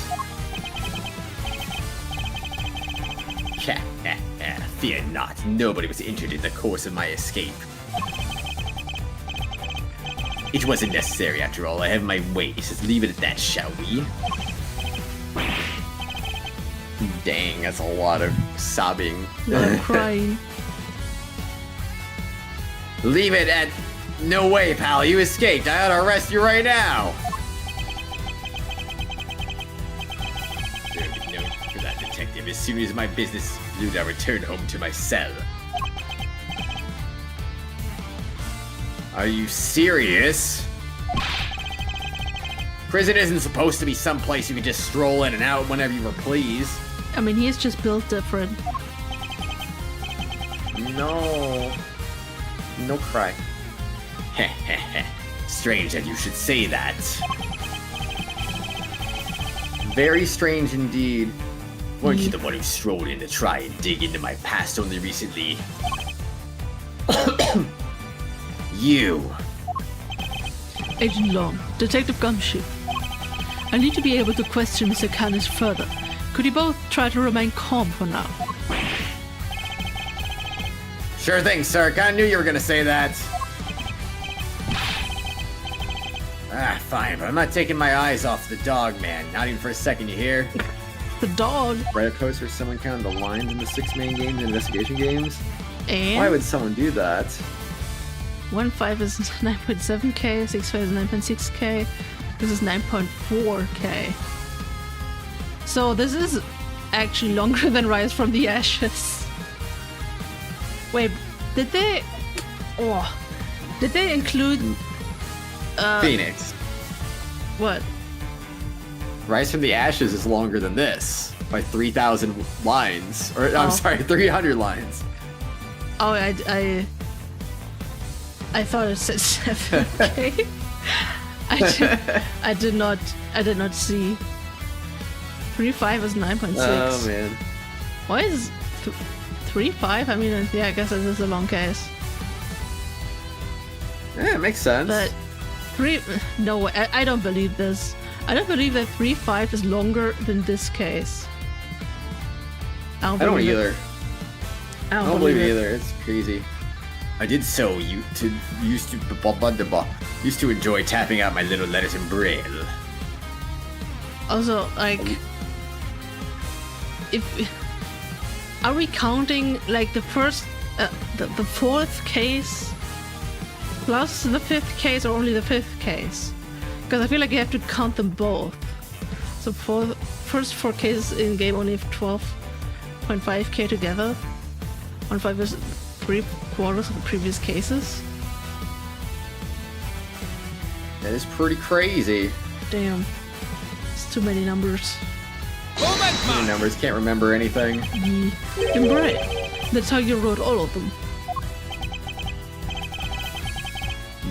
Fear not, nobody was injured in the course of my escape. It wasn't necessary after all, I have my ways. Let's leave it at that, shall we? Dang, that's a lot of sobbing. A lot of crying. Leave it at... No way, pal, you escaped. I ought to arrest you right now. for that, detective. As soon as my business is concluded, I'll return home to my cell. Are you serious? Prison isn't supposed to be someplace you can just stroll in and out whenever you please. I mean, he's just built different. No. No cry. Heh. Strange that you should say that. Very strange indeed. Weren't you the one who strolled in to try and dig into my past only recently? You. Agent Long, Detective Gumshoe. I need to be able to question Mr. Canis further. Could you both try to remain calm for now? Sure thing, sir. Kinda knew you were gonna say that. Fine, but I'm not taking my eyes off the dog, man. Not even for a second, you hear? The dog. Reddit post where someone counted the lines in the 6 main games and investigation games. And Why would someone do that? 1.5 is 9.7k, 6.5 is 9.6k, this is 9.4k. So this is actually longer than Rise from the Ashes. Wait, did they include Phoenix. what? Rise from the Ashes is longer than this by 3,000 lines. Or, Oh. I'm sorry, 300 lines. Oh, I thought it said 7k. I did not see. 3.5 is 9.6. Oh, man. Why is 3.5? I mean, yeah, I guess this is a long case. Yeah, it makes sense. But no way, I don't believe this. I don't believe that 3.5 is longer than this case. I don't believe it. either. I I don't believe it either. It's crazy. I did so used to enjoy tapping out my little letters in braille. Also, like, are we counting like the first, the fourth case plus the fifth case, or only the fifth case? Because I feel like you have to count them both. So first 4 cases in game only have 12.5k together. 1.5 is 3/4 of the previous cases. That is pretty crazy. Damn, it's too many numbers. Too many numbers, can't remember anything. In braille. That's how you wrote all of them.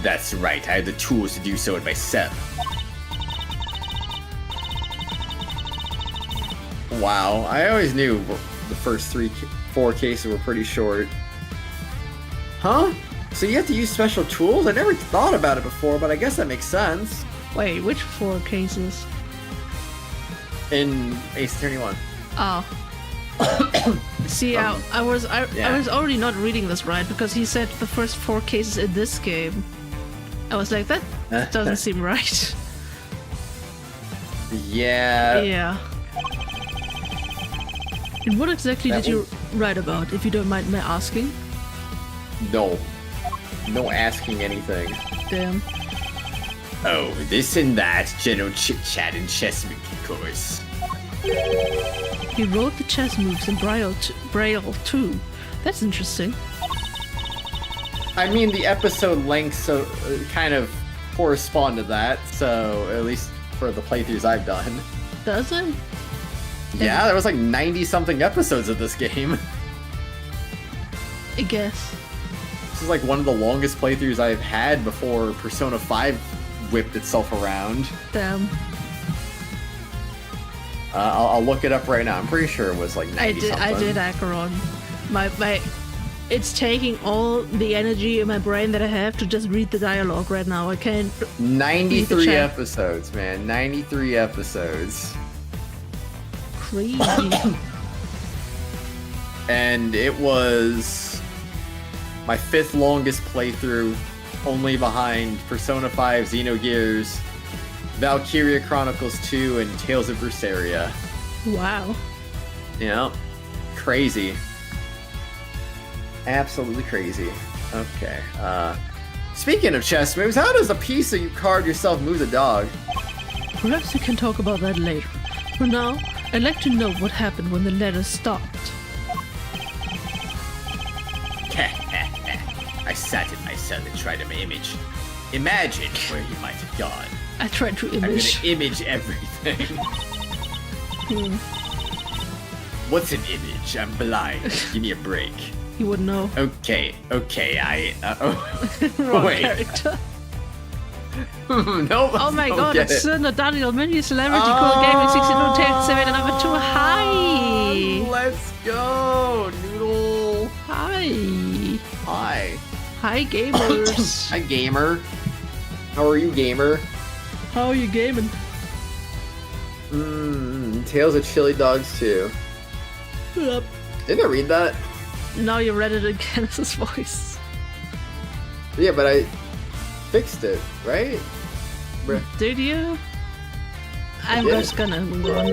That's right, I had the tools to do so in myself. Wow, I always knew the first 4 cases were pretty short. Huh? So you have to use special tools? I never thought about it before, but I guess that makes sense. Wait, which 4 cases? In Ace Attorney 1. Oh. See, I was already not reading this right, because he said the first 4 cases in this game. I was like, that doesn't seem right. Yeah. Yeah. And what exactly did you write about, if you don't mind me asking? No. No asking anything. Damn. Oh, this and that, general chit-chat and chess making course. He wrote the chess moves in Braille too. That's interesting. I mean, the episode lengths kind of correspond to that, so at least for the playthroughs I've done. Does it? Yeah, there was like 90-something episodes of this game. I guess. This is like one of the longest playthroughs I've had before Persona 5 whipped itself around. Damn. I'll look it up right now. I'm pretty sure it was like 90 I did Acheron. My it's taking all the energy in my brain that I have to just read the dialogue right now. I can't. 93 episodes, man. 93 episodes. Crazy. And it was my 5th longest playthrough, only behind Persona 5, Xenogears, Valkyria Chronicles 2, and Tales of Berseria. Wow. Yeah. Crazy. Absolutely crazy. Okay. Speaking of chess moves, how does the piece that you carved yourself move the dog? Perhaps we can talk about that later. For now, I'd like to know what happened when the letters stopped. I sat in my cell and tried an image. Imagine where he might have gone. I tried to I'm image. gonna image everything. What's an image? I'm blind. Give me a break. You wouldn't know. Okay, Wrong wait. character. No. Oh my god, get it's it. Daniel Mini Celebrity Cool Gaming 62 number 2. Hi! Let's go, Noodle. Hi! Hi. Hi, gamers! Hi, gamer. How are you, gamer? How are you gaming? Tales of Chili Dogs 2. Yep. Didn't I read that? Now you read it in Kenneth's voice. Yeah, but I fixed it, right? Bruh. Did you? I'm did. just gonna move on.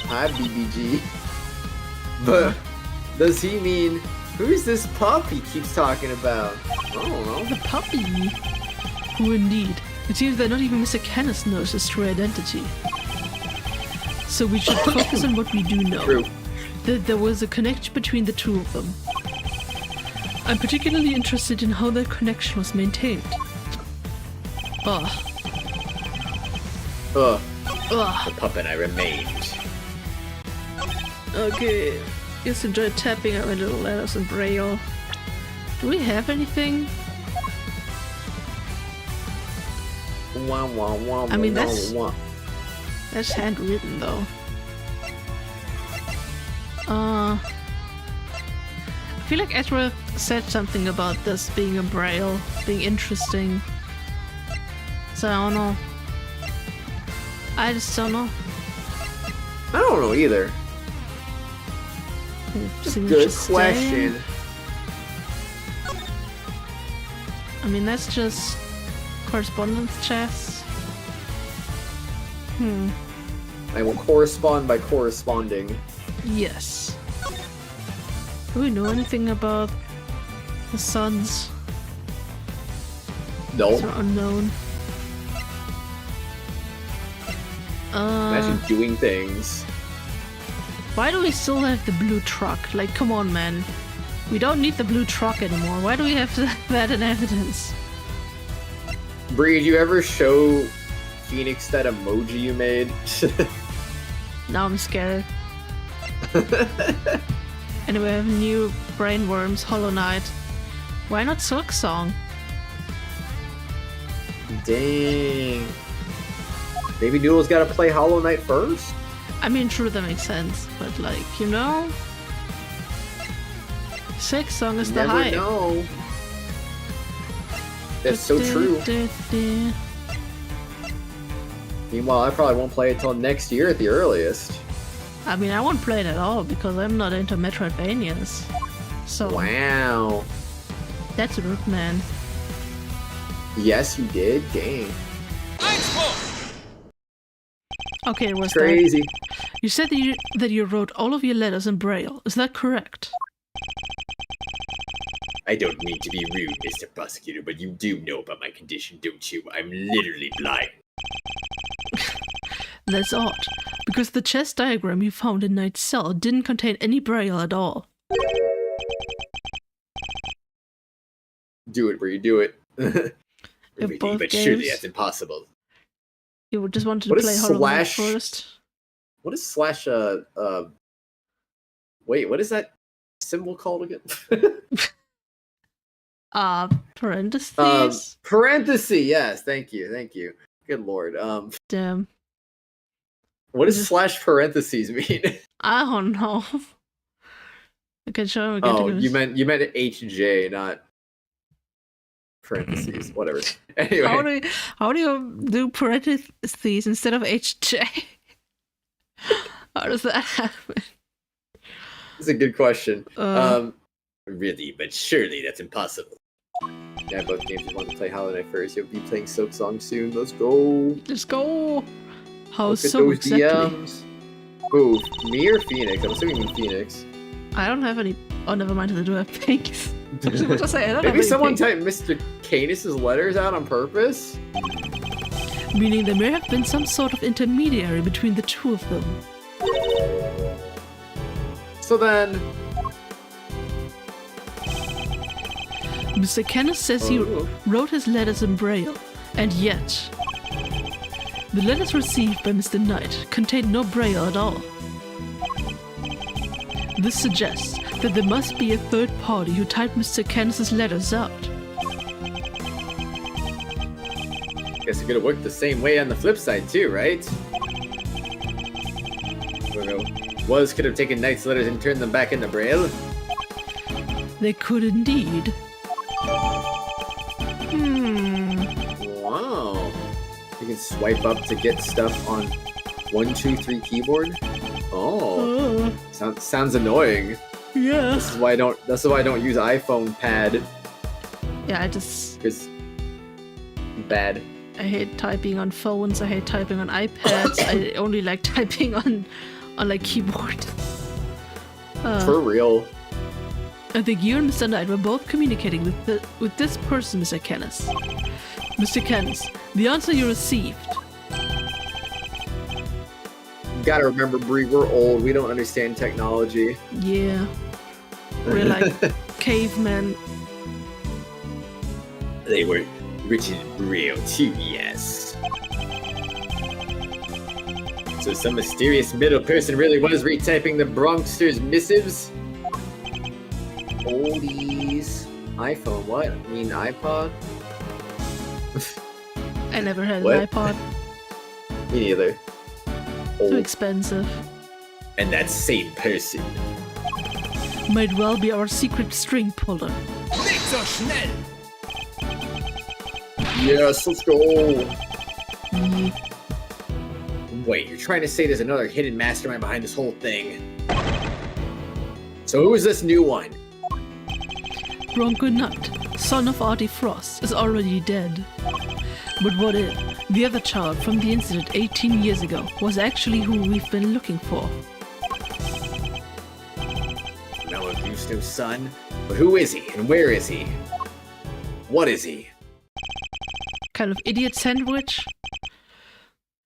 Hi, BBG. But does he mean, who's this pup he keeps talking about? I don't know. The puppy! Who indeed? It seems that not even Mr. Kenneth knows his true identity. So we should focus on what we do know. True. That there was a connection between the two of them. I'm particularly interested in how that connection was maintained. Ugh. Ugh. Ugh. The pup and I remained. Okay. Just enjoy tapping out my little letters in Braille. Do we have anything? Wah, wah, wah, I mean, wah, that's- wah. That's handwritten though. I feel like Ezra said something about this being a Braille, being interesting. So I don't know. I just don't know. I don't know either. Seems Good just question. staying. I mean, that's just correspondence chess. I will correspond by corresponding. Yes. Do we know anything about the sons? No. They're unknown. Imagine doing things. Why do we still have the blue truck? Like, come on, man. We don't need the blue truck anymore. Why do we have that in evidence? Bree, did you ever show Phoenix that emoji you made? Now I'm scared. Anyway, I have new Brainworms, Hollow Knight. Why not Silk Song? Dang. Maybe Noodle's gotta play Hollow Knight first? I mean, true, that makes sense, but like, you know? Silk Song is the Never hype. know. That's so true. Meanwhile, I probably won't play it till next year at the earliest. I mean, I won't play it at all because I'm not into Metroidvanias. So, Wow. that's rude, man. Yes, you did? Dang. Okay, what's that? Crazy. You said that you wrote all of your letters in Braille. Is that correct? I don't mean to be rude, Mr. Prosecutor, but you do know about my condition, don't you? I'm literally blind. That's odd, because the chess diagram you found in Knight's cell didn't contain any Braille at all. Do it, Bree, do it. In both But surely games, that's impossible. you just wanted to What play is Hollow Knight slash- first. What is slash, wait, what is that symbol called again? Parentheses? Parenthesis, yes, thank you. Good lord. Damn. What does slash parentheses mean? I don't know. I can show him again. Oh, you meant HJ, not parentheses. Whatever. Anyway, How do you do parentheses instead of HJ? How does that happen? that's a good question. Really, but surely that's impossible. Yeah, both games you want to play Hollow Knight first. You'll be playing Silk Song soon. Let's go. Let's go. How Look at so those exactly? DMs. Who? Me or Phoenix? I'm assuming you mean Phoenix. I don't have any. Oh, never mind. I do have pinks. I was about to say, I don't have Maybe any someone pinks. typed Mr. Canis's letters out on purpose? Meaning there may have been some sort of intermediary between the two of them. So then... Mr. Kenneth says he wrote his letters in Braille, and yet the letters received by Mr. Knight contained no Braille at all. This suggests that there must be a third party who typed Mr. Kenneth's letters out. Guess it could have worked the same way on the flip side too, right? Whoever could have taken Knight's letters and turned them back into Braille. They could indeed. Wow. You can swipe up to get stuff on 1, 2, 3 keyboard. Oh. Sounds annoying. Yeah. That's why I don't use iPhone pad. Yeah, I just... Because bad. I hate typing on phones, I hate typing on iPads, I only like typing on like keyboard. For real. I think you and Mr. Knight were both communicating with this person, Mr. Kenneth. Mr. Kenneth, the answer you received. Gotta remember, Bree, we're old. We don't understand technology. Yeah. We're like cavemen. They were written Braille too, yes. So some mysterious middle person really was retyping the Bronxers' missives? Oldies. iPhone, what? I mean iPod? I never had What? an iPod. Me neither. Too Old. expensive. And that same person. Might well be our secret string puller. Nicht so schnell! Yes, let's go! Yeah. Wait, you're trying to say there's another hidden mastermind behind this whole thing? So who is this new one? Bronco Knight, son of Artie Frost, is already dead. But what if the other child from the incident 18 years ago was actually who we've been looking for? Mel Augusto's son? But who is he, and where is he? What is he? Kind of idiot sandwich?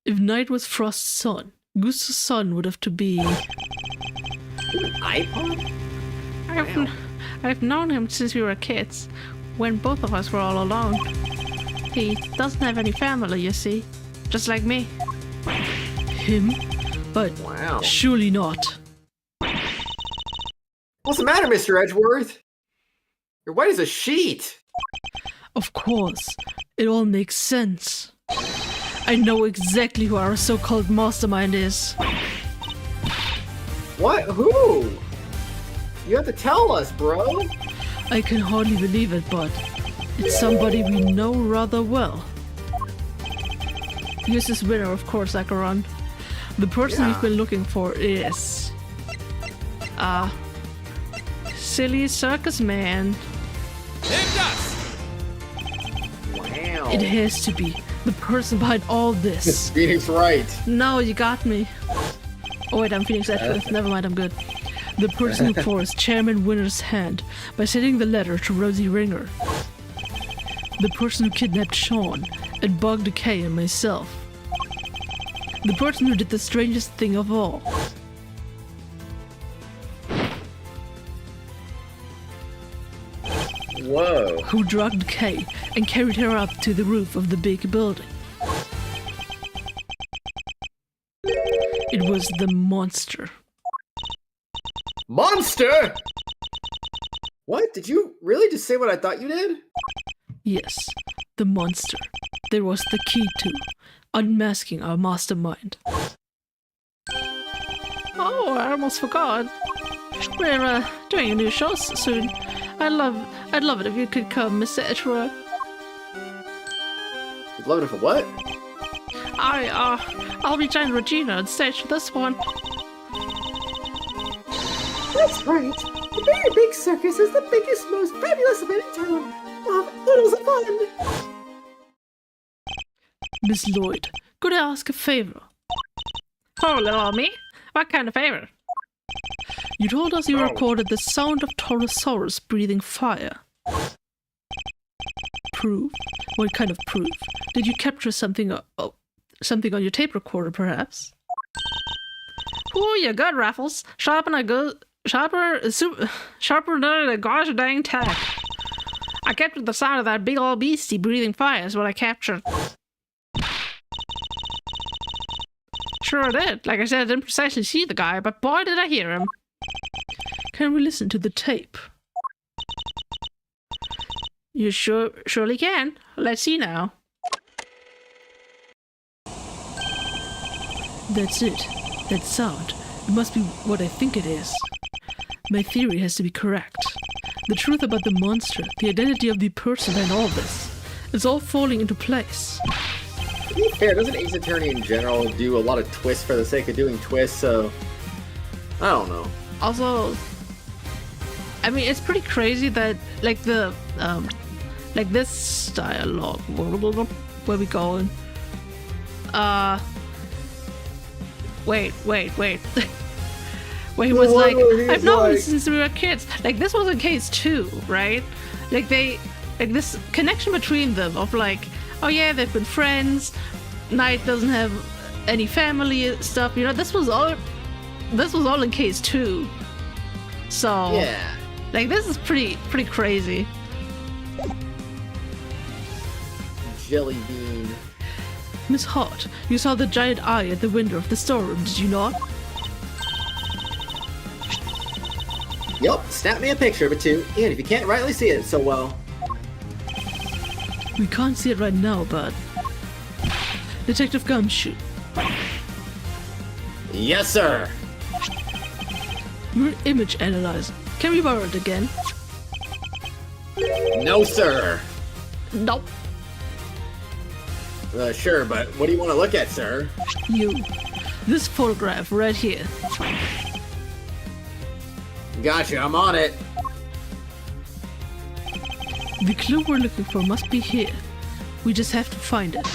If Knight was Frost's son, Gusto's son would have to be... iPod? I've known him since we were kids, when both of us were all alone. He doesn't have any family, you see, just like me. Him? But Wow. surely not. What's the matter, Mr. Edgeworth? You're white as a sheet. Of course, it all makes sense. I know exactly who our so-called mastermind is. What? Who? You have to tell us, bro. I can hardly believe it, but it's somebody we know rather well. Here's this winner, of course, Acheron. The person we've been looking for is... Silly Circus Man. Nimm das! Wow. It has to be the person behind all this. Phoenix right. No, you got me. Oh wait, I'm Phoenix Edgeworth. Never mind, I'm good. The person who forced Chairman Winner's hand by sending the letter to Rosie Ringer. The person who kidnapped Sean and Bog Decay and myself. The person who did the strangest thing of all. Whoa. Who drugged Decay and carried her up to the roof of the big building. It was the monster. Monster? What? Did you really just say what I thought you did? Yes, the monster. There was the key to unmasking our mastermind. Oh, I almost forgot. We're doing a new show soon. I'd love it if you could come, Mr. Edgeworth. You'd love it for what? I'll be joining Regina on stage for this one. That's right. The Very Big Circus is the biggest, most fabulous event in town. Oodles of fun. Miss Lloyd, could I ask a favor? Oh, little me? What kind of favor? You told us you recorded the sound of Taurosaurus breathing fire. Proof? What kind of proof? Did you capture something on your tape recorder, perhaps? Ooh, you're good, Raffles. Sharp and a good sharper than a gosh dang tack. I captured the sound of that big old beastie breathing fire is what I captured. Sure I did. Like I said, I didn't precisely see the guy, but boy did I hear him. Can we listen to the tape? You surely can. Let's see now. That's it. That sound. It must be what I think it is. My theory has to be correct. The truth about the monster, the identity of the person and all this. It's all falling into place. To be fair, doesn't Ace Attorney in general do a lot of twists for the sake of doing twists, so... I don't know. Also, I mean, it's pretty crazy that, like, like this dialogue, where we going? Wait. Where he was like, I've known him since we were kids. Like, this was in case 2, right? Like, this connection between them of like, oh yeah, they've been friends, Knight doesn't have any family stuff, you know, this was all in case 2. So, Yeah. like, this is pretty crazy. Jelly bean. Miss Hart, you saw the giant eye at the window of the storeroom, did you not? Yup, snap me a picture of it too, even if you can't rightly see it so well. We can't see it right now, but... Detective Gumshoe, Yes, sir! you're an image analyzer. Can we borrow it again? No, sir! Nope. Sure, but what do you want to look at, sir? You. This photograph right here. Gotcha, I'm on it. The clue we're looking for must be here. We just have to find it.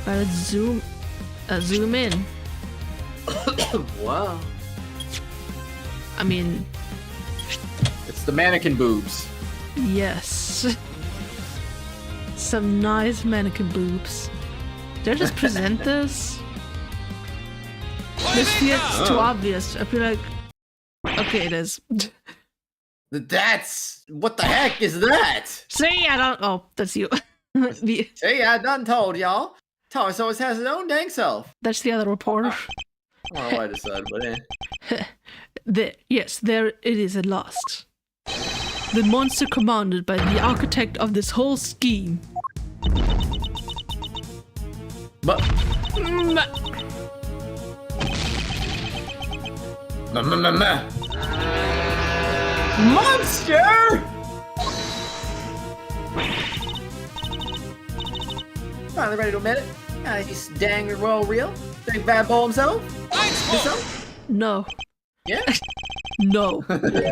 Let's zoom in. Wow. I mean, It's the mannequin boobs. yes. Some nice mannequin boobs. Did I just present this? This feels too obvious. I feel like... Okay, it is. That's... What the heck is that? See, I don't... Oh, that's you. Hey, I done told y'all. Tarso has his own dang self. That's the other reporter. I don't know what I decided, but Yes, there it is at last. The monster commanded by the architect of this whole scheme. But... Monster! Finally ready to admit it. He's dang well real. Big bad bull himself. Himself? No. Yeah? No.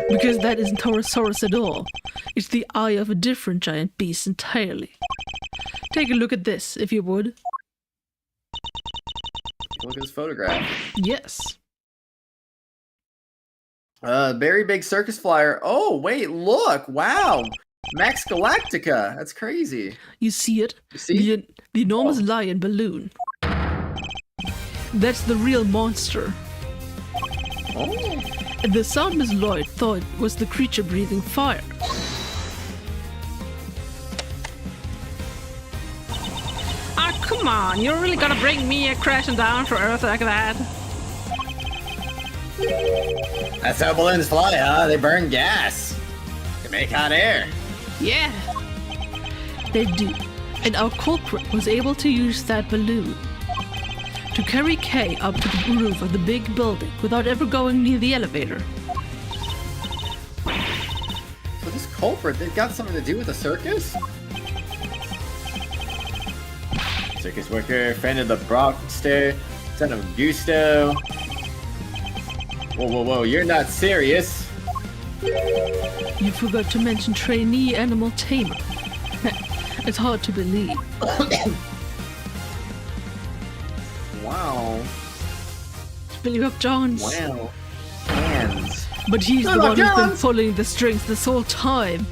Because that isn't Taurosaurus at all. It's the eye of a different giant beast entirely. Take a look at this, if you would. Look at this photograph. Yes. Very big circus flyer. Oh, wait, look. Wow. Max Galactica. That's crazy. You see it? You see? The enormous lion balloon. That's the real monster. Oh. And the sound Miss Lloyd thought was the creature breathing fire. Ah, come on. You're really gonna bring me crashing down to Earth like that? That's how balloons fly, huh? They burn gas. They make hot air. Yeah. They do. And our culprit was able to use that balloon to carry Kay up to the roof of the big building without ever going near the elevator. So this culprit, they've got something to do with the circus? Circus worker, friend of the Brockster, son of Gusto. Whoa, you're not serious. You forgot to mention trainee animal tamer. It's hard to believe. Wow. Billy Bob Jones. Wow. Hands. But he's the one who's been pulling the strings this whole time.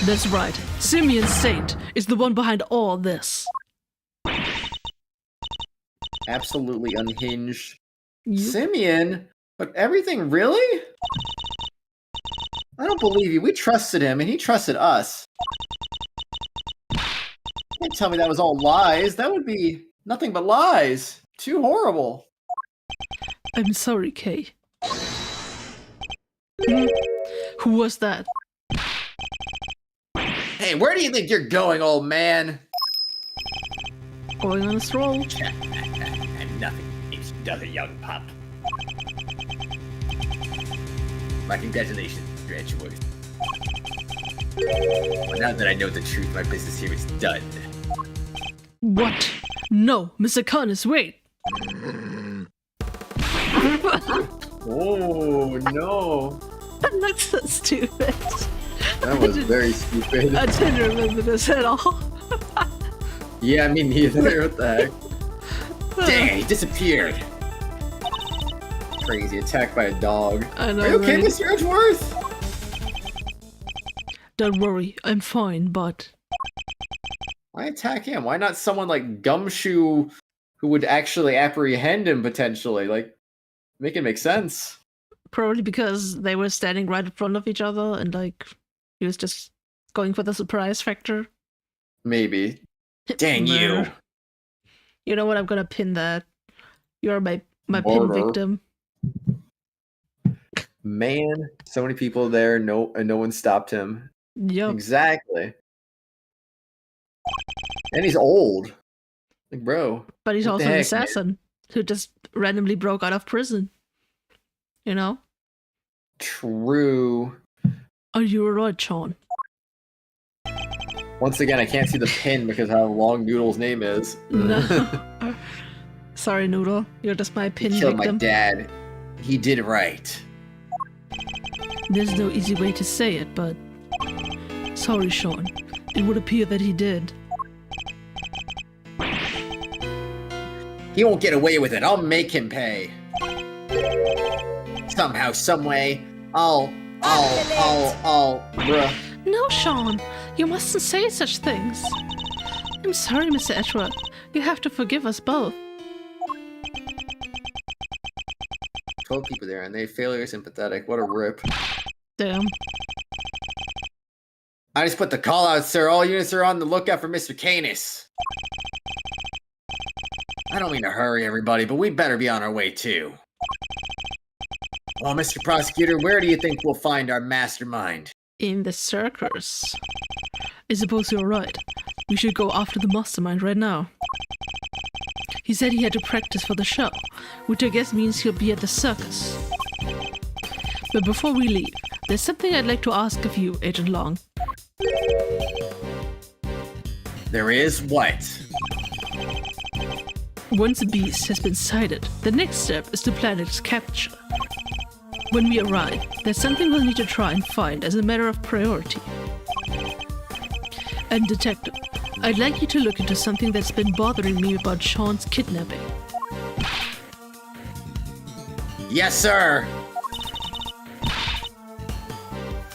That's right. Simeon Saint is the one behind all this. Absolutely unhinged. You? Simeon? But everything, really? I don't believe you. We trusted him, and he trusted us. You can't tell me that was all lies. That would be nothing but lies. Too horrible. I'm sorry, Kay. Who was that? Hey, where do you think you're going, old man? Going on a stroll. And nothing does a young pup. My congratulations, Mr. Edgeworth. Well, now that I know the truth, my business here is done. What? No, Mr. Connors, wait! Oh, no. That's so stupid. That was very stupid. I didn't remember this at all. Yeah, me neither. What the heck? Dang, he disappeared. Crazy. Attacked by a dog. I know, Are you okay, right? Mr. Edgeworth? Don't worry, I'm fine, but... Why attack him? Why not someone like Gumshoe who would actually apprehend him potentially? Like, make it make sense. Probably because they were standing right in front of each other and, like, he was just going for the surprise factor. Maybe. Dang you. No. You know what? I'm gonna pin that. You're my pin Murder. victim. Man, so many people there, and no one stopped him. Yup. Exactly. And he's old. Like, bro. But he's what also the an heck, assassin who just randomly broke out of prison. You know? True. Are you alright, Sean? Once again, I can't see the pin because how long Noodle's name is. No. Sorry, Noodle. You're just my pin Killed my victim. dad. He did right. There's no easy way to say it, but... Sorry, Sean. It would appear that he did. He won't get away with it. I'll make him pay. Somehow, someway, Bruh. No, Sean. You mustn't say such things. I'm sorry, Mr. Edgeworth. You have to forgive us both. 12 people there, and they failure sympathetic. What a rip. Damn. I just put the call out, sir. All units are on the lookout for Mr. Canis. I don't mean to hurry everybody, but we better be on our way too. Well, Mr. Prosecutor, where do you think we'll find our mastermind? In the circus. I suppose you're right. We should go after the mastermind right now. He said he had to practice for the show, which I guess means he'll be at the circus. But before we leave, there's something I'd like to ask of you, Agent Long. There is what? Once a beast has been sighted, the next step is to plan its capture. When we arrive, there's something we'll need to try and find as a matter of priority. And Detective, I'd like you to look into something that's been bothering me about Sean's kidnapping. Yes, sir.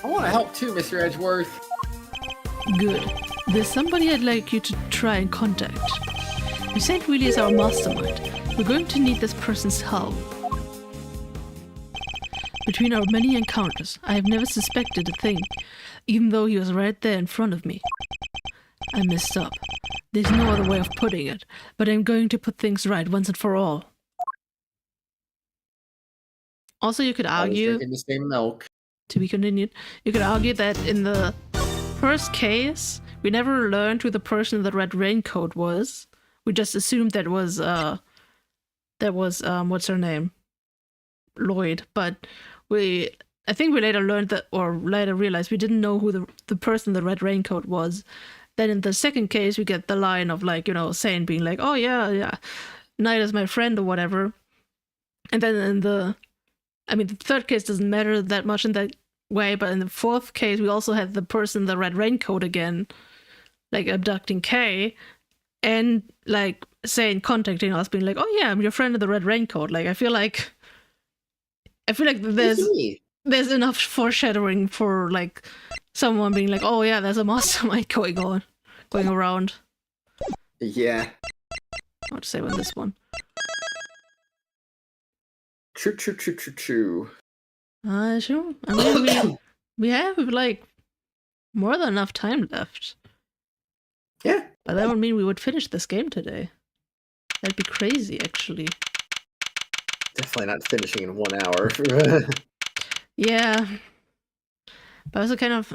I want to help too, Mr. Edgeworth. Good. There's somebody I'd like you to try and contact. You said really is our mastermind. We're going to need this person's help. Between our many encounters, I have never suspected a thing, even though he was right there in front of me. I messed up. There's no other way of putting it, but I'm going to put things right once and for all. Also, you could I was argue, drinking the same milk. to be continued, you could argue that in the first case, we never learned who the person in the red raincoat was. We just assumed that was what's her name? Lloyd. But I think we later learned that, or later realized we didn't know who the person in the red raincoat was. Then in the second case, we get the line of, like, you know, Sane being like, oh yeah, Knight is my friend or whatever. And then in the third case doesn't matter that much in that way, but in the fourth case, we also had the person in the red raincoat again, like abducting Kay, and like Sane contacting us, being like, oh yeah, I'm your friend in the red raincoat. Like, I feel like there's enough foreshadowing for, like, someone being like, oh yeah, there's a mastermind going around. Yeah. I'll just say on this one. True. Sure. I mean, we have like more than enough time left. Yeah. But that would mean we would finish this game today. That'd be crazy, actually. Definitely not finishing in 1 hour. Yeah. But also kind of,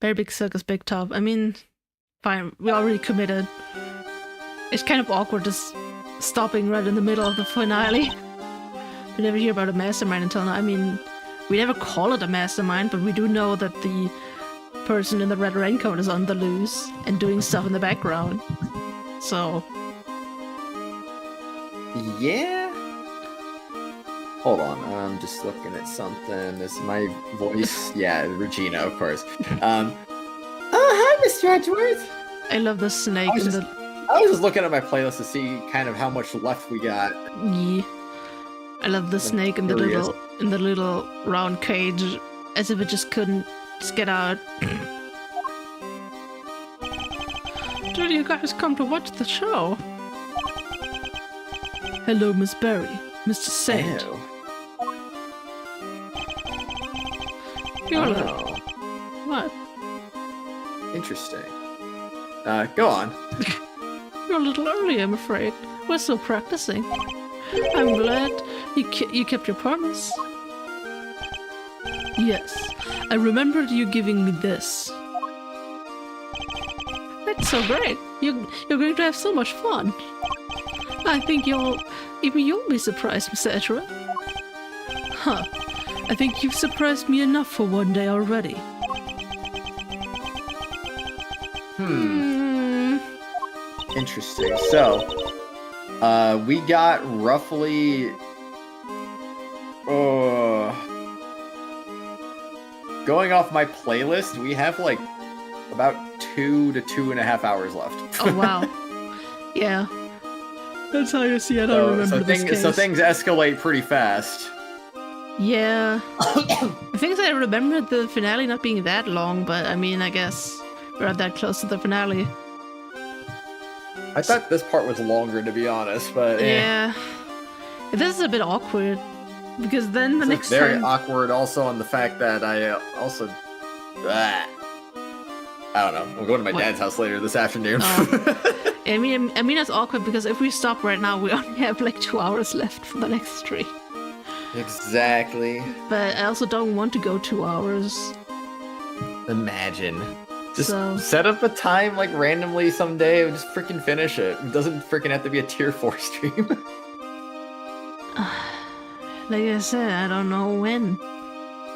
Very Big Circus, Big Top. I mean, fine, we already committed. It's kind of awkward just stopping right in the middle of the finale. We never hear about a mastermind until now. I mean, we never call it a mastermind, but we do know that the person in the red raincoat is on the loose and doing stuff in the background. So... Yeah. Hold on, I'm just looking at something. Is my voice? Yeah, Regina, of course. Hi, Mr. Edgeworth. I love the snake in the... I was just looking at my playlist to see kind of how much left we got. Yeah. I love the snake in the little round cage, as if it just couldn't just get out. Did you guys come to watch the show? Hello, Miss Berry, Mr. Saint. Ew. You're Oh, what? interesting. Go on. You're a little early, I'm afraid. We're still practicing. I'm glad you kept your promise. Yes, I remembered you giving me this. That's so great. You're going to have so much fun. I think you'll be surprised, Mr. Edgeworth. Huh. I think you've surprised me enough for one day already. Interesting. So, we got roughly... going off my playlist, we have like about 2 to 2.5 hours left. Oh, wow. Yeah. That's how you see it. I remember this case. So things escalate pretty fast. Yeah. I think I remember the finale not being that long, but I mean, I guess we're not that close to the finale. I thought this part was longer, to be honest, but yeah. This is a bit awkward because then the next very time... awkward. Also, on the fact that I also, I don't know. I'm going to my dad's house later this afternoon. Oh. I mean, it's awkward because if we stop right now, we only have like 2 hours left for the next stream. Exactly. But I also don't want to go 2 hours. Imagine. Just So- set up a time like randomly someday and just freaking finish it. It doesn't freaking have to be a tier 4 stream. Like I said, I don't know when.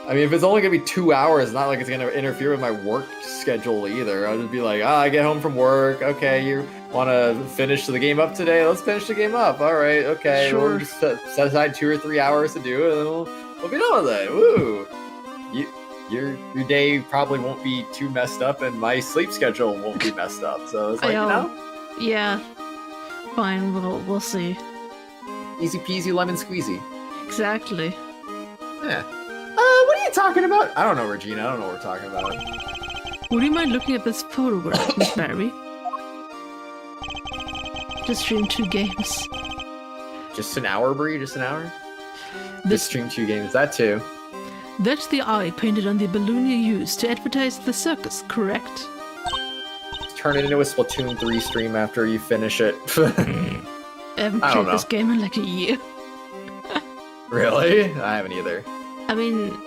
I mean, if it's only gonna be 2 hours, it's not like it's gonna interfere with my work schedule either. I'll just be like, I get home from work. Okay, you want to finish the game up today? Let's finish the game up. All right, okay. Sure. We'll just set aside 2 or 3 hours to do it, and we'll be done with it. Woo! Your day probably won't be too messed up, and my sleep schedule won't be messed up. So it's like, Yeah. Fine, we'll see. easy peasy lemon squeezy. Exactly. Yeah. What are you talking about? I don't know, Regina. I don't know what we're talking about. Would you mind looking at this photograph, Miss Barry? Just stream 2 games. Just an hour, Bree? Just an hour? This, Just stream 2 games. That too. that's the eye painted on the balloon you used to advertise the circus, correct? Turn it into a Splatoon 3 stream after you finish it. I haven't I don't played this know. game in like a year. Really? I haven't either. I mean,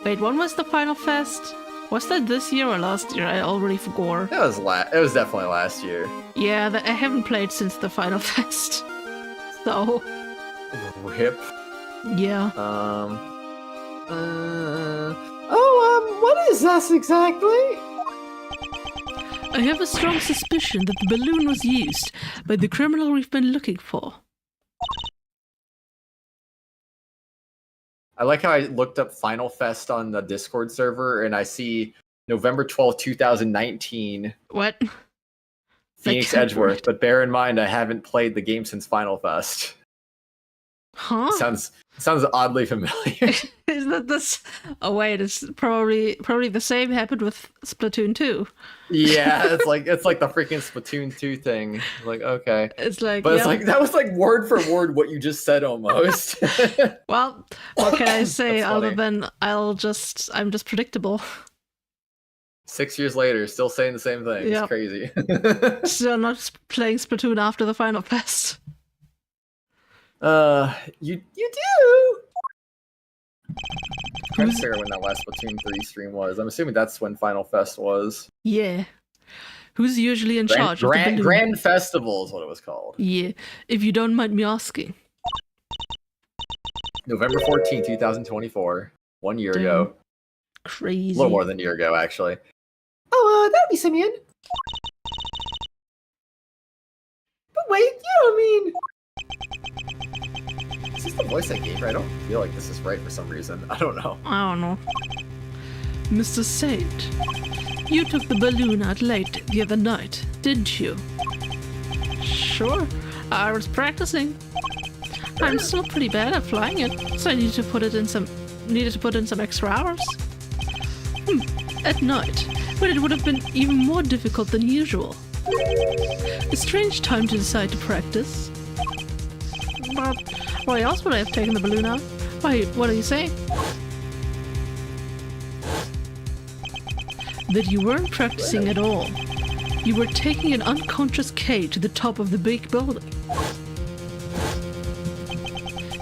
wait, when was the Final Fest? Was that this year or last year? I already forgot. It was definitely last year. Yeah, I haven't played since the Final Fest. So, Rip. yeah. What is this exactly? I have a strong suspicion that the balloon was used by the criminal we've been looking for. I like how I looked up Final Fest on the Discord server and I see November 12th, 2019, What? Phoenix Like, Edgeworth. But bear in mind, I haven't played the game since Final Fest. Huh? Sounds oddly familiar. Is that this? Oh wait, it's probably the same happened with Splatoon 2. Yeah, it's like the freaking Splatoon 2 thing. Like, okay. It's like, But yeah. it's like that was like word for word what you just said almost. Well, what can I say That's other funny. than I'm just predictable. 6 years later, still saying the same thing. Yep. It's crazy. Still not playing Splatoon after the Final Fest. You do. I'm trying to figure out when that last Splatoon 3 stream was. I'm assuming that's when Final Fest was. Yeah. Who's usually in charge of the balloon? Grand Festival is what it was called. Yeah, if you don't mind me asking. November 14, 2024. 1 year Damn. ago. Crazy. A little more than a year ago, actually. Oh, that'd be Simeon. But wait, you don't mean... Is this the voice I gave her? I don't feel like this is right for some reason. I don't know. I don't know. Mr. Saint, you took the balloon out late the other night, didn't you? Sure, I was practicing. I'm still pretty bad at flying it, so I needed to put in some extra hours. At night, but it would have been even more difficult than usual. A strange time to decide to practice. But why else would I have taken the balloon out? Why, what are you saying? That you weren't practicing at all. You were taking an unconscious Kay to the top of the big building.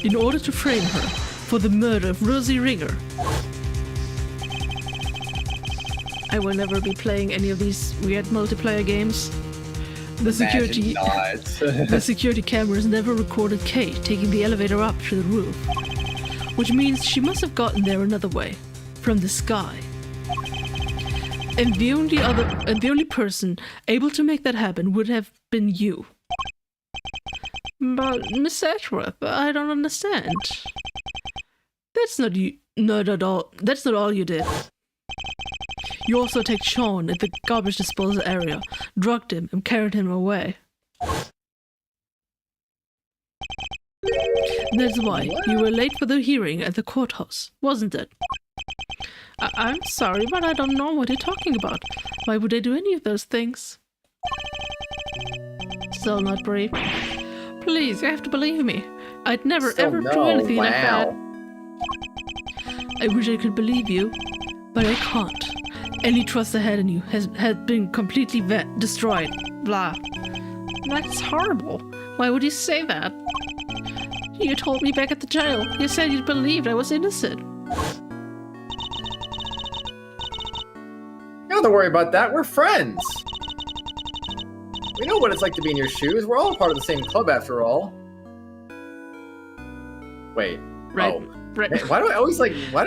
In order to frame her for the murder of Rosie Ringer. I will never be playing any of these weird multiplayer games. The security the security cameras never recorded Kay taking the elevator up to the roof, which means she must have gotten there another way, from the sky. And the only person able to make that happen would have been you. But Miss Edgeworth, I don't understand. That's not you. Not at all. That's not all you did. You also attacked Sean at the garbage disposal area, drugged him, and carried him away. That's why you were late for the hearing at the courthouse, wasn't it? I'm sorry, but I don't know what you're talking about. Why would I do any of those things? Still not brave. Please, you have to believe me. I'd never ever do anything like that. I wish I could believe you, but I can't. Any trust I had in you has been completely destroyed. Blah. That's horrible. Why would you say that? You told me back at the jail. You said you believed I was innocent. You don't have to worry about that. We're friends. We know what it's like to be in your shoes. We're all part of the same club after all. Wait. Right. Oh. Right. Man, why do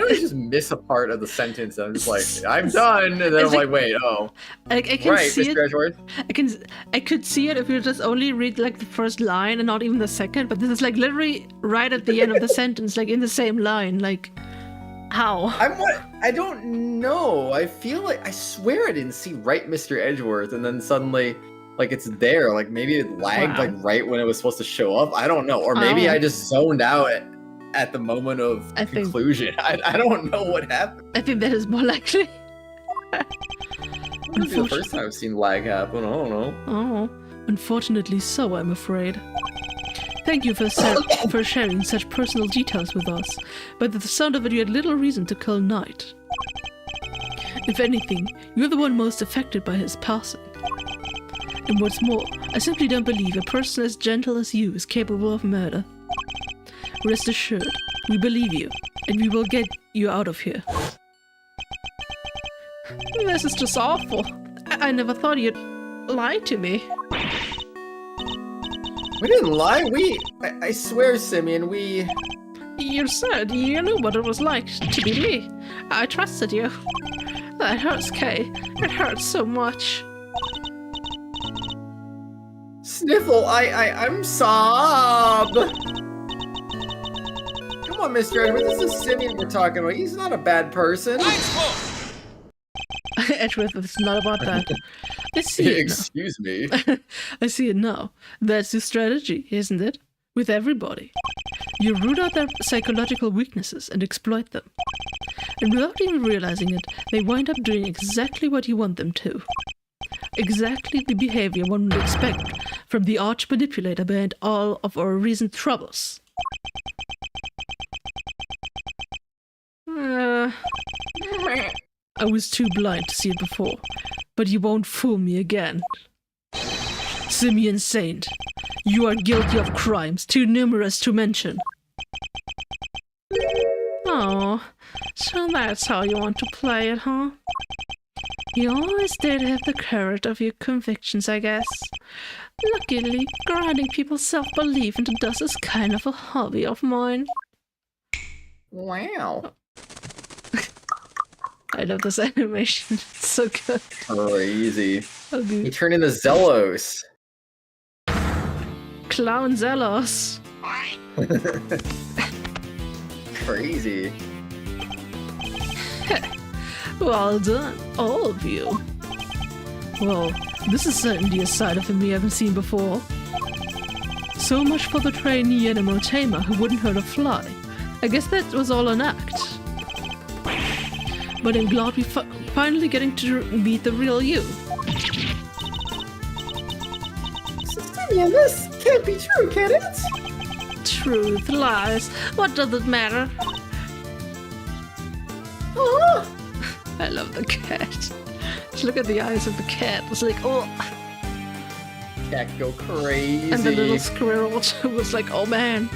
I just miss a part of the sentence and I'm just like, I'm done, and then I'm like, wait, oh. I can right, see Mr. Edgeworth. I could see it if you just only read like the first line and not even the second, but this is like literally right at the end of the sentence, like in the same line, like how? I don't know. I feel like I swear I didn't see right Mr. Edgeworth, and then suddenly like it's there. Like maybe it lagged like right when it was supposed to show up. I don't know. Or maybe I just zoned out at the moment of conclusion. I don't know what happened. I think that is more likely. This is the first time I've seen lag happen. I don't know. Oh, unfortunately so, I'm afraid. Thank you for sharing such personal details with us, but at the sound of it you had little reason to kill Knight. If anything, you're the one most affected by his passing. And what's more, I simply don't believe a person as gentle as you is capable of murder. Rest assured, we believe you, and we will get you out of here. This is just awful. I never thought you'd lie to me. We didn't lie. I swear, Simeon, we... You said you knew what it was like to be me. I trusted you. That hurts, Kay. It hurts so much. Sniffle, I'm sob. Come on, Mr. Edgeworth, this is Simeon we're talking about. He's not a bad person. Edgeworth, it's not about that. I see it Excuse me. I see it now. That's your strategy, isn't it? with everybody. You root out their psychological weaknesses and exploit them. And without even realizing it, they wind up doing exactly what you want them to. Exactly the behavior one would expect from the arch manipulator behind all of our recent troubles. I was too blind to see it before, but you won't fool me again. Simeon Saint, you are guilty of crimes too numerous to mention. Oh, so that's how you want to play it, huh? You always did have the courage of your convictions, I guess. Luckily, grinding people's self-belief into dust is kind of a hobby of mine. Wow. I love this animation. It's so good. Crazy. Okay. He turned into Zelos. Clown Zelos. Crazy. Well done, all of you. Well, this is certainly a side of him we haven't seen before. So much for the trainee animal tamer who wouldn't hurt a fly. I guess that was all an act. But I'm glad we finally getting to meet the real you. Simeon, this can't be true, can it? Truth, lies, what does it matter? Oh, I love the cat. Just look at the eyes of the cat. It's like, oh. Cat go crazy. And the little squirrel was like, oh man.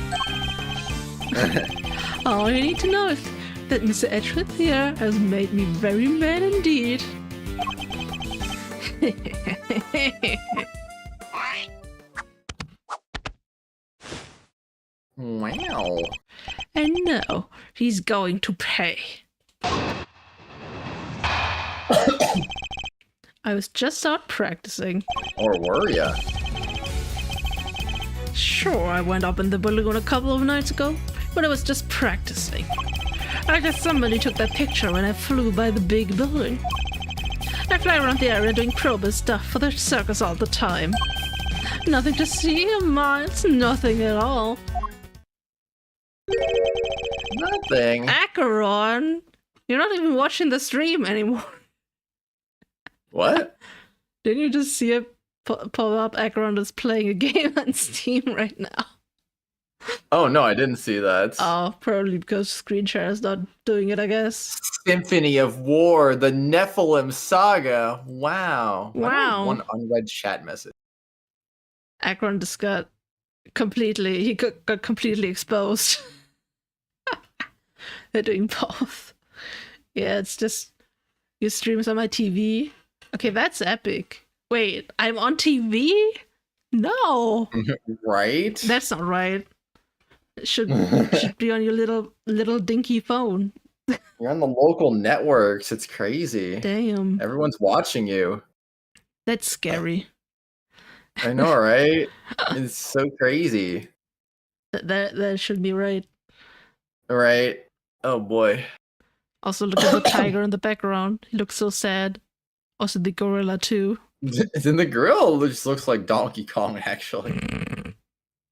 All you need to know is that Mr. Edgeworth here has made me very mad indeed. Wow. And now he's going to pay. I was just out practicing. Or were ya? Sure, I went up in the balloon a couple of nights ago, but I was just practicing. I guess somebody took that picture when I flew by the big building. I fly around the area doing probe stuff for the circus all the time. Nothing to see, Miles, nothing at all. Nothing. Acheron, you're not even watching the stream anymore. What? Didn't you just see it pop up? Acheron is playing a game on Steam right now. Oh no, I didn't see that. Oh, probably because screen share is not doing it, I guess. Symphony of War, the Nephilim saga. Wow. Wow. One unread chat message. Acheron just got completely exposed. They're doing both. Yeah, it's just you streams on my TV. Okay, that's epic. Wait, I'm on TV? No. Right? That's not right. It should be on your little dinky phone. You're on the local networks. It's crazy. Damn. Everyone's watching you. That's scary. I know, right? It's so crazy. That should be right. Right? Oh boy. Also, look at the tiger in the background. He looks so sad. Also, the gorilla too. It's in the grill. It just looks like Donkey Kong, actually.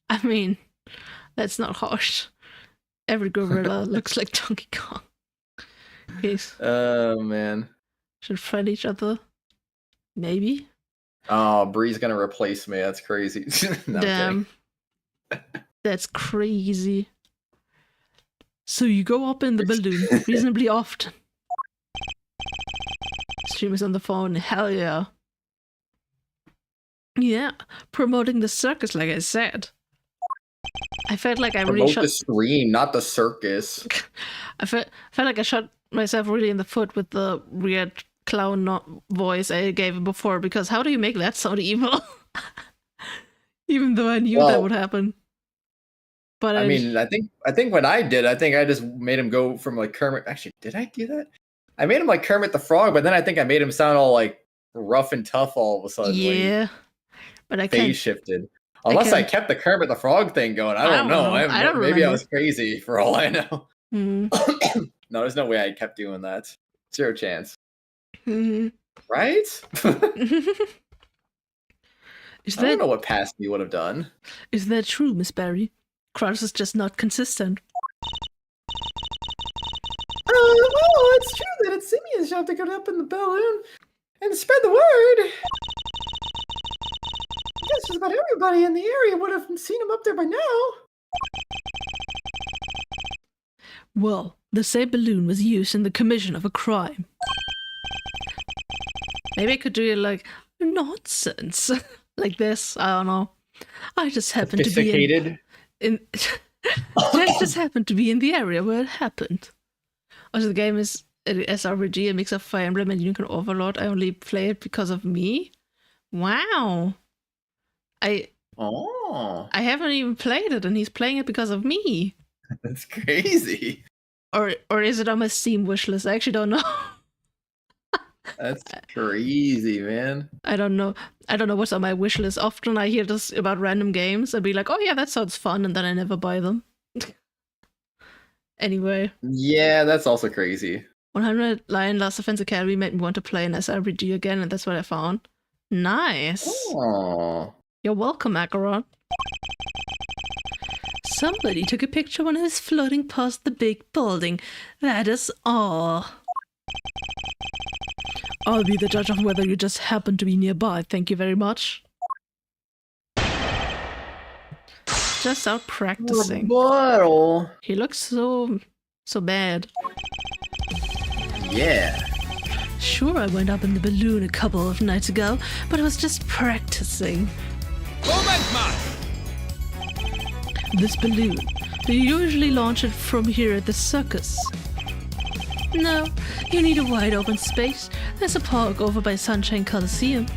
I mean, that's not harsh. Every gorilla looks like Donkey Kong. Yes. Oh man. Should fight each other. Maybe. Oh, Bree's gonna replace me. That's crazy. No, I'm Damn. That's crazy. So you go up in the balloon reasonably often. Streamers on the phone, hell yeah. Yeah, promoting the circus like I said. I felt like I really Promote shot the stream, not the circus. I felt like I shot myself really in the foot with the weird clown voice I gave before, because how do you make that sound evil? Even though I knew that would happen. But I mean, I think when I did, I think I just made him go from like Kermit. Actually, did I do that? I made him like Kermit the Frog, but then I think I made him sound all like rough and tough all of a sudden. Yeah, but I phase can't. shifted. Unless I kept the Kermit the Frog thing going, I don't know. I don't maybe remember. I was crazy for all I know. Mm. No, there's no way I kept doing that. Zero chance. Mhm. Right? Is I don't that know what past me would have done. is that true, Miss Barry? Kratos is just not consistent. Well, it's true that it's Simeon's job to get up in the balloon and spread the word. I guess just about everybody in the area would have seen him up there by now. Well, the same balloon was used in the commission of a crime. Maybe I could do it like nonsense, like this. I don't know. I just happened to be Sophisticated. in. I just happened to be in the area where it happened. Also, the game is an SRPG, a mix of Fire Emblem and Unicorn Overlord. I only play it because of me. Wow. I haven't even played it, and he's playing it because of me. That's crazy. Or is it on my Steam wishlist? I actually don't know. That's crazy, man. I don't know what's on my wishlist. Often I hear this about random games and be like, oh yeah, that sounds fun, and then I never buy them. Anyway. Yeah, that's also crazy. 100 Lion Last Defense Academy made me want to play an SRPG again, and that's what I found. Nice. Oh. You're welcome, Acheron. Somebody took a picture when I was floating past the big building. That is all. I'll be the judge of whether you just happen to be nearby. Thank you very much. Just out practicing. Bottle. He looks so bad. Yeah. Sure, I went up in the balloon a couple of nights ago, but I was just practicing. Moment mal! This balloon, do you usually launch it from here at the circus? No, you need a wide open space. There's a park over by Sunshine Coliseum.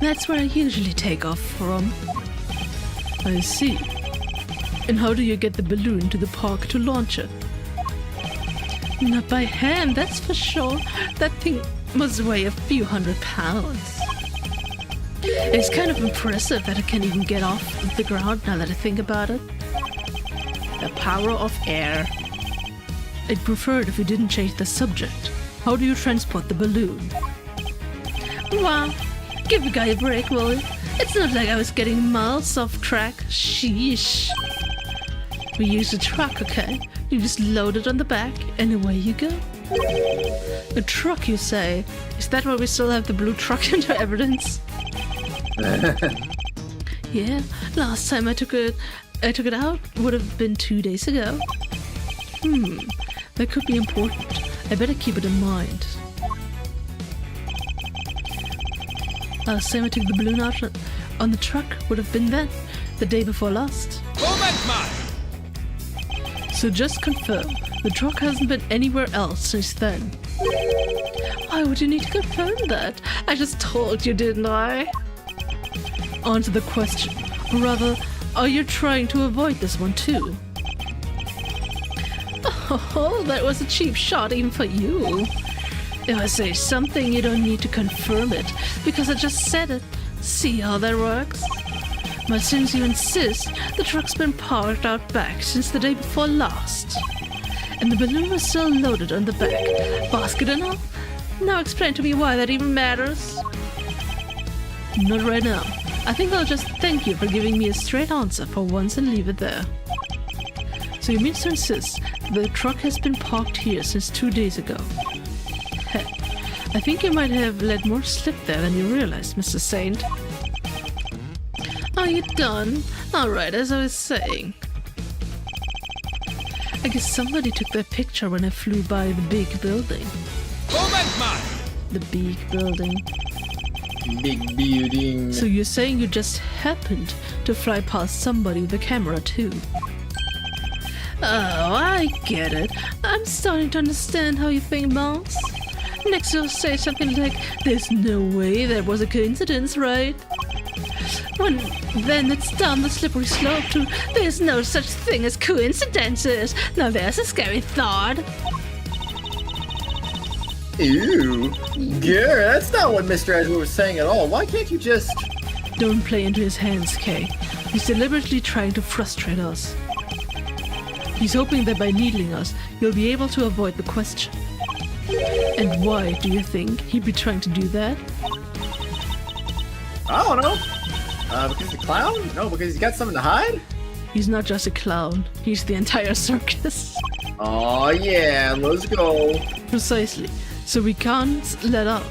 That's where I usually take off from. I see. And how do you get the balloon to the park to launch it? Not by hand, that's for sure. That thing must weigh a few hundred pounds. It's kind of impressive that it can even get off the ground now that I think about it. The power of air. I'd prefer it if you didn't change the subject. How do you transport the balloon? Wow, give the guy a break, will you? It's not like I was getting miles off track. Sheesh. We use a truck, okay? You just load it on the back and away you go. A truck, you say? Is that why we still have the blue truck into evidence? Yeah, last time I took it out would have been 2 days ago. That could be important. I better keep it in mind. Last time I took the balloon out on the truck would have been then, the day before last. Moment mal! So just confirm, the truck hasn't been anywhere else since then. Why would you need to confirm that? I just told you, didn't I? Answer the question. Or rather, are you trying to avoid this one too? Oh, that was a cheap shot even for you. If I say something, you don't need to confirm it, because I just said it. See how that works? But since you insist, the truck's been parked out back since the day before last. And the balloon was still loaded on the back. Basket and all? Now explain to me why that even matters. Not right now. I think I'll just thank you for giving me a straight answer for once and leave it there. So you mean to insist the truck has been parked here since 2 days ago? Heck, I think you might have let more slip there than you realized, Mr. Saint. Are you done? Alright, as I was saying. I guess somebody took that picture when I flew by the big building. Moment mal! The big building. Big building. So you're saying you just happened to fly past somebody with a camera too? Oh, I get it. I'm starting to understand how you think, Mouse. Next you'll say something like, there's no way that was a coincidence, right? When then it's down the slippery slope to, there's no such thing as coincidences. Now there's a scary thought. Ew. Girl, that's not what Mr. Edward was saying at all. Why can't you just... Don't play into his hands, Kay. He's deliberately trying to frustrate us. He's hoping that by needling us, you'll be able to avoid the question. And why do you think he'd be trying to do that? I don't know. Because he's a clown? No, because he's got something to hide? He's not just a clown, he's the entire circus. Oh yeah, let's go. Precisely. So we can't let up.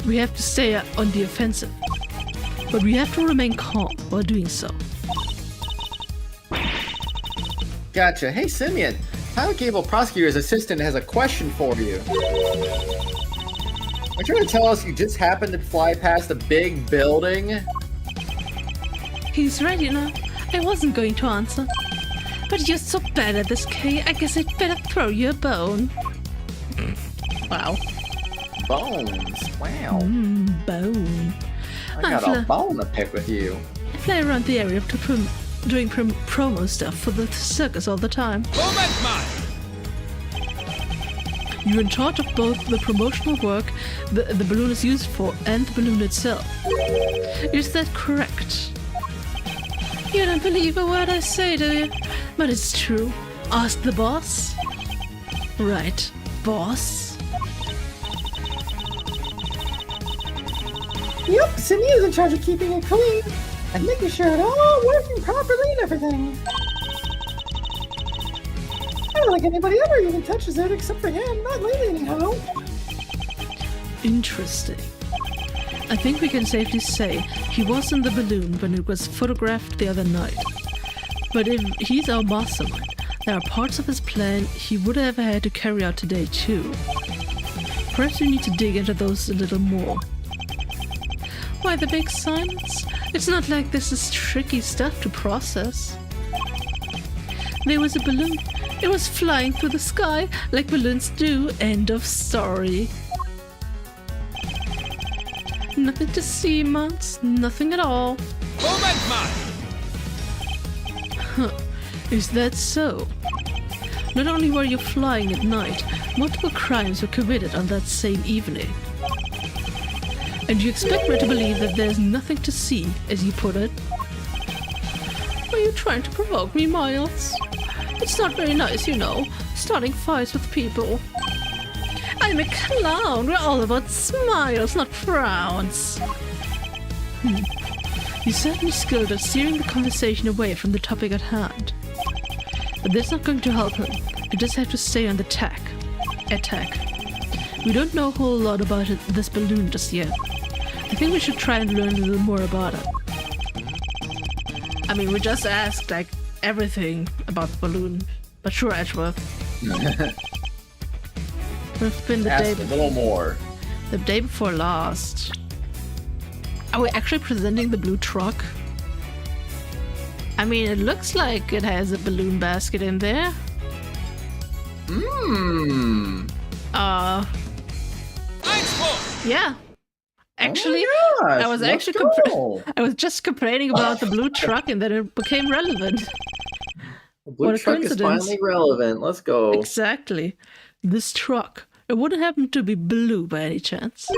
We have to stay on the offensive. But we have to remain calm while doing so. Gotcha. Hey, Simeon. Tyler Gable, prosecutor's assistant, has a question for you. Are you trying to tell us you just happened to fly past a big building? He's right, you know. I wasn't going to answer. But you're so bad at this, Kay. I guess I'd better throw you a bone. Wow. Bones. Wow. Bone. I got a bone to pick with you. I fly around the area doing promo stuff for the circus all the time. Moment man! You're in charge of both the promotional work the balloon is used for and the balloon itself. Is that correct? You don't believe a word I say, do you? But it's true. Ask the boss. Right, boss? Yep, Simeon's in charge of keeping it clean and making sure it's all working properly and everything. I don't think anybody ever even touches it except for him, not lately anyhow. Interesting. I think we can safely say he was in the balloon when it was photographed the other night. But if he's our mastermind, there are parts of his plan he would have had to carry out today too. Perhaps we need to dig into those a little more. Why the big silence? It's not like this is tricky stuff to process. There was a balloon. It was flying through the sky like balloons do. End of story. Nothing to see, Mons. Nothing at all. Moment man! Is that so? Not only were you flying at night, multiple crimes were committed on that same evening. And you expect me to believe that there's nothing to see, as you put it? Are you trying to provoke me, Miles? It's not very nice, you know, starting fights with people. I'm a clown. We're all about smiles, not frowns. You're certainly skilled at steering the conversation away from the topic at hand. But that's not going to help him. You just have to stay on the attack. We don't know a whole lot about this balloon just yet. I think we should try and learn a little more about it. I mean, we just asked, like, everything about the balloon. But sure, Edgeworth. It's been the Ask a little more. The day before last. Are we actually presenting the blue truck? I mean, it looks like it has a balloon basket in there. Yeah. Actually, Oh my gosh, I was let's actually go. I was just complaining about the blue truck and then it became relevant. The blue What a truck is coincidence. finally relevant. Let's go. Exactly. This truck. It wouldn't happen to be blue by any chance.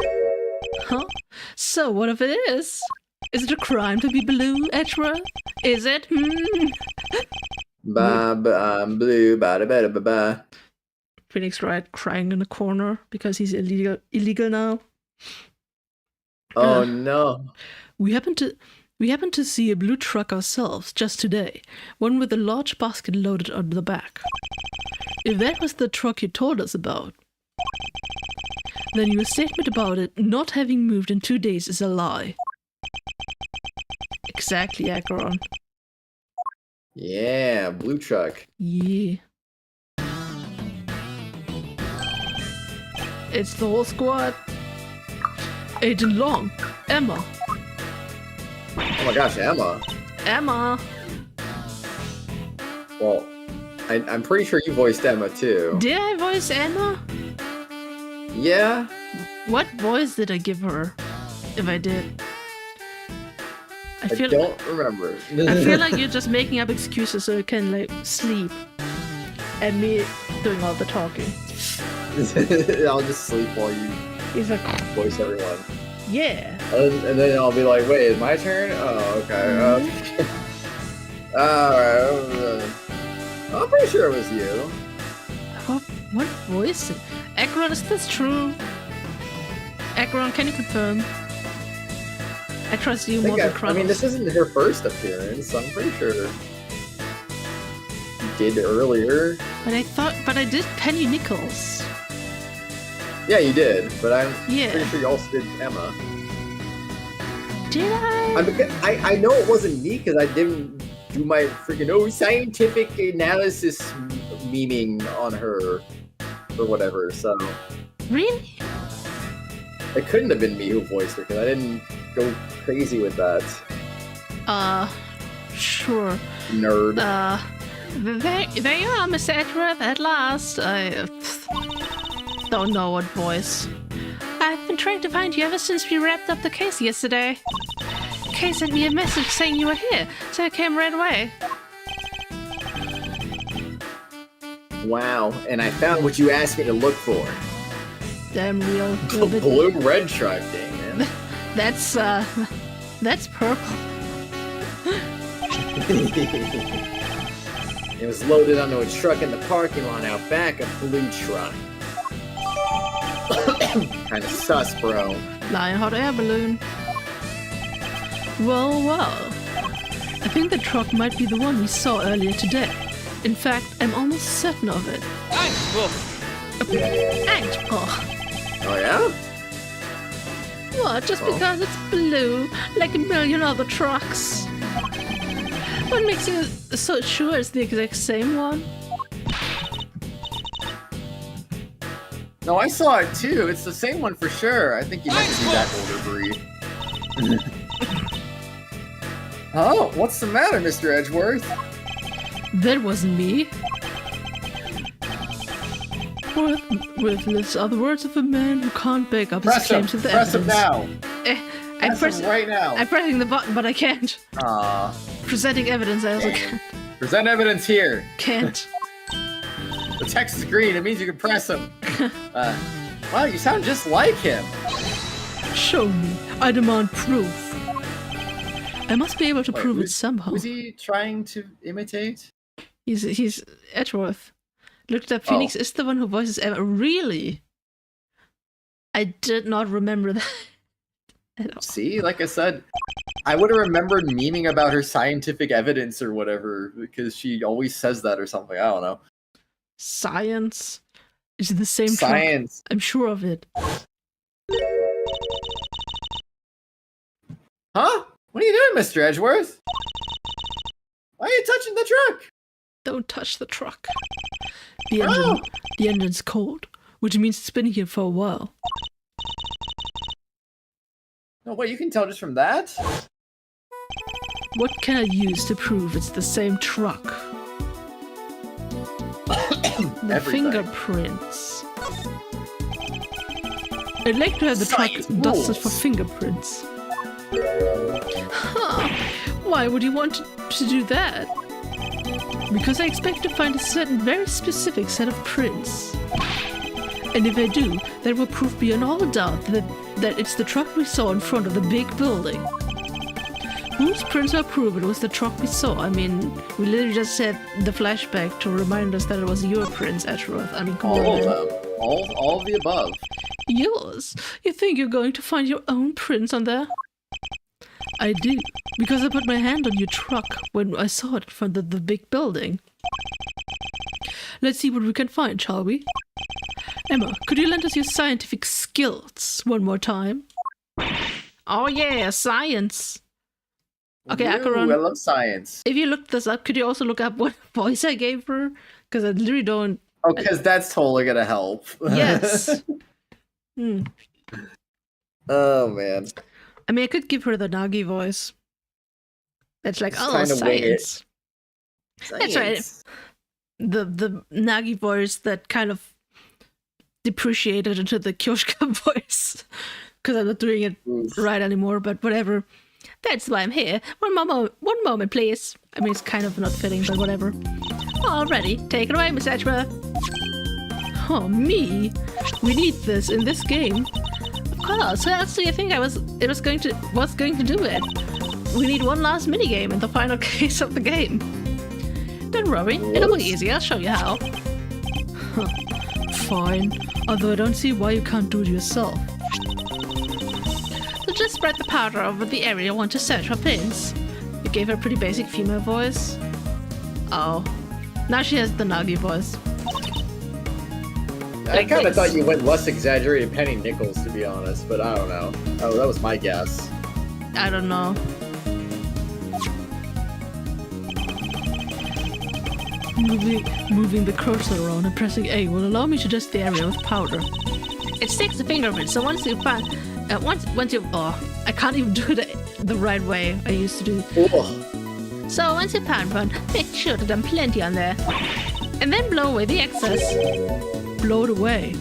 Huh? So what if it is? Is it a crime to be blue, Edgeworth? Is it? I'm blue. Ba. Phoenix Wright crying in the corner because he's illegal now. Oh no. We happened to see a blue truck ourselves just today, one with a large basket loaded on the back. If that was the truck you told us about, then your statement about it not having moved in 2 days is a lie. Exactly, Acheron. Yeah, blue truck. Yeah. It's the whole squad. Agent Long, Emma. Oh my gosh, Emma. Emma. Well, I'm pretty sure you voiced Emma too. Did I voice Emma? Yeah. What voice did I give her? If I did. I don't remember. I feel like you're just making up excuses so you can like sleep. And me doing all the talking. I'll just sleep while you He's like, voice everyone. yeah. And then I'll be like, wait, is my turn? Oh, okay. Alright. I'm pretty sure it was you. What voice? Acheron, is this true? Acheron, can you confirm? I trust you more than Kronos. I mean, this isn't her first appearance. I'm pretty sure you did earlier. But I did Penny Nichols. Yeah, you did, but I'm Yeah. pretty sure you also did Emma. Did I? I know it wasn't me because I didn't do my freaking scientific analysis memeing on her or whatever, so Really? it couldn't have been me who voiced her because I didn't go crazy with that. Sure. Nerd. There you are, Miss Edgeworth, at last. I don't know what voice. I've been trying to find you ever since we wrapped up the case yesterday. Kay sent me a message saying you were here, so I came right away. Wow, and I found what you asked me to look for. Damn real. The blue-red stripe thing, man. That's purple. It was loaded onto a truck in the parking lot out back, a blue truck. Kinda sus, bro. Flying hot air balloon. Well. I think the truck might be the one we saw earlier today. In fact, I'm almost certain of it. Oh yeah? What? Just because it's blue, like a million other trucks? What makes you so sure it's the exact same one? No, I saw it too. It's the same one for sure. I think you meant to be that older breed. Oh, what's the matter, Mr. Edgeworth? That wasn't me. Worthless are the words of a man who can't back up his claim to the Press him evidence. now. Press him right now. I'm pressing the button, but I can't. Presenting evidence, I also can't. Present evidence here. Can't. The text is green. It means you can press him. Wow, you sound just like him. Show me. I demand proof. I must be able to prove it somehow. Who's he trying to imitate? He's Edgeworth. Looked up. Phoenix is the one who voices Emma. Really? I did not remember that at all. See, like I said, I would have remembered memeing about her scientific evidence or whatever because she always says that or something. I don't know. Science is the same. Science. Truck. I'm sure of it. Huh? What are you doing, Mr. Edgeworth? Why are you touching the truck? Don't touch the truck. The engine's cold, which means it's been here for a while. No, wait, you can tell just from that? What can I use to prove it's the same truck? The Everything. fingerprints. I'd like to have the Science truck dusted rules. for fingerprints. Huh. Why would you want to do that? Because I expect to find a certain very specific set of prints. And if I do, that will prove beyond all doubt that it's the truck we saw in front of the big building. Whose prints will prove it was the truck we saw? I mean, we literally just said the flashback to remind us that it was your prints, Edgeworth. I mean, come All on. of them. All of the above. Yours? You think you're going to find your own prints on there? I do, because I put my hand on your truck when I saw it in front of the big building. Let's see what we can find, shall we? Emma, could you lend us your scientific skills one more time? Oh yeah, science! Okay, Ooh, Acheron, I love science. if you looked this up, could you also look up what voice I gave her? Because I literally don't... Oh, because that's totally gonna help. Yes! Oh, man. I mean, I could give her the Nagi voice. It's like, Just oh, kinda wing it. science. That's right. The Nagi voice that kind of depreciated into the Kyoshka voice. Because I'm not doing it right anymore, but whatever. That's why I'm here. One moment, please. I mean, it's kind of not fitting, but whatever. Alrighty, take it away, Miss Edgeworth. Oh, me? We need this in this game. Of course, who else do you think was going to do it? We need one last minigame in the final case of the game. Don't worry, it'll be easy, I'll show you how. Fine, although I don't see why you can't do it yourself. So just spread the powder over the area you want to search for pins. You gave her a pretty basic female voice. Oh. Now she has the Nagi voice. I kind of thought you went less exaggerated penny nickels, to be honest, but I don't know. Oh, that was my guess. I don't know. Moving the cursor around and pressing A will allow me to dust the area with powder. It sticks the fingerprint, so once you find... once you... Oh, I can't even do it the right way I used to do. Ugh. So once you found one, make sure to dump plenty on there. And then blow away the excess. Blow it away.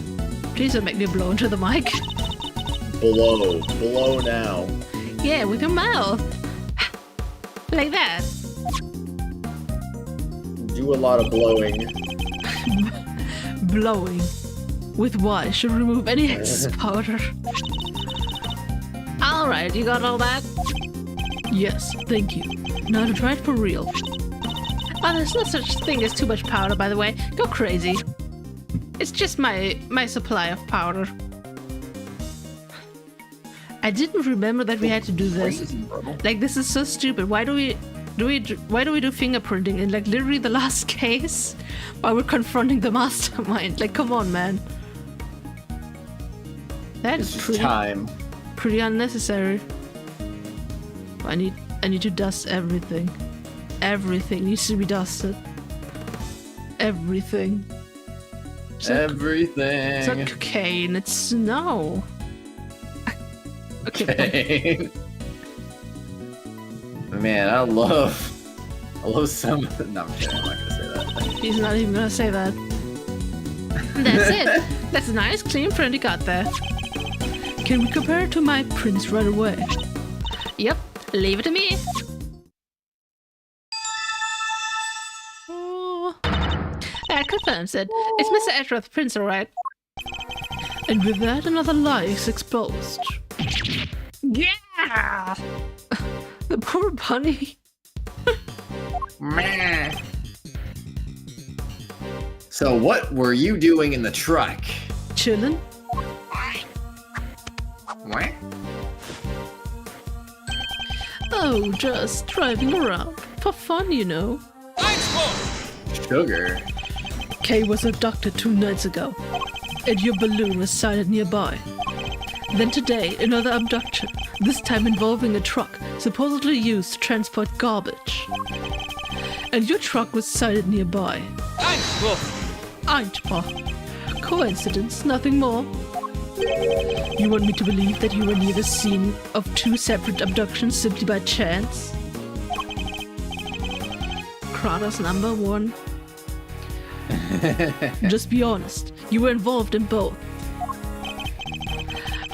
Please don't make me blow into the mic. Blow. Blow now. Yeah, with your mouth. Like that. Do a lot of blowing. Blowing. With Y should remove any excess powder. Alright, you got all that? Yes, thank you. Now to try it for real. Oh, there's no such thing as too much powder, by the way. Go crazy. It's just my supply of powder. I didn't remember that we had to do this. Like, this is so stupid. Why do we do fingerprinting in like literally the last case while we're confronting the mastermind? Like, come on, man. That is pretty unnecessary. I need to dust everything. Everything needs to be dusted. Everything. Everything. It's not cocaine, it's snow. Okay. Man, I love some. No, I'm kidding. I'm not gonna say that. He's not even gonna say that. That's it. That's a nice clean print you got there. Can we compare it to my prints right away? Yep, leave it to me. Oh. That confirms it. It's Mr. Edgeworth's prints, alright. And with that, another lie is exposed. Yeah! The poor bunny. So what were you doing in the truck? Chillin'. What? Oh, just driving around. For fun, you know. Sugar. Kay was abducted 2 nights ago, and your balloon was sighted nearby. Then today, another abduction, this time involving a truck supposedly used to transport garbage. And your truck was sighted nearby. Einspruch. Coincidence, nothing more. You want me to believe that you were near the scene of 2 separate abductions simply by chance? Kratos number 1. Just be honest, you were involved in both.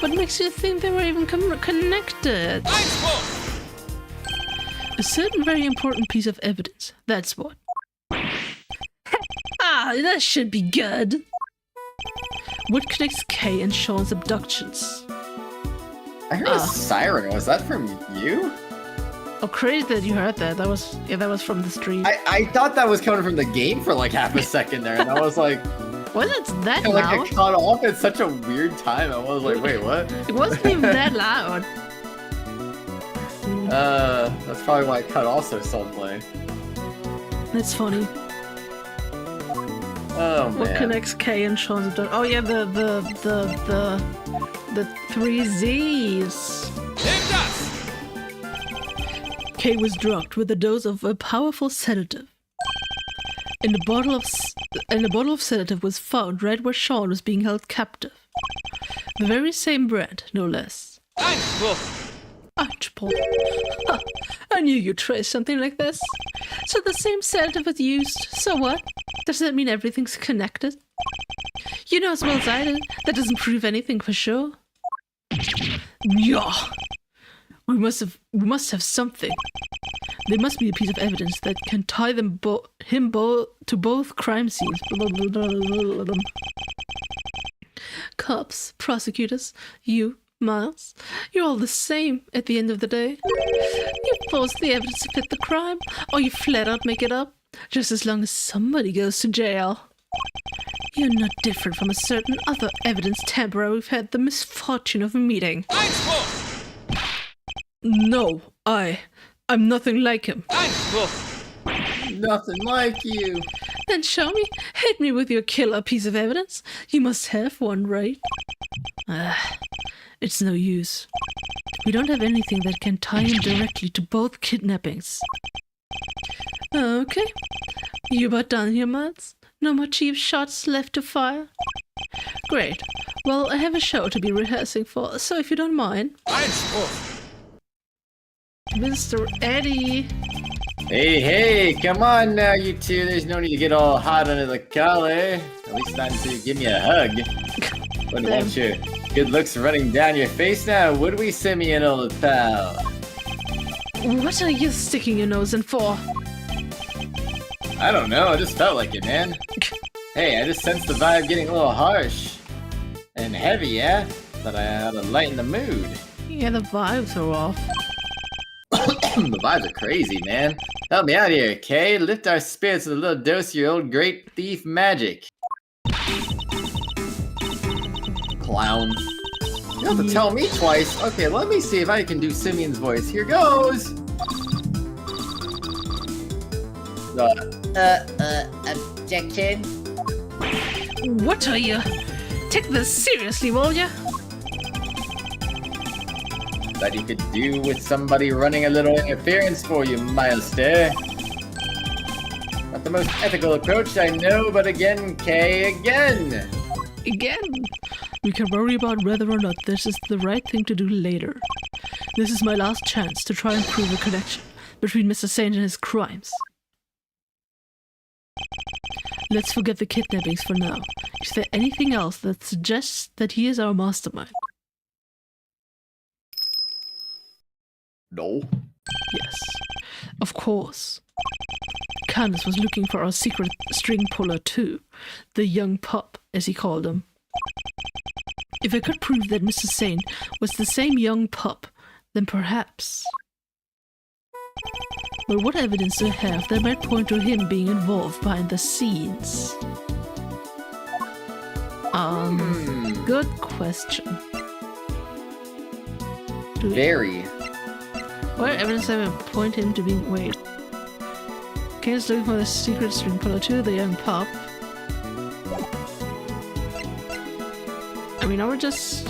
What makes you think they were even connected? A certain very important piece of evidence, that's what. Ah, that should be good. What connects Kay and Sean's abductions? I heard a siren. Was that from you? Oh, crazy that you heard that. That was from the street. I thought that was coming from the game for like half a second there, and I was like, was it that like loud? it cut off at such a weird time. I was like, wait, what? It wasn't even that loud. That's probably why it cut off so suddenly. That's funny. Oh man. What connects Kay and Sean's abduction? Oh yeah, the 3 Z's. Kay was drugged with a dose of a powerful sedative. And a bottle of sedative was found right where Sean was being held captive. The very same brand, no less. Archibald. Huh, I knew you'd trace something like this. So the same sedative was used. So what? Does that mean everything's connected? You know as well as I do, that doesn't prove anything for sure. Yeah. We must have something. There must be a piece of evidence that can tie them to both crime scenes. Cops, prosecutors, you, Miles, you're all the same at the end of the day. You force the evidence to fit the crime, or you flat out make it up, just as long as somebody goes to jail. You're not different from a certain other evidence tamperer we've had the misfortune of meeting. No, I'm nothing like him. Nothing like you. Then show me. Hit me with your killer piece of evidence. You must have one, right? It's no use. We don't have anything that can tie him directly to both kidnappings. Okay. You about done here, Mads? No more cheap shots left to fire? Great. Well, I have a show to be rehearsing for, so if you don't mind. Mr. Eddie. Hey, come on now, you two. There's no need to get all hot under the collar. At least not until you give me a hug. Wouldn't want your good looks running down your face now, would we, Simeon, old pal? What are you sticking your nose in for? I don't know, I just felt like it, man. Hey, I just sensed the vibe getting a little harsh. And heavy, yeah? Thought I had to lighten the mood. Yeah, the vibes are off. The vibes are crazy, man. Help me out here, Kay. Lift our spirits with a little dose of your old great thief magic. Clown. You don't have to tell me twice. Okay, let me see if I can do Simeon's voice. Here goes. Objection? What are you? Take this seriously, will ya? That you could do with somebody running a little interference for you, Milester. Not the most ethical approach, I know, but again, Kay, again. Again? We can worry about whether or not this is the right thing to do later. This is my last chance to try and prove a connection between Mr. Saint and his crimes. Let's forget the kidnappings for now. Is there anything else that suggests that he is our mastermind? No. Yes, of course. Candace was looking for our secret string puller too, the young pup, as he called him. If I could prove that Mr. Saint was the same young pup, then perhaps... But what evidence do I have that might point to him being involved behind the scenes? Good question. Very. What evidence have I point him to being... Wait. Kane's looking for the secret string puller too, the young pup. I mean, I would just...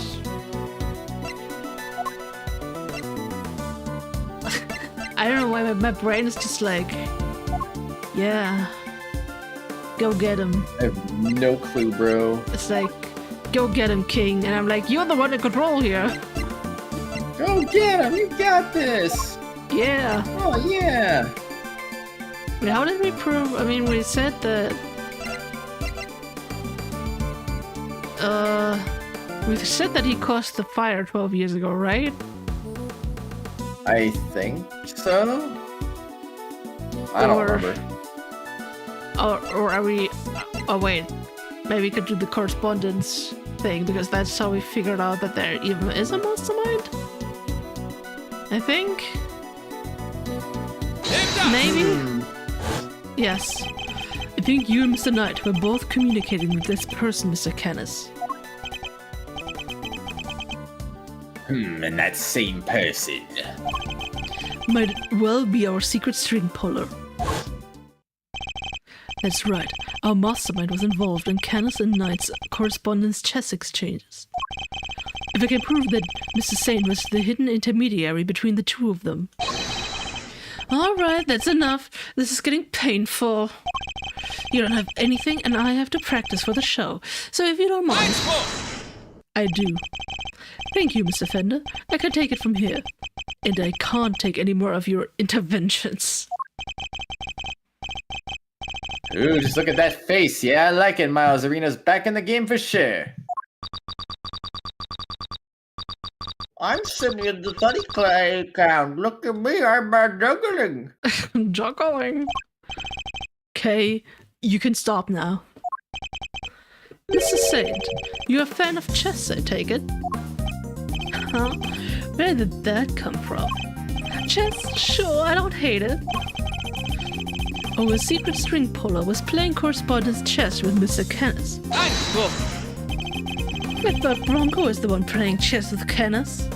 I don't know why my brain is just like... Yeah. Go get him. I have no clue, bro. It's like, go get him, King. And I'm like, you're the one in control here. Go get him! You got this! Yeah. Oh, yeah! Wait, how did we prove... I mean, we said that... We said that he caused the fire 12 years ago, right? I think so? I don't remember. Or are we... Oh, wait. Maybe we could do the correspondence thing, because that's how we figured out that there even is a mastermind? I think? Maybe? Yes. I think you and Mr. Knight were both communicating with this person, Mr. Canis. And that same person. Might well be our secret string puller. That's right. Our mastermind was involved in Canis and Knight's correspondence chess exchanges. If I can prove that Mr. Saint was the hidden intermediary between the two of them. Alright, that's enough. This is getting painful. You don't have anything, and I have to practice for the show. So if you don't mind... I do. Thank you, Mr. Fender. I can take it from here. And I can't take any more of your interventions. Ooh, just look at that face. Yeah, I like it, Miles. Arena's back in the game for sure. I'm sitting in the funny playground. Look at me, I'm juggling. Juggling. Okay, you can stop now. Mr. Saint, you're a fan of chess, I take it? Huh? Where did that come from? Chess? Sure, I don't hate it. Our secret string puller was playing correspondence chess with Mr. Canis. I thought Bronco is the one playing chess with Canis.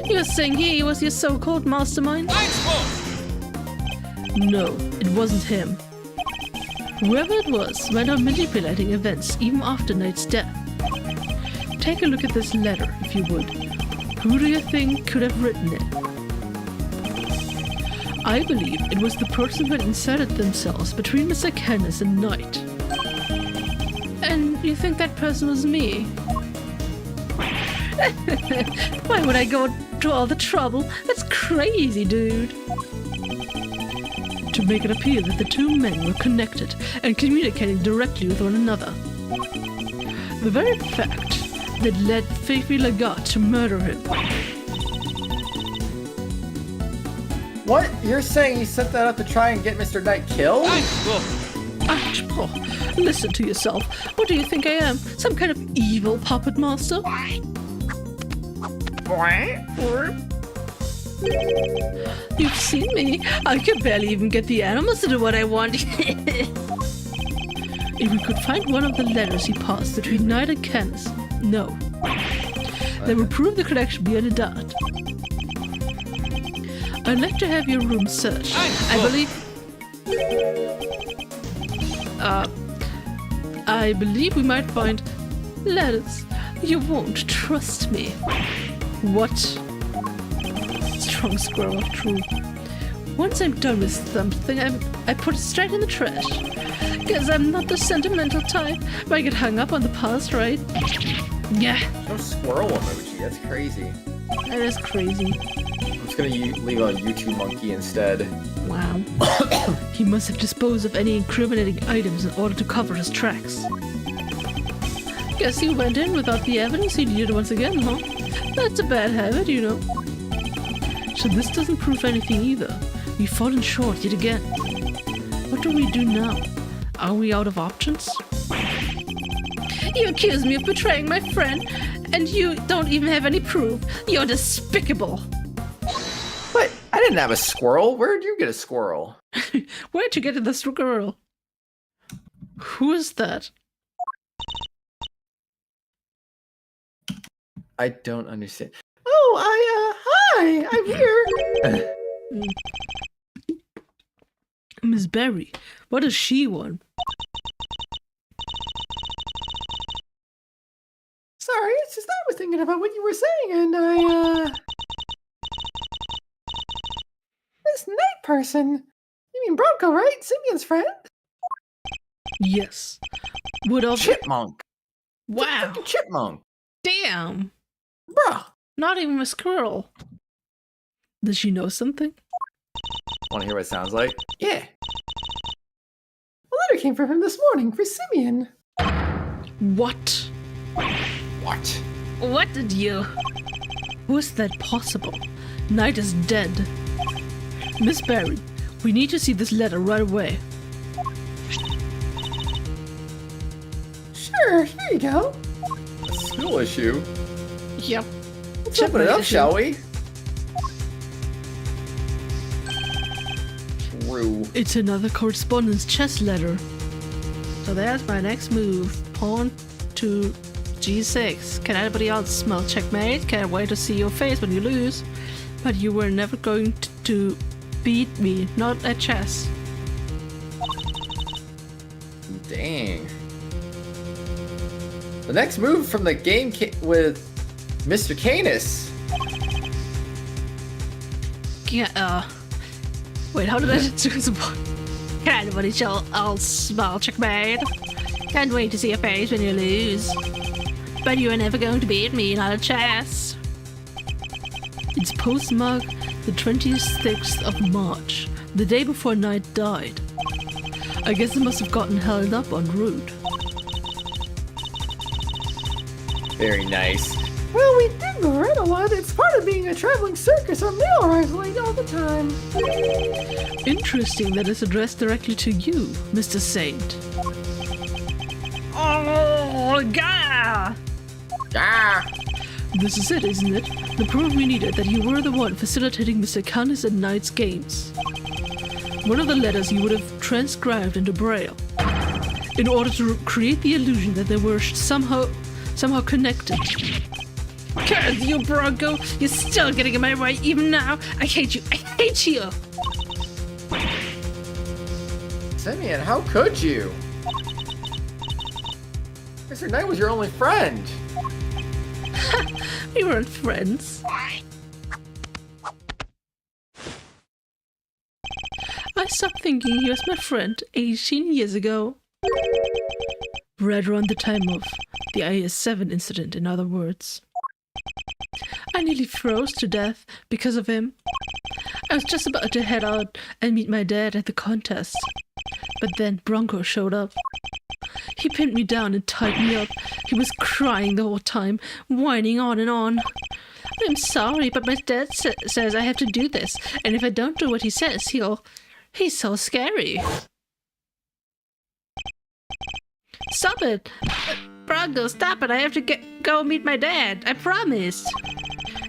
You're saying he was your so-called mastermind? Lights off! No, it wasn't him. Whoever it was went on manipulating events even after Knight's death. Take a look at this letter, if you would. Who do you think could have written it? I believe it was the person who had inserted themselves between Mr. Kenneth and Knight. And you think that person was me? Why would I go to all the trouble? That's crazy, dude. To make it appear that the two men were connected and communicating directly with one another. The very fact that led Fifi Lagarde to murder him. What? You're saying you sent that up to try and get Mr. Knight killed? Lights off! Ouch, oh, listen to yourself. What do you think I am? Some kind of evil puppet master? You've seen me. I can barely even get the animals to do what I want. If we could find one of the letters he passed between Knight and Kenneth, no. That would prove the connection beyond a doubt. I'd like to have your room searched. I believe we might find letters. You won't trust me. What? Strong squirrel, true. Once I'm done with something, I put it straight in the trash. Cause I'm not the sentimental type. I get hung up on the past, right? Yeah. No squirrel emoji, that's crazy. That is crazy. I'm just gonna leave a YouTube monkey instead. Wow. He must have disposed of any incriminating items in order to cover his tracks. Guess he went in without the evidence he needed once again, huh? That's a bad habit, you know. So this doesn't prove anything either. We've fallen short yet again. What do we do now? Are we out of options? You accuse me of betraying my friend, and you don't even have any proof. You're despicable. What? I didn't have a squirrel. Where did you get a squirrel? Where'd you get this girl? Who is that? I don't understand. Oh, hi, I'm here. Miss Berry, what does she want? Sorry, it's just I was thinking about what you were saying, and this night person. You mean Bronco, right? Simeon's friend? Yes. What of Chipmunk. Wow. Chipmunk. Damn. Bruh. Not even a squirrel. Does she know something? Want to hear what it sounds like? Yeah. A letter came from him this morning for Simeon. What? What? What did you? Was that possible? Knight is dead. Miss Berry, we need to see this letter right away. Sure, here you go. A school issue? Yep. Let's open it up, shall we? True. It's another correspondence chess letter. So there's my next move. Pawn to G6. Can anybody else smell checkmate? Can't wait to see your face when you lose. But you were never going to beat me, not at chess. Dang. The next move from the game with Mr. Canis. Yeah, wait, how did I do some... Can anybody else smell checkmate? Can't wait to see your face when you lose. But you are never going to beat me, not at chess. It's postmarked the 26th of March, the day before Knight died. I guess it must have gotten held up en route. Very nice. Well, we did go right a lot. It's part of being a traveling circus. Our mail arrives late all the time. Interesting that it's addressed directly to you, Mr. Saint. Oh, gah! Ah! This is it, isn't it? The proof we needed that you were the one facilitating Mr. Canis and Knight's games. One of the letters you would have transcribed into Braille, in order to create the illusion that they were somehow connected. Curse you, Bronco! You're still getting in my way even now! I hate you! I hate you! Simeon, how could you? Mr. Knight was your only friend. We weren't friends. I stopped thinking he was my friend 18 years ago. Right around the time of the IS-7 incident, in other words. I nearly froze to death because of him. I was just about to head out and meet my dad at the contest. But then Bronco showed up. He pinned me down and tied me up. He was crying the whole time, whining on and on. I'm sorry, but my dad says I have to do this, and if I don't do what he says, he's so scary. Stop it! Bronco, stop it! I have to go meet my dad. I promised.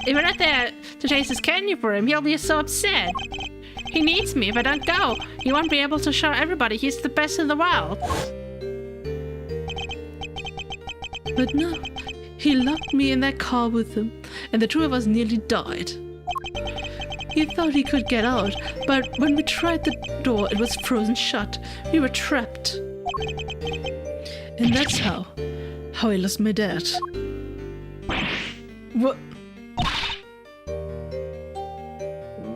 If we're not there to chase his candy for him, he'll be so upset. He needs me. If I don't go, he won't be able to show everybody he's the best in the world. But no, he locked me in that car with him, and the two of us nearly died. He thought he could get out, but when we tried the door, it was frozen shut. We were trapped. And that's how I lost my dad. What?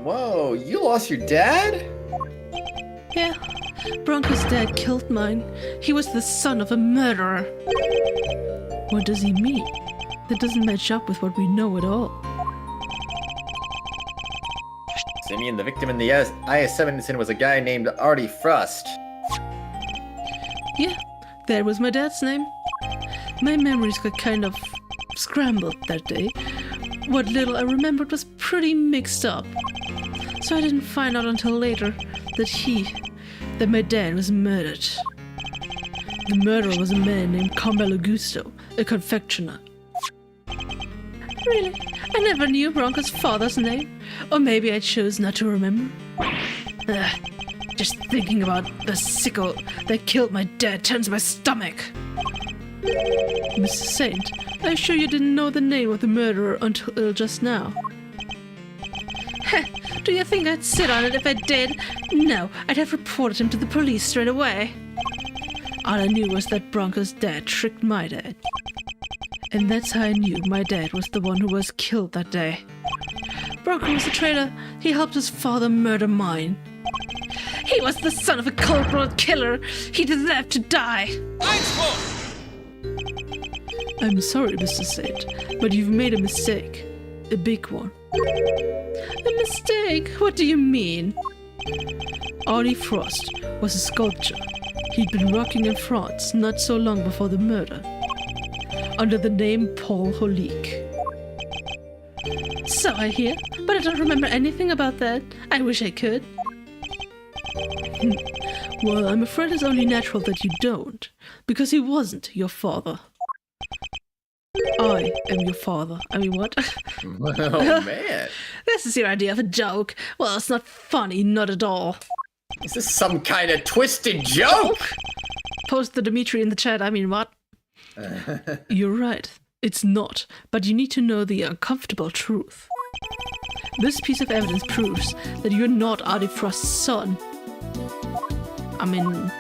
Whoa, you lost your dad? Yeah, Bronco's dad killed mine. He was the son of a murderer. What does he mean? That doesn't match up with what we know at all. Simeon, the victim in the IS-7 incident was a guy named Artie Frost. Yeah, that was my dad's name. My memories got kind of scrambled that day. What little I remembered was pretty mixed up. So I didn't find out until later that my dad was murdered. The murderer was a man named Carmelo Gusto, a confectioner. Really? I never knew Bronco's father's name. Or maybe I chose not to remember. Just thinking about the sicko that killed my dad turns my stomach. Mr. Saint, I'm sure you didn't know the name of the murderer until just now. Do you think I'd sit on it if I did? No, I'd have reported him to the police straight away. All I knew was that Bronco's dad tricked my dad. And that's how I knew my dad was the one who was killed that day. Bronco was a traitor. He helped his father murder mine. He was the son of a cold-blooded killer. He deserved to die. I'm sorry, Mr. Saint, but you've made a mistake. A big one. A mistake? What do you mean? Artie Frost was a sculptor. He'd been working in France not so long before the murder, under the name Paul Holik. So I hear, but I don't remember anything about that. I wish I could. Well, I'm afraid it's only natural that you don't, because he wasn't your father. I am your father. I mean, what? Oh, man. This is your idea of a joke. Well, it's not funny, not at all. Is this some kind of twisted joke? Post the Dimitri in the chat. I mean, what? You're right. It's not. But you need to know the uncomfortable truth. This piece of evidence proves that you're not Artie Frost's son. I mean...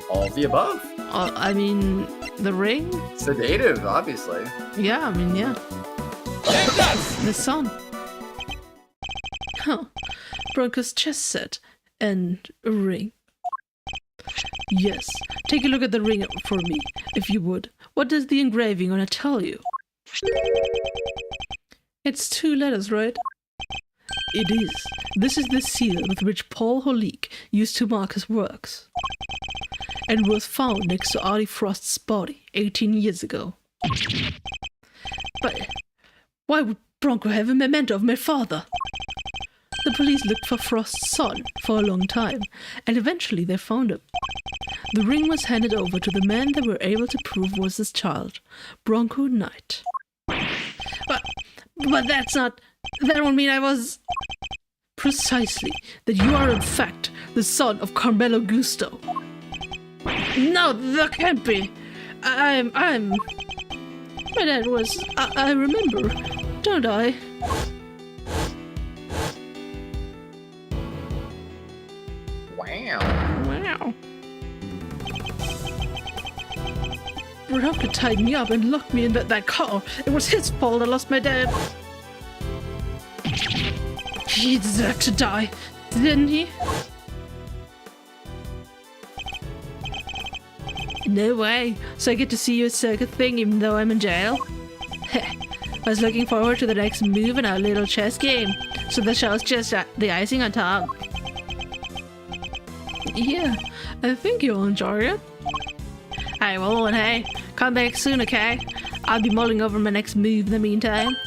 All of the above. I mean, the ring? Sedative, obviously. Yeah, I mean, yeah. The son. Huh. Bronco's chess set and a ring. Yes, take a look at the ring for me, if you would. What does the engraving on it tell you? It's 2 letters, right? It is. This is the seal with which Paul Holik used to mark his works, and was found next to Artie Frost's body 18 years ago. But why would Bronco have a memento of my father? The police looked for Frost's son for a long time, and eventually they found him. The ring was handed over to the man they were able to prove was his child, Bronco Knight. But that's not... That won't mean I was... Precisely, that you are in fact the son of Carmelo Gusto. No, that can't be. I'm... My dad was... I remember, don't I? Wow. Wow. Bronco tied me up and locked me in that car. It was his fault I lost my dad. He deserved to die, didn't he? No way. So I get to see you at circuit thing even though I'm in jail? I was looking forward to the next move in our little chess game. So the show's just the icing on top. Yeah, I think you'll enjoy it. I will, and hey, come back soon, okay? I'll be mulling over my next move in the meantime.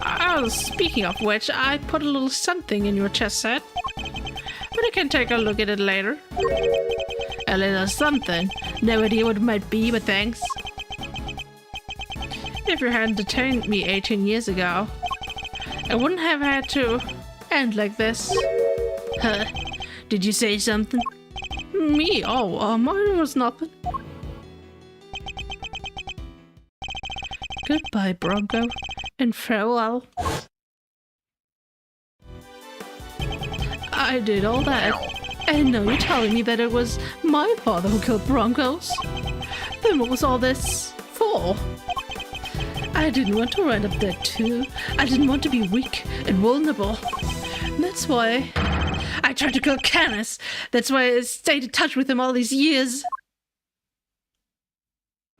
Oh, speaking of which, I put a little something in your chess set. But I can take a look at it later. A little something. No idea what it might be, but thanks. If you hadn't detained me 18 years ago, I wouldn't have had to end like this. Huh? Did you say something? Me? Oh, mine was nothing. Goodbye, Bronco, and farewell. I did all that, and now you're telling me that it was my father who killed Broncos? Then what was all this for? I didn't want to end up dead too. I didn't want to be weak and vulnerable. That's why I tried to kill Canis. That's why I stayed in touch with him all these years.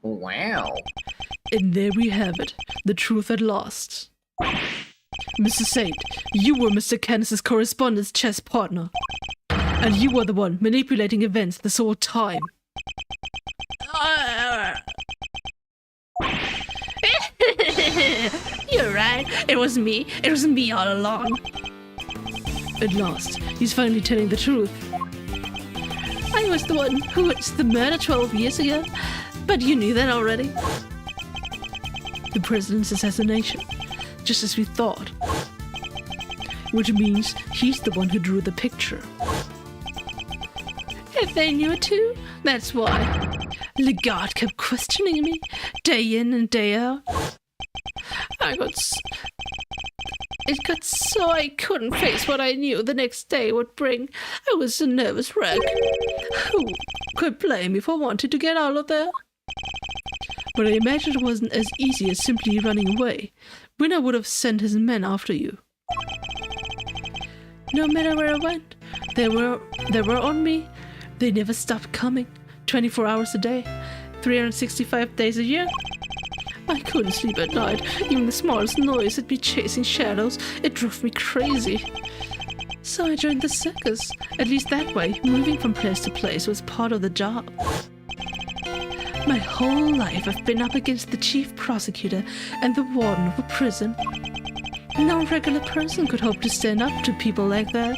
Wow. And there we have it. The truth at last. Mr. Saint, you were Mr. Canis's correspondence chess partner. And you were the one manipulating events this whole time. You're right. It was me. It was me all along. At last, he's finally telling the truth. I was the one who witnessed the murder 12 years ago, but you knew that already. The president's assassination, just as we thought. Which means he's the one who drew the picture. If they knew it too, that's why. Legat kept questioning me, day in and day out. It got so I couldn't face what I knew the next day would bring. I was a nervous wreck. Who could blame me for wanting to get out of there? But I imagine it wasn't as easy as simply running away. Winner would have sent his men after you. No matter where I went, they were on me. They never stopped coming. 24 hours a day, 365 days a year. I couldn't sleep at night. Even the smallest noise would be chasing shadows. It drove me crazy. So I joined the circus. At least that way, moving from place to place was part of the job. My whole life I've been up against the chief prosecutor and the warden of a prison. No regular person could hope to stand up to people like that.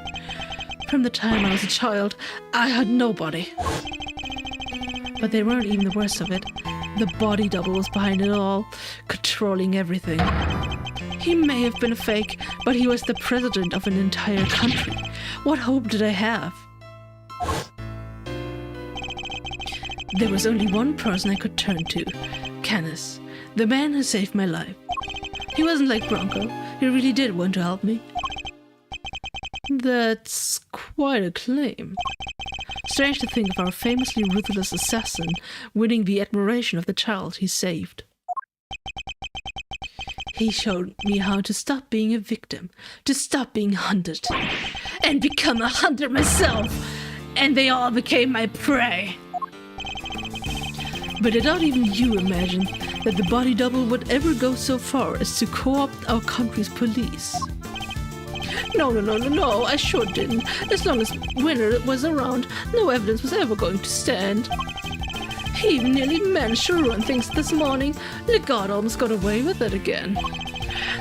From the time I was a child, I had nobody. But they weren't even the worst of it. The body double was behind it all, controlling everything. He may have been a fake, but he was the president of an entire country. What hope did I have? There was only one person I could turn to, Canis, the man who saved my life. He wasn't like Bronco. He really did want to help me. That's quite a claim. Strange to think of our famously ruthless assassin winning the admiration of the child he saved. He showed me how to stop being a victim, to stop being hunted, and become a hunter myself, and they all became my prey. But I doubt even you imagine that the body double would ever go so far as to co-opt our country's police. No, I sure didn't. As long as Winner was around, no evidence was ever going to stand. He even nearly managed to ruin things this morning. Legat almost got away with it again.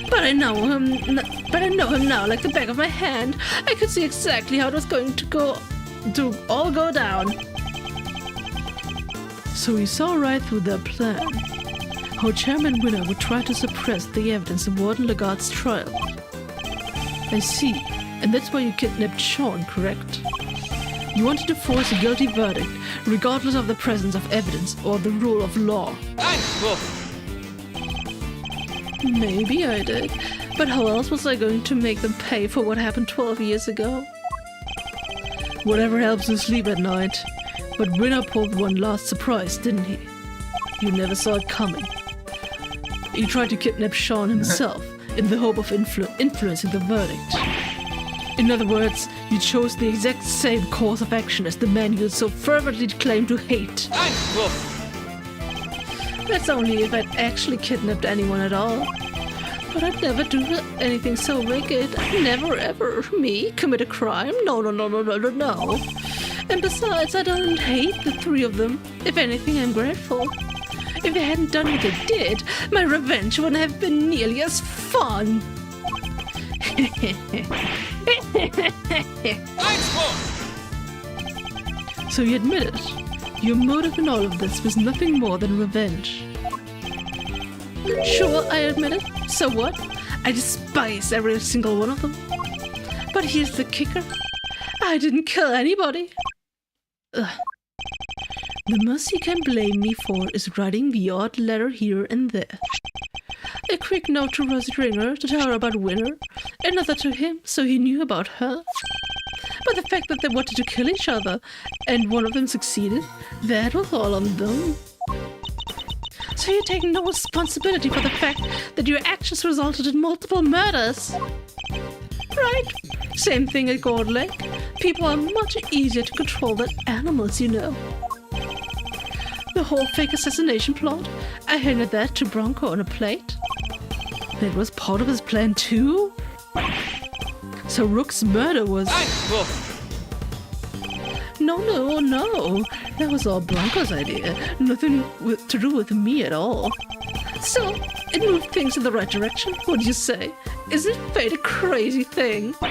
But I know him now like the back of my hand. I could see exactly how it was going to all go down. So he saw right through their plan. How Chairman Winner would try to suppress the evidence of Warden Legat's trial. I see, and that's why you kidnapped Sean, correct? You wanted to force a guilty verdict, regardless of the presence of evidence or the rule of law. Maybe I did, but how else was I going to make them pay for what happened 12 years ago? Whatever helps you sleep at night. But Winner pulled one last surprise, didn't he? You never saw it coming. He tried to kidnap Sean himself in the hope of influencing the verdict. In other words, you chose the exact same course of action as the man you so fervently claimed to hate. That's only if I'd actually kidnapped anyone at all. But I'd never do anything so wicked. I'd never ever, me, commit a crime. No. And besides, I don't hate the three of them. If anything, I'm grateful. If they hadn't done what they did, my revenge wouldn't have been nearly as fun. So you admit it. Your motive in all of this was nothing more than revenge. Sure, I admit it. So what? I despise every single one of them. But here's the kicker. I didn't kill anybody. Ugh. The most you can blame me for is writing the odd letter here and there. A quick note to Rosie Ringer to tell her about Winner, another to him so he knew about her. But the fact that they wanted to kill each other and one of them succeeded, that was all on them. So you take no responsibility for the fact that your actions resulted in multiple murders. Right. Same thing at Gold Lake. People are much easier to control than animals, you know. The whole fake assassination plot, I handed that to Bronco on a plate. That was part of his plan too? So Rook's murder was... No. That was all Bronco's idea. Nothing to do with me at all. So, it moved things in the right direction, what do you say? Isn't fate a crazy thing? You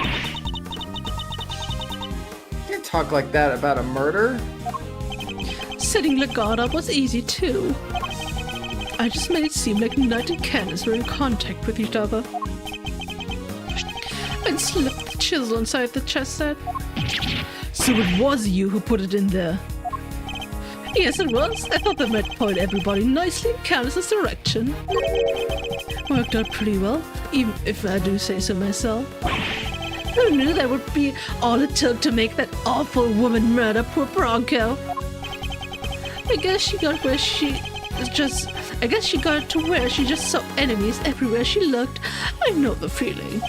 can't talk like that about a murder. Setting Lagarde up was easy too. I just made it seem like Knight and Candace were in contact with each other. And slipped the chisel inside the chest set. So it was you who put it in there. Yes, it was. I thought that might point everybody nicely in Candace's direction. Worked out pretty well, even if I do say so myself. Who knew that would be all it took to make that awful woman murder poor Bronco? I guess she got to where she just saw enemies everywhere she looked. I know the feeling.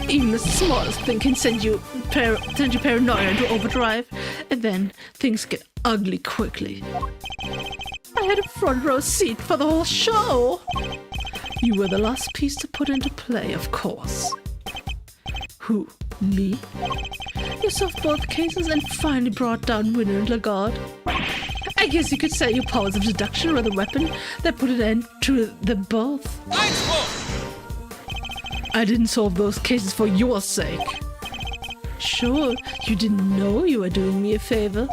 Even the smallest thing can send you paranoia into overdrive, and then things get ugly quickly. I had a front row seat for the whole show. You were the last piece to put into play, of course. Who? Me? You solved both cases and finally brought down Winner and Lagarde. I guess you could say your powers of deduction were the weapon that put an end to them both. I didn't solve those cases for your sake. Sure, you didn't know you were doing me a favor.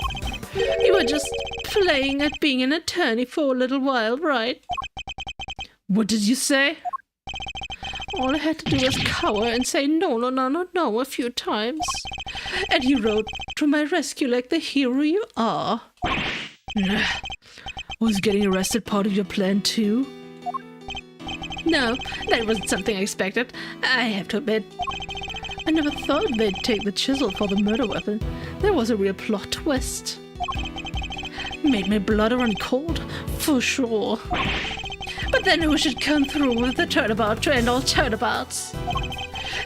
You were just playing at being an attorney for a little while, right? What did you say? All I had to do was cower and say no a few times. And you rode to my rescue like the hero you are. Was getting arrested part of your plan too? No, that wasn't something I expected, I have to admit. I never thought they'd take the chisel for the murder weapon. That was a real plot twist. Made my blood run cold, for sure. But then who should come through with the turnabout to end all turnabouts?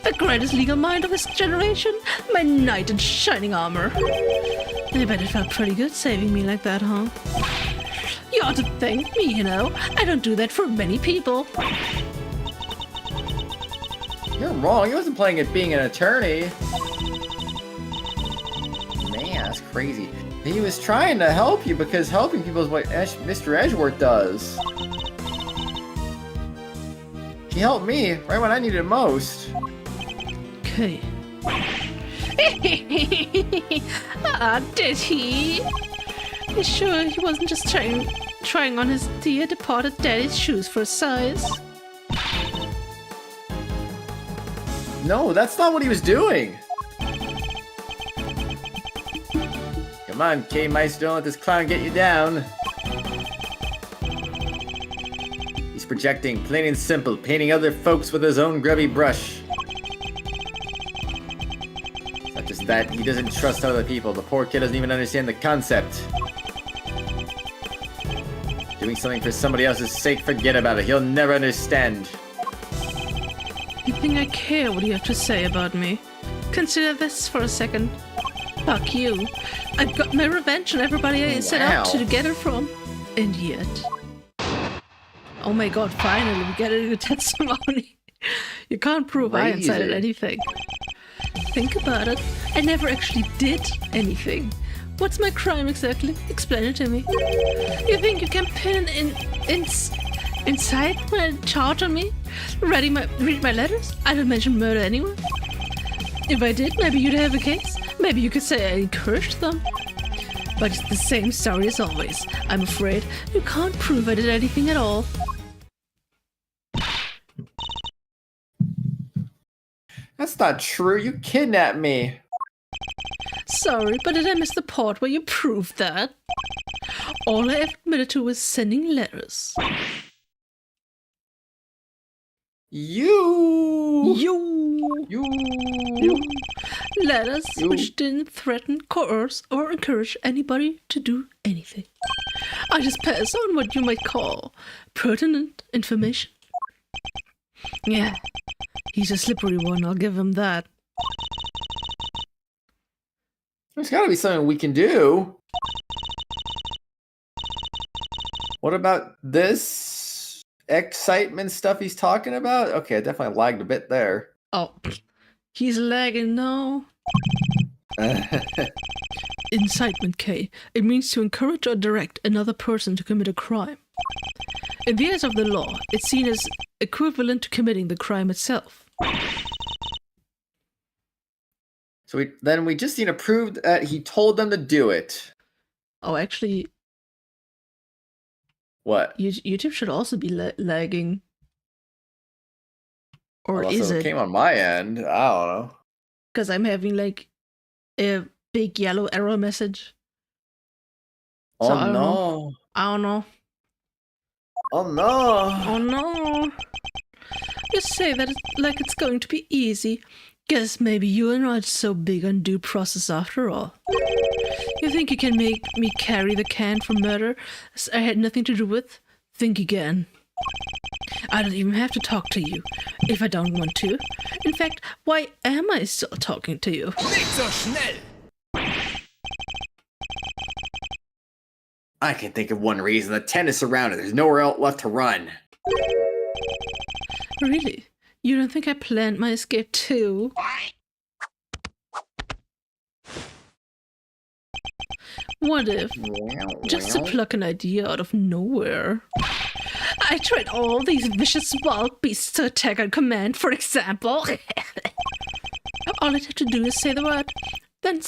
The greatest legal mind of this generation, my knight in shining armor. I bet it felt pretty good saving me like that, huh? You ought to thank me, you know. I don't do that for many people. You're wrong. He wasn't playing at being an attorney. Man, that's crazy. He was trying to help you because helping people is what Mr. Edgeworth does. He helped me right when I needed it most. Okay. Did he? You sure he wasn't just trying on his dear departed daddy's shoes for a size? No, that's not what he was doing. Come on, K-Mice, don't let this clown get you down. He's projecting, plain and simple, painting other folks with his own grubby brush. It's not just that, he doesn't trust other people. The poor kid doesn't even understand the concept. Doing something for somebody else's sake, forget about it. He'll never understand. You think I care what you have to say about me? Consider this for a second. Fuck you. I've got my revenge on everybody I set out to get it from. And yet... Oh my god, finally we get a new testimony. You can't prove I incited anything. Think about it. I never actually did anything. What's my crime exactly? Explain it to me. You think you can pin incitement charge on me? Read my letters? I don't mention murder anywhere. If I did, maybe you'd have a case. Maybe you could say I encouraged them. But it's the same story as always. I'm afraid you can't prove I did anything at all. That's not true. You kidnapped me. Sorry, but did I miss the part where you proved that? All I admitted to was sending letters. You. Letters which didn't threaten, coerce, or encourage anybody to do anything. I just pass on what you might call pertinent information. Yeah, he's a slippery one, I'll give him that. There's gotta be something we can do. What about this excitement stuff he's talking about? Okay, I definitely lagged a bit there. Oh, he's lagging now. Incitement, K. It means to encourage or direct another person to commit a crime. In the eyes of the law, it's seen as equivalent to committing the crime itself. So we just need to prove that he told them to do it. Oh, actually... What? YouTube should also be lagging. Or Well, is it it? came on my end. I don't know. Because I'm having like a big yellow error message. Oh So I don't no. know. I don't know. Oh no. Oh no. You say that like it's going to be easy. Guess maybe you're not so big on due process after all. You think you can make me carry the can for murder I had nothing to do with? Think again. I don't even have to talk to you if I don't want to. In fact, why am I still talking to you? I can think of one reason. The tent is surrounded. There's nowhere else left to run. Really? You don't think I planned my escape too? What if, just to pluck an idea out of nowhere, I tried all these vicious wild beasts to attack on command, for example? All I'd have to do is say the word, then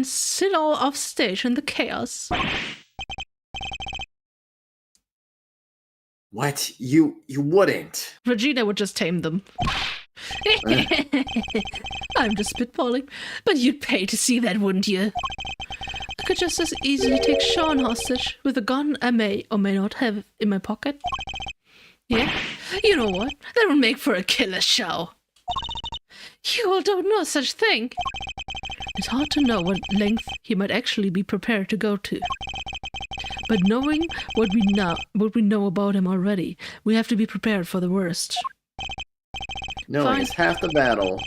sit all off stage in the chaos. What? You wouldn't. Regina would just tame them. I'm just spitballing, but you'd pay to see that, wouldn't you? I could just as easily take Sean hostage with a gun I may or may not have in my pocket. Yeah, you know what? That would make for a killer show. You all don't know such thing. It's hard to know what length he might actually be prepared to go to. But knowing what we know about him already, we have to be prepared for the worst. Knowing is half the battle.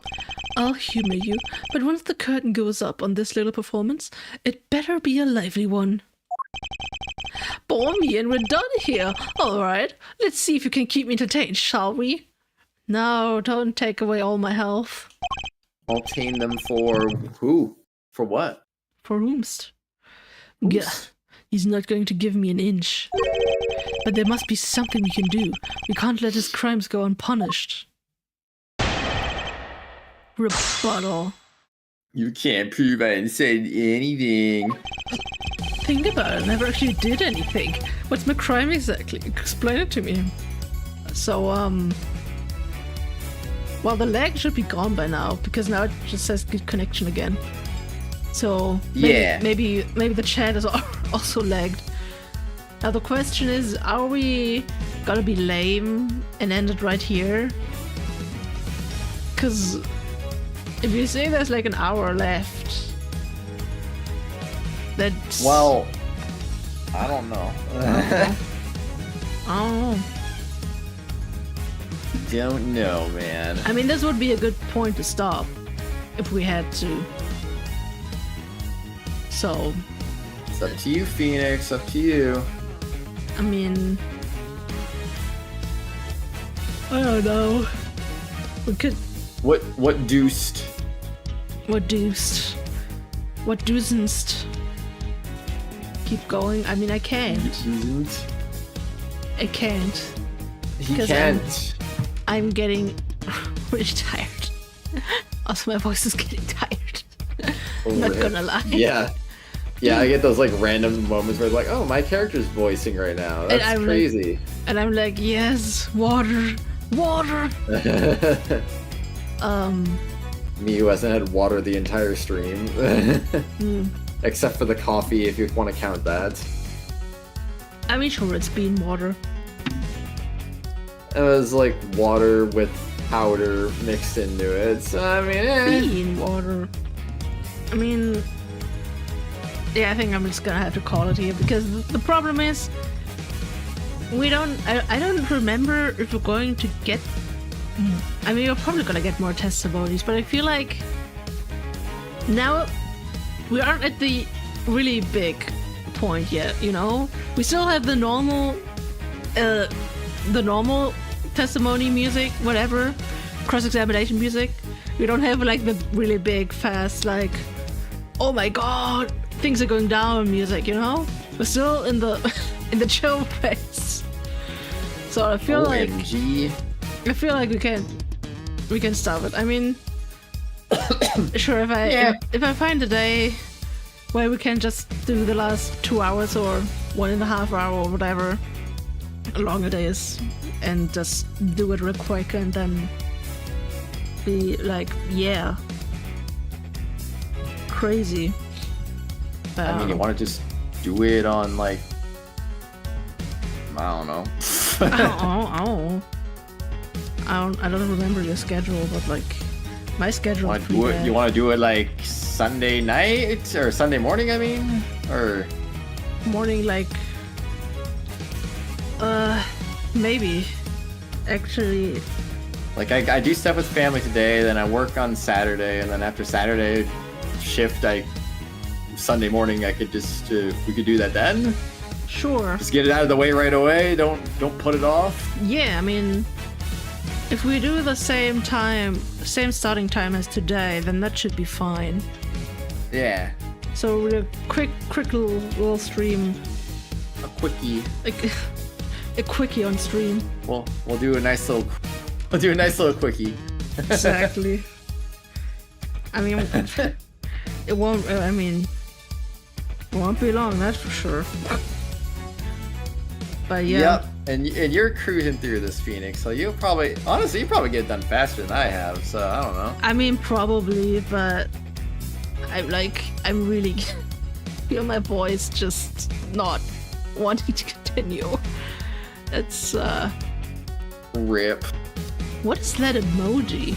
I'll humor you, but once the curtain goes up on this little performance, it better be a lively one. Bore me and we're done here. All right, let's see if you can keep me entertained, shall we? No, don't take away all my health. I'll tame them for who? For what? For whomst? Yeah, he's not going to give me an inch. But there must be something we can do. We can't let his crimes go unpunished. Rebuttal. You can't prove I didn't say anything. Think about it, I never actually did anything. What's my crime exactly? Explain it to me. So, well, the lag should be gone by now, because now it just says good connection again. So, maybe the chat is also lagged. Now the question is, are we gonna be lame and end it right here? Because if you say there's like an hour left, that's... Well, I don't know. I don't know. Don't know, man. I mean, this would be a good point to stop if we had to. So, It's up to you, Phoenix. Up to you. I mean, I don't know. We could. What deuced? What deuced? What deuced? Keep going. I mean, I can't. Deuced? I can't. He 'Cause can't. I'm getting really tired. Also, my voice is getting tired. Not gonna lie. Yeah. Yeah, I get those like random moments where it's like, oh, my character's voicing right now. That's I'm crazy. And I'm like, yes, water, water. Me who hasn't had water the entire stream. Except for the coffee, if you want to count that. I mean, sure, it's bean water. It was like water with powder mixed into it. So, I mean, Bean water. I mean, yeah, I think I'm just gonna have to call it here because the problem is we don't. I don't remember if we're going to get. I mean, we're probably gonna get more testimonies, but I feel like now we aren't at the really big point yet. You know, we still have the normal testimony music, whatever, cross-examination music. We don't have like the really big, fast, like, oh my god, things are going down music, you know? We're still in the in the chill phase. So I feel like we can stop it. I mean, sure, if I find a day where we can just do the last 2 hours or 1.5 hours or whatever long it is, and just do it real quick and then be like, yeah, crazy. I mean, you want to just do it on like, I don't know. I don't remember your schedule, but like my schedule. You want to do it like Sunday night or Sunday morning? I mean, or morning, like maybe actually. Like I do stuff with family today, then I work on Saturday, and then after Saturday shift, Sunday morning I could just we could do that then. Sure. Just get it out of the way right away. Don't put it off. Yeah, I mean, if we do the same same starting time as today, then that should be fine. Yeah. So we're a quick little stream. A quickie. Like a quickie on stream. We'll do a nice little quickie. Exactly. I mean, it won't. I mean, it won't be long. That's for sure. But yeah. Yep. And you're cruising through this, Phoenix. So you'll probably get it done faster than I have. So I don't know. I mean, probably, but I'm really feel my voice just not wanting to continue. It's Rip. What is that emoji?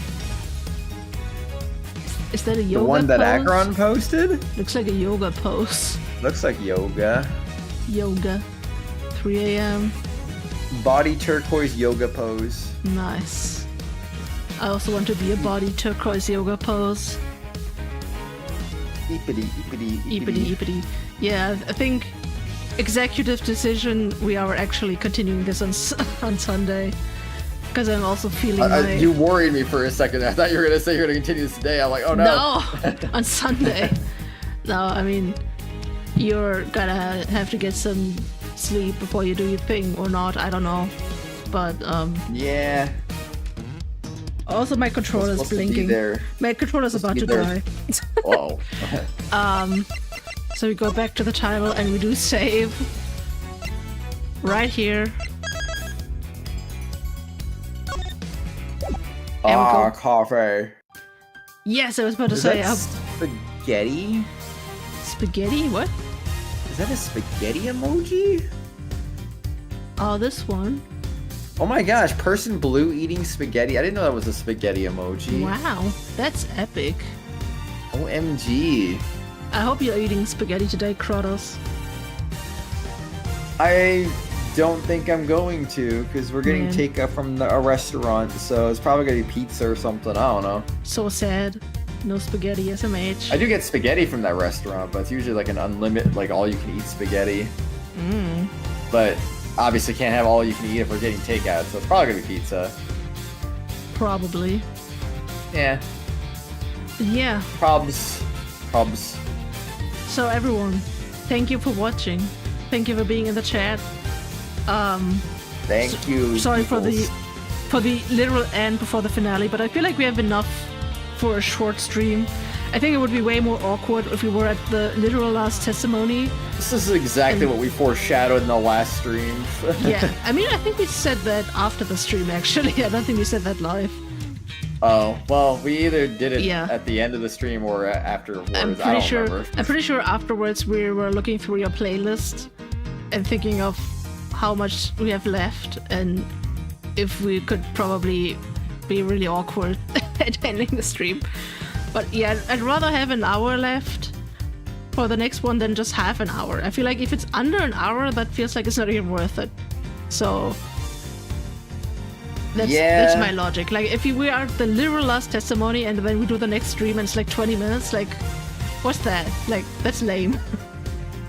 Is that a yoga The one that pose? Akron posted? Looks like a yoga pose. Looks like yoga. Yoga. 3 a.m. Body turquoise yoga pose. Nice. I also want to be a body turquoise yoga pose. Eepity. Eepity. Yeah, I think executive decision, we are actually continuing this on Sunday. Because I'm also feeling You worried me for a second. I thought you were going to say you're going to continue this today. I'm like, oh no. No! On Sunday. No, I mean, you're gonna have to get some sleep before you do your thing or not, I don't know. But, Yeah. also my controller's blinking. My controller's about to die. Whoa. So we go back to the title and we do save. Right here. Coffee. Yes, I was about to say. Spaghetti? Spaghetti? What? Is that a spaghetti emoji? Oh, this one. Oh my gosh, person blue eating spaghetti. I didn't know that was a spaghetti emoji. Wow, that's epic. OMG. I hope you're eating spaghetti today, Kratos. I don't think I'm going to, because we're getting Man. takeout from a restaurant, so it's probably gonna be pizza or something. I don't know. So sad. No spaghetti, SMH. I do get spaghetti from that restaurant, but it's usually like an unlimited, like all you can eat spaghetti. Mm. But obviously can't have all you can eat if we're getting takeout, so it's probably gonna be pizza. Probably. Yeah. Yeah. Probs. So everyone, thank you for watching. Thank you for being in the chat. Thank you. Sorry peoples. for the literal end before the finale, but I feel like we have enough for a short stream. I think it would be way more awkward if we were at the literal last testimony. This is exactly what we foreshadowed in the last stream. Yeah, I mean, I think we said that after the stream, actually. I don't think we said that live. Oh, well, we either did it Yeah. at the end of the stream or afterwards. I'm I pretty don't sure. remember. I'm pretty sure afterwards we were looking through your playlist and thinking of how much we have left and if we could probably be really awkward at ending the stream. But yeah, I'd rather have an hour left for the next one than just half an hour. I feel like if it's under an hour, that feels like it's not even worth it. So that's my logic. Like if we are at the literal last testimony and then we do the next stream and it's like 20 minutes, like what's that? Like that's lame.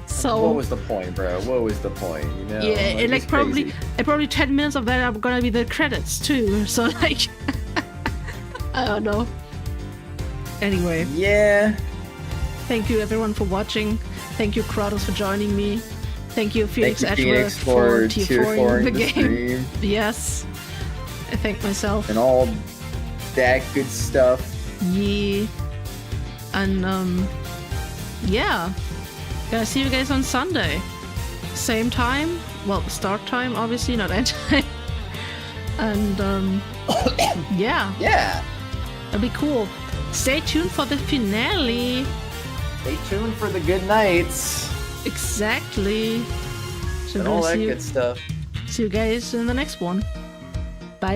So What was the point, bro? What was the point? You know? yeah, and like it's crazy. probably 10 minutes of that are gonna be the credits too. So like I don't know. Anyway, Yeah. thank you everyone for watching. Thank you Kratos for joining me. Thank you Felix Thank you, Edgeworth Phoenix, for tier tier 4ing the the game. stream Yes. I thank myself. and all that good stuff. Yeah. And yeah. Gonna see you guys on Sunday. Same time. Well, start time, obviously, not end time. And yeah, Yeah. that'll be cool. Stay tuned for the finale. Stay tuned for the good nights Exactly. So and gonna all that see good stuff. you guys in the next one.